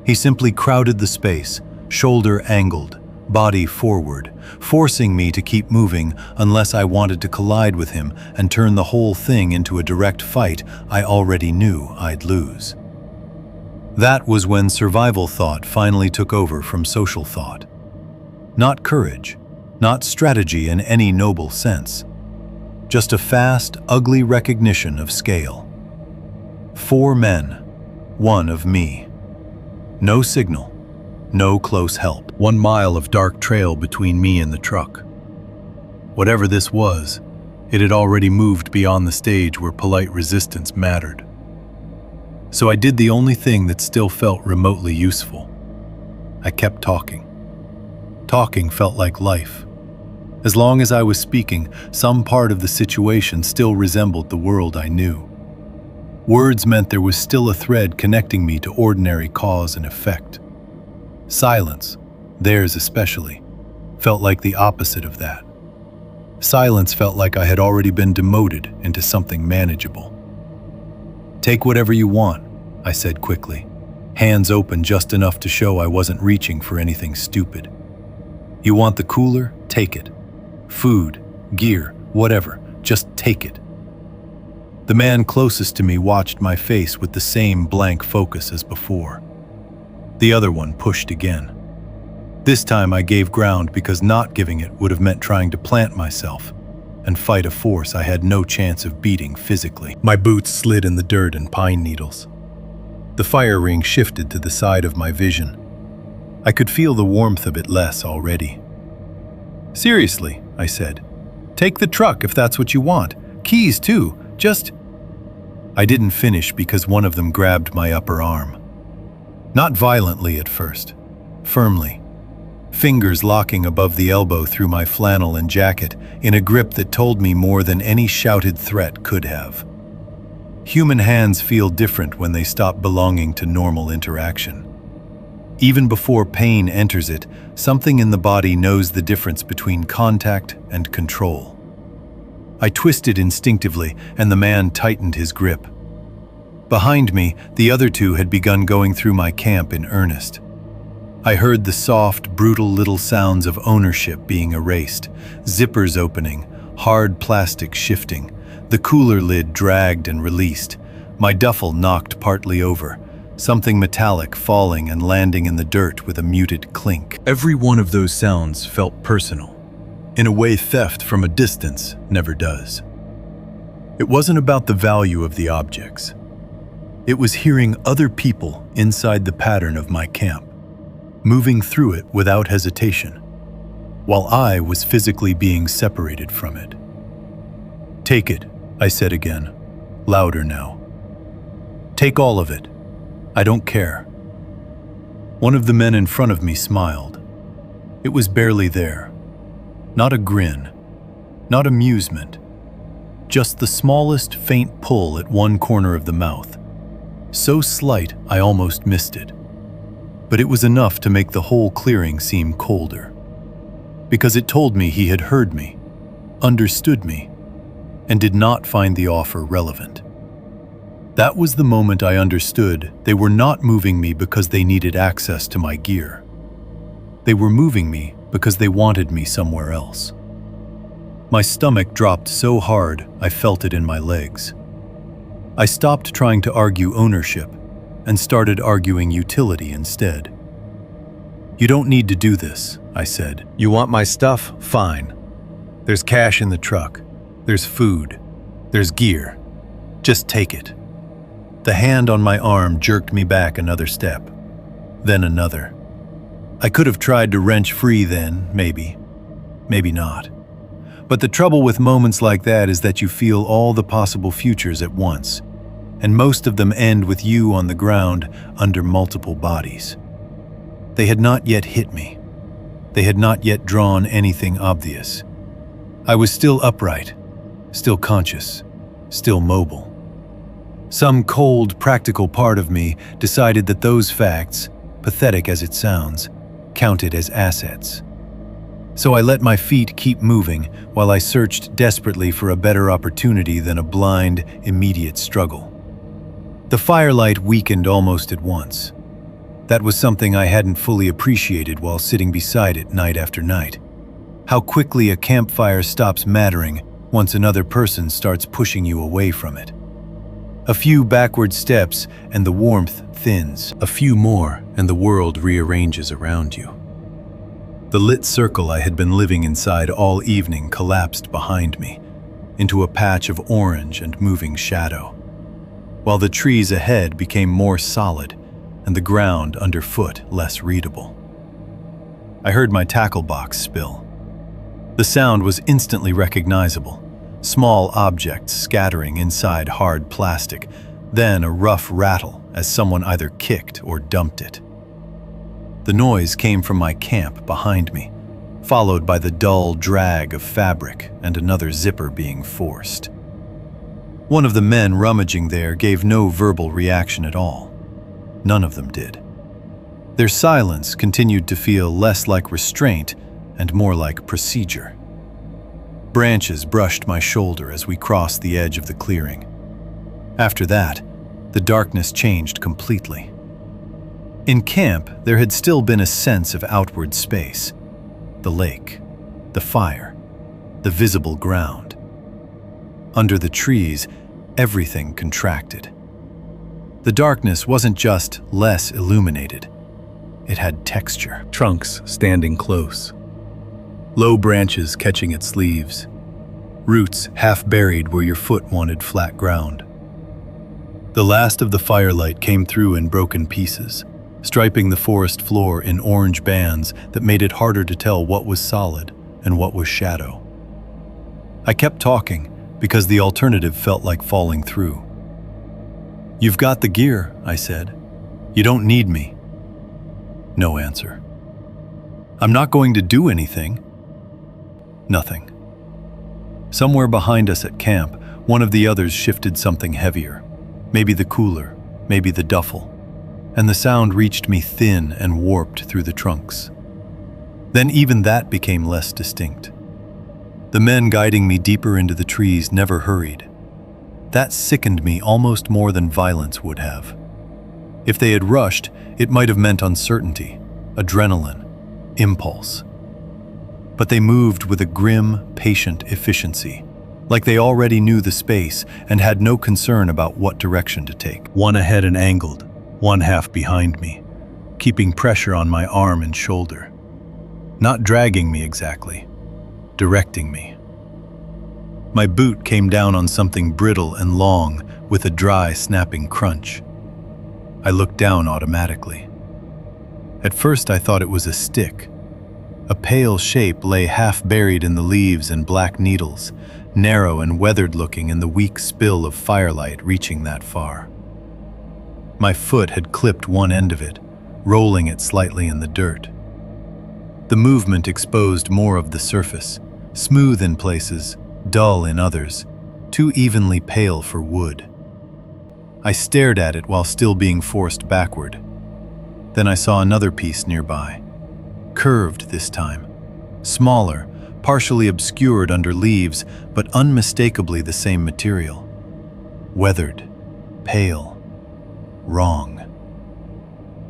He simply crowded the space, shoulder angled, body forward, forcing me to keep moving unless I wanted to collide with him and turn the whole thing into a direct fight I already knew I'd lose. That was when survival thought finally took over from social thought. Not courage, not strategy in any noble sense. Just a fast, ugly recognition of scale. 4 men, 1 of me. No signal, no close help. 1 mile of dark trail between me and the truck. Whatever this was, it had already moved beyond the stage where polite resistance mattered. So I did the only thing that still felt remotely useful. I kept talking. Talking felt like life. As long as I was speaking, some part of the situation still resembled the world I knew. Words meant there was still a thread connecting me to ordinary cause and effect. Silence, theirs especially, felt like the opposite of that. Silence felt like I had already been demoted into something manageable. "Take whatever you want," I said quickly, hands open just enough to show I wasn't reaching for anything stupid. "You want the cooler? Take it. Food, gear, whatever, just take it." The man closest to me watched my face with the same blank focus as before. The other one pushed again. This time I gave ground because not giving it would have meant trying to plant myself, and fight a force I had no chance of beating physically. My boots slid in the dirt and pine needles. The fire ring shifted to the side of my vision. I could feel the warmth of it less already. "Seriously," I said. "Take the truck if that's what you want. Keys too, just—" I didn't finish because one of them grabbed my upper arm. Not violently at first, firmly. Fingers locking above the elbow through my flannel and jacket in a grip that told me more than any shouted threat could have. Human hands feel different when they stop belonging to normal interaction. Even before pain enters it, something in the body knows the difference between contact and control. I twisted instinctively, and the man tightened his grip. Behind me, the other two had begun going through my camp in earnest. I heard the soft, brutal little sounds of ownership being erased, zippers opening, hard plastic shifting, the cooler lid dragged and released, my duffel knocked partly over, something metallic falling and landing in the dirt with a muted clink. Every one of those sounds felt personal, in a way theft from a distance never does. It wasn't about the value of the objects. It was hearing other people inside the pattern of my camp, moving through it without hesitation, while I was physically being separated from it. "Take it," I said again, louder now. "Take all of it. I don't care." One of the men in front of me smiled. It was barely there. Not a grin, not amusement, just the smallest faint pull at one corner of the mouth. So slight I almost missed it. But it was enough to make the whole clearing seem colder. Because it told me he had heard me, understood me, and did not find the offer relevant. That was the moment I understood they were not moving me because they needed access to my gear. They were moving me because they wanted me somewhere else. My stomach dropped so hard I felt it in my legs. I stopped trying to argue ownership and started arguing utility instead. "You don't need to do this," I said. "You want my stuff? Fine. There's cash in the truck. There's food. There's gear. Just take it." The hand on my arm jerked me back another step, then another. I could have tried to wrench free then, maybe not. But the trouble with moments like that is that you feel all the possible futures at once, and most of them end with you on the ground under multiple bodies. They had not yet hit me. They had not yet drawn anything obvious. I was still upright, still conscious, still mobile. Some cold, practical part of me decided that those facts, pathetic as it sounds, counted as assets. So I let my feet keep moving while I searched desperately for a better opportunity than a blind, immediate struggle. The firelight weakened almost at once. That was something I hadn't fully appreciated while sitting beside it night after night. How quickly a campfire stops mattering once another person starts pushing you away from it. A few backward steps and the warmth thins. A few more and the world rearranges around you. The lit circle I had been living inside all evening collapsed behind me into a patch of orange and moving shadow, while the trees ahead became more solid and the ground underfoot less readable. I heard my tackle box spill. The sound was instantly recognizable. Small objects scattering inside hard plastic, then a rough rattle as someone either kicked or dumped it. The noise came from my camp behind me, followed by the dull drag of fabric and another zipper being forced. One of the men rummaging there gave no verbal reaction at all. None of them did. Their silence continued to feel less like restraint and more like procedure. Branches brushed my shoulder as we crossed the edge of the clearing. After that, the darkness changed completely. In camp, there had still been a sense of outward space. The lake, the fire, the visible ground. Under the trees, everything contracted. The darkness wasn't just less illuminated. It had texture. Trunks standing close. Low branches catching at sleeves. roots half buried where your foot wanted flat ground. The last of the firelight came through in broken pieces, striping the forest floor in orange bands that made it harder to tell what was solid and what was shadow. I kept talking because the alternative felt like falling through. "You've got the gear," I said. "You don't need me." No answer. "I'm not going to do anything." Nothing. Somewhere behind us at camp, one of the others shifted something heavier. Maybe the cooler, maybe the duffel, and the sound reached me thin and warped through the trunks. Then even that became less distinct. The men guiding me deeper into the trees never hurried. That sickened me almost more than violence would have. If they had rushed, it might have meant uncertainty, adrenaline, impulse. But they moved with a grim, patient efficiency, like they already knew the space and had no concern about what direction to take. One ahead and angled, one half behind me, keeping pressure on my arm and shoulder. Not dragging me exactly, directing me. My boot came down on something brittle and long with a dry, snapping crunch. I looked down automatically. At first I thought it was a stick. A pale shape lay half buried in the leaves and black needles, narrow and weathered-looking in the weak spill of firelight reaching that far. My foot had clipped one end of it, rolling it slightly in the dirt. The movement exposed more of the surface, smooth in places, dull in others, too evenly pale for wood. I stared at it while still being forced backward. Then I saw another piece nearby, curved this time, smaller, partially obscured under leaves, but unmistakably the same material. Weathered, pale, wrong.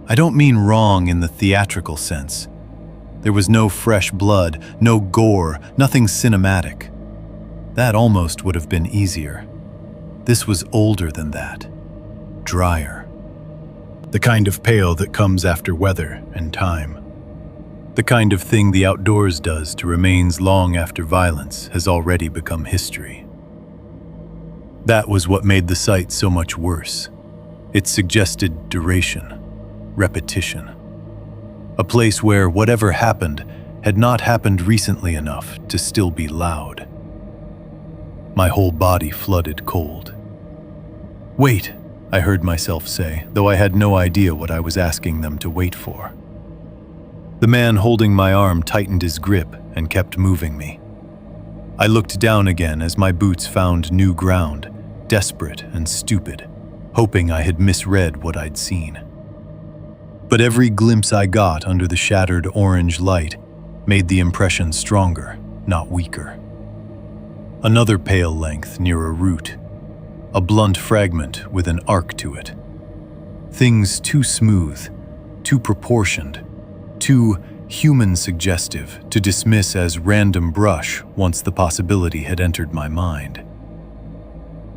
I don't mean wrong in the theatrical sense. There was no fresh blood, no gore, nothing cinematic. That almost would have been easier. This was older than that, drier. The kind of pale that comes after weather and time. The kind of thing the outdoors does to remains long after violence has already become history. That was what made the sight so much worse. It suggested duration, repetition. A place where whatever happened had not happened recently enough to still be loud. My whole body flooded cold. "Wait," I heard myself say, though I had no idea what I was asking them to wait for. The man holding my arm tightened his grip and kept moving me. I looked down again as my boots found new ground, desperate and stupid, hoping I had misread what I'd seen. But every glimpse I got under the shattered orange light made the impression stronger, not weaker. Another pale length near a root, a blunt fragment with an arc to it. Things too smooth, too proportioned, too human-suggestive to dismiss as random brush once the possibility had entered my mind.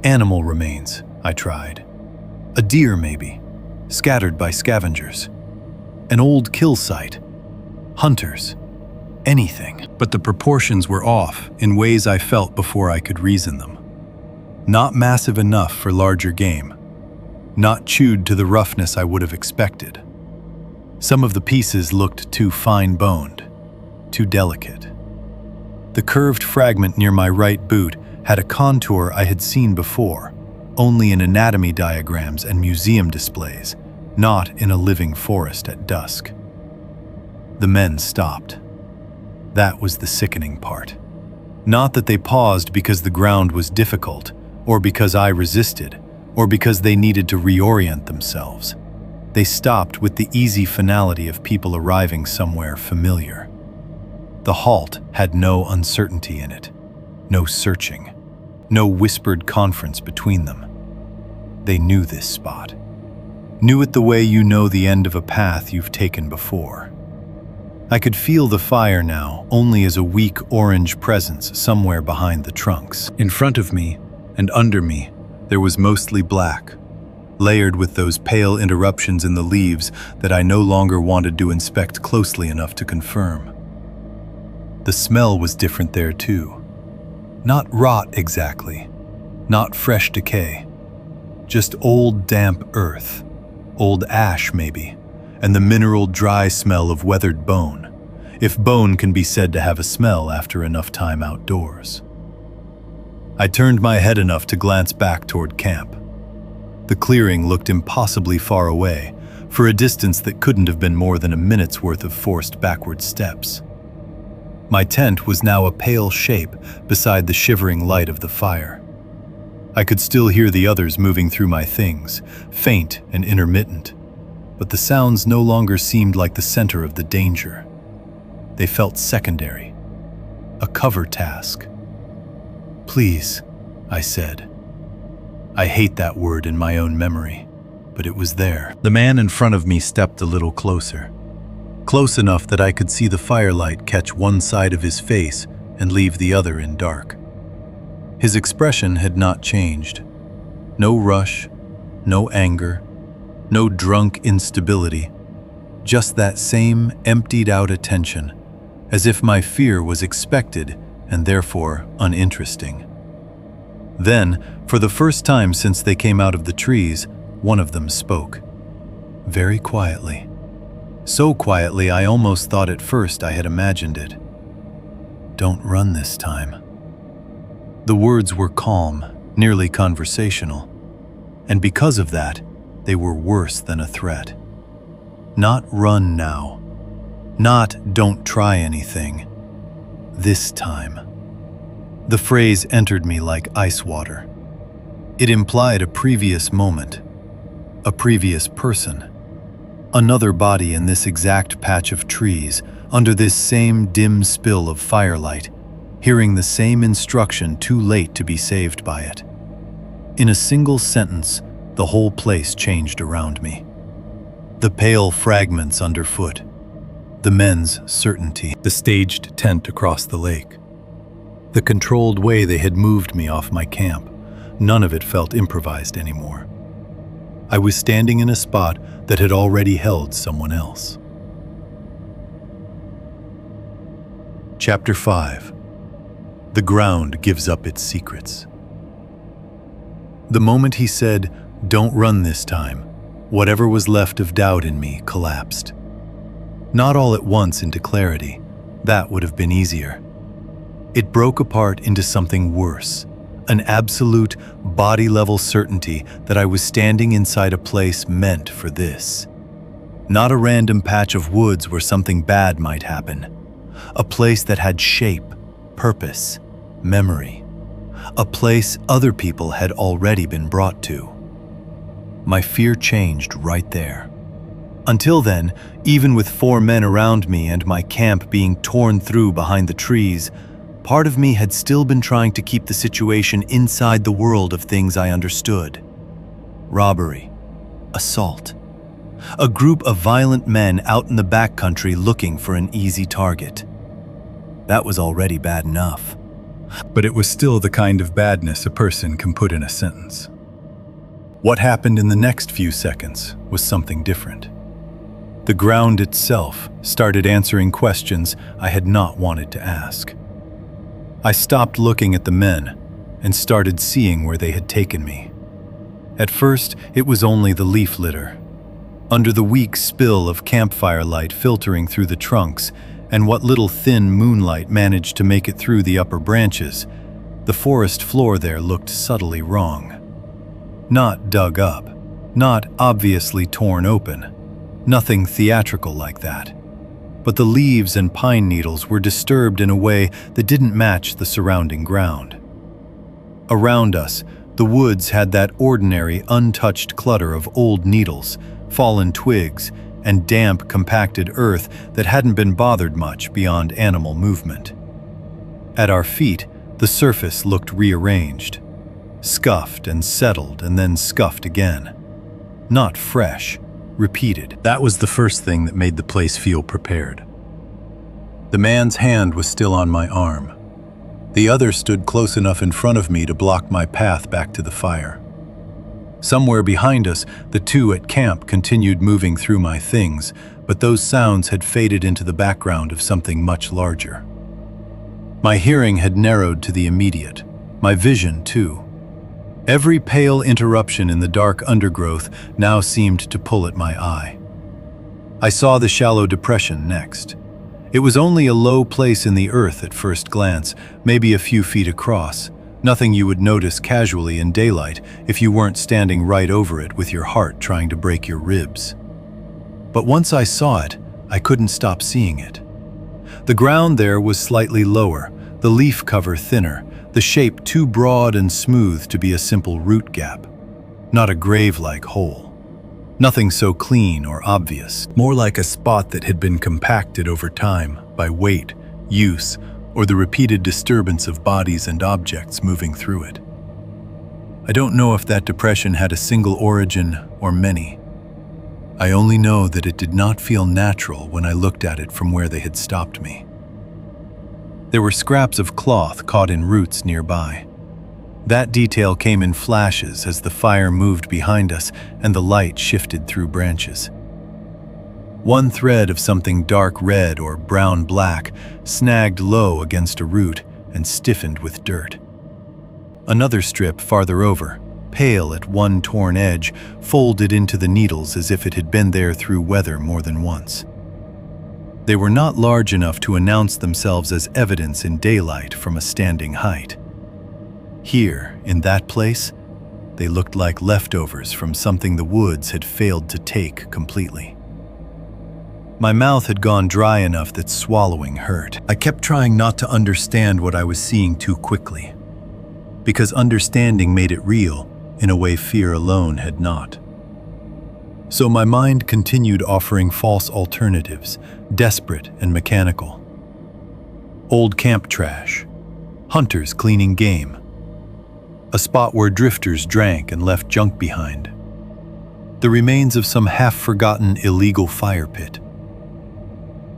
Animal remains, I tried. A deer, maybe, scattered by scavengers. An old kill site. Hunters. Anything. But the proportions were off in ways I felt before I could reason them. Not massive enough for larger game. Not chewed to the roughness I would have expected. Some of the pieces looked too fine-boned, too delicate. The curved fragment near my right boot had a contour I had seen before, only in anatomy diagrams and museum displays, not in a living forest at dusk. The men stopped. That was the sickening part. Not that they paused because the ground was difficult, or because I resisted, or because they needed to reorient themselves. They stopped with the easy finality of people arriving somewhere familiar. The halt had no uncertainty in it, no searching, no whispered conference between them. They knew this spot. Knew it the way you know the end of a path you've taken before. I could feel the fire now only as a weak orange presence somewhere behind the trunks. In front of me and under me, there was mostly black, layered with those pale interruptions in the leaves that I no longer wanted to inspect closely enough to confirm. The smell was different there too. Not rot exactly, not fresh decay. Just old damp earth, old ash maybe, and the mineral dry smell of weathered bone, if bone can be said to have a smell after enough time outdoors. I turned my head enough to glance back toward camp. The clearing looked impossibly far away, for a distance that couldn't have been more than a minute's worth of forced backward steps. My tent was now a pale shape beside the shivering light of the fire. I could still hear the others moving through my things, faint and intermittent, but the sounds no longer seemed like the center of the danger. They felt secondary, a cover task. "Please," I said. I hate that word in my own memory, but it was there. The man in front of me stepped a little closer, close enough that I could see the firelight catch one side of his face and leave the other in dark. His expression had not changed. No rush, no anger, no drunk instability, just that same emptied-out attention, as if my fear was expected and therefore uninteresting. Then, for the first time since they came out of the trees, one of them spoke. Very quietly. So quietly I almost thought at first I had imagined it. "Don't run this time." The words were calm, nearly conversational, and because of that, they were worse than a threat. Not run now. Not don't try anything. This time. The phrase entered me like ice water. It implied a previous moment, a previous person, another body in this exact patch of trees, under this same dim spill of firelight, hearing the same instruction too late to be saved by it. In a single sentence, the whole place changed around me. The pale fragments underfoot, the men's certainty, the staged tent across the lake, the controlled way they had moved me off my camp. None of it felt improvised anymore. I was standing in a spot that had already held someone else. Chapter 5. The ground gives up its secrets. The moment he said, "Don't run this time," whatever was left of doubt in me collapsed. Not all at once into clarity. That would have been easier. It broke apart into something worse, an absolute body-level certainty that I was standing inside a place meant for this. Not a random patch of woods where something bad might happen. A place that had shape, purpose, memory. A place other people had already been brought to. My fear changed right there. Until then, even with 4 men around me and my camp being torn through behind the trees, part of me had still been trying to keep the situation inside the world of things I understood. Robbery, assault, a group of violent men out in the backcountry looking for an easy target. That was already bad enough. But it was still the kind of badness a person can put in a sentence. What happened in the next few seconds was something different. The ground itself started answering questions I had not wanted to ask. I stopped looking at the men and started seeing where they had taken me. At first, it was only the leaf litter. Under the weak spill of campfire light filtering through the trunks and what little thin moonlight managed to make it through the upper branches, the forest floor there looked subtly wrong. Not dug up, not obviously torn open, nothing theatrical like that. But the leaves and pine needles were disturbed in a way that didn't match the surrounding ground. Around us, the woods had that ordinary, untouched clutter of old needles, fallen twigs, and damp, compacted earth that hadn't been bothered much beyond animal movement. At our feet, the surface looked rearranged, scuffed and settled and then scuffed again. Not fresh, repeated. That was the first thing that made the place feel prepared. The man's hand was still on my arm. The other stood close enough in front of me to block my path back to the fire. Somewhere behind us, the 2 at camp continued moving through my things, but those sounds had faded into the background of something much larger. My hearing had narrowed to the immediate, my vision too. Every pale interruption in the dark undergrowth now seemed to pull at my eye. I saw the shallow depression next. It was only a low place in the earth at first glance, maybe a few feet across, nothing you would notice casually in daylight if you weren't standing right over it with your heart trying to break your ribs. But once I saw it, I couldn't stop seeing it. The ground there was slightly lower, the leaf cover thinner, the shape too broad and smooth to be a simple root gap. Not a grave-like hole. Nothing so clean or obvious, more like a spot that had been compacted over time by weight, use, or the repeated disturbance of bodies and objects moving through it. I don't know if that depression had a single origin or many. I only know that it did not feel natural when I looked at it from where they had stopped me. There were scraps of cloth caught in roots nearby. That detail came in flashes as the fire moved behind us and the light shifted through branches. One thread of something dark red or brown-black snagged low against a root and stiffened with dirt. Another strip farther over, pale at one torn edge, folded into the needles as if it had been there through weather more than once. They were not large enough to announce themselves as evidence in daylight from a standing height. Here, in that place, they looked like leftovers from something the woods had failed to take completely. My mouth had gone dry enough that swallowing hurt. I kept trying not to understand what I was seeing too quickly, because understanding made it real in a way fear alone had not. So my mind continued offering false alternatives, desperate and mechanical. Old camp trash, hunters cleaning game, a spot where drifters drank and left junk behind, the remains of some half-forgotten illegal fire pit.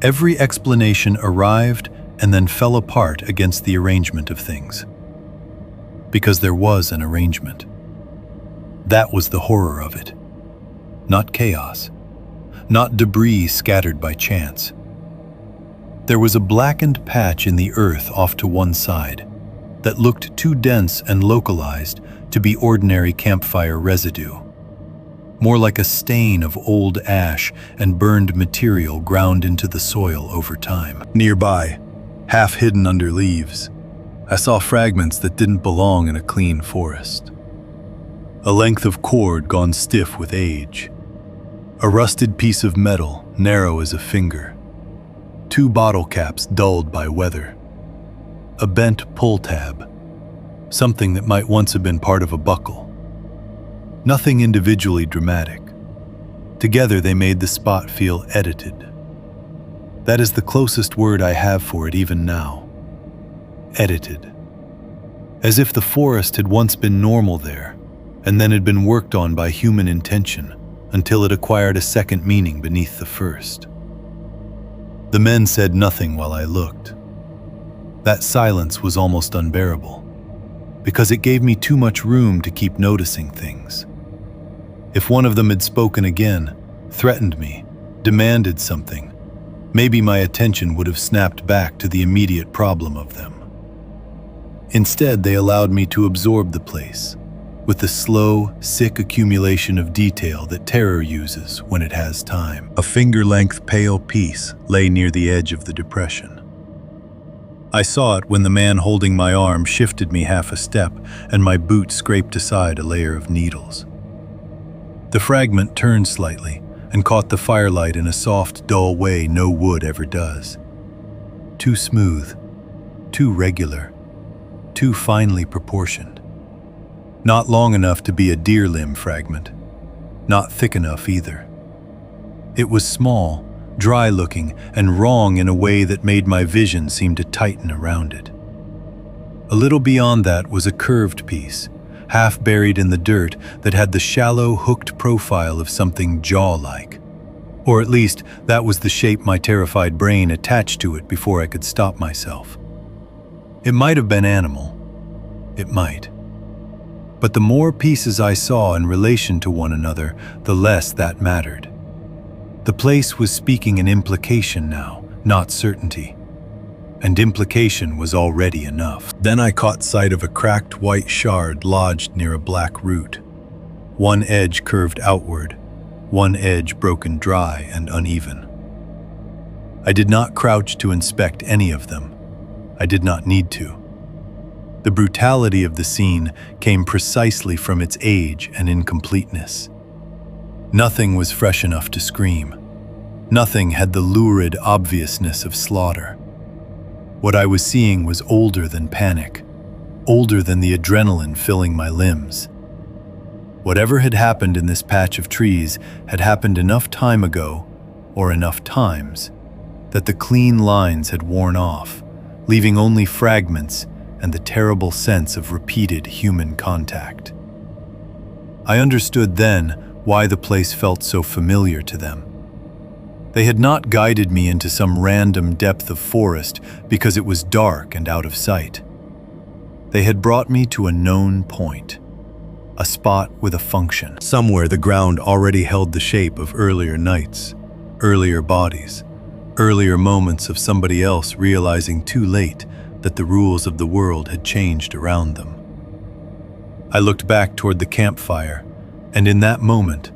Every explanation arrived and then fell apart against the arrangement of things. Because there was an arrangement. That was the horror of it. Not chaos, not debris scattered by chance. There was a blackened patch in the earth off to one side that looked too dense and localized to be ordinary campfire residue. More like a stain of old ash and burned material ground into the soil over time. Nearby, half hidden under leaves, I saw fragments that didn't belong in a clean forest. A length of cord gone stiff with age. A rusted piece of metal, narrow as a finger. 2 bottle caps dulled by weather. A bent pull tab. Something that might once have been part of a buckle. Nothing individually dramatic. Together they made the spot feel edited. That is the closest word I have for it even now. Edited. As if the forest had once been normal there, and then had been worked on by human intention until it acquired a second meaning beneath the first. The men said nothing while I looked. That silence was almost unbearable, because it gave me too much room to keep noticing things. If one of them had spoken again, threatened me, demanded something, maybe my attention would have snapped back to the immediate problem of them. Instead, they allowed me to absorb the place, with the slow, sick accumulation of detail that terror uses when it has time. A finger-length pale piece lay near the edge of the depression. I saw it when the man holding my arm shifted me half a step and my boot scraped aside a layer of needles. The fragment turned slightly and caught the firelight in a soft, dull way no wood ever does. Too smooth, too regular, too finely proportioned. Not long enough to be a deer limb fragment, not thick enough either. It was small, dry-looking, and wrong in a way that made my vision seem to tighten around it. A little beyond that was a curved piece, half buried in the dirt, that had the shallow, hooked profile of something jaw-like. Or at least, that was the shape my terrified brain attached to it before I could stop myself. It might have been animal. It might. But the more pieces I saw in relation to one another, the less that mattered. The place was speaking an implication now, not certainty. and implication was already enough. Then I caught sight of a cracked white shard lodged near a black root. One edge curved outward, one edge broken dry and uneven. I did not crouch to inspect any of them. I did not need to. The brutality of the scene came precisely from its age and incompleteness. Nothing was fresh enough to scream. Nothing had the lurid obviousness of slaughter. What I was seeing was older than panic, older than the adrenaline filling my limbs. Whatever had happened in this patch of trees had happened enough time ago, or enough times, that the clean lines had worn off, leaving only fragments and the terrible sense of repeated human contact. I understood then why the place felt so familiar to them. They had not guided me into some random depth of forest because it was dark and out of sight. They had brought me to a known point, a spot with a function. Somewhere the ground already held the shape of earlier nights, earlier bodies, earlier moments of somebody else realizing too late that the rules of the world had changed around them. I looked back toward the campfire, and in that moment,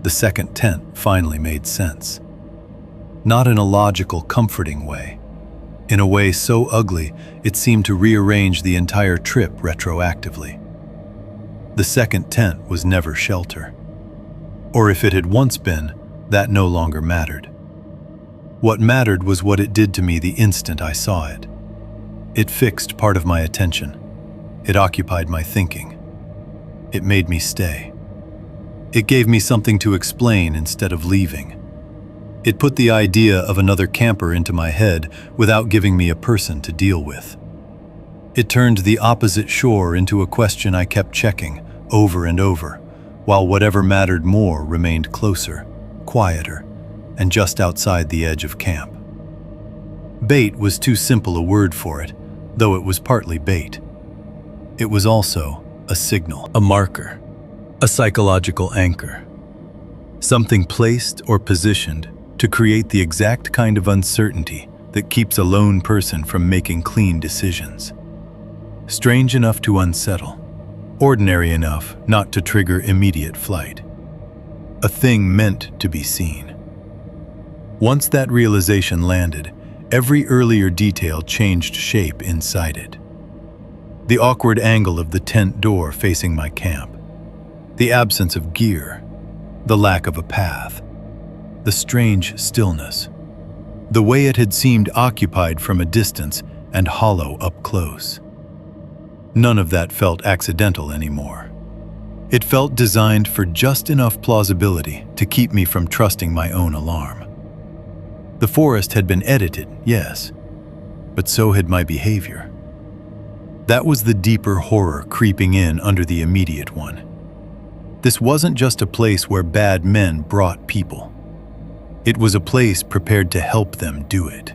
the second tent finally made sense. Not in a logical, comforting way. In a way so ugly, it seemed to rearrange the entire trip retroactively. The second tent was never shelter. Or if it had once been, that no longer mattered. What mattered was what it did to me the instant I saw it. It fixed part of my attention. It occupied my thinking. It made me stay. It gave me something to explain instead of leaving. It put the idea of another camper into my head without giving me a person to deal with. It turned the opposite shore into a question I kept checking over and over, while whatever mattered more remained closer, quieter, and just outside the edge of camp. Bait was too simple a word for it, though it was partly bait. It was also a signal, a marker, a psychological anchor. Something placed or positioned to create the exact kind of uncertainty that keeps a lone person from making clean decisions. Strange enough to unsettle, ordinary enough not to trigger immediate flight. A thing meant to be seen. Once that realization landed, every earlier detail changed shape inside it. The awkward angle of the tent door facing my camp, the absence of gear, the lack of a path, the strange stillness, the way it had seemed occupied from a distance and hollow up close. None of that felt accidental anymore. It felt designed for just enough plausibility to keep me from trusting my own alarm. The forest had been edited, yes, but so had my behavior. That was the deeper horror creeping in under the immediate one. This wasn't just a place where bad men brought people. It was a place prepared to help them do it.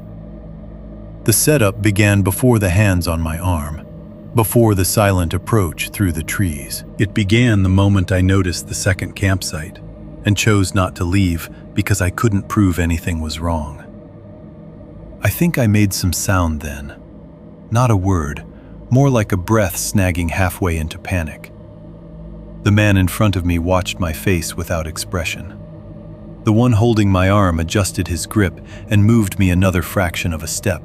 The setup began before the hands on my arm, before the silent approach through the trees. It began the moment I noticed the second campsite and chose not to leave because I couldn't prove anything was wrong. I think I made some sound then. Not a word, more like a breath snagging halfway into panic. The man in front of me watched my face without expression. The one holding my arm adjusted his grip and moved me another fraction of a step,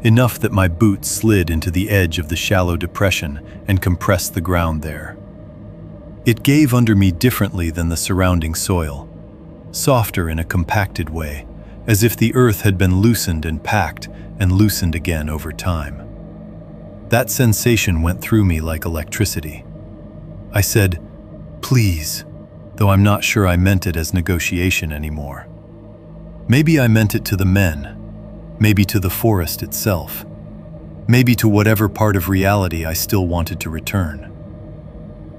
enough that my boot slid into the edge of the shallow depression and compressed the ground there. It gave under me differently than the surrounding soil, softer in a compacted way, as if the earth had been loosened and packed and loosened again over time. That sensation went through me like electricity. I said, "Please," though I'm not sure I meant it as negotiation anymore. Maybe I meant it to the men, maybe to the forest itself, maybe to whatever part of reality I still wanted to return.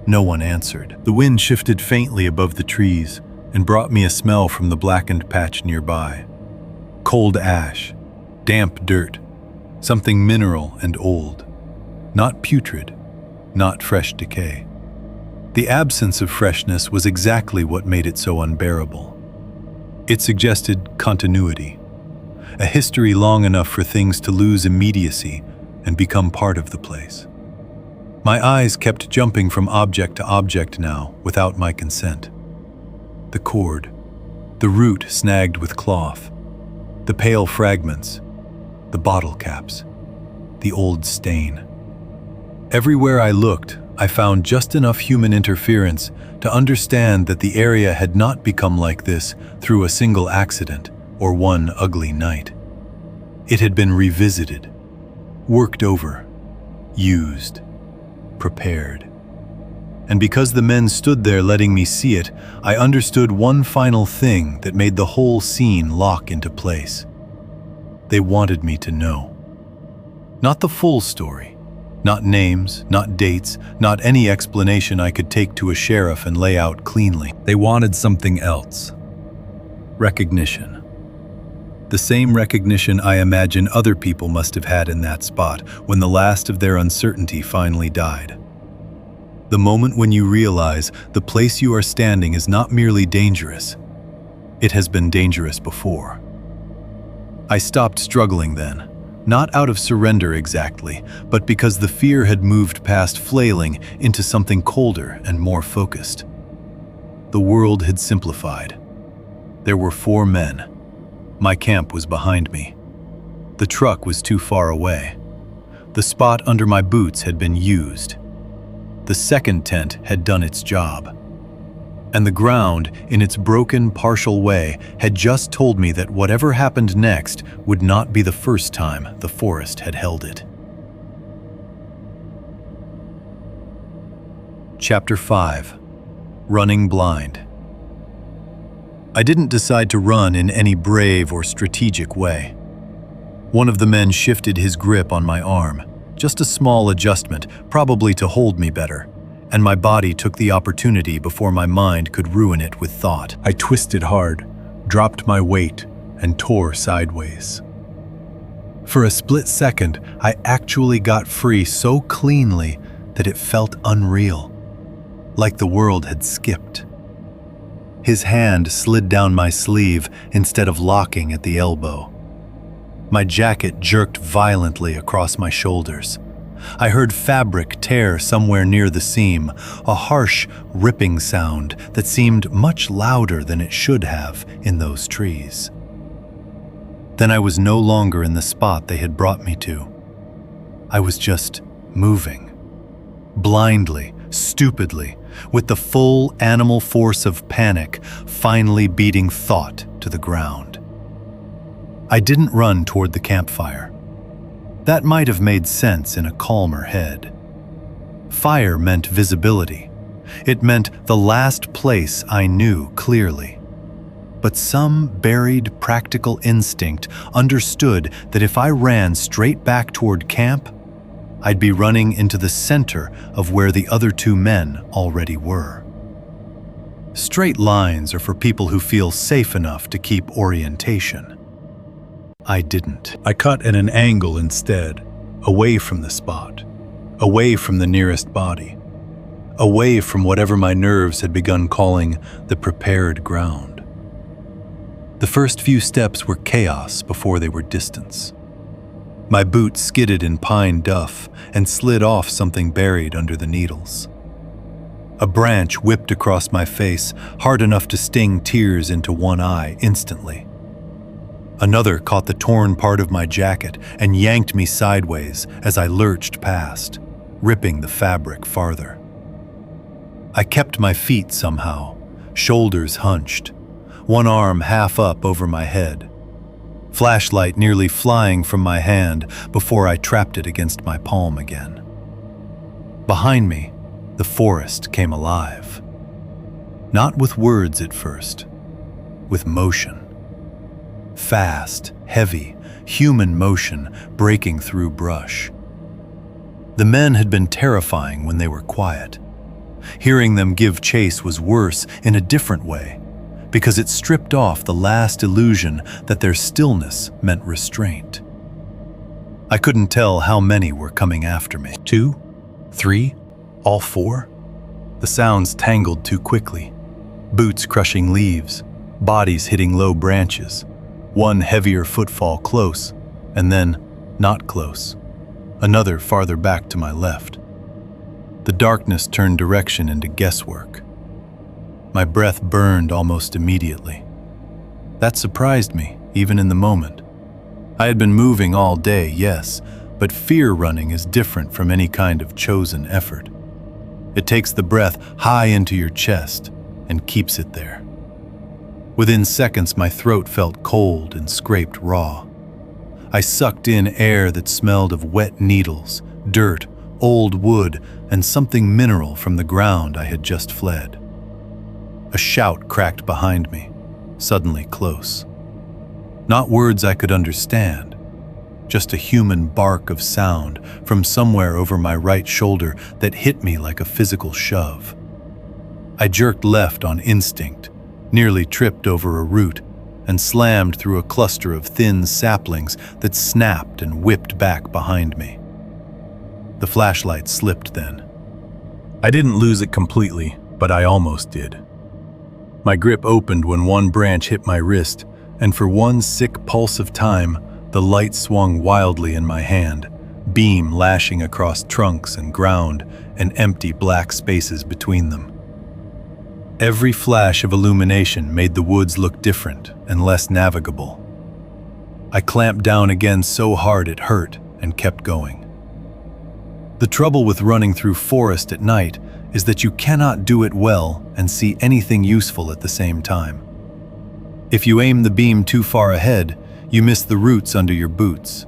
No one answered. The wind shifted faintly above the trees and brought me a smell from the blackened patch nearby. Cold ash, damp dirt, something mineral and old. Not putrid, not fresh decay. The absence of freshness was exactly what made it so unbearable. It suggested continuity, a history long enough for things to lose immediacy and become part of the place. My eyes kept jumping from object to object now, without my consent. The cord, the root snagged with cloth, the pale fragments, the bottle caps, the old stain. Everywhere I looked, I found just enough human interference to understand that the area had not become like this through a single accident or one ugly night. It had been revisited, worked over, used, prepared. And because the men stood there letting me see it, I understood one final thing that made the whole scene lock into place. They wanted me to know. Not the full story, not names, not dates, not any explanation I could take to a sheriff and lay out cleanly. They wanted something else. Recognition. The same recognition I imagine other people must have had in that spot when the last of their uncertainty finally died. The moment when you realize the place you are standing is not merely dangerous, it has been dangerous before. I stopped struggling then, not out of surrender exactly, but because the fear had moved past flailing into something colder and more focused. The world had simplified. There were 4 men. My camp was behind me. The truck was too far away. The spot under my boots had been used. The second tent had done its job. And the ground, in its broken, partial way, had just told me that whatever happened next would not be the first time the forest had held it. Chapter 5. Running Blind. I didn't decide to run in any brave or strategic way. One of the men shifted his grip on my arm, just a small adjustment, probably to hold me better, and my body took the opportunity before my mind could ruin it with thought. I twisted hard, dropped my weight, and tore sideways. For a split second, I actually got free so cleanly that it felt unreal, like the world had skipped. His hand slid down my sleeve instead of locking at the elbow. My jacket jerked violently across my shoulders. I heard fabric tear somewhere near the seam, a harsh, ripping sound that seemed much louder than it should have in those trees. Then I was no longer in the spot they had brought me to. I was just moving. Blindly, stupidly, with the full animal force of panic finally beating thought to the ground. I didn't run toward the campfire. That might have made sense in a calmer head. Fire meant visibility. It meant the last place I knew clearly. But some buried practical instinct understood that if I ran straight back toward camp, I'd be running into the center of where the other 2 men already were. Straight lines are for people who feel safe enough to keep orientation. I didn't. I cut at an angle instead, away from the spot, away from the nearest body, away from whatever my nerves had begun calling the prepared ground. The first few steps were chaos before they were distance. My boot skidded in pine duff and slid off something buried under the needles. A branch whipped across my face, hard enough to sting tears into one eye instantly. Another caught the torn part of my jacket and yanked me sideways as I lurched past, ripping the fabric farther. I kept my feet somehow, shoulders hunched, one arm half up over my head. Flashlight nearly flying from my hand before I trapped it against my palm again. Behind me, the forest came alive. Not with words at first, with motion. Fast, heavy, human motion breaking through brush. The men had been terrifying when they were quiet. Hearing them give chase was worse in a different way, because it stripped off the last illusion that their stillness meant restraint. I couldn't tell how many were coming after me. 2? 3? All 4? The sounds tangled too quickly. Boots crushing leaves, bodies hitting low branches, One heavier footfall close, and then not close. Another farther back to my left. The darkness turned direction into guesswork. My breath burned almost immediately. That surprised me, even in the moment. I had been moving all day, yes, but fear running is different from any kind of chosen effort. It takes the breath high into your chest and keeps it there. Within seconds, my throat felt cold and scraped raw. I sucked in air that smelled of wet needles, dirt, old wood, and something mineral from the ground I had just fled. A shout cracked behind me, suddenly close. Not words I could understand, just a human bark of sound from somewhere over my right shoulder that hit me like a physical shove. I jerked left on instinct, nearly tripped over a root, and slammed through a cluster of thin saplings that snapped and whipped back behind me. The flashlight slipped then. I didn't lose it completely, but I almost did. My grip opened when one branch hit my wrist, and for one sick pulse of time, the light swung wildly in my hand, beam lashing across trunks and ground and empty black spaces between them. Every flash of illumination made the woods look different and less navigable. I clamped down again so hard it hurt and kept going. The trouble with running through forest at night is that you cannot do it well and see anything useful at the same time. If you aim the beam too far ahead, you miss the roots under your boots.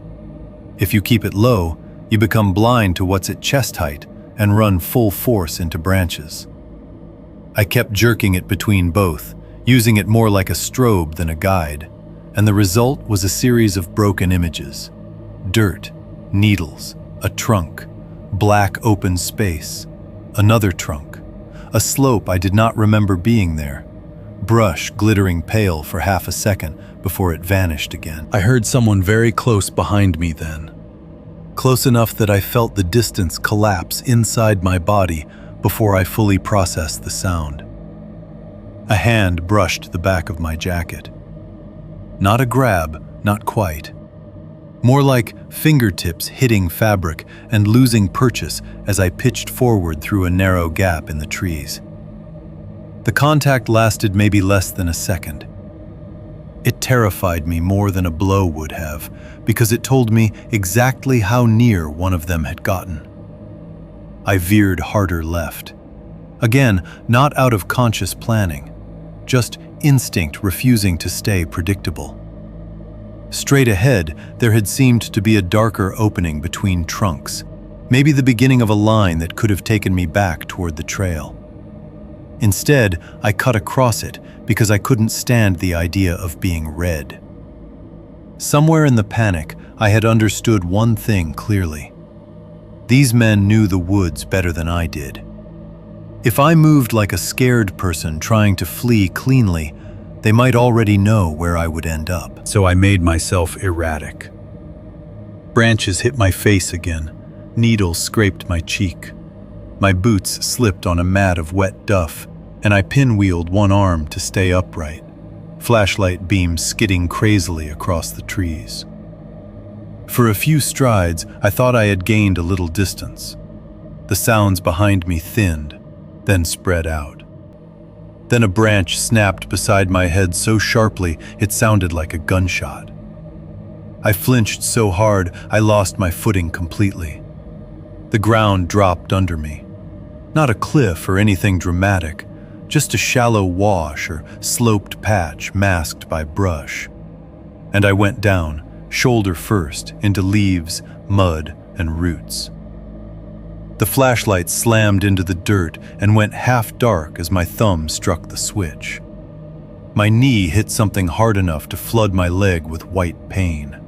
If you keep it low, you become blind to what's at chest height and run full force into branches. I kept jerking it between both, using it more like a strobe than a guide, and the result was a series of broken images. Dirt, needles, a trunk, black open space, another trunk, a slope I did not remember being there, brush glittering pale for half a second before it vanished again. I heard someone very close behind me then. Close enough that I felt the distance collapse inside my body before I fully processed the sound. A hand brushed the back of my jacket. Not a grab, not quite. More like fingertips hitting fabric and losing purchase as I pitched forward through a narrow gap in the trees. The contact lasted maybe less than a second. It terrified me more than a blow would have, because it told me exactly how near one of them had gotten. I veered harder left. Again, not out of conscious planning, just instinct refusing to stay predictable. Straight ahead, there had seemed to be a darker opening between trunks, maybe the beginning of a line that could have taken me back toward the trail. Instead, I cut across it because I couldn't stand the idea of being read. Somewhere in the panic, I had understood one thing clearly. These men knew the woods better than I did. If I moved like a scared person trying to flee cleanly, they might already know where I would end up. So I made myself erratic. Branches hit my face again. Needles scraped my cheek. My boots slipped on a mat of wet duff, and I pinwheeled one arm to stay upright, flashlight beams skidding crazily across the trees. For a few strides, I thought I had gained a little distance. The sounds behind me thinned, then spread out. Then a branch snapped beside my head so sharply it sounded like a gunshot. I flinched so hard I lost my footing completely. The ground dropped under me. Not a cliff or anything dramatic, just a shallow wash or sloped patch masked by brush. And I went down, shoulder first, into leaves, mud, and roots. The flashlight slammed into the dirt and went half dark as my thumb struck the switch. My knee hit something hard enough to flood my leg with white pain.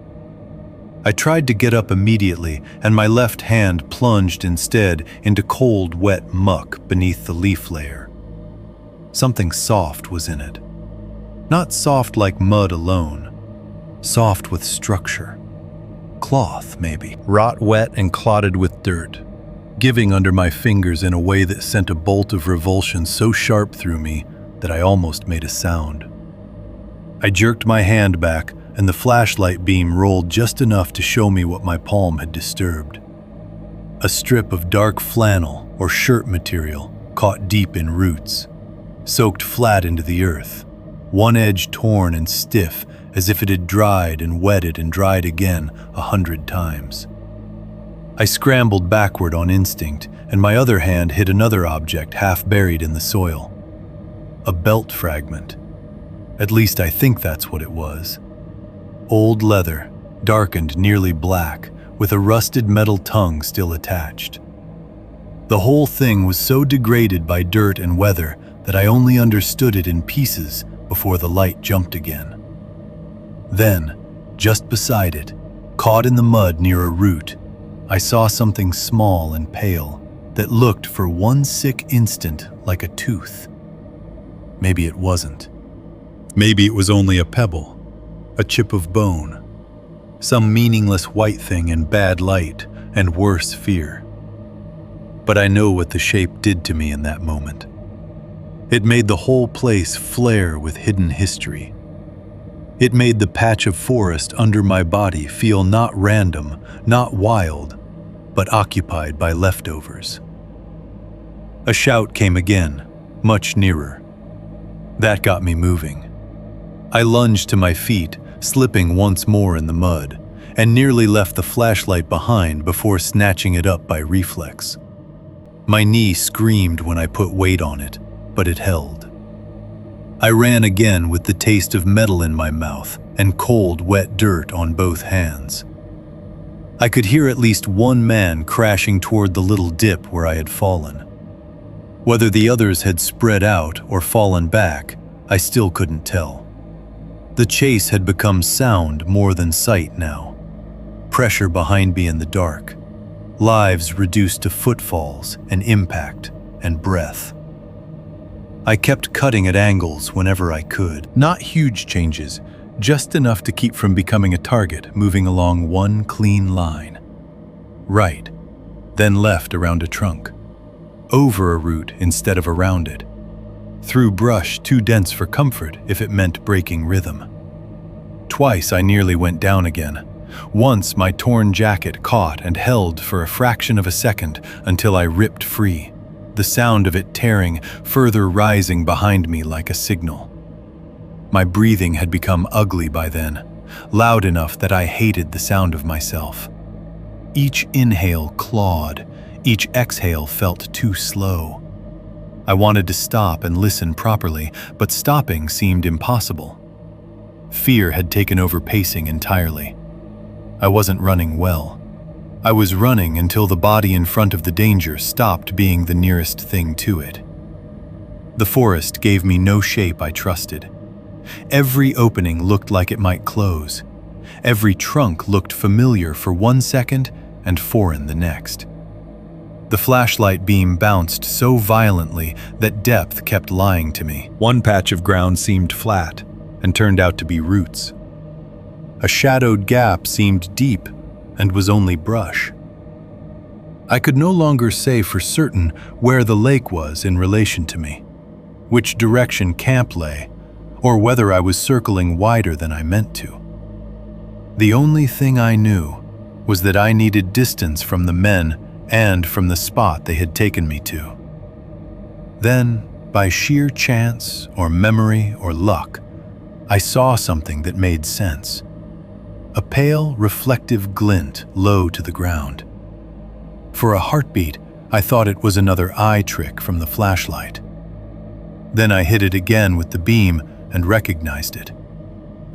I tried to get up immediately, and my left hand plunged instead into cold, wet muck beneath the leaf layer. Something soft was in it. Not soft like mud alone. Soft with structure. Cloth, maybe. Rot wet and clotted with dirt, giving under my fingers in a way that sent a bolt of revulsion so sharp through me that I almost made a sound. I jerked my hand back, and the flashlight beam rolled just enough to show me what my palm had disturbed. A strip of dark flannel or shirt material caught deep in roots, soaked flat into the earth, one edge torn and stiff as if it had dried and wetted and dried again 100 times. I scrambled backward on instinct, and my other hand hit another object half buried in the soil. A belt fragment. At least I think that's what it was. Old leather, darkened nearly black, with a rusted metal tongue still attached. The whole thing was so degraded by dirt and weather that I only understood it in pieces before the light jumped again. Then, just beside it, caught in the mud near a root, I saw something small and pale that looked for one sick instant like a tooth. Maybe it wasn't. Maybe it was only a pebble, a chip of bone, some meaningless white thing in bad light and worse fear. But I know what the shape did to me in that moment. It made the whole place flare with hidden history. It made the patch of forest under my body feel not random, not wild, but occupied by leftovers. A shout came again, much nearer. That got me moving. I lunged to my feet, slipping once more in the mud, and nearly left the flashlight behind before snatching it up by reflex. My knee screamed when I put weight on it, but it held. I ran again with the taste of metal in my mouth and cold, wet dirt on both hands. I could hear at least one man crashing toward the little dip where I had fallen. Whether the others had spread out or fallen back, I still couldn't tell. The chase had become sound more than sight now. Pressure behind me in the dark. Lives reduced to footfalls and impact and breath. I kept cutting at angles whenever I could. Not huge changes, just enough to keep from becoming a target moving along one clean line. Right, then left around a trunk. Over a root instead of around it. Through brush too dense for comfort if it meant breaking rhythm. Twice I nearly went down again. Once my torn jacket caught and held for a fraction of a second until I ripped free, the sound of it tearing, further rising behind me like a signal. My breathing had become ugly by then, loud enough that I hated the sound of myself. Each inhale clawed, each exhale felt too slow. I wanted to stop and listen properly, but stopping seemed impossible. Fear had taken over pacing entirely. I wasn't running well. I was running until the body in front of the danger stopped being the nearest thing to it. The forest gave me no shape I trusted. Every opening looked like it might close. Every trunk looked familiar for 1 second and foreign the next. The flashlight beam bounced so violently that depth kept lying to me. One patch of ground seemed flat and turned out to be roots. A shadowed gap seemed deep and was only brush. I could no longer say for certain where the lake was in relation to me, which direction camp lay, or whether I was circling wider than I meant to. The only thing I knew was that I needed distance from the men and from the spot they had taken me to. Then, by sheer chance or memory or luck, I saw something that made sense. A pale, reflective glint low to the ground. For a heartbeat, I thought it was another eye trick from the flashlight. Then I hit it again with the beam and recognized it.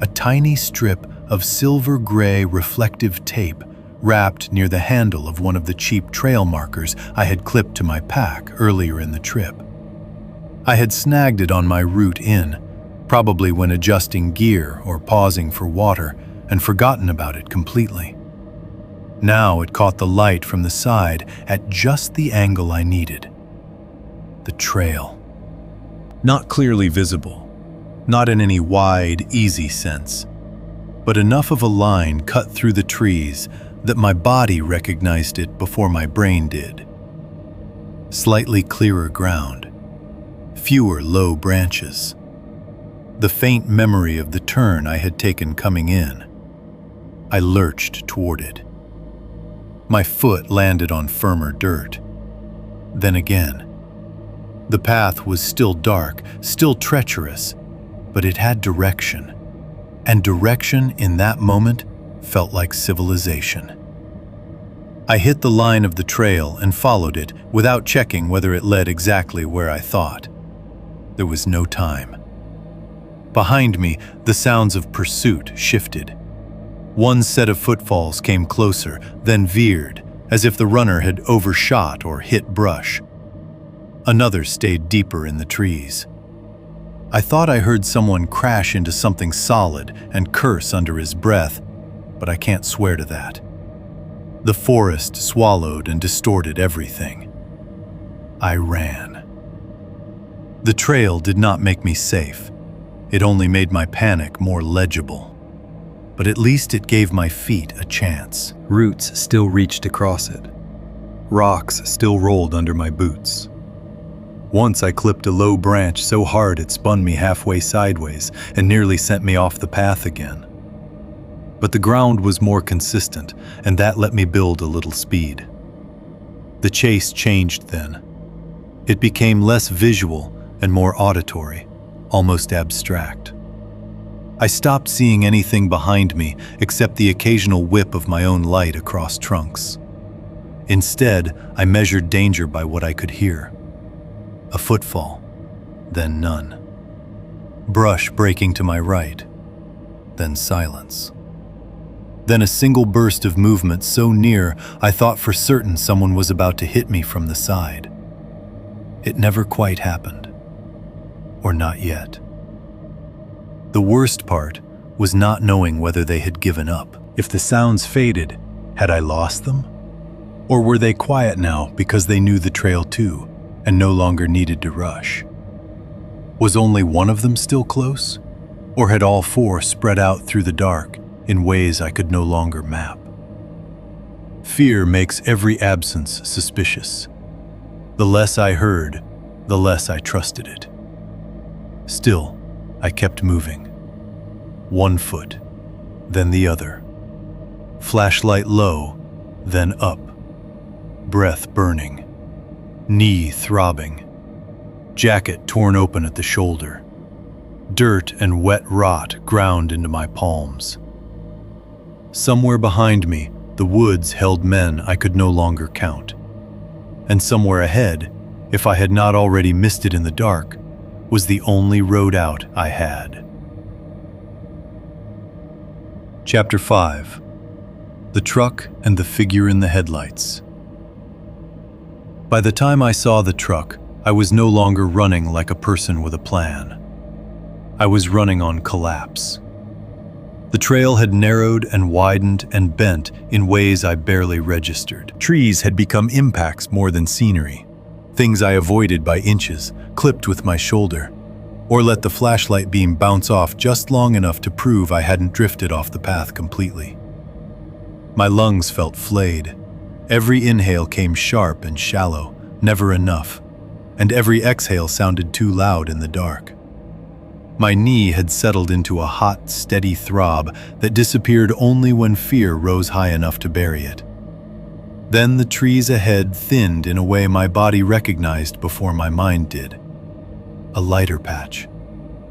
A tiny strip of silver-gray reflective tape wrapped near the handle of one of the cheap trail markers I had clipped to my pack earlier in the trip. I had snagged it on my route in, probably when adjusting gear or pausing for water, and forgotten about it completely. Now it caught the light from the side at just the angle I needed. The trail. Not clearly visible, not in any wide, easy sense, but enough of a line cut through the trees that my body recognized it before my brain did. Slightly clearer ground, fewer low branches. the faint memory of the turn I had taken coming in. I lurched toward it. My foot landed on firmer dirt. Then again. The path was still dark, still treacherous, but it had direction. And direction in that moment felt like civilization. I hit the line of the trail and followed it without checking whether it led exactly where I thought. There was no time. Behind me, the sounds of pursuit shifted. One set of footfalls came closer, then veered, as if the runner had overshot or hit brush. Another stayed deeper in the trees. I thought I heard someone crash into something solid and curse under his breath, but I can't swear to that. The forest swallowed and distorted everything. I ran. The trail did not make me safe. It only made my panic more legible. But at least it gave my feet a chance. Roots still reached across it. Rocks still rolled under my boots. Once I clipped a low branch so hard it spun me halfway sideways and nearly sent me off the path again. But the ground was more consistent, and that let me build a little speed. The chase changed then. It became less visual and more auditory, almost abstract. I stopped seeing anything behind me except the occasional whip of my own light across trunks. Instead, I measured danger by what I could hear. A footfall, then none. Brush breaking to my right, then silence. Then a single burst of movement so near I thought for certain someone was about to hit me from the side. It never quite happened. Or not yet. The worst part was not knowing whether they had given up. If the sounds faded, had I lost them? Or were they quiet now because they knew the trail too and no longer needed to rush? Was only one of them still close? Or had all four spread out through the dark in ways I could no longer map? Fear makes every absence suspicious. The less I heard, the less I trusted it. Still, I kept moving. One foot, then the other. Flashlight low, then up. Breath burning. Knee throbbing. Jacket torn open at the shoulder. Dirt and wet rot ground into my palms. Somewhere behind me, the woods held men I could no longer count. And somewhere ahead, if I had not already missed it in the dark, was the only road out I had. Chapter 5. The Truck and the Figure in the Headlights. By the time I saw the truck, I was no longer running like a person with a plan. I was running on collapse. The trail had narrowed and widened and bent in ways I barely registered. Trees had become impacts more than scenery. Things I avoided by inches, clipped with my shoulder, or let the flashlight beam bounce off just long enough to prove I hadn't drifted off the path completely. My lungs felt flayed. Every inhale came sharp and shallow, never enough, and every exhale sounded too loud in the dark. My knee had settled into a hot, steady throb that disappeared only when fear rose high enough to bury it. Then the trees ahead thinned in a way my body recognized before my mind did. A lighter patch.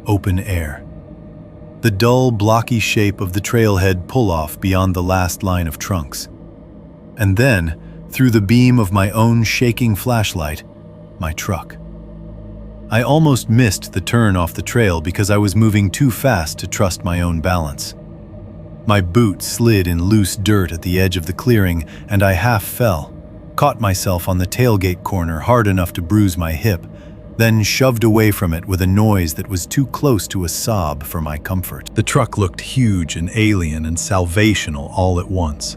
Open air. The dull, blocky shape of the trailhead pull-off beyond the last line of trunks. And then, through the beam of my own shaking flashlight, my truck. I almost missed the turn off the trail because I was moving too fast to trust my own balance. My boot slid in loose dirt at the edge of the clearing, and I half fell, caught myself on the tailgate corner hard enough to bruise my hip, then shoved away from it with a noise that was too close to a sob for my comfort. The truck looked huge and alien and salvational all at once,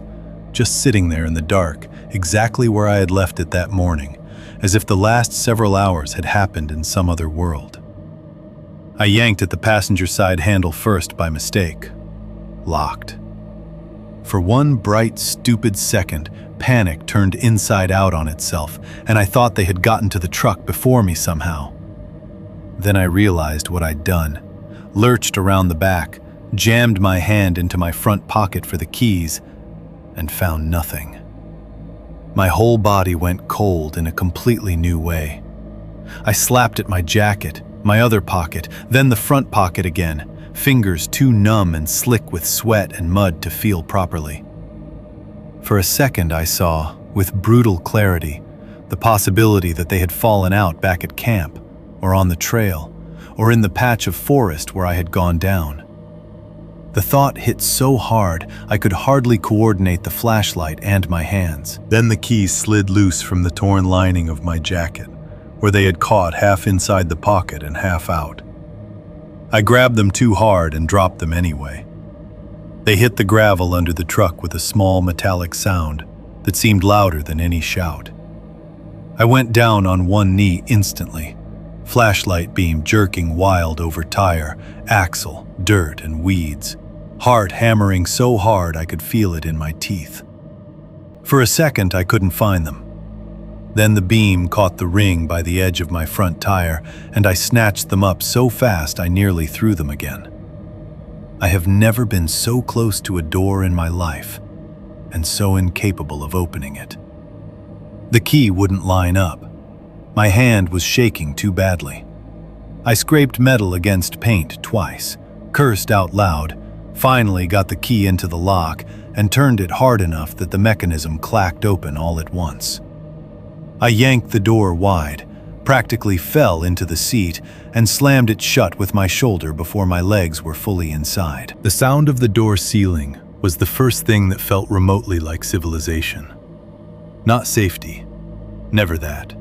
just sitting there in the dark, exactly where I had left it that morning, as if the last several hours had happened in some other world. I yanked at the passenger side handle first by mistake. Locked. For one bright, stupid second, panic turned inside out on itself, and I thought they had gotten to the truck before me somehow. Then I realized what I'd done. lurched around the back, jammed my hand into my front pocket for the keys, and found nothing. My whole body went cold in a completely new way. I slapped at my jacket, my other pocket, then the front pocket again, fingers too numb and slick with sweat and mud to feel properly. For a second I saw, with brutal clarity, the possibility that they had fallen out back at camp, or on the trail, or in the patch of forest where I had gone down. The thought hit so hard I could hardly coordinate the flashlight and my hands. Then the keys slid loose from the torn lining of my jacket, where they had caught half inside the pocket and half out. I grabbed them too hard and dropped them anyway. They hit the gravel under the truck with a small metallic sound that seemed louder than any shout. I went down on one knee instantly, flashlight beam jerking wild over tire, axle, dirt, and weeds, heart hammering so hard I could feel it in my teeth. For a second I couldn't find them. Then the beam caught the ring by the edge of my front tire, and I snatched them up so fast I nearly threw them again. I have never been so close to a door in my life, and so incapable of opening it. The key wouldn't line up. My hand was shaking too badly. I scraped metal against paint twice, cursed out loud, finally got the key into the lock, and turned it hard enough that the mechanism clacked open all at once. I yanked the door wide, practically fell into the seat, and slammed it shut with my shoulder before my legs were fully inside. The sound of the door sealing was the first thing that felt remotely like civilization. Not safety, never that,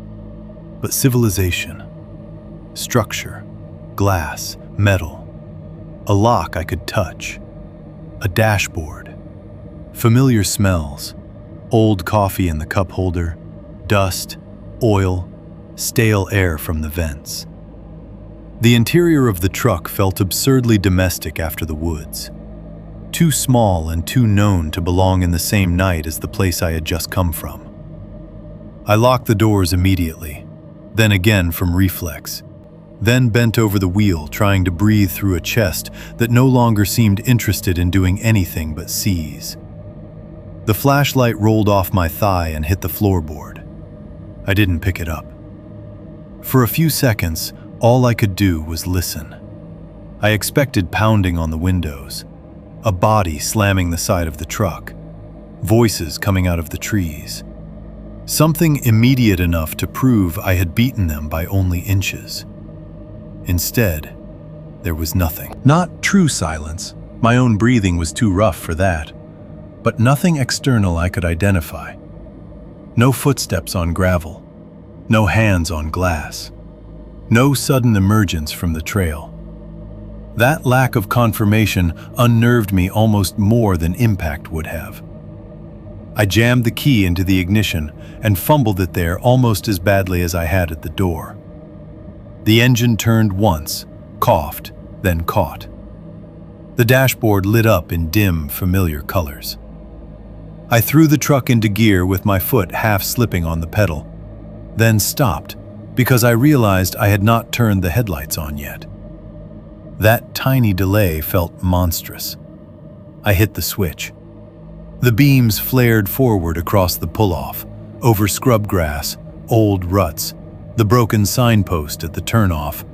but civilization. Structure, glass, metal, a lock I could touch, a dashboard, familiar smells, old coffee in the cup holder, dust, oil, stale air from the vents. The interior of the truck felt absurdly domestic after the woods, too small and too known to belong in the same night as the place I had just come from. I locked the doors immediately, then again from reflex, then bent over the wheel trying to breathe through a chest that no longer seemed interested in doing anything but seize. The flashlight rolled off my thigh and hit the floorboard. I didn't pick it up. For a few seconds, all I could do was listen. I expected pounding on the windows, a body slamming the side of the truck, voices coming out of the trees. Something immediate enough to prove I had beaten them by only inches. Instead, there was nothing. Not true silence. My own breathing was too rough for that. But nothing external I could identify. No footsteps on gravel. No hands on glass. No sudden emergence from the trail. That lack of confirmation unnerved me almost more than impact would have. I jammed the key into the ignition and fumbled it there almost as badly as I had at the door. The engine turned once, coughed, then caught. The dashboard lit up in dim, familiar colors. I threw the truck into gear with my foot half slipping on the pedal, then stopped because I realized I had not turned the headlights on yet. That tiny delay felt monstrous. I hit the switch. The beams flared forward across the pull-off, over scrub grass, old ruts, the broken signpost at the turnoff,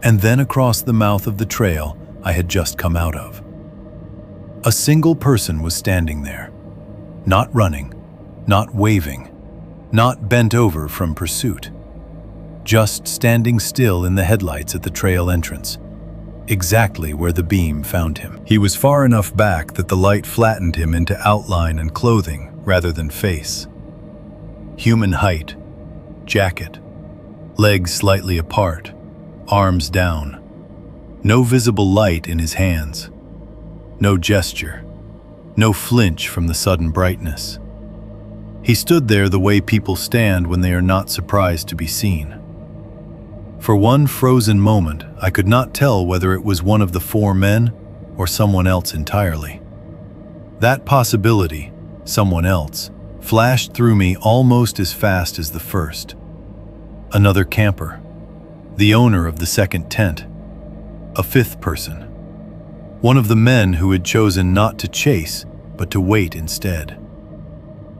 and then across the mouth of the trail I had just come out of. A single person was standing there, not running, not waving, not bent over from pursuit, just standing still in the headlights at the trail entrance, exactly where the beam found him. He was far enough back that the light flattened him into outline and clothing rather than face. Human height, jacket, legs slightly apart, arms down. No visible light in his hands. No gesture. No flinch from the sudden brightness. He stood there the way people stand when they are not surprised to be seen. For one frozen moment, I could not tell whether it was one of the four men or someone else entirely. That possibility, someone else, flashed through me almost as fast as the first. Another camper, the owner of the second tent, a fifth person. One of the men who had chosen not to chase, but to wait instead.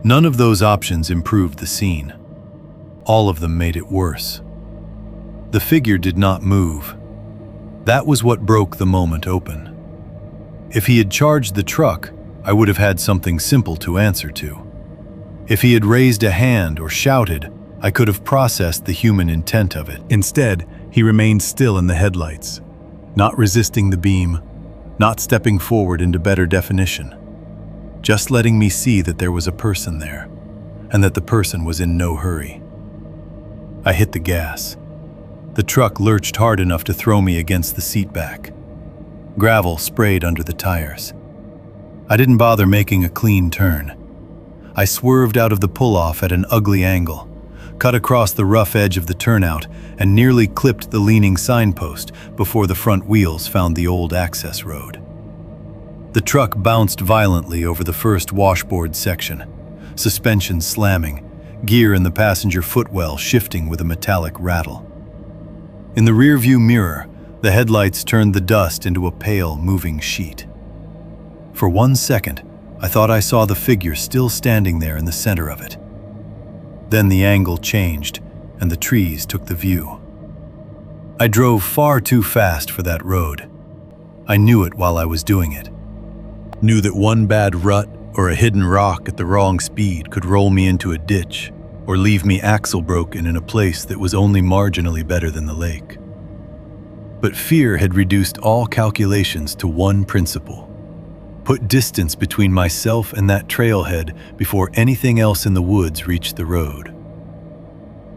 None of those options improved the scene. All of them made it worse. The figure did not move. That was what broke the moment open. If he had charged the truck, I would have had something simple to answer to. If he had raised a hand or shouted, I could have processed the human intent of it. Instead, he remained still in the headlights, not resisting the beam, not stepping forward into better definition, just letting me see that there was a person there, and that the person was in no hurry. I hit the gas. The truck lurched hard enough to throw me against the seat back. Gravel sprayed under the tires. I didn't bother making a clean turn. I swerved out of the pull-off at an ugly angle, cut across the rough edge of the turnout, and nearly clipped the leaning signpost before the front wheels found the old access road. The truck bounced violently over the first washboard section, suspension slamming, gear in the passenger footwell shifting with a metallic rattle. In the rearview mirror, the headlights turned the dust into a pale, moving sheet. For 1 second, I thought I saw the figure still standing there in the center of it. Then the angle changed, and the trees took the view. I drove far too fast for that road. I knew it while I was doing it. Knew that one bad rut or a hidden rock at the wrong speed could roll me into a ditch or leave me axle broken in a place that was only marginally better than the lake. But fear had reduced all calculations to one principle: put distance between myself and that trailhead before anything else in the woods reached the road.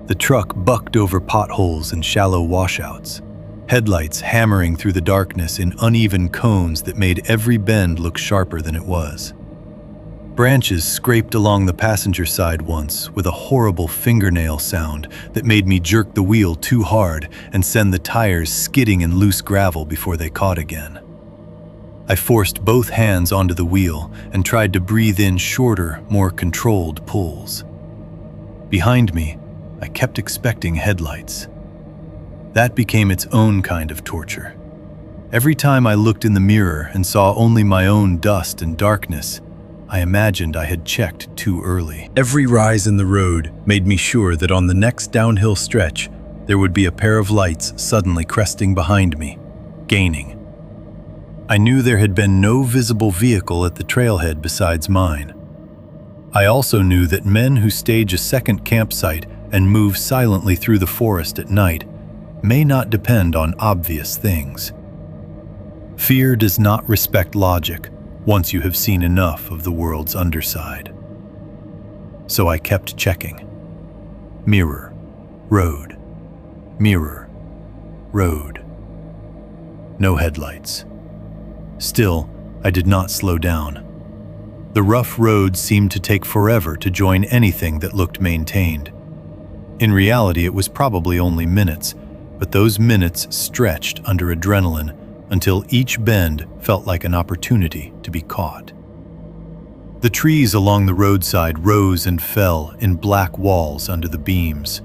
The truck bucked over potholes and shallow washouts, headlights hammering through the darkness in uneven cones that made every bend look sharper than it was. Branches scraped along the passenger side once with a horrible fingernail sound that made me jerk the wheel too hard and send the tires skidding in loose gravel before they caught again. I forced both hands onto the wheel and tried to breathe in shorter, more controlled pulls. Behind me, I kept expecting headlights. That became its own kind of torture. Every time I looked in the mirror and saw only my own dust and darkness, I imagined I had checked too early. Every rise in the road made me sure that on the next downhill stretch, there would be a pair of lights suddenly cresting behind me, gaining. I knew there had been no visible vehicle at the trailhead besides mine. I also knew that men who stage a second campsite and move silently through the forest at night may not depend on obvious things. Fear does not respect logic once you have seen enough of the world's underside. So I kept checking. Mirror, road, mirror, road. No headlights. Still, I did not slow down. The rough road seemed to take forever to join anything that looked maintained. In reality, it was probably only minutes, but those minutes stretched under adrenaline until each bend felt like an opportunity to be caught. The trees along the roadside rose and fell in black walls under the beams.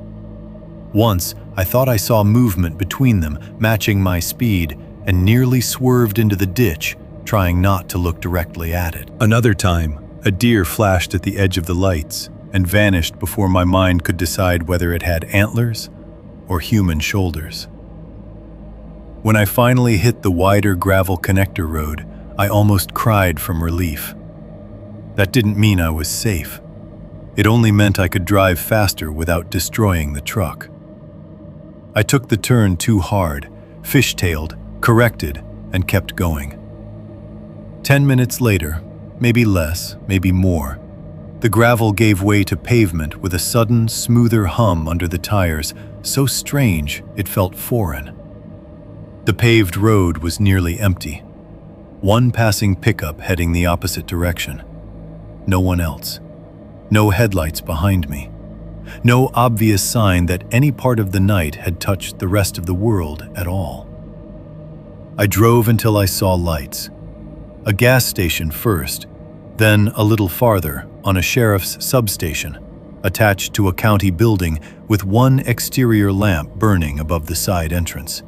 Once, I thought I saw movement between them, matching my speed, and nearly swerved into the ditch, trying not to look directly at it. Another time, a deer flashed at the edge of the lights and vanished before my mind could decide whether it had antlers or human shoulders. When I finally hit the wider gravel connector road, I almost cried from relief. That didn't mean I was safe. It only meant I could drive faster without destroying the truck. I took the turn too hard, fishtailed, corrected, and kept going. 10 minutes later, maybe less, maybe more, the gravel gave way to pavement with a sudden, smoother hum under the tires, so strange it felt foreign. The paved road was nearly empty. One passing pickup heading the opposite direction. No one else. No headlights behind me. No obvious sign that any part of the night had touched the rest of the world at all. I drove until I saw lights. A gas station first, then a little farther on a sheriff's substation, attached to a county building with one exterior lamp burning above the side entrance.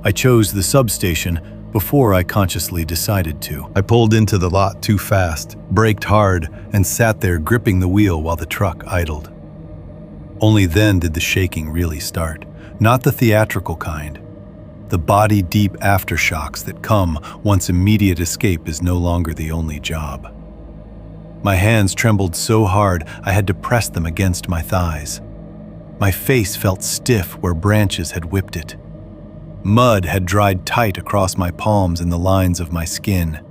I chose the substation before I consciously decided to. I pulled into the lot too fast, braked hard, and sat there gripping the wheel while the truck idled. Only then did the shaking really start, not the theatrical kind. The body-deep aftershocks that come once immediate escape is no longer the only job. My hands trembled so hard I had to press them against my thighs. My face felt stiff where branches had whipped it. Mud had dried tight across my palms and the lines of my skin.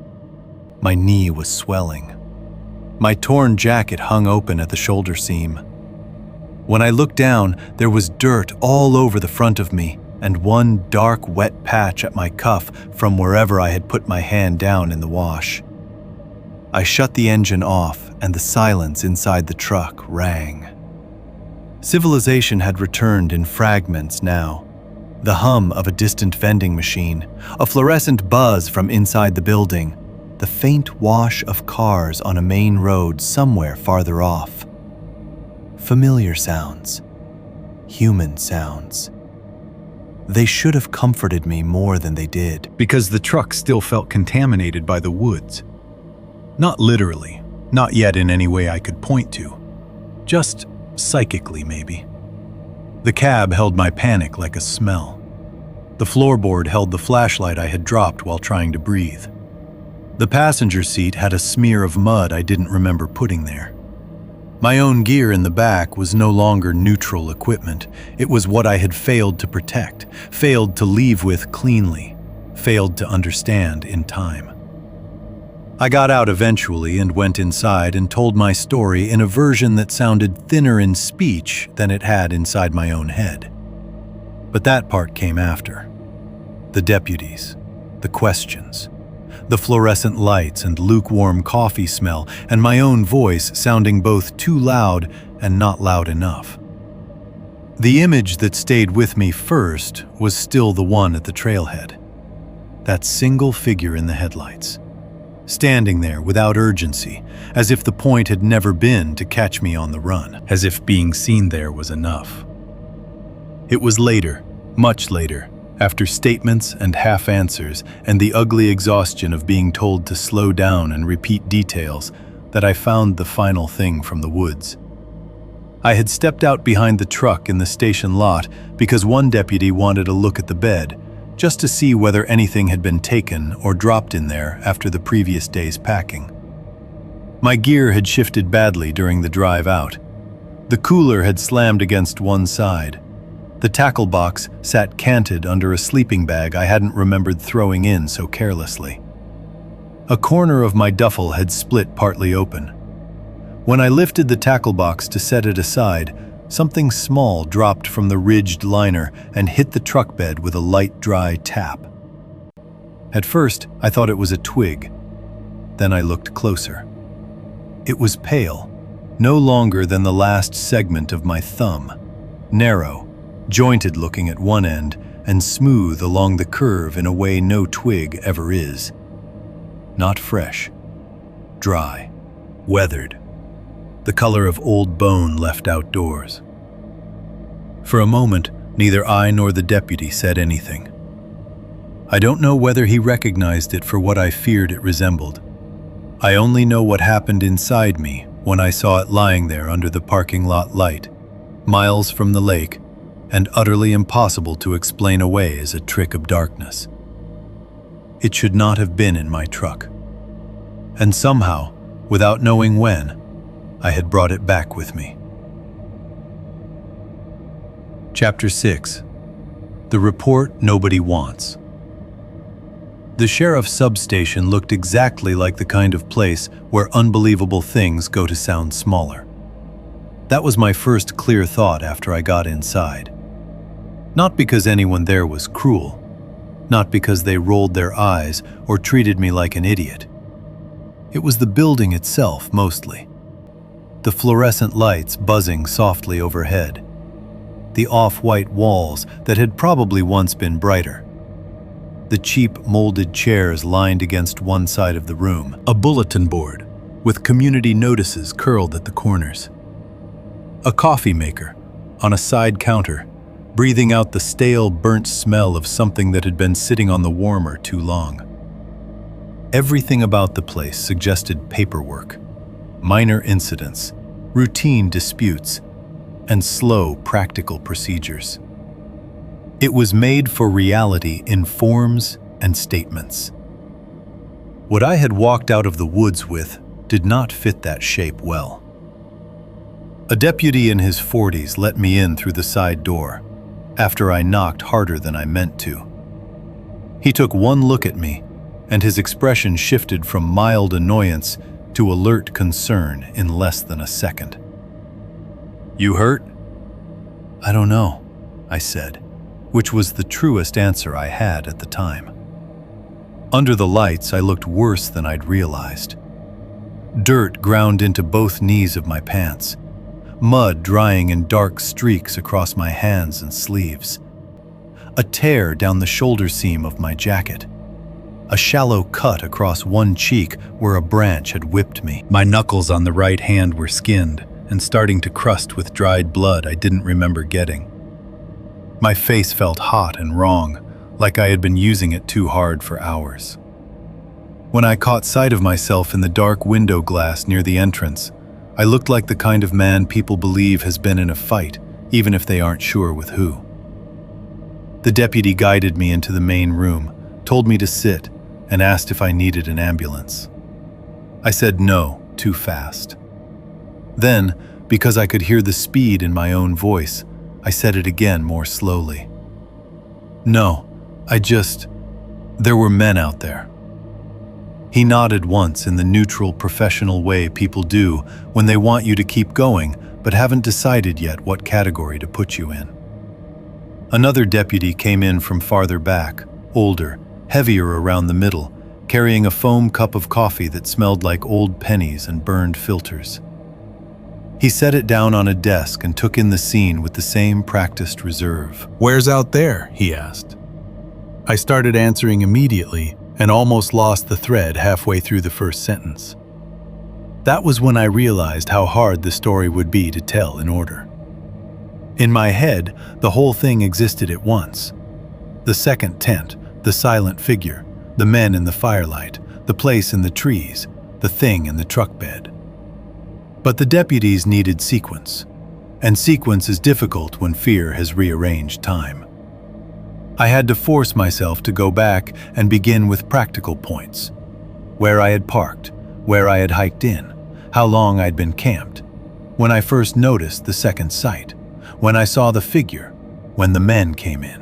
My knee was swelling. My torn jacket hung open at the shoulder seam. When I looked down, there was dirt all over the front of me and one dark, wet patch at my cuff from wherever I had put my hand down in the wash. I shut the engine off, and the silence inside the truck rang. Civilization had returned in fragments now. The hum of a distant vending machine, a fluorescent buzz from inside the building, the faint wash of cars on a main road somewhere farther off. Familiar sounds, human sounds. They should have comforted me more than they did. Because the truck still felt contaminated by the woods. Not literally, not yet in any way I could point to. Just psychically, maybe. The cab held my panic like a smell. The floorboard held the flashlight I had dropped while trying to breathe. The passenger seat had a smear of mud I didn't remember putting there. My own gear in the back was no longer neutral equipment. It was what I had failed to protect, failed to leave with cleanly, failed to understand in time. I got out eventually and went inside and told my story in a version that sounded thinner in speech than it had inside my own head. But that part came after. The deputies, the questions, the fluorescent lights and lukewarm coffee smell, and my own voice sounding both too loud and not loud enough. The image that stayed with me first was still the one at the trailhead. That single figure in the headlights, standing there without urgency, as if the point had never been to catch me on the run, as if being seen there was enough. It was later, much later, after statements and half-answers and the ugly exhaustion of being told to slow down and repeat details, that I found the final thing from the woods. I had stepped out behind the truck in the station lot because one deputy wanted a look at the bed, just to see whether anything had been taken or dropped in there after the previous day's packing. My gear had shifted badly during the drive out. The cooler had slammed against one side. The tackle box sat canted under a sleeping bag I hadn't remembered throwing in so carelessly. A corner of my duffel had split partly open. When I lifted the tackle box to set it aside, something small dropped from the ridged liner and hit the truck bed with a light, dry tap. At first, I thought it was a twig. Then I looked closer. It was pale, no longer than the last segment of my thumb, narrow, jointed looking at one end and smooth along the curve in a way no twig ever is. Not fresh, dry, weathered, the color of old bone left outdoors. For a moment, neither I nor the deputy said anything. I don't know whether he recognized it for what I feared it resembled. I only know what happened inside me when I saw it lying there under the parking lot light, miles from the lake, and utterly impossible to explain away as a trick of darkness. It should not have been in my truck. And somehow, without knowing when, I had brought it back with me. Chapter 6. The Report Nobody Wants. The sheriff's substation looked exactly like the kind of place where unbelievable things go to sound smaller. That was my first clear thought after I got inside. Not because anyone there was cruel, not because they rolled their eyes or treated me like an idiot. It was the building itself, mostly. The fluorescent lights buzzing softly overhead. The off-white walls that had probably once been brighter. The cheap molded chairs lined against one side of the room. A bulletin board with community notices curled at the corners. A coffee maker on a side counter, breathing out the stale, burnt smell of something that had been sitting on the warmer too long. Everything about the place suggested paperwork, minor incidents, routine disputes, and slow, practical procedures. It was made for reality in forms and statements. What I had walked out of the woods with did not fit that shape well. A deputy in his 40s let me in through the side door, after I knocked harder than I meant to. He took one look at me, and his expression shifted from mild annoyance to alert concern in less than a second. "You hurt?" "I don't know," I said, which was the truest answer I had at the time. Under the lights, I looked worse than I'd realized. Dirt ground into both knees of my pants, mud drying in dark streaks across my hands and sleeves, a tear down the shoulder seam of my jacket, a shallow cut across one cheek where a branch had whipped me. My knuckles on the right hand were skinned and starting to crust with dried blood I didn't remember getting. My face felt hot and wrong, like I had been using it too hard for hours. When I caught sight of myself in the dark window glass near the entrance, I looked like the kind of man people believe has been in a fight, even if they aren't sure with who. The deputy guided me into the main room, told me to sit, and asked if I needed an ambulance. I said no, too fast. Then, because I could hear the speed in my own voice, I said it again more slowly. "No, there were men out there." He nodded once in the neutral, professional way people do when they want you to keep going but haven't decided yet what category to put you in. Another deputy came in from farther back, older, heavier around the middle, carrying a foam cup of coffee that smelled like old pennies and burned filters. He set it down on a desk and took in the scene with the same practiced reserve. "Where's out there?" he asked. I started answering immediately and almost lost the thread halfway through the first sentence. That was when I realized how hard the story would be to tell in order. In my head, the whole thing existed at once. The second tent, the silent figure, the men in the firelight, the place in the trees, the thing in the truck bed. But the deputies needed sequence, and sequence is difficult when fear has rearranged time. I had to force myself to go back and begin with practical points. Where I had parked, where I had hiked in, how long I'd been camped, when I first noticed the second sight, when I saw the figure, when the men came in.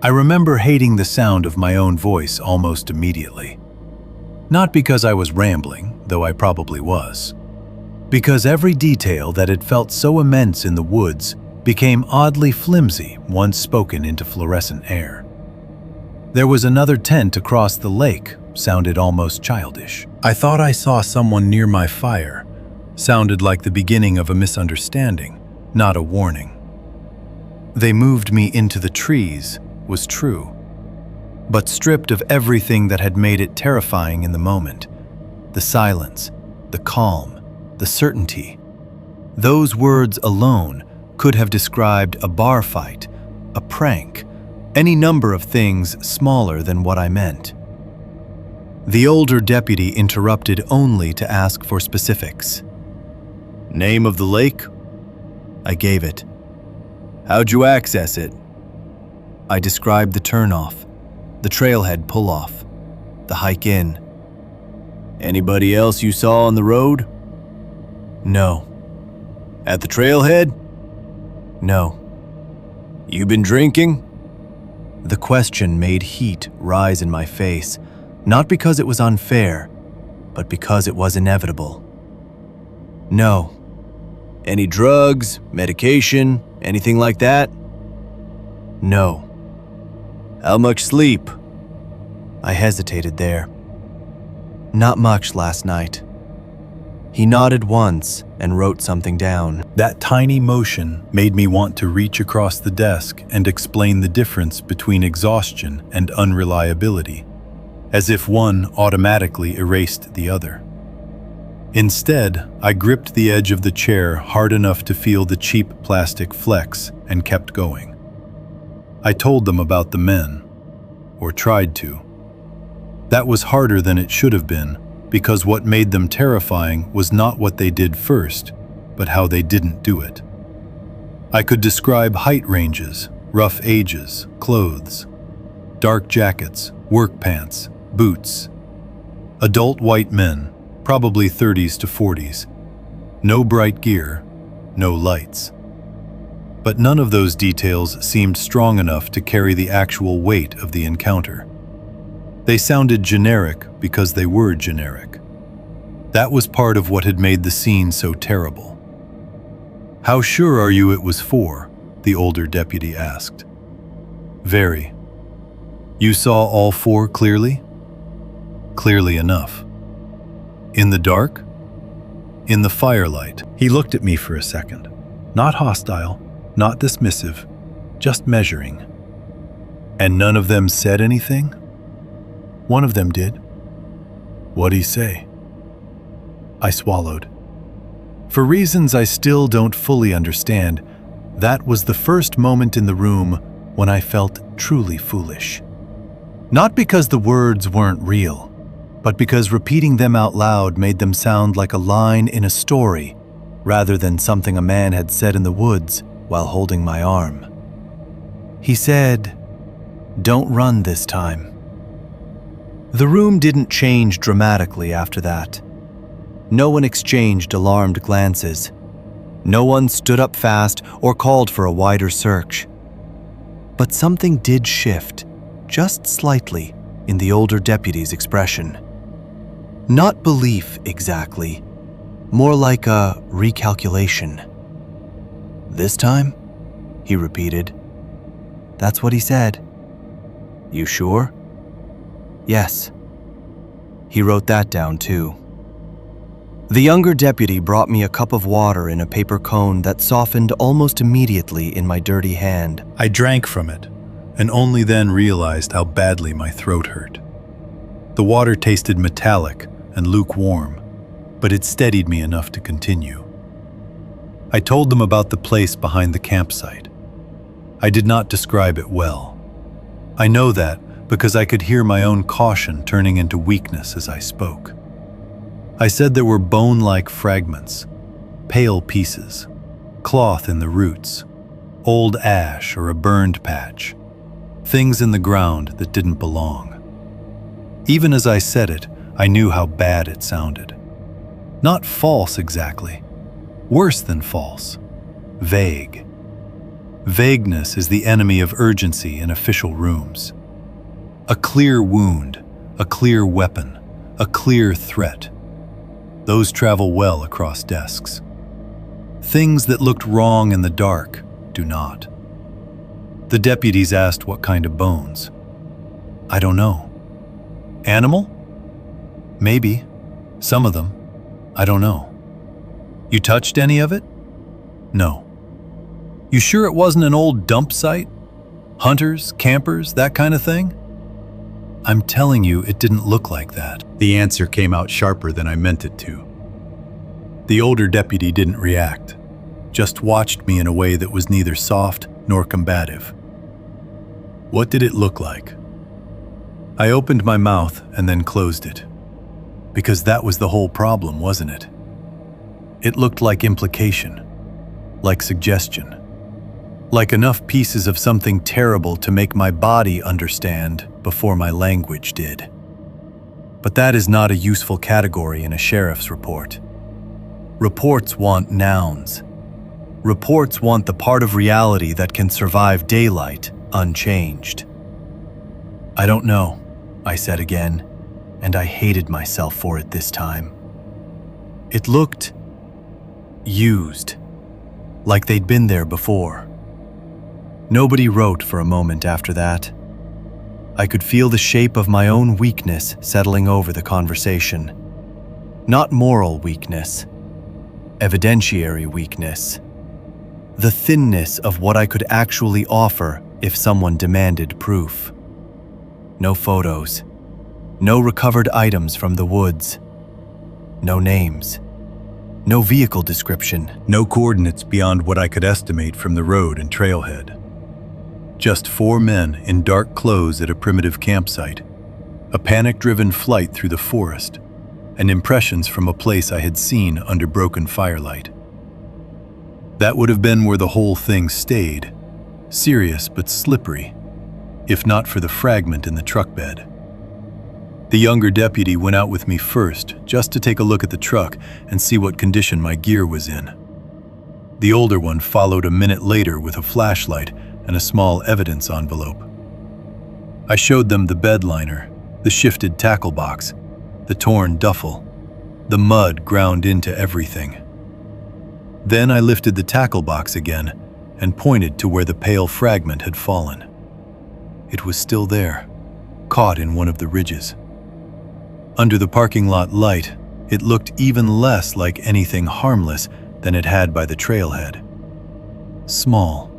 I remember hating the sound of my own voice almost immediately. Not because I was rambling, though I probably was. Because every detail that had felt so immense in the woods became oddly flimsy once spoken into fluorescent air. There was another tent across the lake, sounded almost childish. I thought I saw someone near my fire, sounded like the beginning of a misunderstanding, not a warning. They moved me into the trees was true, but stripped of everything that had made it terrifying in the moment. The silence, the calm, the certainty. Those words alone could have described a bar fight, a prank, any number of things smaller than what I meant. The older deputy interrupted only to ask for specifics. "Name of the lake?" I gave it. "How'd you access it?" I described the turnoff, the trailhead pull-off, the hike in. "Anybody else you saw on the road?" "No." "At the trailhead?" "No." "You been drinking?" The question made heat rise in my face, not because it was unfair, but because it was inevitable. "No." "Any drugs, medication, anything like that?" "No." "How much sleep?" I hesitated there. "Not much last night." He nodded once and wrote something down. That tiny motion made me want to reach across the desk and explain the difference between exhaustion and unreliability, as if one automatically erased the other. Instead, I gripped the edge of the chair hard enough to feel the cheap plastic flex and kept going. I told them about the men, or tried to. That was harder than it should have been, because what made them terrifying was not what they did first, but how they didn't do it. I could describe height ranges, rough ages, clothes, dark jackets, work pants, boots. Adult white men, probably 30s to 40s. No bright gear, no lights. But none of those details seemed strong enough to carry the actual weight of the encounter. They sounded generic because they were generic. That was part of what had made the scene so terrible. "How sure are you it was 4?" the older deputy asked. "Very." "You saw all 4 clearly?" "Clearly enough." "In the dark?" "In the firelight." He looked at me for a second. Not hostile, not dismissive, just measuring. "And none of them said anything?" "One of them did." "What'd he say?" I swallowed. For reasons I still don't fully understand, that was the first moment in the room when I felt truly foolish. Not because the words weren't real, but because repeating them out loud made them sound like a line in a story rather than something a man had said in the woods while holding my arm. He said, "Don't run this time." The room didn't change dramatically after that. No one exchanged alarmed glances. No one stood up fast or called for a wider search. But something did shift, just slightly, in the older deputy's expression. Not belief exactly, more like a recalculation. "This time?" he repeated. "That's what he said." "You sure?" "Yes." He wrote that down too. The younger deputy brought me a cup of water in a paper cone that softened almost immediately in my dirty hand. I drank from it, and only then realized how badly my throat hurt. The water tasted metallic and lukewarm, but it steadied me enough to continue. I told them about the place behind the campsite. I did not describe it well. I know that because I could hear my own caution turning into weakness as I spoke. I said there were bone-like fragments, pale pieces, cloth in the roots, old ash or a burned patch, things in the ground that didn't belong. Even as I said it, I knew how bad it sounded. Not false exactly, worse than false, vague. Vagueness is the enemy of urgency in official rooms. A clear wound, a clear weapon, a clear threat. Those travel well across desks. Things that looked wrong in the dark do not. The deputies asked what kind of bones. I don't know. Animal? Maybe. Some of them. I don't know. You touched any of it? No. You sure it wasn't an old dump site? Hunters, campers, that kind of thing? I'm telling you, it didn't look like that. The answer came out sharper than I meant it to. The older deputy didn't react, just watched me in a way that was neither soft nor combative. What did it look like? I opened my mouth and then closed it. Because that was the whole problem, wasn't it? It looked like implication, like suggestion, like enough pieces of something terrible to make my body understand before my language did. But that is not a useful category in a sheriff's report. Reports want nouns. Reports want the part of reality that can survive daylight unchanged. I don't know, I said again, and I hated myself for it this time. It looked used, like they'd been there before. Nobody wrote for a moment after that. I could feel the shape of my own weakness settling over the conversation. Not moral weakness, evidentiary weakness. The thinness of what I could actually offer if someone demanded proof. No photos, no recovered items from the woods, no names. No vehicle description. No coordinates beyond what I could estimate from the road and trailhead. Just 4 men in dark clothes at a primitive campsite, a panic-driven flight through the forest, and impressions from a place I had seen under broken firelight. That would have been where the whole thing stayed, serious but slippery, if not for the fragment in the truck bed. The younger deputy went out with me first, just to take a look at the truck and see what condition my gear was in. The older one followed a minute later with a flashlight and a small evidence envelope. I showed them the bed liner, the shifted tackle box, the torn duffel, the mud ground into everything. Then I lifted the tackle box again and pointed to where the pale fragment had fallen. It was still there, caught in one of the ridges. Under the parking lot light, it looked even less like anything harmless than it had by the trailhead. Small,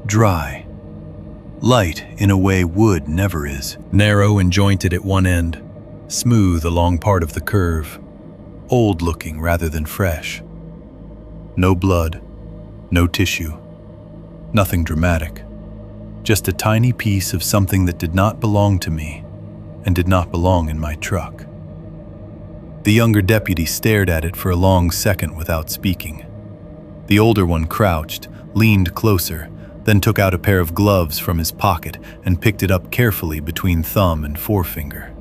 dry, light in a way wood never is. Narrow and jointed at one end, smooth along part of the curve, Old-looking rather than fresh. No blood, no tissue, nothing dramatic. Just a tiny piece of something that did not belong to me and did not belong in my truck. The younger deputy stared at it for a long second without speaking. The older one crouched, leaned closer, then took out a pair of gloves from his pocket and picked it up carefully between thumb and forefinger.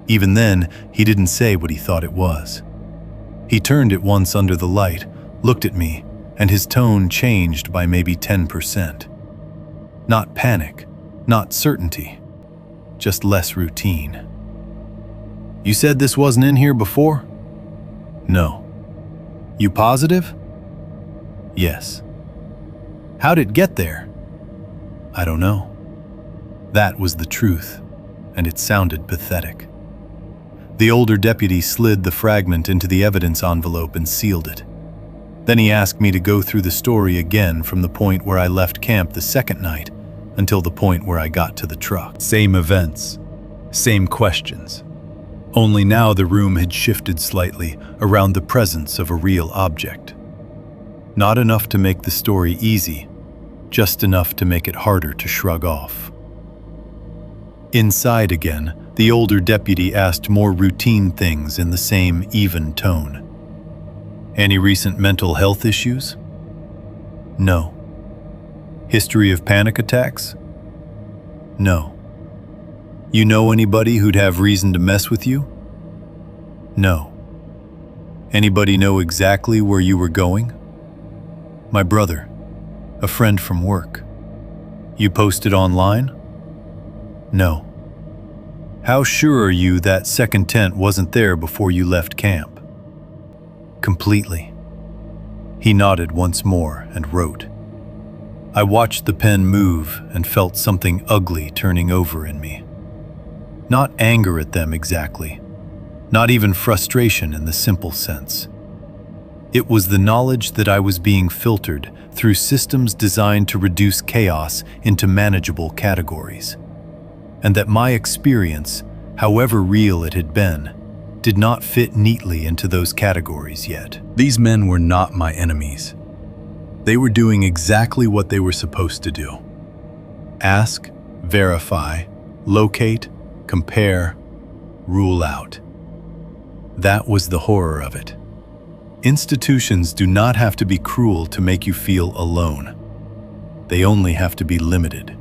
Even then, he didn't say what he thought it was. He turned it once under the light, looked at me, and his tone changed by maybe 10%. Not panic, not certainty, just less routine. "You said this wasn't in here before?" "No." "You positive?" "Yes." "How'd it get there?" "I don't know." That was the truth, and it sounded pathetic. The older deputy slid the fragment into the evidence envelope and sealed it. Then he asked me to go through the story again from the point where I left camp the second night until the point where I got to the truck. Same events, same questions. Only now the room had shifted slightly around the presence of a real object. Not enough to make the story easy, just enough to make it harder to shrug off. Inside again, the older deputy asked more routine things in the same even tone. "Any recent mental health issues?" "No." "History of panic attacks?" "No." "You know anybody who'd have reason to mess with you?" "No." "Anybody know exactly where you were going?" "My brother, a friend from work." "You posted online?" "No." "How sure are you that second tent wasn't there before you left camp?" "Completely." He nodded once more and wrote. I watched the pen move and felt something ugly turning over in me. Not anger at them exactly, not even frustration in the simple sense. It was the knowledge that I was being filtered through systems designed to reduce chaos into manageable categories, and that my experience, however real it had been, did not fit neatly into those categories yet. These men were not my enemies. They were doing exactly what they were supposed to do. Ask, verify, locate, compare, rule out. That was the horror of it. Institutions do not have to be cruel to make you feel alone. They only have to be limited.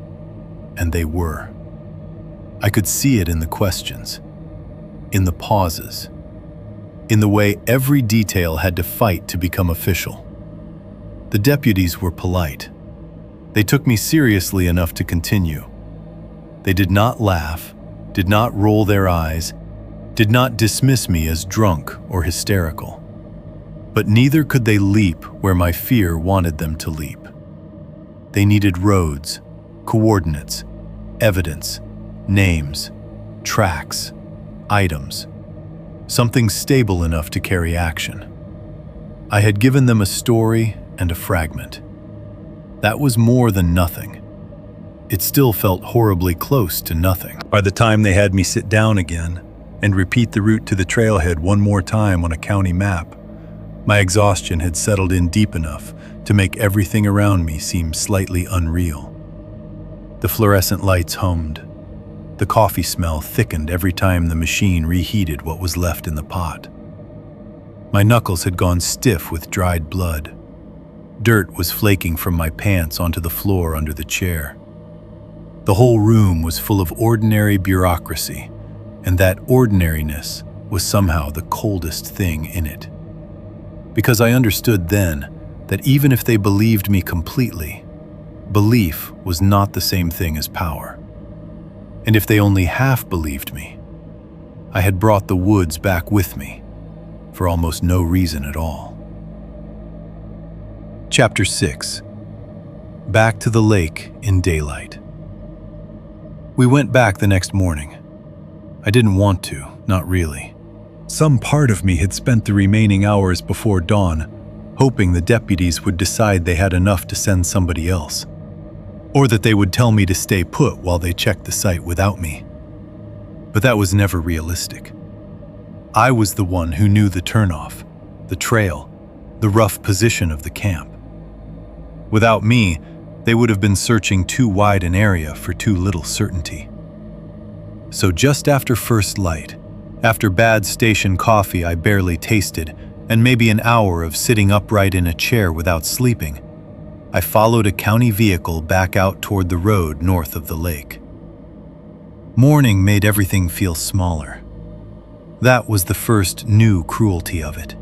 And they were. I could see it in the questions, in the pauses, in the way every detail had to fight to become official. The deputies were polite. They took me seriously enough to continue. They did not laugh, did not roll their eyes, did not dismiss me as drunk or hysterical. But neither could they leap where my fear wanted them to leap. They needed roads, coordinates, evidence, names, tracks, items, something stable enough to carry action. I had given them a story and a fragment. That was more than nothing. It still felt horribly close to nothing. By the time they had me sit down again and repeat the route to the trailhead one more time on a county map, My exhaustion had settled in deep enough to make everything around me seem slightly unreal. The fluorescent lights hummed. The coffee smell thickened every time the machine reheated what was left in the pot. My knuckles had gone stiff with dried blood. Dirt was flaking from my pants onto the floor under the chair. The whole room was full of ordinary bureaucracy, and that ordinariness was somehow the coldest thing in it. Because I understood then that even if they believed me completely, belief was not the same thing as power. And if they only half believed me, I had brought the woods back with me for almost no reason at all. Chapter 6. Back to the lake in daylight. We went back the next morning. I didn't want to, not really. Some part of me had spent the remaining hours before dawn hoping the deputies would decide they had enough to send somebody else, or that they would tell me to stay put while they checked the site without me. But that was never realistic. I was the one who knew the turnoff, the trail, the rough position of the camp. Without me, they would have been searching too wide an area for too little certainty. So just after first light, after bad station coffee I barely tasted, and maybe an hour of sitting upright in a chair without sleeping, I followed a county vehicle back out toward the road north of the lake. Morning made everything feel smaller. That was the first new cruelty of it.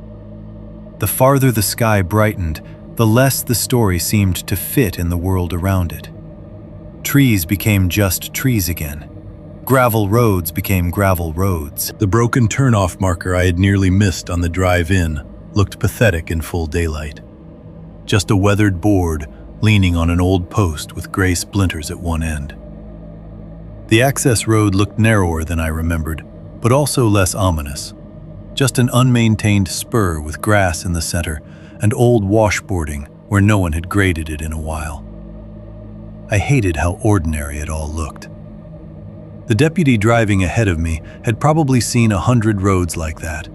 The farther the sky brightened, the less the story seemed to fit in the world around it. Trees became just trees again. Gravel roads became gravel roads. The broken turnoff marker I had nearly missed on the drive in looked pathetic in full daylight. Just a weathered board leaning on an old post with gray splinters at one end. The access road looked narrower than I remembered, but also less ominous. Just an unmaintained spur with grass in the center and old washboarding where no one had graded it in a while. I hated how ordinary it all looked. The deputy driving ahead of me had probably seen 100 roads like that,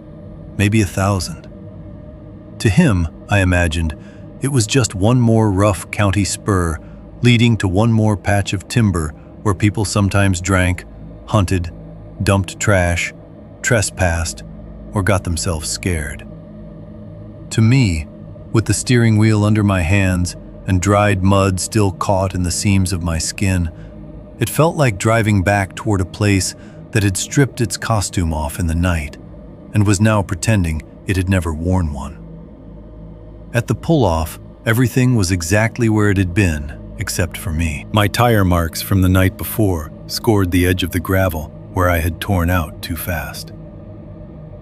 maybe 1,000. To him, I imagined, it was just one more rough county spur leading to one more patch of timber where people sometimes drank, hunted, dumped trash, trespassed, or got themselves scared. To me, with the steering wheel under my hands and dried mud still caught in the seams of my skin, it felt like driving back toward a place that had stripped its costume off in the night and was now pretending it had never worn one. At the pull-off, everything was exactly where it had been, except for me. My tire marks from the night before scored the edge of the gravel where I had torn out too fast.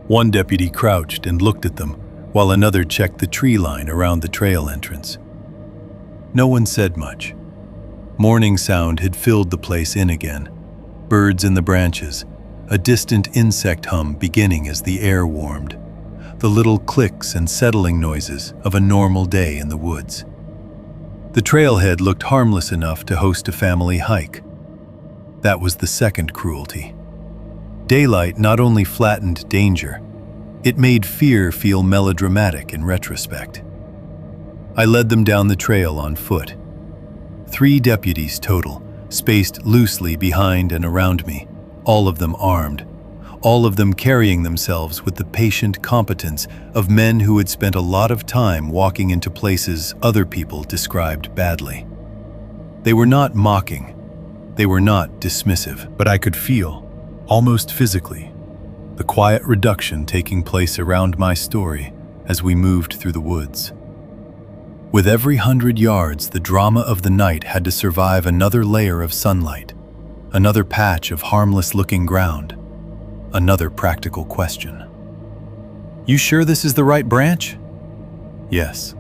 One deputy crouched and looked at them, while another checked the tree line around the trail entrance. No one said much. Morning sound had filled the place in again. Birds in the branches, a distant insect hum beginning as the air warmed, the little clicks and settling noises of a normal day in the woods. The trailhead looked harmless enough to host a family hike. That was the second cruelty. Daylight not only flattened danger, it made fear feel melodramatic in retrospect. I led them down the trail on foot. 3 deputies total, spaced loosely behind and around me, all of them armed, all of them carrying themselves with the patient competence of men who had spent a lot of time walking into places other people described badly. They were not mocking, they were not dismissive, but I could feel, almost physically, the quiet reduction taking place around my story as we moved through the woods. With every 100 yards, the drama of the night had to survive another layer of sunlight, another patch of harmless-looking ground, another practical question. "You sure this is the right branch?" "Yes."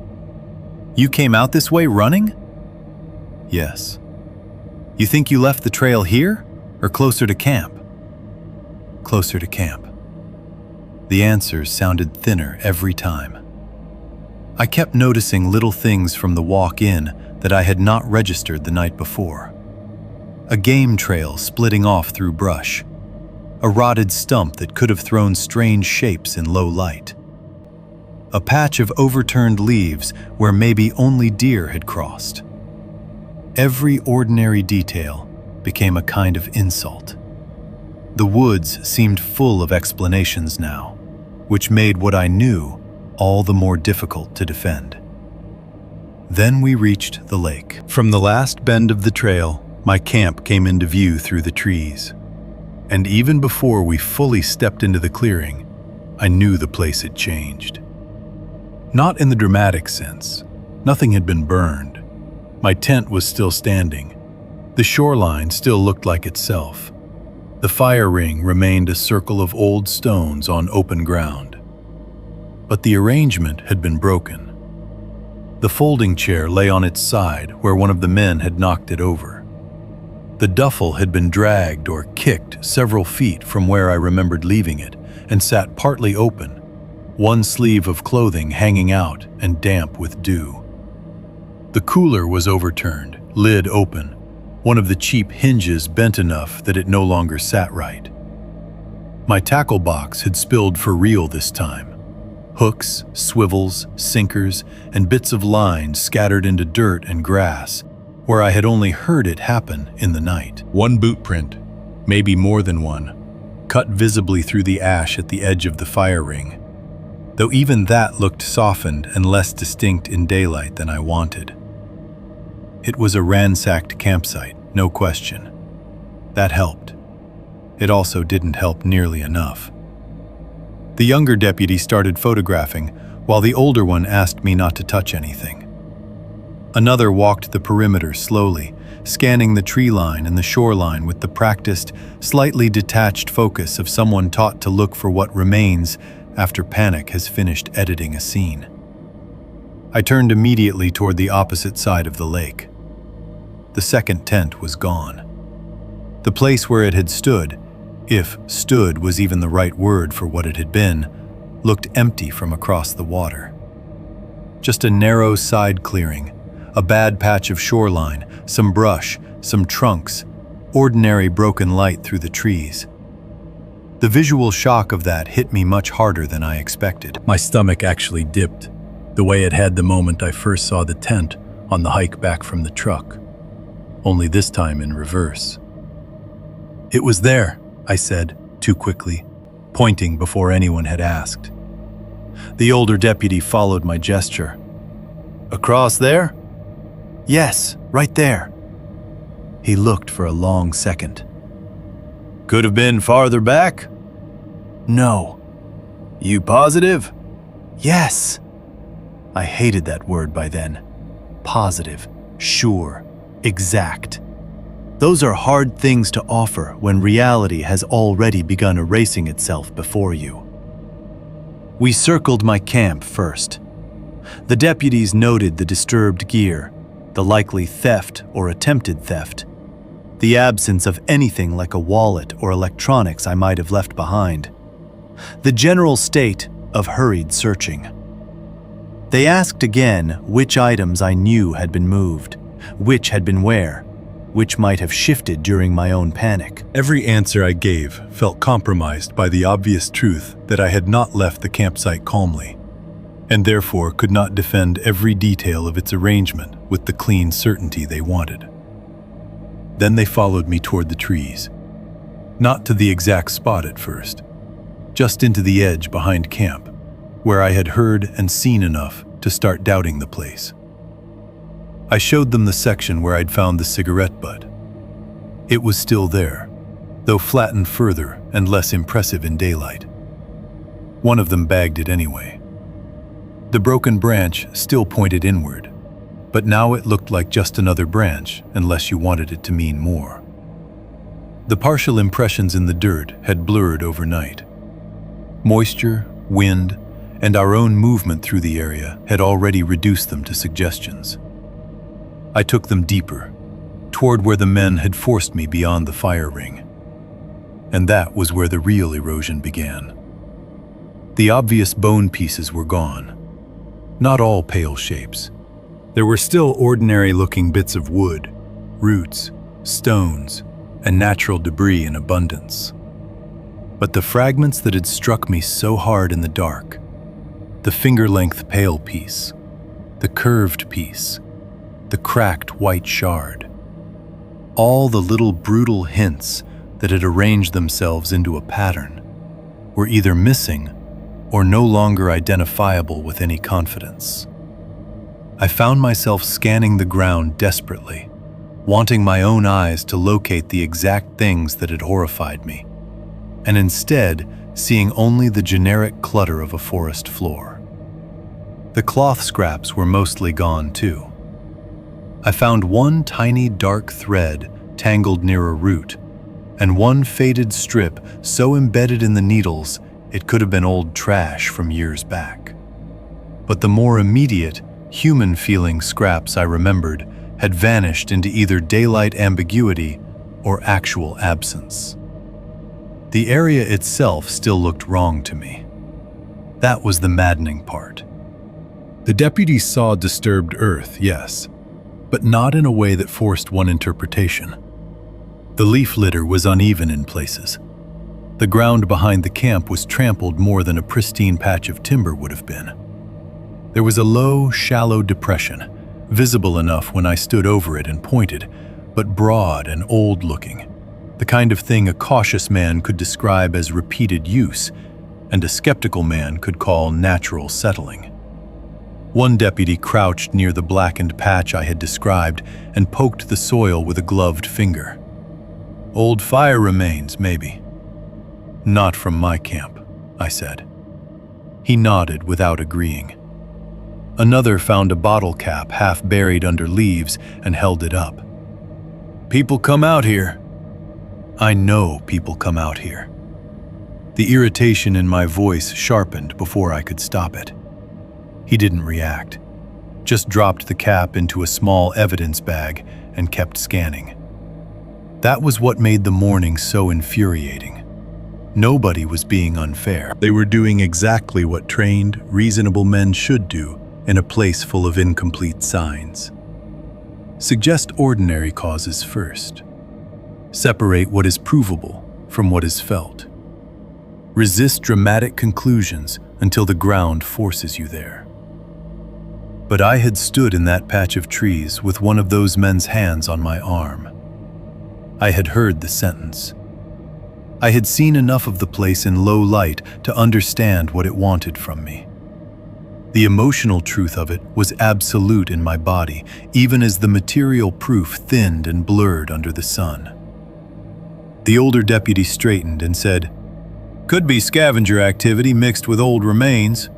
"You came out this way running?" "Yes." "You think you left the trail here, or closer to camp?" "Closer to camp." The answers sounded thinner every time. I kept noticing little things from the walk-in that I had not registered the night before. A game trail splitting off through brush. A rotted stump that could have thrown strange shapes in low light. a patch of overturned leaves where maybe only deer had crossed. Every ordinary detail became a kind of insult. The woods seemed full of explanations now, which made what I knew all the more difficult to defend. Then we reached the lake. From the last bend of the trail, my camp came into view through the trees. And even before we fully stepped into the clearing, I knew the place had changed. Not in the dramatic sense. Nothing had been burned. My tent was still standing. The shoreline still looked like itself. The fire ring remained a circle of old stones on open ground. But the arrangement had been broken. The folding chair lay on its side where one of the men had knocked it over. The duffel had been dragged or kicked several feet from where I remembered leaving it and sat partly open, one sleeve of clothing hanging out and damp with dew. The cooler was overturned, lid open, one of the cheap hinges bent enough that it no longer sat right. My tackle box had spilled for real this time. Hooks, swivels, sinkers, and bits of line scattered into dirt and grass, where I had only heard it happen in the night. One boot print, maybe more than one, cut visibly through the ash at the edge of the fire ring, though even that looked softened and less distinct in daylight than I wanted. It was a ransacked campsite, no question. That helped. It also didn't help nearly enough. The younger deputy started photographing, while the older one asked me not to touch anything. Another walked the perimeter slowly, scanning the tree line and the shoreline with the practiced, slightly detached focus of someone taught to look for what remains after panic has finished editing a scene. I turned immediately toward the opposite side of the lake. The second tent was gone. The place where it had stood, if stood was even the right word for what it had been, looked empty from across the water. Just a narrow side clearing, a bad patch of shoreline, some brush, some trunks, ordinary broken light through the trees. The visual shock of that hit me much harder than I expected. My stomach actually dipped, the way it had the moment I first saw the tent on the hike back from the truck, only this time in reverse. "It was there," I said, too quickly, pointing before anyone had asked. The older deputy followed my gesture. "Across there?" "Yes, right there." He looked for a long second. "Could have been farther back?" "No." "You positive?" "Yes." I hated that word by then. Positive, sure, exact. Those are hard things to offer when reality has already begun erasing itself before you. We circled my camp first. The deputies noted the disturbed gear, the likely theft or attempted theft, the absence of anything like a wallet or electronics I might have left behind, the general state of hurried searching. They asked again which items I knew had been moved, which had been where, which might have shifted during my own panic. Every answer I gave felt compromised by the obvious truth that I had not left the campsite calmly, and therefore could not defend every detail of its arrangement with the clean certainty they wanted. Then they followed me toward the trees. Not to the exact spot at first, just into the edge behind camp, where I had heard and seen enough to start doubting the place. I showed them the section where I'd found the cigarette butt. It was still there, though flattened further and less impressive in daylight. One of them bagged it anyway. The broken branch still pointed inward, but now it looked like just another branch unless you wanted it to mean more. The partial impressions in the dirt had blurred overnight. Moisture, wind, and our own movement through the area had already reduced them to suggestions. I took them deeper, toward where the men had forced me beyond the fire ring. And that was where the real erosion began. The obvious bone pieces were gone. Not all pale shapes. There were still ordinary-looking bits of wood, roots, stones, and natural debris in abundance. But the fragments that had struck me so hard in the dark, the finger-length pale piece, the curved piece, the cracked white shard. All the little brutal hints that had arranged themselves into a pattern were either missing or no longer identifiable with any confidence. I found myself scanning the ground desperately, wanting my own eyes to locate the exact things that had horrified me, and instead seeing only the generic clutter of a forest floor. The cloth scraps were mostly gone too. I found one tiny dark thread tangled near a root, and one faded strip so embedded in the needles it could have been old trash from years back. But the more immediate, human-feeling scraps I remembered had vanished into either daylight ambiguity or actual absence. The area itself still looked wrong to me. That was the maddening part. The deputies saw disturbed earth, yes, but not in a way that forced one interpretation. The leaf litter was uneven in places. The ground behind the camp was trampled more than a pristine patch of timber would have been. There was a low, shallow depression, visible enough when I stood over it and pointed, but broad and old-looking, the kind of thing a cautious man could describe as repeated use, and a skeptical man could call natural settling. One deputy crouched near the blackened patch I had described and poked the soil with a gloved finger. Old fire remains, maybe. Not from my camp, I said. He nodded without agreeing. Another found a bottle cap half buried under leaves and held it up. People come out here. I know people come out here. The irritation in my voice sharpened before I could stop it. He didn't react, just dropped the cap into a small evidence bag and kept scanning. That was what made the morning so infuriating. Nobody was being unfair. They were doing exactly what trained, reasonable men should do in a place full of incomplete signs. Suggest ordinary causes first. Separate what is provable from what is felt. Resist dramatic conclusions until the ground forces you there. But I had stood in that patch of trees with one of those men's hands on my arm. I had heard the sentence. I had seen enough of the place in low light to understand what it wanted from me. The emotional truth of it was absolute in my body, even as the material proof thinned and blurred under the sun. The older deputy straightened and said, "Could be scavenger activity mixed with old remains.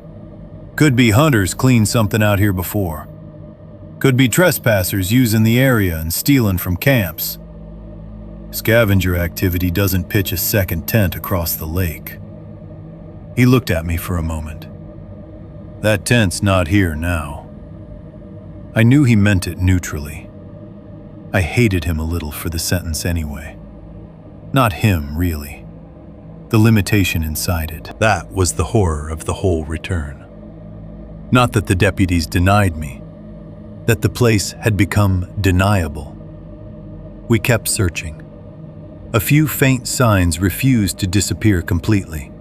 Could be hunters cleaned something out here before. Could be trespassers using the area and stealing from camps. Scavenger activity doesn't pitch a second tent across the lake." He looked at me for a moment. "That tent's not here now." I knew he meant it neutrally. I hated him a little for the sentence anyway. Not him, really. The limitation inside it. That was the horror of the whole return. Not that the deputies denied me, that the place had become deniable. We kept searching. A few faint signs refused to disappear completely.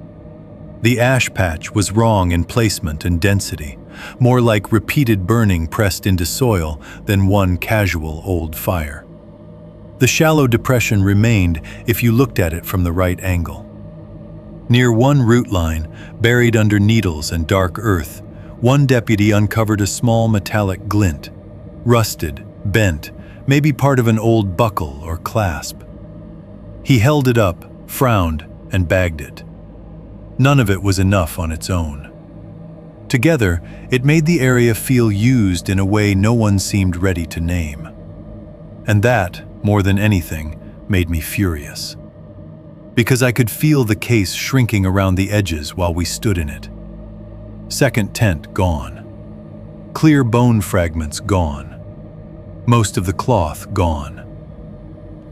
The ash patch was wrong in placement and density, more like repeated burning pressed into soil than one casual old fire. The shallow depression remained if you looked at it from the right angle. Near one root line, buried under needles and dark earth, one deputy uncovered a small metallic glint, rusted, bent, maybe part of an old buckle or clasp. He held it up, frowned, and bagged it. None of it was enough on its own. Together, it made the area feel used in a way no one seemed ready to name. And that, more than anything, made me furious. Because I could feel the case shrinking around the edges while we stood in it. Second tent gone. Clear bone fragments gone. Most of the cloth gone.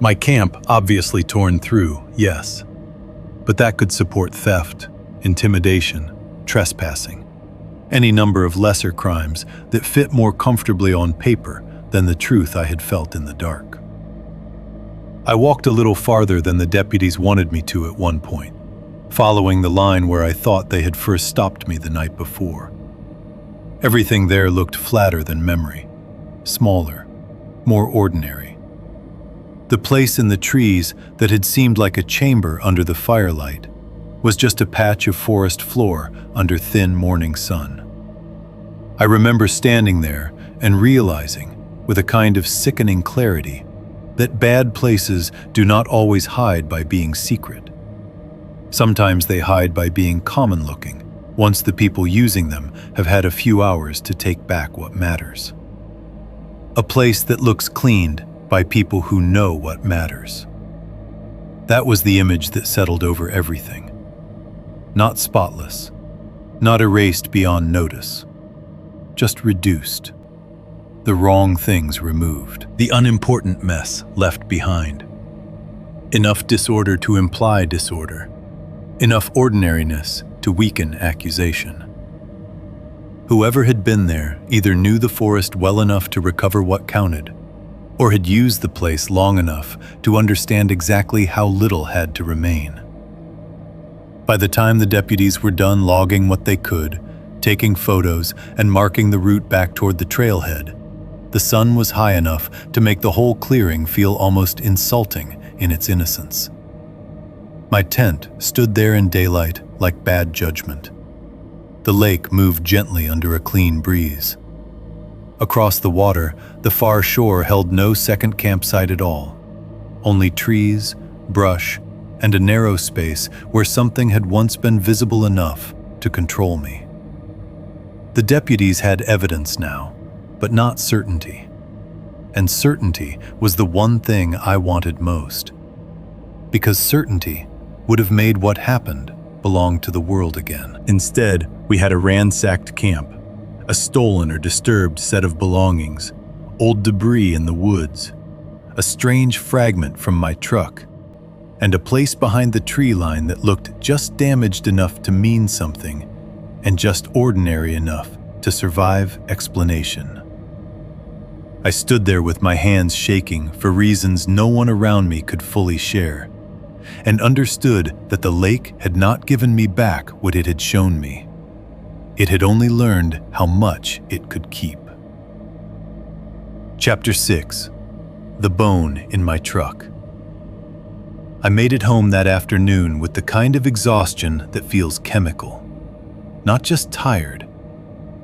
My camp obviously torn through, yes. But that could support theft, intimidation, trespassing. Any number of lesser crimes that fit more comfortably on paper than the truth I had felt in the dark. I walked a little farther than the deputies wanted me to at one point, following the line where I thought they had first stopped me the night before. Everything there looked flatter than memory, smaller, more ordinary. The place in the trees that had seemed like a chamber under the firelight was just a patch of forest floor under thin morning sun. I remember standing there and realizing, with a kind of sickening clarity, that bad places do not always hide by being secret. Sometimes they hide by being common-looking, once the people using them have had a few hours to take back what matters. A place that looks cleaned by people who know what matters. That was the image that settled over everything. Not spotless, not erased beyond notice, just reduced. The wrong things removed, the unimportant mess left behind. Enough disorder to imply disorder, enough ordinariness to weaken accusation. Whoever had been there either knew the forest well enough to recover what counted, or had used the place long enough to understand exactly how little had to remain. By the time the deputies were done logging what they could, taking photos and marking the route back toward the trailhead, the sun was high enough to make the whole clearing feel almost insulting in its innocence. My tent stood there in daylight like bad judgment. The lake moved gently under a clean breeze. Across the water, the far shore held no second campsite at all. Only trees, brush, and a narrow space where something had once been visible enough to control me. The deputies had evidence now, but not certainty. And certainty was the one thing I wanted most. Because certainty would have made what happened belong to the world again. Instead, we had a ransacked camp, a stolen or disturbed set of belongings, old debris in the woods, a strange fragment from my truck, and a place behind the tree line that looked just damaged enough to mean something and just ordinary enough to survive explanation. I stood there with my hands shaking for reasons no one around me could fully share, and understood that the lake had not given me back what it had shown me. It had only learned how much it could keep. Chapter 6. The Bone in My Truck. I made it home that afternoon with the kind of exhaustion that feels chemical. Not just tired,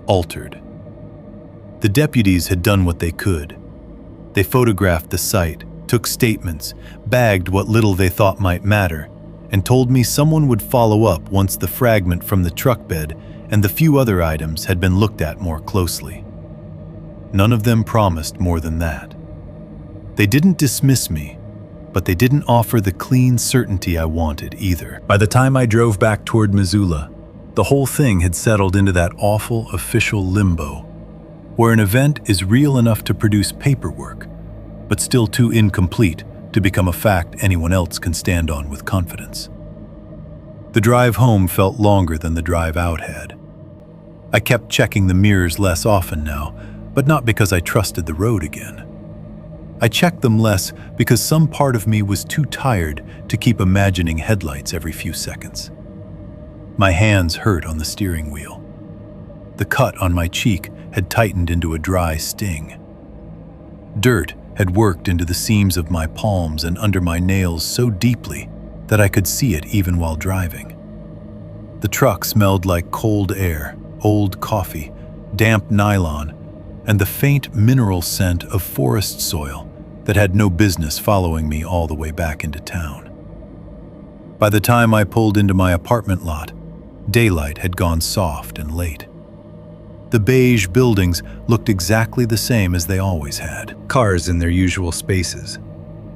altered. The deputies had done what they could. They photographed the site, took statements, bagged what little they thought might matter, and told me someone would follow up once the fragment from the truck bed and the few other items had been looked at more closely. None of them promised more than that. They didn't dismiss me, but they didn't offer the clean certainty I wanted either. By the time I drove back toward Missoula, the whole thing had settled into that awful official limbo, where an event is real enough to produce paperwork, but still too incomplete to become a fact anyone else can stand on with confidence. The drive home felt longer than the drive out had. I kept checking the mirrors less often now, but not because I trusted the road again. I checked them less because some part of me was too tired to keep imagining headlights every few seconds. My hands hurt on the steering wheel. The cut on my cheek had tightened into a dry sting. Dirt had worked into the seams of my palms and under my nails so deeply that I could see it even while driving. The truck smelled like cold air, old coffee, damp nylon, and the faint mineral scent of forest soil that had no business following me all the way back into town. By the time I pulled into my apartment lot, daylight had gone soft and late. The beige buildings looked exactly the same as they always had. Cars in their usual spaces.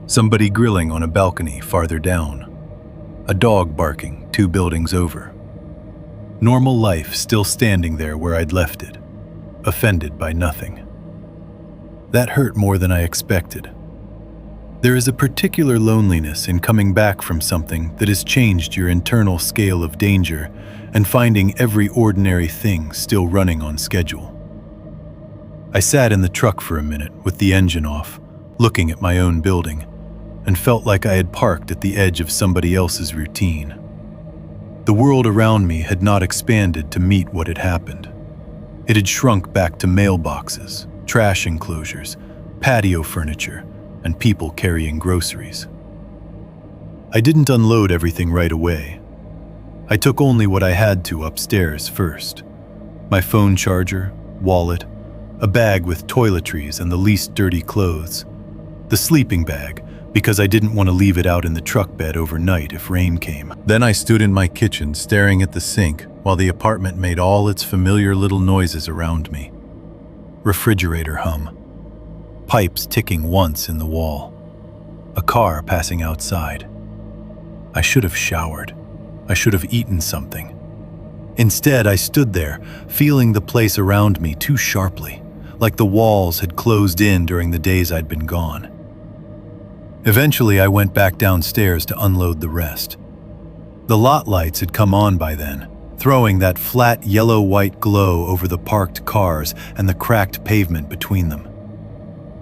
Somebody grilling on a balcony farther down. A dog barking 2 buildings over. Normal life still standing there where I'd left it, offended by nothing. That hurt more than I expected. There is a particular loneliness in coming back from something that has changed your internal scale of danger and finding every ordinary thing still running on schedule. I sat in the truck for a minute with the engine off, looking at my own building, and felt like I had parked at the edge of somebody else's routine. The world around me had not expanded to meet what had happened. It had shrunk back to mailboxes, trash enclosures, patio furniture, and people carrying groceries. I didn't unload everything right away. I took only what I had to upstairs first. My phone charger, wallet, a bag with toiletries and the least dirty clothes, the sleeping bag, because I didn't want to leave it out in the truck bed overnight if rain came. Then I stood in my kitchen staring at the sink while the apartment made all its familiar little noises around me. Refrigerator hum, pipes ticking once in the wall, a car passing outside. I should have showered. I should have eaten something. Instead, I stood there, feeling the place around me too sharply, like the walls had closed in during the days I'd been gone. Eventually, I went back downstairs to unload the rest. The lot lights had come on by then, throwing that flat yellow-white glow over the parked cars and the cracked pavement between them.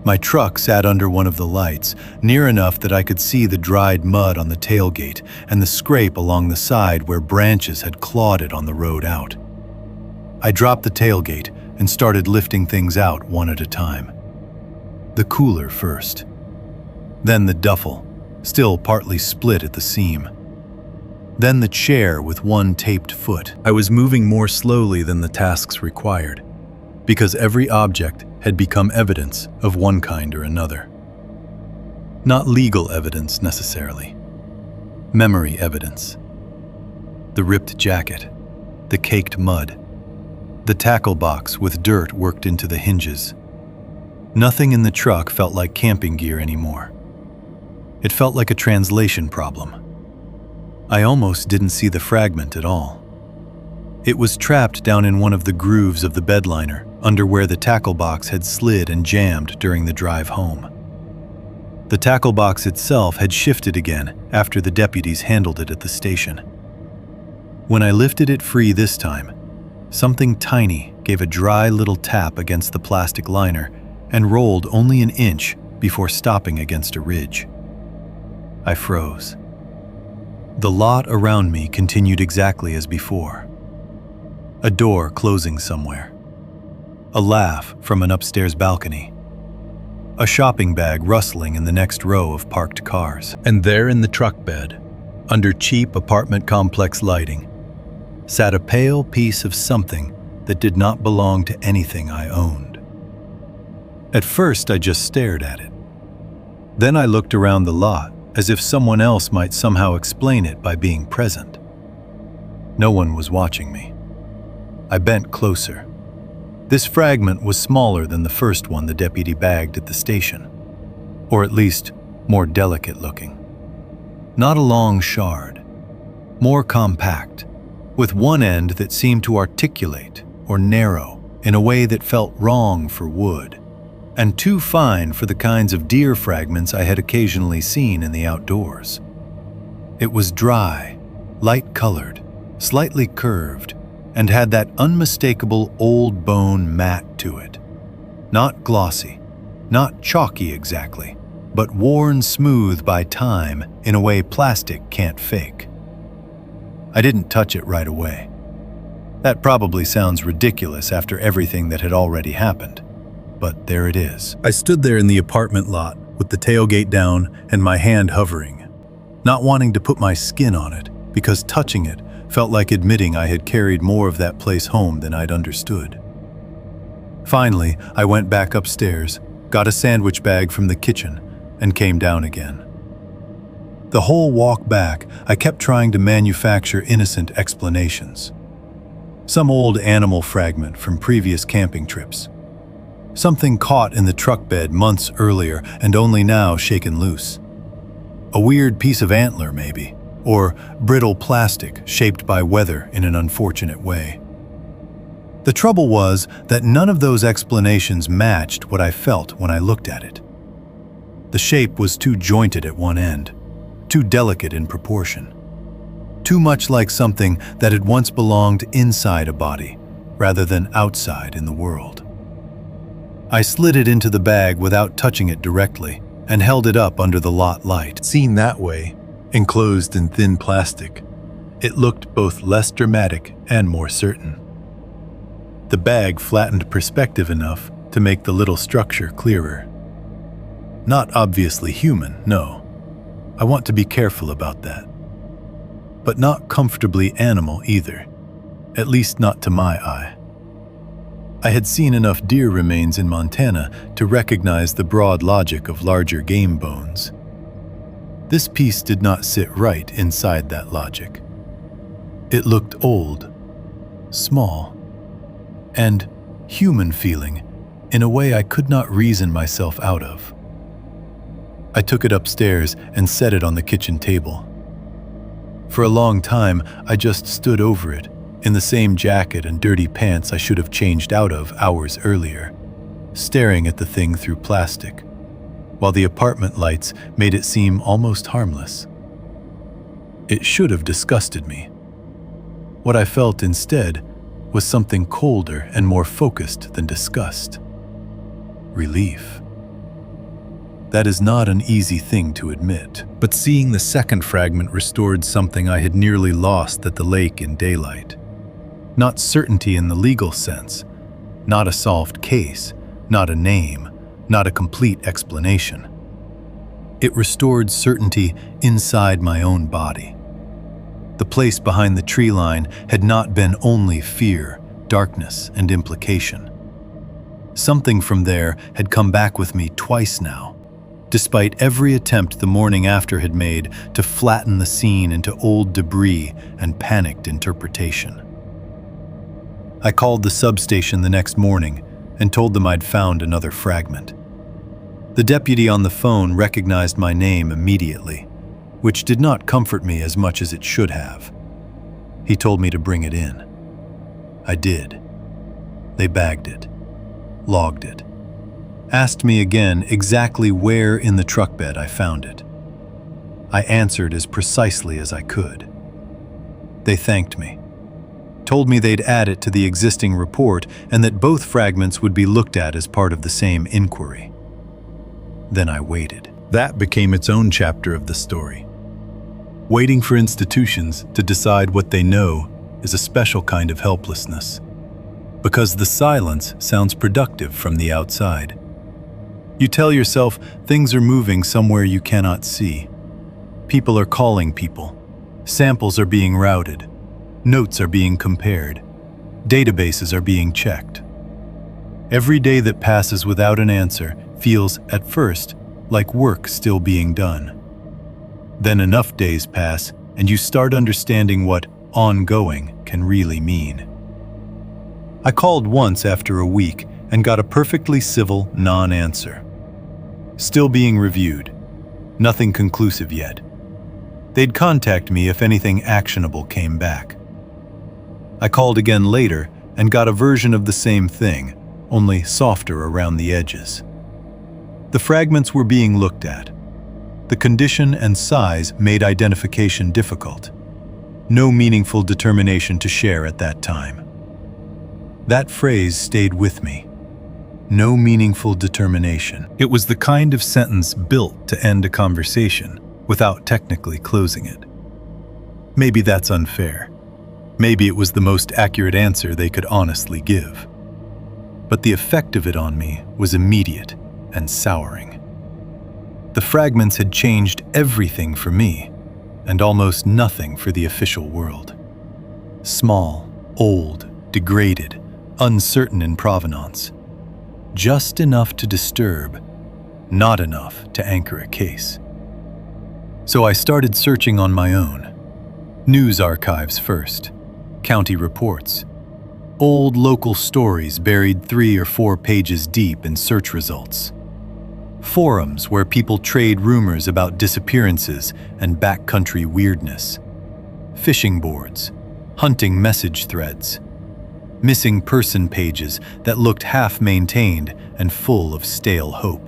My truck sat under one of the lights, near enough that I could see the dried mud on the tailgate and the scrape along the side where branches had clawed it on the road out. I dropped the tailgate and started lifting things out one at a time. The cooler first. Then the duffel, still partly split at the seam. Then the chair with one taped foot. I was moving more slowly than the tasks required, because every object had become evidence of one kind or another. Not legal evidence necessarily. Memory evidence. The ripped jacket, the caked mud, the tackle box with dirt worked into the hinges. Nothing in the truck felt like camping gear anymore. It felt like a translation problem. I almost didn't see the fragment at all. It was trapped down in one of the grooves of the bed liner, under where the tackle box had slid and jammed during the drive home. The tackle box itself had shifted again after the deputies handled it at the station. When I lifted it free this time, something tiny gave a dry little tap against the plastic liner and rolled only an inch before stopping against a ridge. I froze. The lot around me continued exactly as before. A door closing somewhere. A laugh from an upstairs balcony. A shopping bag rustling in the next row of parked cars. And there in the truck bed, under cheap apartment complex lighting, sat a pale piece of something that did not belong to anything I owned. At first, I just stared at it. Then I looked around the lot, as if someone else might somehow explain it by being present. No one was watching me. I bent closer. This fragment was smaller than the first one the deputy bagged at the station, or at least more delicate looking. Not a long shard, more compact, with one end that seemed to articulate or narrow in a way that felt wrong for wood, and too fine for the kinds of deer fragments I had occasionally seen in the outdoors. It was dry, light-colored, slightly curved, and had that unmistakable old bone mat to it. Not glossy, not chalky exactly, but worn smooth by time in a way plastic can't fake. I didn't touch it right away. That probably sounds ridiculous after everything that had already happened. But there it is. I stood there in the apartment lot with the tailgate down and my hand hovering, not wanting to put my skin on it because touching it felt like admitting I had carried more of that place home than I'd understood. Finally, I went back upstairs, got a sandwich bag from the kitchen, and came down again. The whole walk back, I kept trying to manufacture innocent explanations. Some old animal fragment from previous camping trips. Something caught in the truck bed months earlier and only now shaken loose. A weird piece of antler, maybe, or brittle plastic shaped by weather in an unfortunate way. The trouble was that none of those explanations matched what I felt when I looked at it. The shape was too jointed at one end, too delicate in proportion, too much like something that had once belonged inside a body rather than outside in the world. I slid it into the bag without touching it directly and held it up under the lot light. Seen that way, enclosed in thin plastic, it looked both less dramatic and more certain. The bag flattened perspective enough to make the little structure clearer. Not obviously human, no. I want to be careful about that. But not comfortably animal either, at least not to my eye. I had seen enough deer remains in Montana to recognize the broad logic of larger game bones. This piece did not sit right inside that logic. It looked old, small, and human-feeling in a way I could not reason myself out of. I took it upstairs and set it on the kitchen table. For a long time, I just stood over it, in the same jacket and dirty pants I should have changed out of hours earlier, staring at the thing through plastic, while the apartment lights made it seem almost harmless. It should have disgusted me. What I felt instead was something colder and more focused than disgust. Relief. That is not an easy thing to admit, but seeing the second fragment restored something I had nearly lost at the lake in daylight. Not certainty in the legal sense, not a solved case, not a name, not a complete explanation. It restored certainty inside my own body. The place behind the tree line had not been only fear, darkness, and implication. Something from there had come back with me twice now, despite every attempt the morning after had made to flatten the scene into old debris and panicked interpretation. I called the substation the next morning and told them I'd found another fragment. The deputy on the phone recognized my name immediately, which did not comfort me as much as it should have. He told me to bring it in. I did. They bagged it, logged it, asked me again exactly where in the truck bed I found it. I answered as precisely as I could. They thanked me, told me they'd add it to the existing report and that both fragments would be looked at as part of the same inquiry. Then I waited. That became its own chapter of the story. Waiting for institutions to decide what they know is a special kind of helplessness, because the silence sounds productive from the outside. You tell yourself things are moving somewhere you cannot see. People are calling people. Samples are being routed. Notes are being compared. Databases are being checked. Every day that passes without an answer feels, at first, like work still being done. Then enough days pass, and you start understanding what ongoing can really mean. I called once after a week and got a perfectly civil non-answer. Still being reviewed. Nothing conclusive yet. They'd contact me if anything actionable came back. I called again later and got a version of the same thing, only softer around the edges. The fragments were being looked at. The condition and size made identification difficult. No meaningful determination to share at that time. That phrase stayed with me. No meaningful determination. It was the kind of sentence built to end a conversation without technically closing it. Maybe that's unfair. Maybe it was the most accurate answer they could honestly give. But the effect of it on me was immediate and souring. The fragments had changed everything for me, and almost nothing for the official world. Small, old, degraded, uncertain in provenance. Just enough to disturb, not enough to anchor a case. So I started searching on my own. News archives first, county reports, old local stories buried 3 or 4 pages deep in search results. Forums where people trade rumors about disappearances and backcountry weirdness. Fishing boards, hunting message threads. Missing person pages that looked half-maintained and full of stale hope.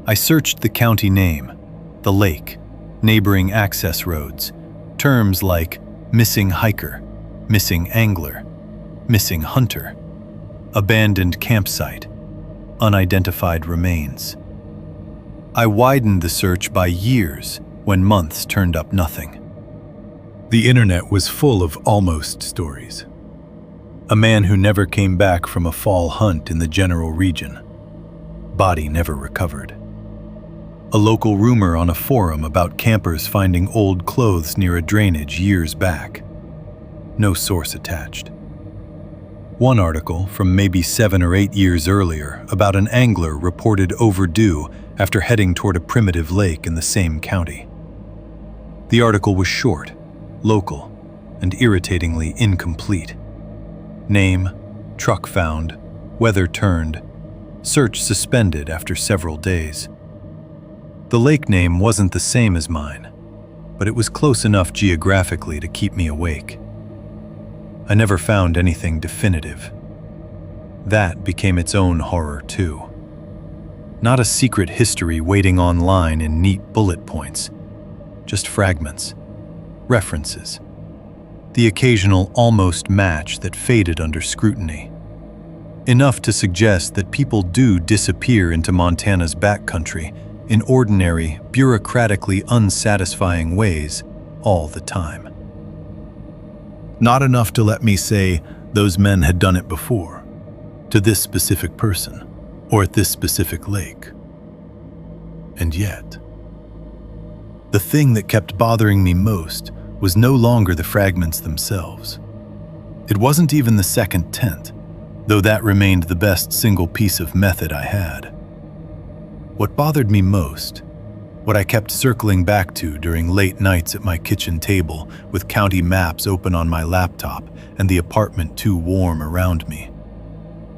I searched the county name, the lake, neighboring access roads, terms like missing hiker, missing angler, missing hunter, abandoned campsite, unidentified remains. I widened the search by years when months turned up nothing. The internet was full of almost stories. A man who never came back from a fall hunt in the general region. Body never recovered. A local rumor on a forum about campers finding old clothes near a drainage years back. No source attached. One article from maybe 7 or 8 years earlier about an angler reported overdue after heading toward a primitive lake in the same county. The article was short, local, and irritatingly incomplete. Name, truck found, weather turned, search suspended after several days. The lake name wasn't the same as mine, but it was close enough geographically to keep me awake. I never found anything definitive. That became its own horror too. Not a secret history waiting online in neat bullet points, just fragments, references, the occasional almost match that faded under scrutiny. Enough to suggest that people do disappear into Montana's backcountry in ordinary, bureaucratically unsatisfying ways all the time. Not enough to let me say those men had done it before, to this specific person, or at this specific lake. And yet, the thing that kept bothering me most was no longer the fragments themselves. It wasn't even the second tent, though that remained the best single piece of method I had. What bothered me most, what I kept circling back to during late nights at my kitchen table with county maps open on my laptop and the apartment too warm around me,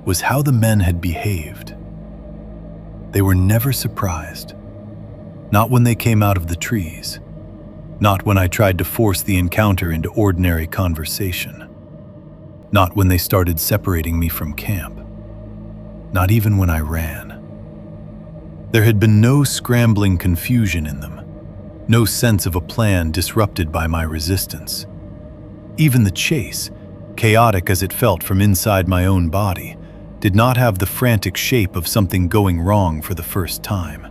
was how the men had behaved. They were never surprised. Not when they came out of the trees. Not when I tried to force the encounter into ordinary conversation. Not when they started separating me from camp. Not even when I ran. There had been no scrambling confusion in them, no sense of a plan disrupted by my resistance. Even the chase, chaotic as it felt from inside my own body, did not have the frantic shape of something going wrong for the first time.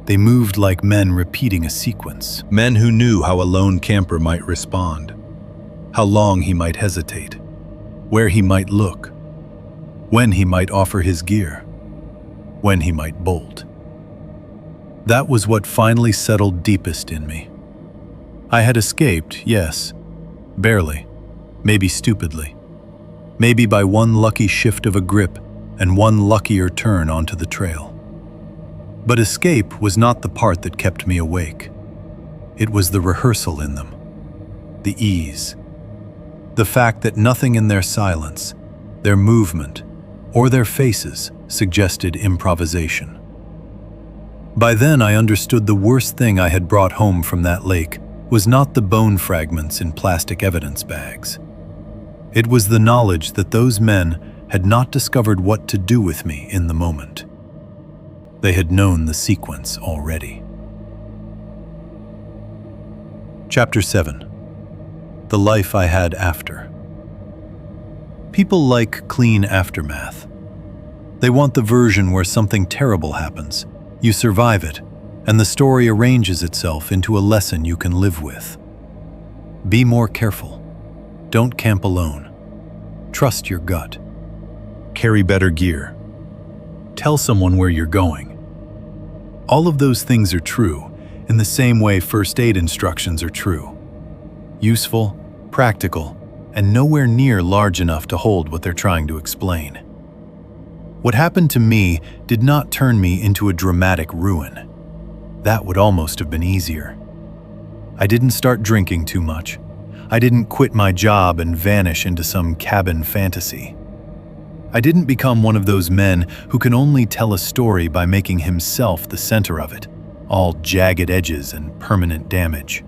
They moved like men repeating a sequence, men who knew how a lone camper might respond, how long he might hesitate, where he might look, when he might offer his gear, when he might bolt. That was what finally settled deepest in me. I had escaped, yes, barely, maybe stupidly, maybe by one lucky shift of a grip and one luckier turn onto the trail. But escape was not the part that kept me awake. It was the rehearsal in them, the ease, the fact that nothing in their silence, their movement, or their faces suggested improvisation. By then I understood the worst thing I had brought home from that lake was not the bone fragments in plastic evidence bags. It was the knowledge that those men had not discovered what to do with me in the moment. They had known the sequence already. Chapter 7. The Life I Had After. People like clean aftermath. They want the version where something terrible happens, you survive it, and the story arranges itself into a lesson you can live with. Be more careful. Don't camp alone. Trust your gut. Carry better gear. Tell someone where you're going. All of those things are true, in the same way first aid instructions are true. Useful, practical, and nowhere near large enough to hold what they're trying to explain. What happened to me did not turn me into a dramatic ruin. That would almost have been easier. I didn't start drinking too much. I didn't quit my job and vanish into some cabin fantasy. I didn't become one of those men who can only tell a story by making himself the center of it, all jagged edges and permanent damage.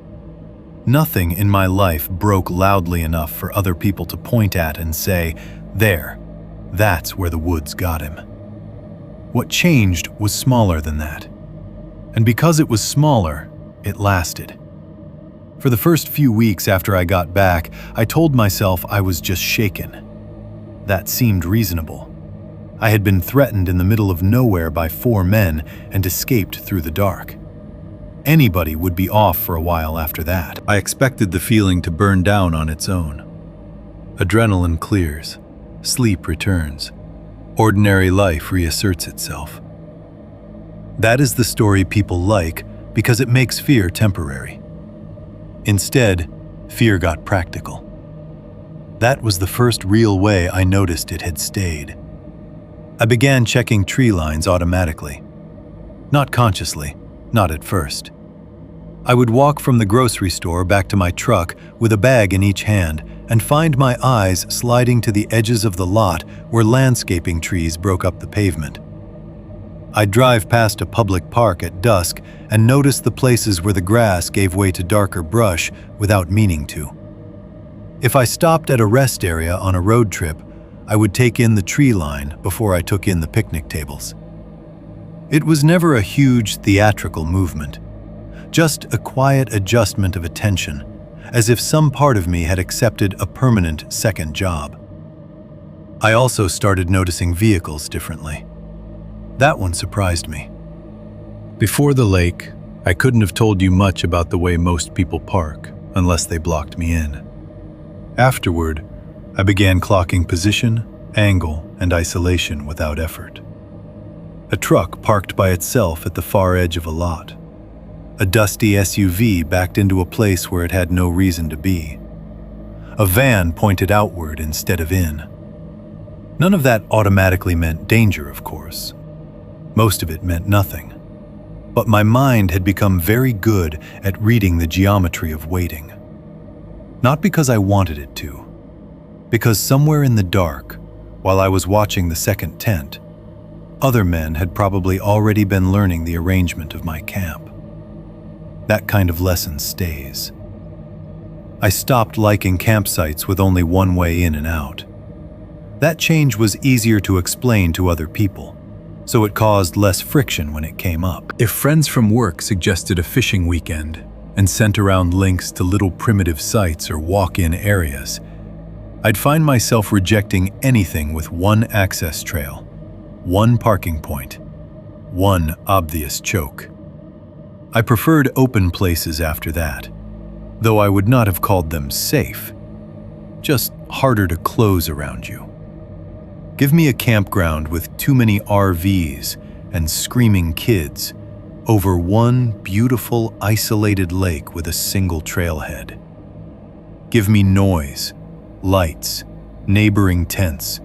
Nothing in my life broke loudly enough for other people to point at and say, "There, that's where the woods got him." What changed was smaller than that. And because it was smaller, it lasted. For the first few weeks after I got back, I told myself I was just shaken. That seemed reasonable. I had been threatened in the middle of nowhere by 4 men and escaped through the dark. Anybody would be off for a while after that. I expected the feeling to burn down on its own. Adrenaline clears, sleep returns, ordinary life reasserts itself. That is the story people like because it makes fear temporary. Instead, fear got practical. That was the first real way I noticed it had stayed. I began checking tree lines automatically. Not consciously, not at first. I would walk from the grocery store back to my truck with a bag in each hand and find my eyes sliding to the edges of the lot where landscaping trees broke up the pavement. I'd drive past a public park at dusk and notice the places where the grass gave way to darker brush without meaning to. If I stopped at a rest area on a road trip, I would take in the tree line before I took in the picnic tables. It was never a huge theatrical movement, just a quiet adjustment of attention, as if some part of me had accepted a permanent second job. I also started noticing vehicles differently. That one surprised me. Before the lake, I couldn't have told you much about the way most people park, unless they blocked me in. Afterward, I began clocking position, angle, and isolation without effort. A truck parked by itself at the far edge of a lot. A dusty SUV backed into a place where it had no reason to be. A van pointed outward instead of in. None of that automatically meant danger, of course. Most of it meant nothing. But my mind had become very good at reading the geometry of waiting. Not because I wanted it to, because somewhere in the dark, while I was watching the second tent, other men had probably already been learning the arrangement of my camp. That kind of lesson stays. I stopped liking campsites with only one way in and out. That change was easier to explain to other people, so it caused less friction when it came up. If friends from work suggested a fishing weekend and sent around links to little primitive sites or walk-in areas, I'd find myself rejecting anything with one access trail, one parking point, one obvious choke. I preferred open places after that, though I would not have called them safe, just harder to close around you. Give me a campground with too many RVs and screaming kids over one beautiful, isolated lake with a single trailhead. Give me noise, lights, neighboring tents,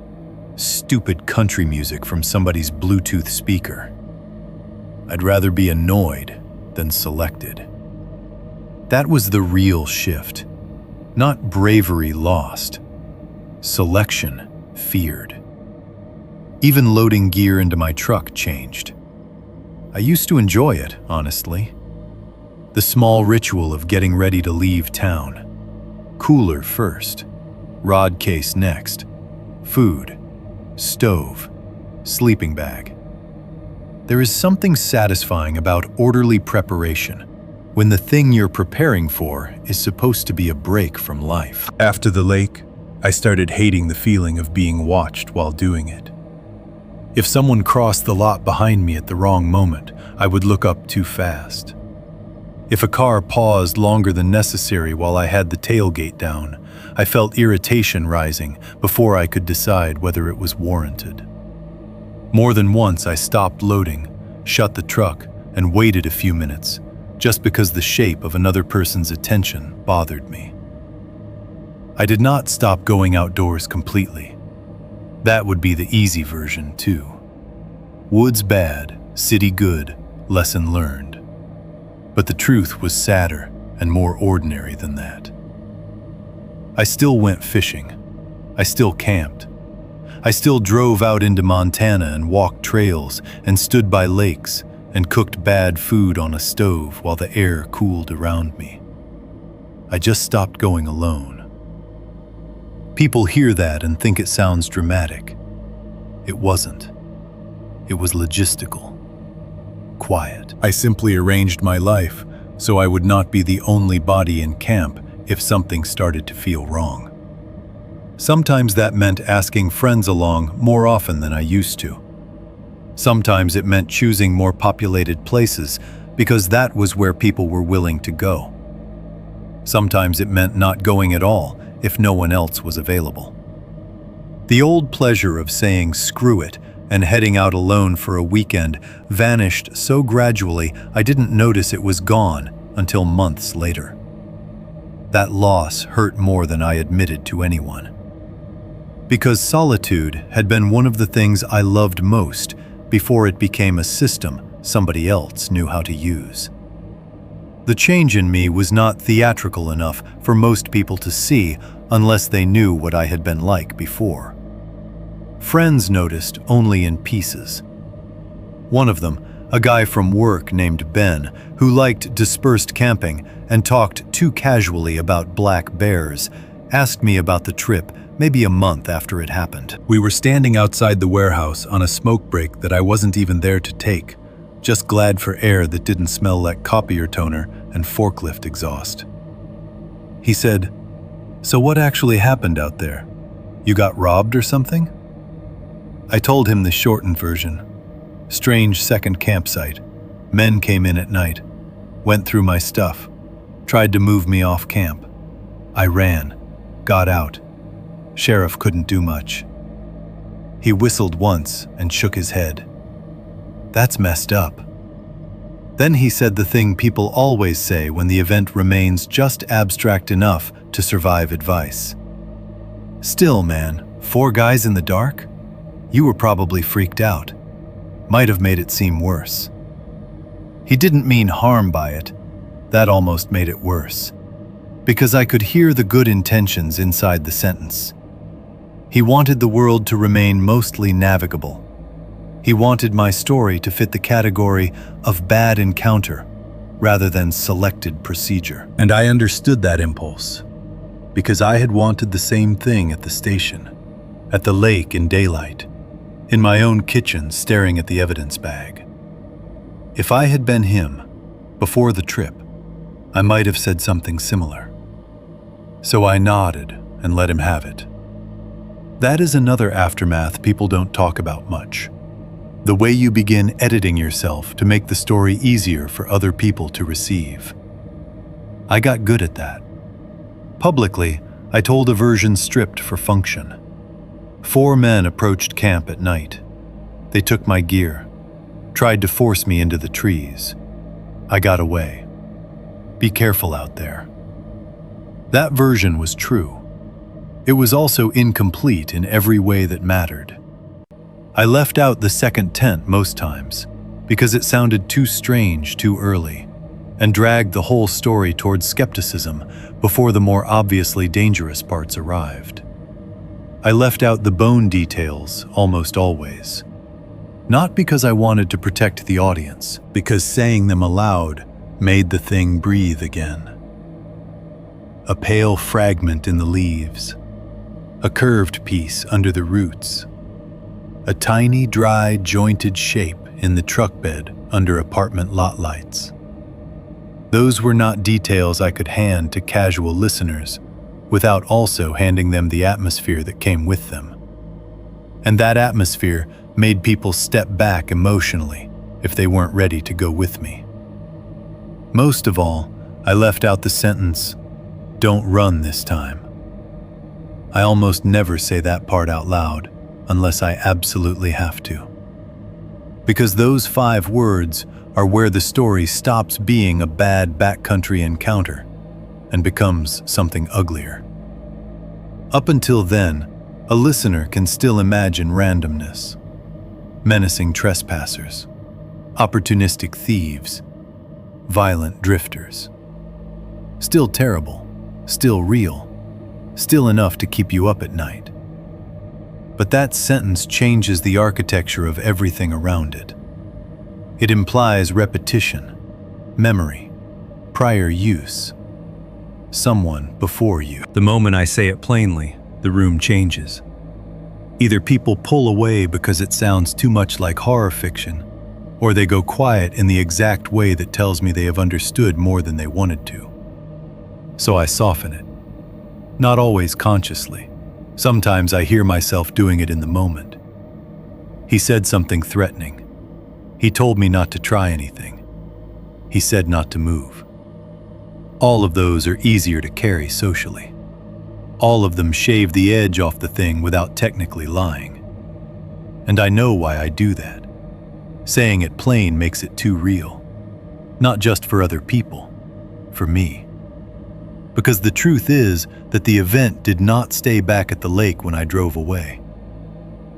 stupid country music from somebody's Bluetooth speaker. I'd rather be annoyed than selected. That was the real shift, not bravery lost, selection feared. Even loading gear into my truck changed. I used to enjoy it, honestly. The small ritual of getting ready to leave town. Cooler first, rod case next, food, stove, sleeping bag. There is something satisfying about orderly preparation when the thing you're preparing for is supposed to be a break from life. After the lake, I started hating the feeling of being watched while doing it. If someone crossed the lot behind me at the wrong moment, I would look up too fast. If a car paused longer than necessary while I had the tailgate down, I felt irritation rising before I could decide whether it was warranted. More than once I stopped loading, shut the truck, and waited a few minutes, just because the shape of another person's attention bothered me. I did not stop going outdoors completely. That would be the easy version, too. Woods bad, city good, lesson learned. But the truth was sadder and more ordinary than that. I still went fishing. I still camped. I still drove out into Montana and walked trails and stood by lakes and cooked bad food on a stove while the air cooled around me. I just stopped going alone. People hear that and think it sounds dramatic. It wasn't. It was logistical. Quiet. I simply arranged my life so I would not be the only body in camp if something started to feel wrong. Sometimes that meant asking friends along more often than I used to. Sometimes it meant choosing more populated places because that was where people were willing to go. Sometimes it meant not going at all if no one else was available. The old pleasure of saying screw it and heading out alone for a weekend vanished so gradually I didn't notice it was gone until months later. That loss hurt more than I admitted to anyone. Because solitude had been one of the things I loved most before it became a system somebody else knew how to use. The change in me was not theatrical enough for most people to see unless they knew what I had been like before. Friends noticed only in pieces. One of them, a guy from work named Ben, who liked dispersed camping and talked too casually about black bears, asked me about the trip maybe a month after it happened. We were standing outside the warehouse on a smoke break that I wasn't even there to take, just glad for air that didn't smell like copier toner and forklift exhaust. He said, "So what actually happened out there? You got robbed or something?" I told him the shortened version. Strange second campsite. Men came in at night, went through my stuff, tried to move me off camp. I ran, got out. Sheriff couldn't do much. He whistled once and shook his head. That's messed up. Then he said the thing people always say when the event remains just abstract enough to survive advice. Still, man, 4 guys in the dark? You were probably freaked out. Might have made it seem worse. He didn't mean harm by it. That almost made it worse. Because I could hear the good intentions inside the sentence. He wanted the world to remain mostly navigable. He wanted my story to fit the category of bad encounter rather than selected procedure. And I understood that impulse, because I had wanted the same thing at the station, at the lake in daylight, in my own kitchen staring at the evidence bag. If I had been him, before the trip, I might have said something similar. So I nodded and let him have it. That is another aftermath people don't talk about much. The way you begin editing yourself to make the story easier for other people to receive. I got good at that. Publicly, I told a version stripped for function. 4 men approached camp at night. They took my gear, tried to force me into the trees. I got away. Be careful out there. That version was true. It was also incomplete in every way that mattered. I left out the second tent most times because it sounded too strange too early and dragged the whole story towards skepticism before the more obviously dangerous parts arrived. I left out the bone details almost always. Not because I wanted to protect the audience, because saying them aloud made the thing breathe again. A pale fragment in the leaves, a curved piece under the roots, a tiny, dry, jointed shape in the truck bed under apartment lot lights. Those were not details I could hand to casual listeners without also handing them the atmosphere that came with them. And that atmosphere made people step back emotionally if they weren't ready to go with me. Most of all, I left out the sentence, "Don't run this time." I almost never say that part out loud unless I absolutely have to. Because those 5 words are where the story stops being a bad backcountry encounter and becomes something uglier. Up until then, a listener can still imagine randomness, menacing trespassers, opportunistic thieves, violent drifters. Still terrible, still real, still enough to keep you up at night. But that sentence changes the architecture of everything around it. It implies repetition, memory, prior use, someone before you. The moment I say it plainly, the room changes. Either people pull away because it sounds too much like horror fiction, or they go quiet in the exact way that tells me they have understood more than they wanted to. So I soften it. Not always consciously. Sometimes I hear myself doing it in the moment. He said something threatening. He told me not to try anything. He said not to move. All of those are easier to carry socially. All of them shave the edge off the thing without technically lying. And I know why I do that. Saying it plain makes it too real. Not just for other people, for me. Because the truth is that the event did not stay back at the lake when I drove away.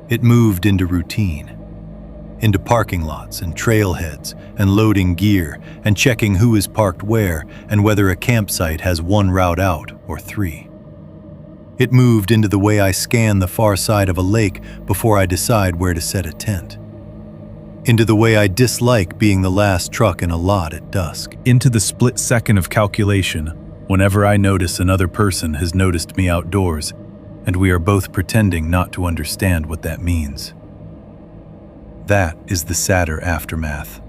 It moved into routine, into parking lots and trailheads and loading gear and checking who is parked where and whether a campsite has one route out or 3. It moved into the way I scan the far side of a lake before I decide where to set a tent. Into the way I dislike being the last truck in a lot at dusk. Into the split second of calculation whenever I notice another person has noticed me outdoors and we are both pretending not to understand what that means. That is the sadder aftermath.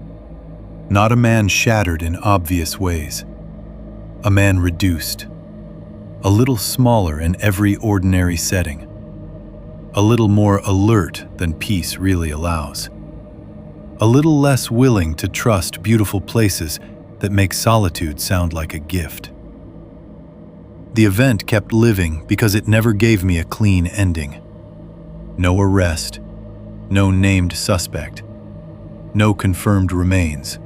Not a man shattered in obvious ways. A man reduced. A little smaller in every ordinary setting. A little more alert than peace really allows. A little less willing to trust beautiful places that make solitude sound like a gift. The event kept living because it never gave me a clean ending. No arrest, no named suspect, no confirmed remains.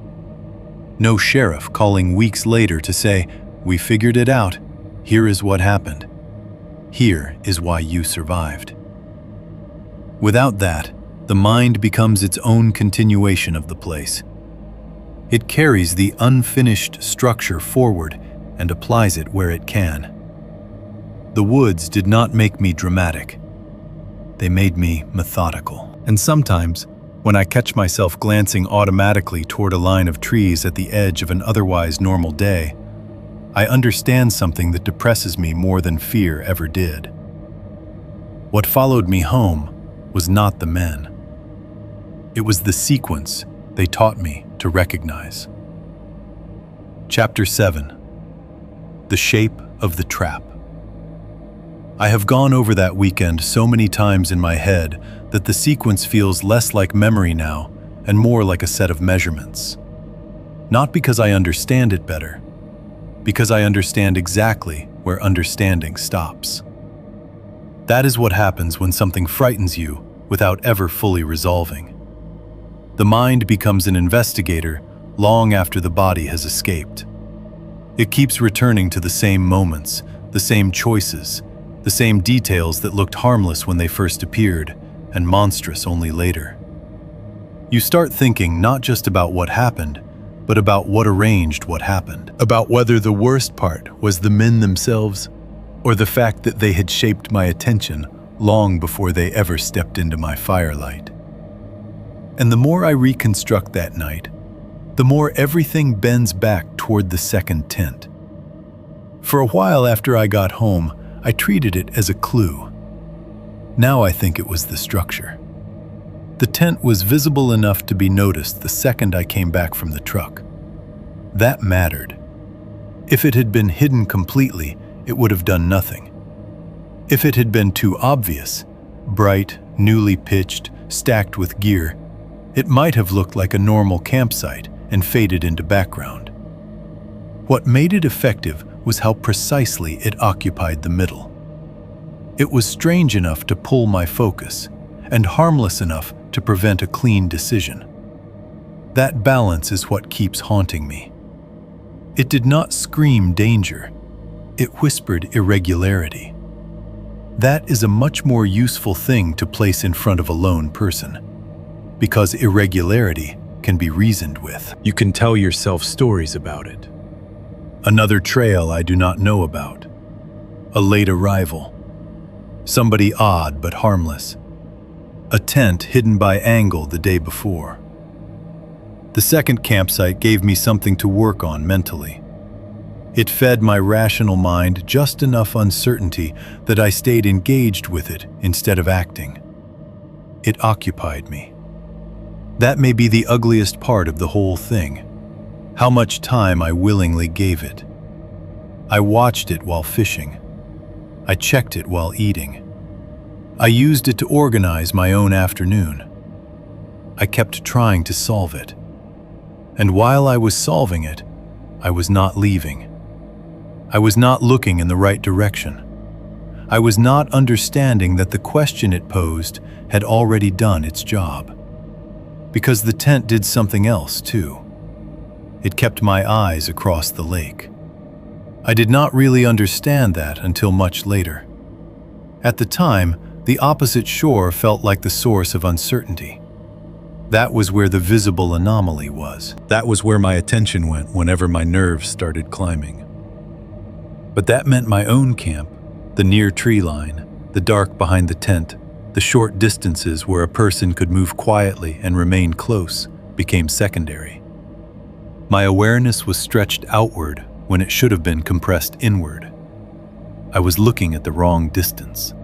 No sheriff calling weeks later to say, "We figured it out. Here is what happened. Here is why you survived." Without that, the mind becomes its own continuation of the place. It carries the unfinished structure forward and applies it where it can. The woods did not make me dramatic. They made me methodical. And sometimes, when I catch myself glancing automatically toward a line of trees at the edge of an otherwise normal day, I understand something that depresses me more than fear ever did. What followed me home was not the men. It was the sequence they taught me to recognize. Chapter 7. The Shape of the Trap. I have gone over that weekend so many times in my head that the sequence feels less like memory now and more like a set of measurements. Not because I understand it better, because I understand exactly where understanding stops. That is what happens when something frightens you without ever fully resolving. The mind becomes an investigator long after the body has escaped. It keeps returning to the same moments, the same choices, the same details that looked harmless when they first appeared and monstrous only later. You start thinking not just about what happened, but about what arranged what happened. About whether the worst part was the men themselves, or the fact that they had shaped my attention long before they ever stepped into my firelight. And the more I reconstruct that night, the more everything bends back toward the second tent. For a while after I got home, I treated it as a clue. Now I think it was the structure. The tent was visible enough to be noticed the second I came back from the truck. That mattered. If it had been hidden completely, it would have done nothing. If it had been too obvious, bright, newly pitched, stacked with gear, it might have looked like a normal campsite and faded into background. What made it effective was how precisely it occupied the middle. It was strange enough to pull my focus, and harmless enough to prevent a clean decision. That balance is what keeps haunting me. It did not scream danger. It whispered irregularity. That is a much more useful thing to place in front of a lone person, because irregularity can be reasoned with. You can tell yourself stories about it. Another trail I do not know about. A late arrival. Somebody odd but harmless. A tent hidden by angle the day before. The second campsite gave me something to work on mentally. It fed my rational mind just enough uncertainty that I stayed engaged with it instead of acting. It occupied me. That may be the ugliest part of the whole thing. How much time I willingly gave it. I watched it while fishing. I checked it while eating. I used it to organize my own afternoon. I kept trying to solve it. And while I was solving it, I was not leaving. I was not looking in the right direction. I was not understanding that the question it posed had already done its job. Because the tent did something else, too. It kept my eyes across the lake. I did not really understand that until much later. At the time, the opposite shore felt like the source of uncertainty. That was where the visible anomaly was. That was where my attention went whenever my nerves started climbing. But that meant my own camp, the near tree line, the dark behind the tent, the short distances where a person could move quietly and remain close, became secondary. My awareness was stretched outward when it should have been compressed inward. I was looking at the wrong distance.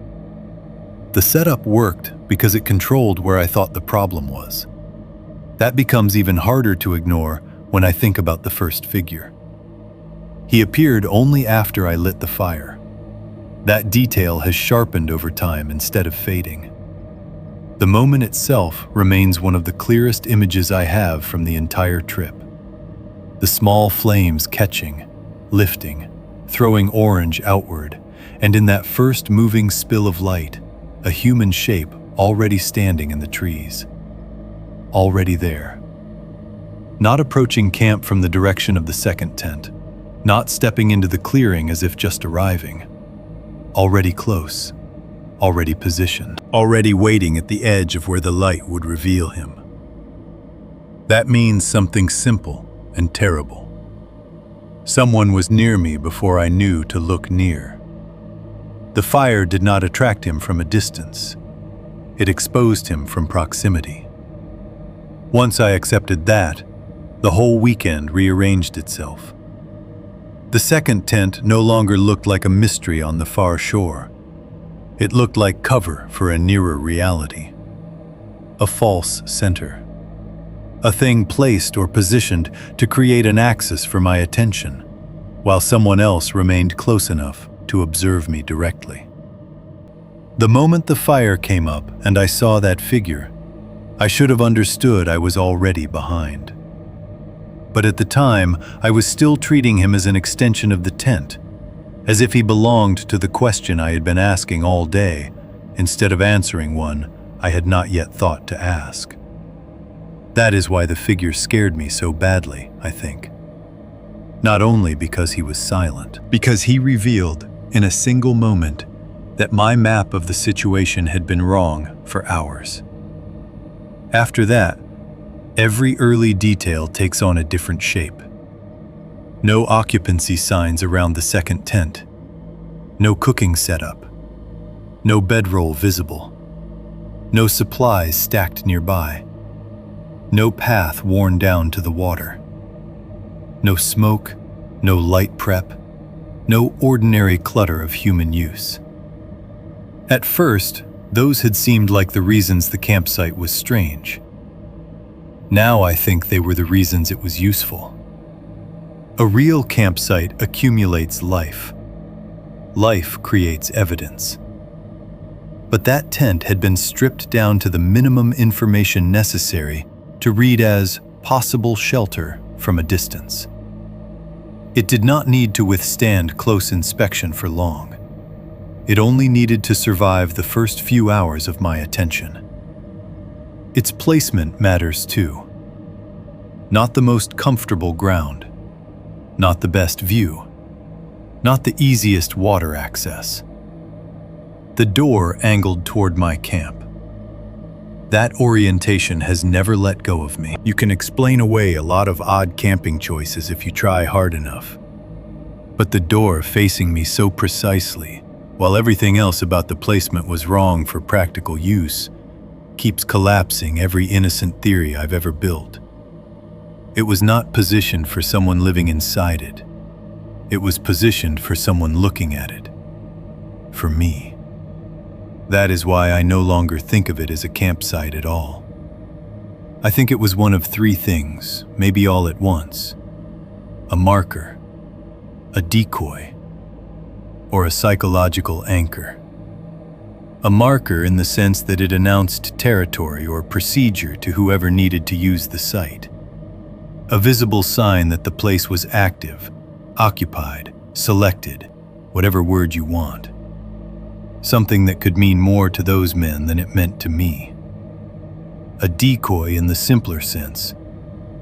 The setup worked because it controlled where I thought the problem was. That becomes even harder to ignore when I think about the first figure. He appeared only after I lit the fire. That detail has sharpened over time instead of fading. The moment itself remains one of the clearest images I have from the entire trip. The small flames catching, lifting, throwing orange outward, and in that first moving spill of light, a human shape already standing in the trees. Already there. Not approaching camp from the direction of the second tent, not stepping into the clearing as if just arriving. Already close, already positioned, already waiting at the edge of where the light would reveal him. That means something simple and terrible. Someone was near me before I knew to look near. The fire did not attract him from a distance. It exposed him from proximity. Once I accepted that, the whole weekend rearranged itself. The second tent no longer looked like a mystery on the far shore. It looked like cover for a nearer reality. A false center. A thing placed or positioned to create an axis for my attention, while someone else remained close enough to observe me directly. The moment the fire came up and I saw that figure, I should have understood I was already behind. But at the time, I was still treating him as an extension of the tent, as if he belonged to the question I had been asking all day, instead of answering one I had not yet thought to ask. That is why the figure scared me so badly, I think. Not only because he was silent, because he revealed, in a single moment, that my map of the situation had been wrong for hours. After that, every early detail takes on a different shape. No occupancy signs around the second tent. No cooking setup. No bedroll visible. No supplies stacked nearby. No path worn down to the water. No smoke, no light prep, no ordinary clutter of human use. At first, those had seemed like the reasons the campsite was strange. Now I think they were the reasons it was useful. A real campsite accumulates life. Life creates evidence. But that tent had been stripped down to the minimum information necessary to read as possible shelter from a distance. It did not need to withstand close inspection for long. It only needed to survive the first few hours of my attention. Its placement matters too. Not the most comfortable ground, not the best view, not the easiest water access. The door angled toward my camp. That orientation has never let go of me. You can explain away a lot of odd camping choices if you try hard enough. But the door facing me so precisely, while everything else about the placement was wrong for practical use, keeps collapsing every innocent theory I've ever built. It was not positioned for someone living inside it. It was positioned for someone looking at it. For me. That is why I no longer think of it as a campsite at all. I think it was one of three things, maybe all at once. A marker, a decoy, or a psychological anchor. A marker in the sense that it announced territory or procedure to whoever needed to use the site. A visible sign that the place was active, occupied, selected, whatever word you want. something that could mean more to those men than it meant to me. A decoy in the simpler sense,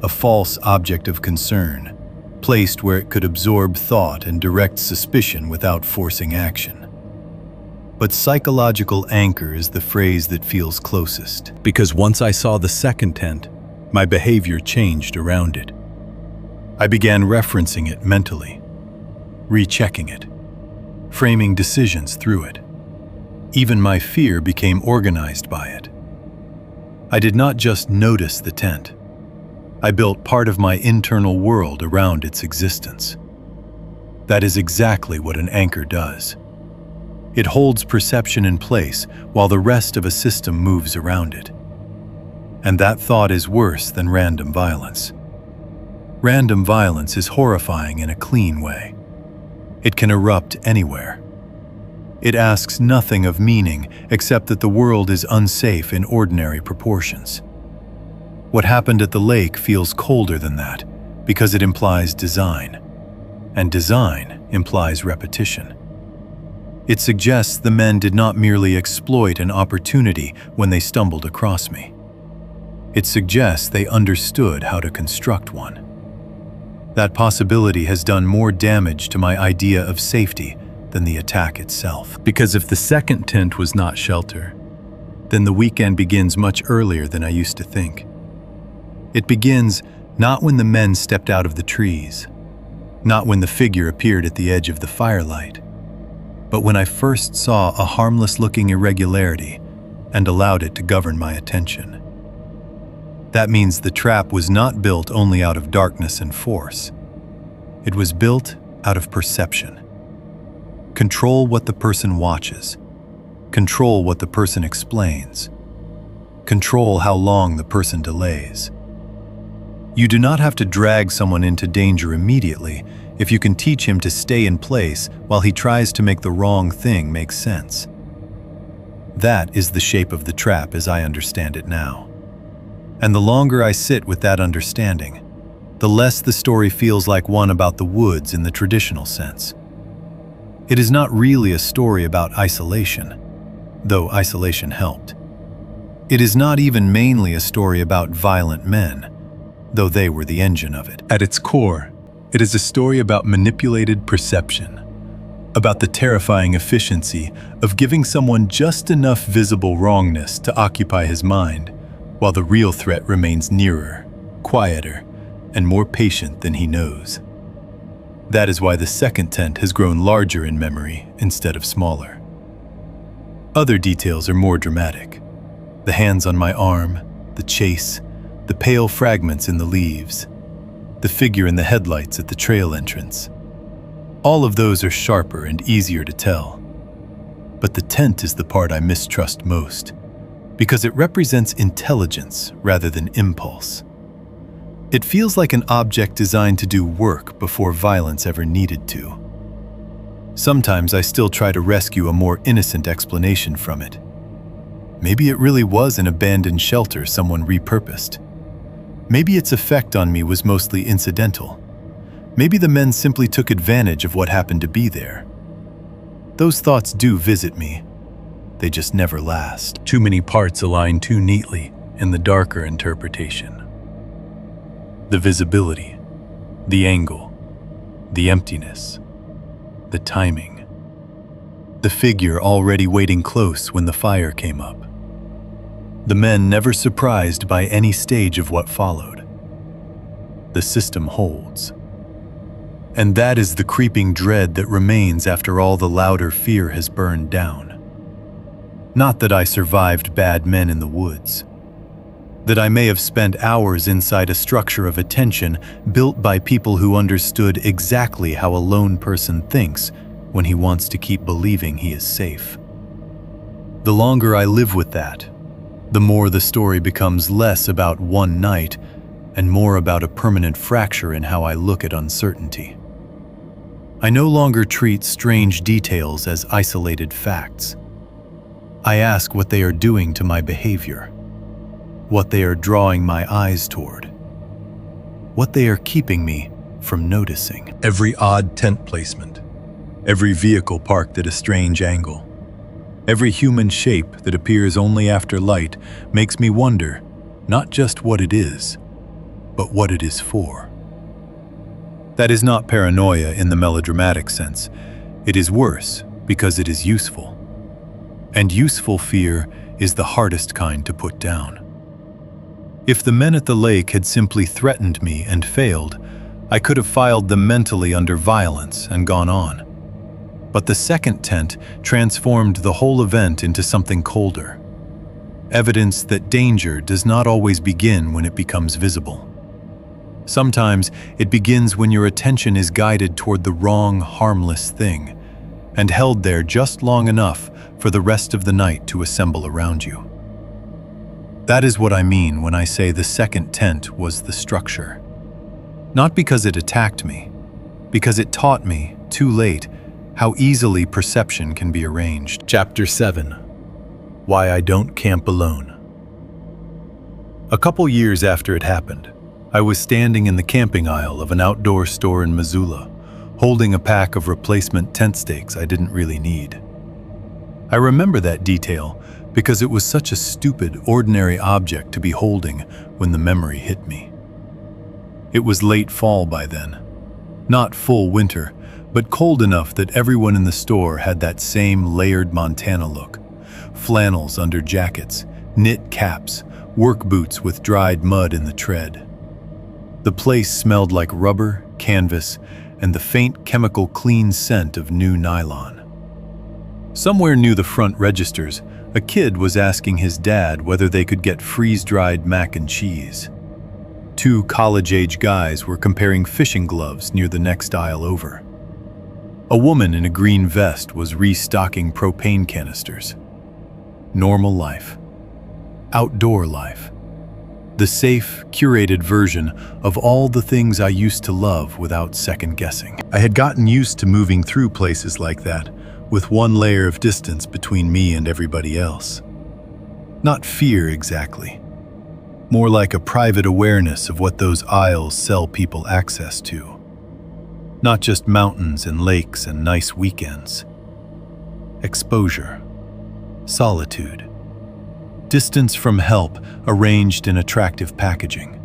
a false object of concern, placed where it could absorb thought and direct suspicion without forcing action. But psychological anchor is the phrase that feels closest, because once I saw the second tent, my behavior changed around it. I began referencing it mentally, rechecking it, framing decisions through it. Even my fear became organized by it. I did not just notice the tent. I built part of my internal world around its existence. That is exactly what an anchor does. It holds perception in place while the rest of a system moves around it. And that thought is worse than random violence. Random violence is horrifying in a clean way. It can erupt anywhere. It asks nothing of meaning except that the world is unsafe in ordinary proportions. What happened at the lake feels colder than that because it implies design, and design implies repetition. It suggests the men did not merely exploit an opportunity when they stumbled across me. It suggests they understood how to construct one. That possibility has done more damage to my idea of safety than the attack itself. Because if the second tent was not shelter, then the weekend begins much earlier than I used to think. It begins not when the men stepped out of the trees, not when the figure appeared at the edge of the firelight, but when I first saw a harmless-looking irregularity and allowed it to govern my attention. That means the trap was not built only out of darkness and force. It was built out of perception. Control what the person watches. Control what the person explains. Control how long the person delays. You do not have to drag someone into danger immediately if you can teach him to stay in place while he tries to make the wrong thing make sense. That is the shape of the trap as I understand it now. And the longer I sit with that understanding, the less the story feels like one about the woods in the traditional sense. It is not really a story about isolation, though isolation helped. It is not even mainly a story about violent men, though they were the engine of it. At its core, it is a story about manipulated perception, about the terrifying efficiency of giving someone just enough visible wrongness to occupy his mind, while the real threat remains nearer, quieter, and more patient than he knows. That is why the second tent has grown larger in memory instead of smaller. Other details are more dramatic. The hands on my arm, the chase, the pale fragments in the leaves, the figure in the headlights at the trail entrance. All of those are sharper and easier to tell. But the tent is the part I mistrust most, because it represents intelligence rather than impulse. It feels like an object designed to do work before violence ever needed to. Sometimes I still try to rescue a more innocent explanation from it. Maybe it really was an abandoned shelter someone repurposed. Maybe its effect on me was mostly incidental. Maybe the men simply took advantage of what happened to be there. Those thoughts do visit me. They just never last. Too many parts align too neatly in the darker interpretation. The visibility, the angle, the emptiness, the timing. The figure already waiting close when the fire came up. The men never surprised by any stage of what followed. The system holds. And that is the creeping dread that remains after all the louder fear has burned down. Not that I survived bad men in the woods. That I may have spent hours inside a structure of attention built by people who understood exactly how a lone person thinks when he wants to keep believing he is safe. The longer I live with that, the more the story becomes less about one night and more about a permanent fracture in how I look at uncertainty. I no longer treat strange details as isolated facts. I ask what they are doing to my behavior, what they are drawing my eyes toward, what they are keeping me from noticing. Every odd tent placement, every vehicle parked at a strange angle, Every human shape that appears only after light makes me wonder not just what it is, but what it is for. That is not paranoia in the melodramatic sense. It is worse because it is useful. And useful fear is the hardest kind to put down. If the men at the lake had simply threatened me and failed, I could have filed them mentally under violence and gone on. But the second tent transformed the whole event into something colder. Evidence that danger does not always begin when it becomes visible. Sometimes it begins when your attention is guided toward the wrong, harmless thing, and held there just long enough for the rest of the night to assemble around you. That is what I mean when I say the second tent was the structure. Not because it attacked me, because it taught me, too late, how easily perception can be arranged. Chapter 7. Why I Don't Camp Alone. A couple years after it happened, I was standing in the camping aisle of an outdoor store in Missoula, holding a pack of replacement tent stakes I didn't really need. I remember that detail because it was such a stupid, ordinary object to be holding when the memory hit me. It was late fall by then. Not full winter, but cold enough that everyone in the store had that same layered Montana look. Flannels under jackets, knit caps, work boots with dried mud in the tread. The place smelled like rubber, canvas, and the faint chemical clean scent of new nylon. Somewhere near the front registers, a kid was asking his dad whether they could get freeze-dried mac and cheese. Two college-age guys were comparing fishing gloves near the next aisle over. A woman in a green vest was restocking propane canisters. Normal life. Outdoor life. The safe, curated version of all the things I used to love without second guessing. I had gotten used to moving through places like that, with one layer of distance between me and everybody else. Not fear exactly. More like a private awareness of what those aisles sell people access to. Not just mountains and lakes and nice weekends. Exposure. Solitude. Distance from help arranged in attractive packaging.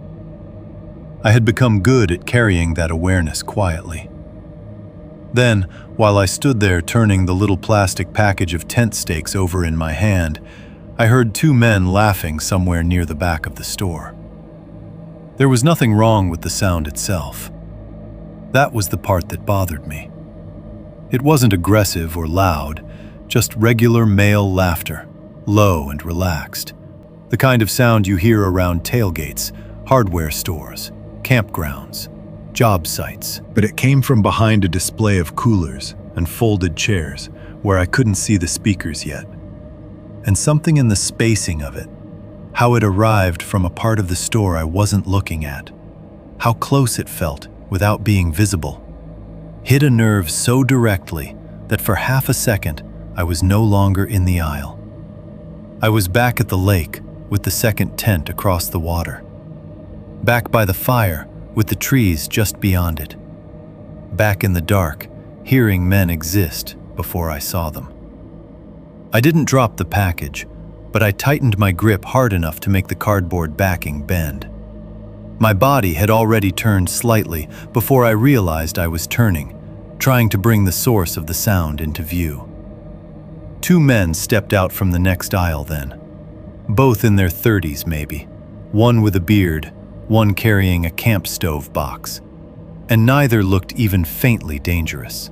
I had become good at carrying that awareness quietly. Then, while I stood there turning the little plastic package of tent stakes over in my hand, I heard two men laughing somewhere near the back of the store. There was nothing wrong with the sound itself. That was the part that bothered me. It wasn't aggressive or loud, just regular male laughter, low and relaxed. The kind of sound you hear around tailgates, hardware stores, campgrounds, job sites. But it came from behind a display of coolers and folded chairs where I couldn't see the speakers yet. And something in the spacing of it, how it arrived from a part of the store I wasn't looking at, how close it felt without being visible, hit a nerve so directly that for half a second I was no longer in the aisle. I was back at the lake with the second tent across the water, back by the fire with the trees just beyond it, back in the dark, hearing men exist before I saw them. I didn't drop the package, but I tightened my grip hard enough to make the cardboard backing bend. My body had already turned slightly before I realized I was turning, trying to bring the source of the sound into view. Two men stepped out from the next aisle then, both in their 30s maybe, one with a beard, one carrying a camp stove box, and neither looked even faintly dangerous.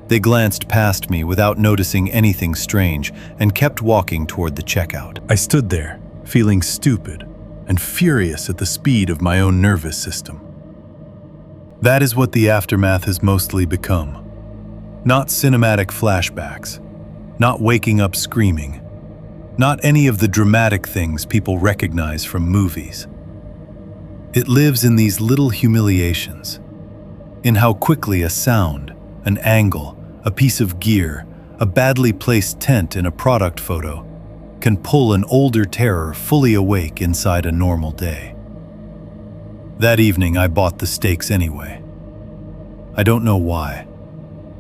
They glanced past me without noticing anything strange and kept walking toward the checkout. I stood there, feeling stupid and furious at the speed of my own nervous system. That is what the aftermath has mostly become. Not cinematic flashbacks, not waking up screaming, not any of the dramatic things people recognize from movies. It lives in these little humiliations, in how quickly a sound, an angle, a piece of gear, a badly placed tent in a product photo can pull an older terror fully awake inside a normal day. That evening I bought the stakes anyway. I don't know why.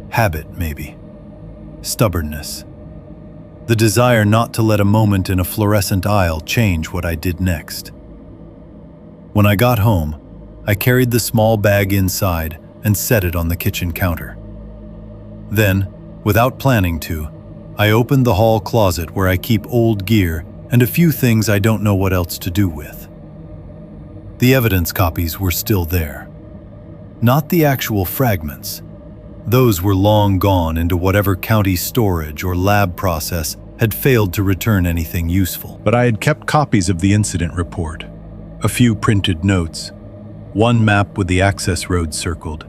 Habit, maybe. Stubbornness. The desire not to let a moment in a fluorescent aisle change what I did next. When I got home, I carried the small bag inside and set it on the kitchen counter. Then, without planning to, I opened the hall closet where I keep old gear and a few things I don't know what else to do with. The evidence copies were still there. Not the actual fragments. Those were long gone into whatever county storage or lab process had failed to return anything useful. But I had kept copies of the incident report, a few printed notes, one map with the access road circled,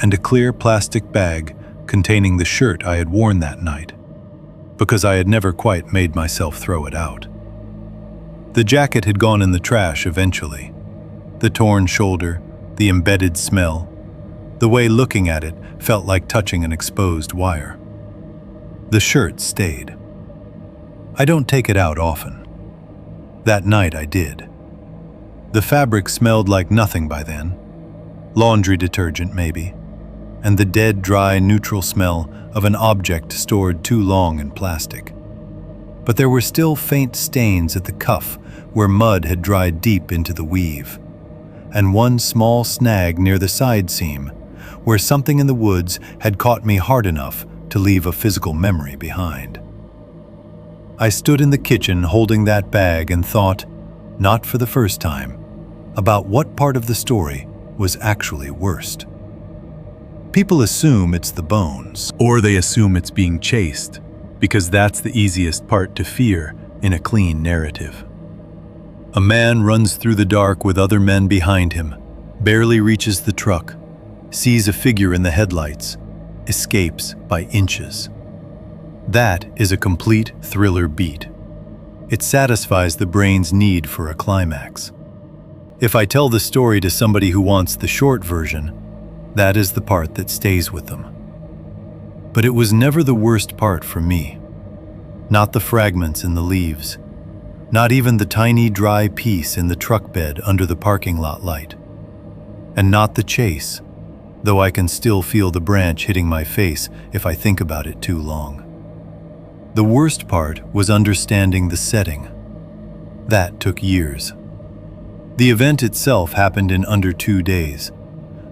and a clear plastic bag containing the shirt I had worn that night, because I had never quite made myself throw it out. The jacket had gone in the trash eventually. The torn shoulder, the embedded smell, the way looking at it felt like touching an exposed wire. The shirt stayed. I don't take it out often. That night I did. The fabric smelled like nothing by then. Laundry detergent, maybe, and the dead, dry, neutral smell of an object stored too long in plastic. But there were still faint stains at the cuff where mud had dried deep into the weave, and one small snag near the side seam where something in the woods had caught me hard enough to leave a physical memory behind. I stood in the kitchen holding that bag and thought, not for the first time, about what part of the story was actually worst. People assume it's the bones, or they assume it's being chased, because that's the easiest part to fear in a clean narrative. A man runs through the dark with other men behind him, barely reaches the truck, sees a figure in the headlights, escapes by inches. That is a complete thriller beat. It satisfies the brain's need for a climax. If I tell the story to somebody who wants the short version, that is the part that stays with them. But it was never the worst part for me. Not the fragments in the leaves. Not even the tiny dry piece in the truck bed under the parking lot light. And not the chase, though I can still feel the branch hitting my face if I think about it too long. The worst part was understanding the setting. That took years. The event itself happened in under 2 days.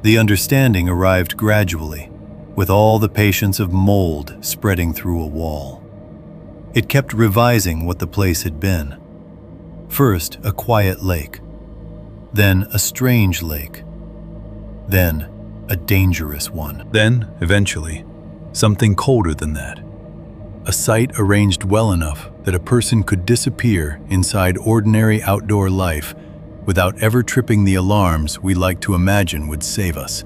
The understanding arrived gradually, with all the patience of mold spreading through a wall. It kept revising what the place had been. First, a quiet lake. Then, a strange lake. Then, a dangerous one. Then, eventually, something colder than that. A site arranged well enough that a person could disappear inside ordinary outdoor life without ever tripping the alarms we like to imagine would save us.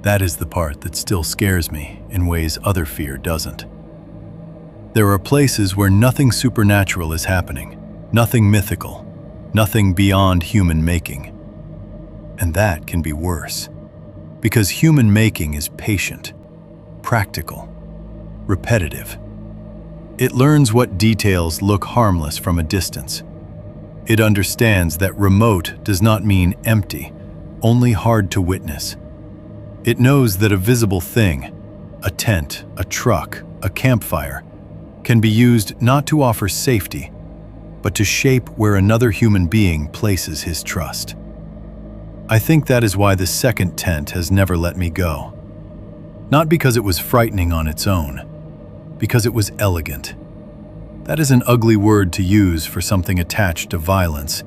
That is the part that still scares me in ways other fear doesn't. There are places where nothing supernatural is happening, nothing mythical, nothing beyond human making. And that can be worse, because human making is patient, practical, repetitive. It learns what details look harmless from a distance. It understands that remote does not mean empty, only hard to witness. It knows that a visible thing, a tent, a truck, a campfire, can be used not to offer safety, but to shape where another human being places his trust. I think that is why the second tent has never let me go. Not because it was frightening on its own, because it was elegant. That is an ugly word to use for something attached to violence,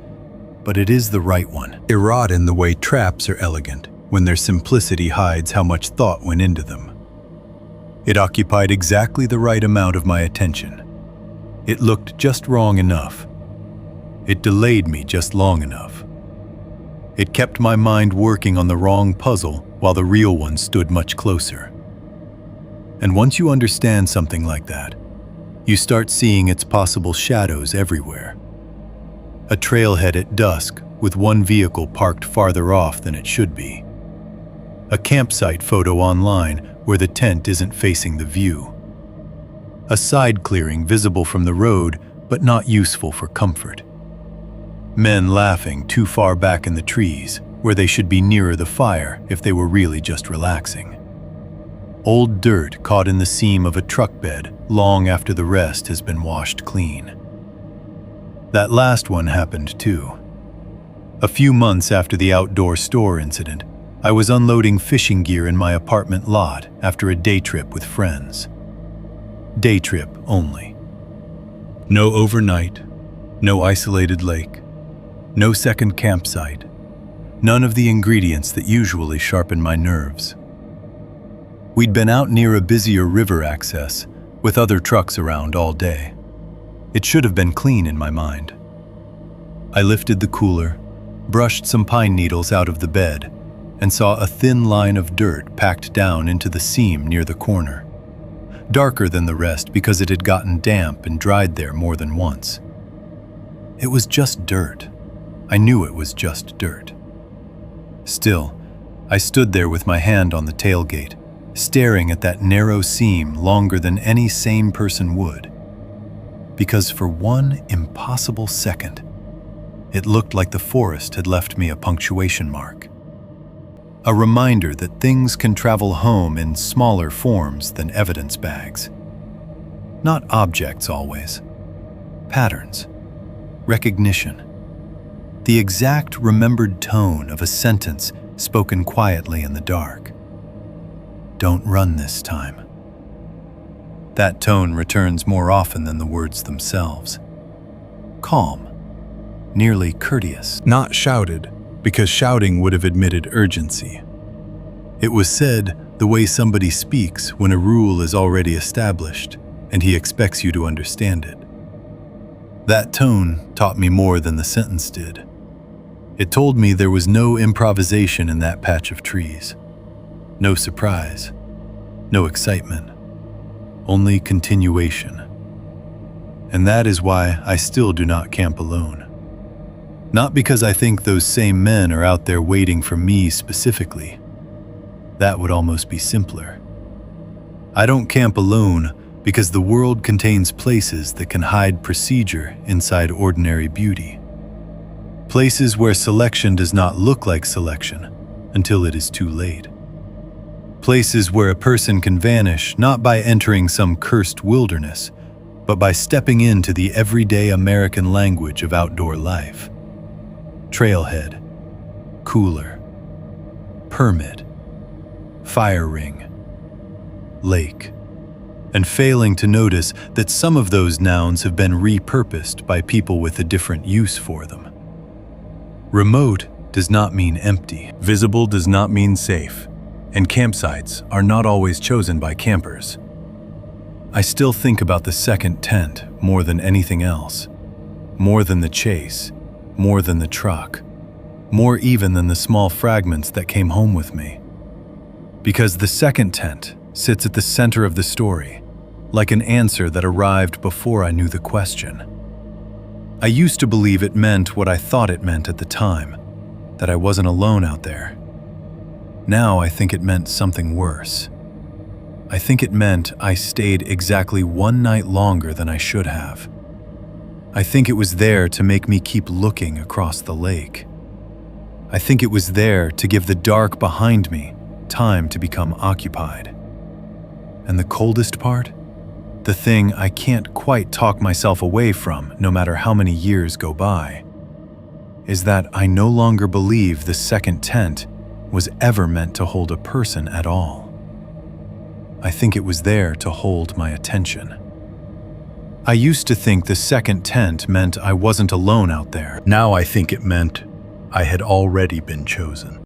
but it is the right one. Erotic in the way traps are elegant, when their simplicity hides how much thought went into them. It occupied exactly the right amount of my attention. It looked just wrong enough. It delayed me just long enough. It kept my mind working on the wrong puzzle while the real one stood much closer. And once you understand something like that, you start seeing its possible shadows everywhere. A trailhead at dusk with one vehicle parked farther off than it should be. A campsite photo online where the tent isn't facing the view. A side clearing visible from the road but not useful for comfort. Men laughing too far back in the trees where they should be nearer the fire if they were really just relaxing. Old dirt caught in the seam of a truck bed long after the rest has been washed clean. That last one happened too. A few months after the outdoor store incident, I was unloading fishing gear in my apartment lot after a day trip with friends. Day trip only. No overnight, no isolated lake, no second campsite, none of the ingredients that usually sharpen my nerves. We'd been out near a busier river access, with other trucks around all day. It should have been clean in my mind. I lifted the cooler, brushed some pine needles out of the bed, and saw a thin line of dirt packed down into the seam near the corner. Darker than the rest because it had gotten damp and dried there more than once. It was just dirt. I knew it was just dirt. Still, I stood there with my hand on the tailgate, staring at that narrow seam longer than any sane person would. Because for one impossible second, it looked like the forest had left me a punctuation mark. A reminder that things can travel home in smaller forms than evidence bags. Not objects always. Patterns. Recognition. The exact remembered tone of a sentence spoken quietly in the dark. Don't run this time. That tone returns more often than the words themselves. Calm, nearly courteous. Not shouted, because shouting would have admitted urgency. It was said the way somebody speaks when a rule is already established and he expects you to understand it. That tone taught me more than the sentence did. It told me there was no improvisation in that patch of trees. No surprise, no excitement, only continuation. And that is why I still do not camp alone. Not because I think those same men are out there waiting for me specifically. That would almost be simpler. I don't camp alone because the world contains places that can hide procedure inside ordinary beauty. Places where selection does not look like selection until it is too late. Places where a person can vanish not by entering some cursed wilderness, but by stepping into the everyday American language of outdoor life. Trailhead, cooler, permit, fire ring, lake, and failing to notice that some of those nouns have been repurposed by people with a different use for them. Remote does not mean empty. Visible does not mean safe. And campsites are not always chosen by campers. I still think about the second tent more than anything else. More than the chase, more than the truck, more even than the small fragments that came home with me. Because the second tent sits at the center of the story, like an answer that arrived before I knew the question. I used to believe it meant what I thought it meant at the time, that I wasn't alone out there. Now I think it meant something worse. I think it meant I stayed exactly one night longer than I should have. I think it was there to make me keep looking across the lake. I think it was there to give the dark behind me time to become occupied. And the coldest part? The thing I can't quite talk myself away from no matter how many years go by, is that I no longer believe the second tent was ever meant to hold a person at all. I think it was there to hold my attention. I used to think the second tent meant I wasn't alone out there. Now I think it meant I had already been chosen.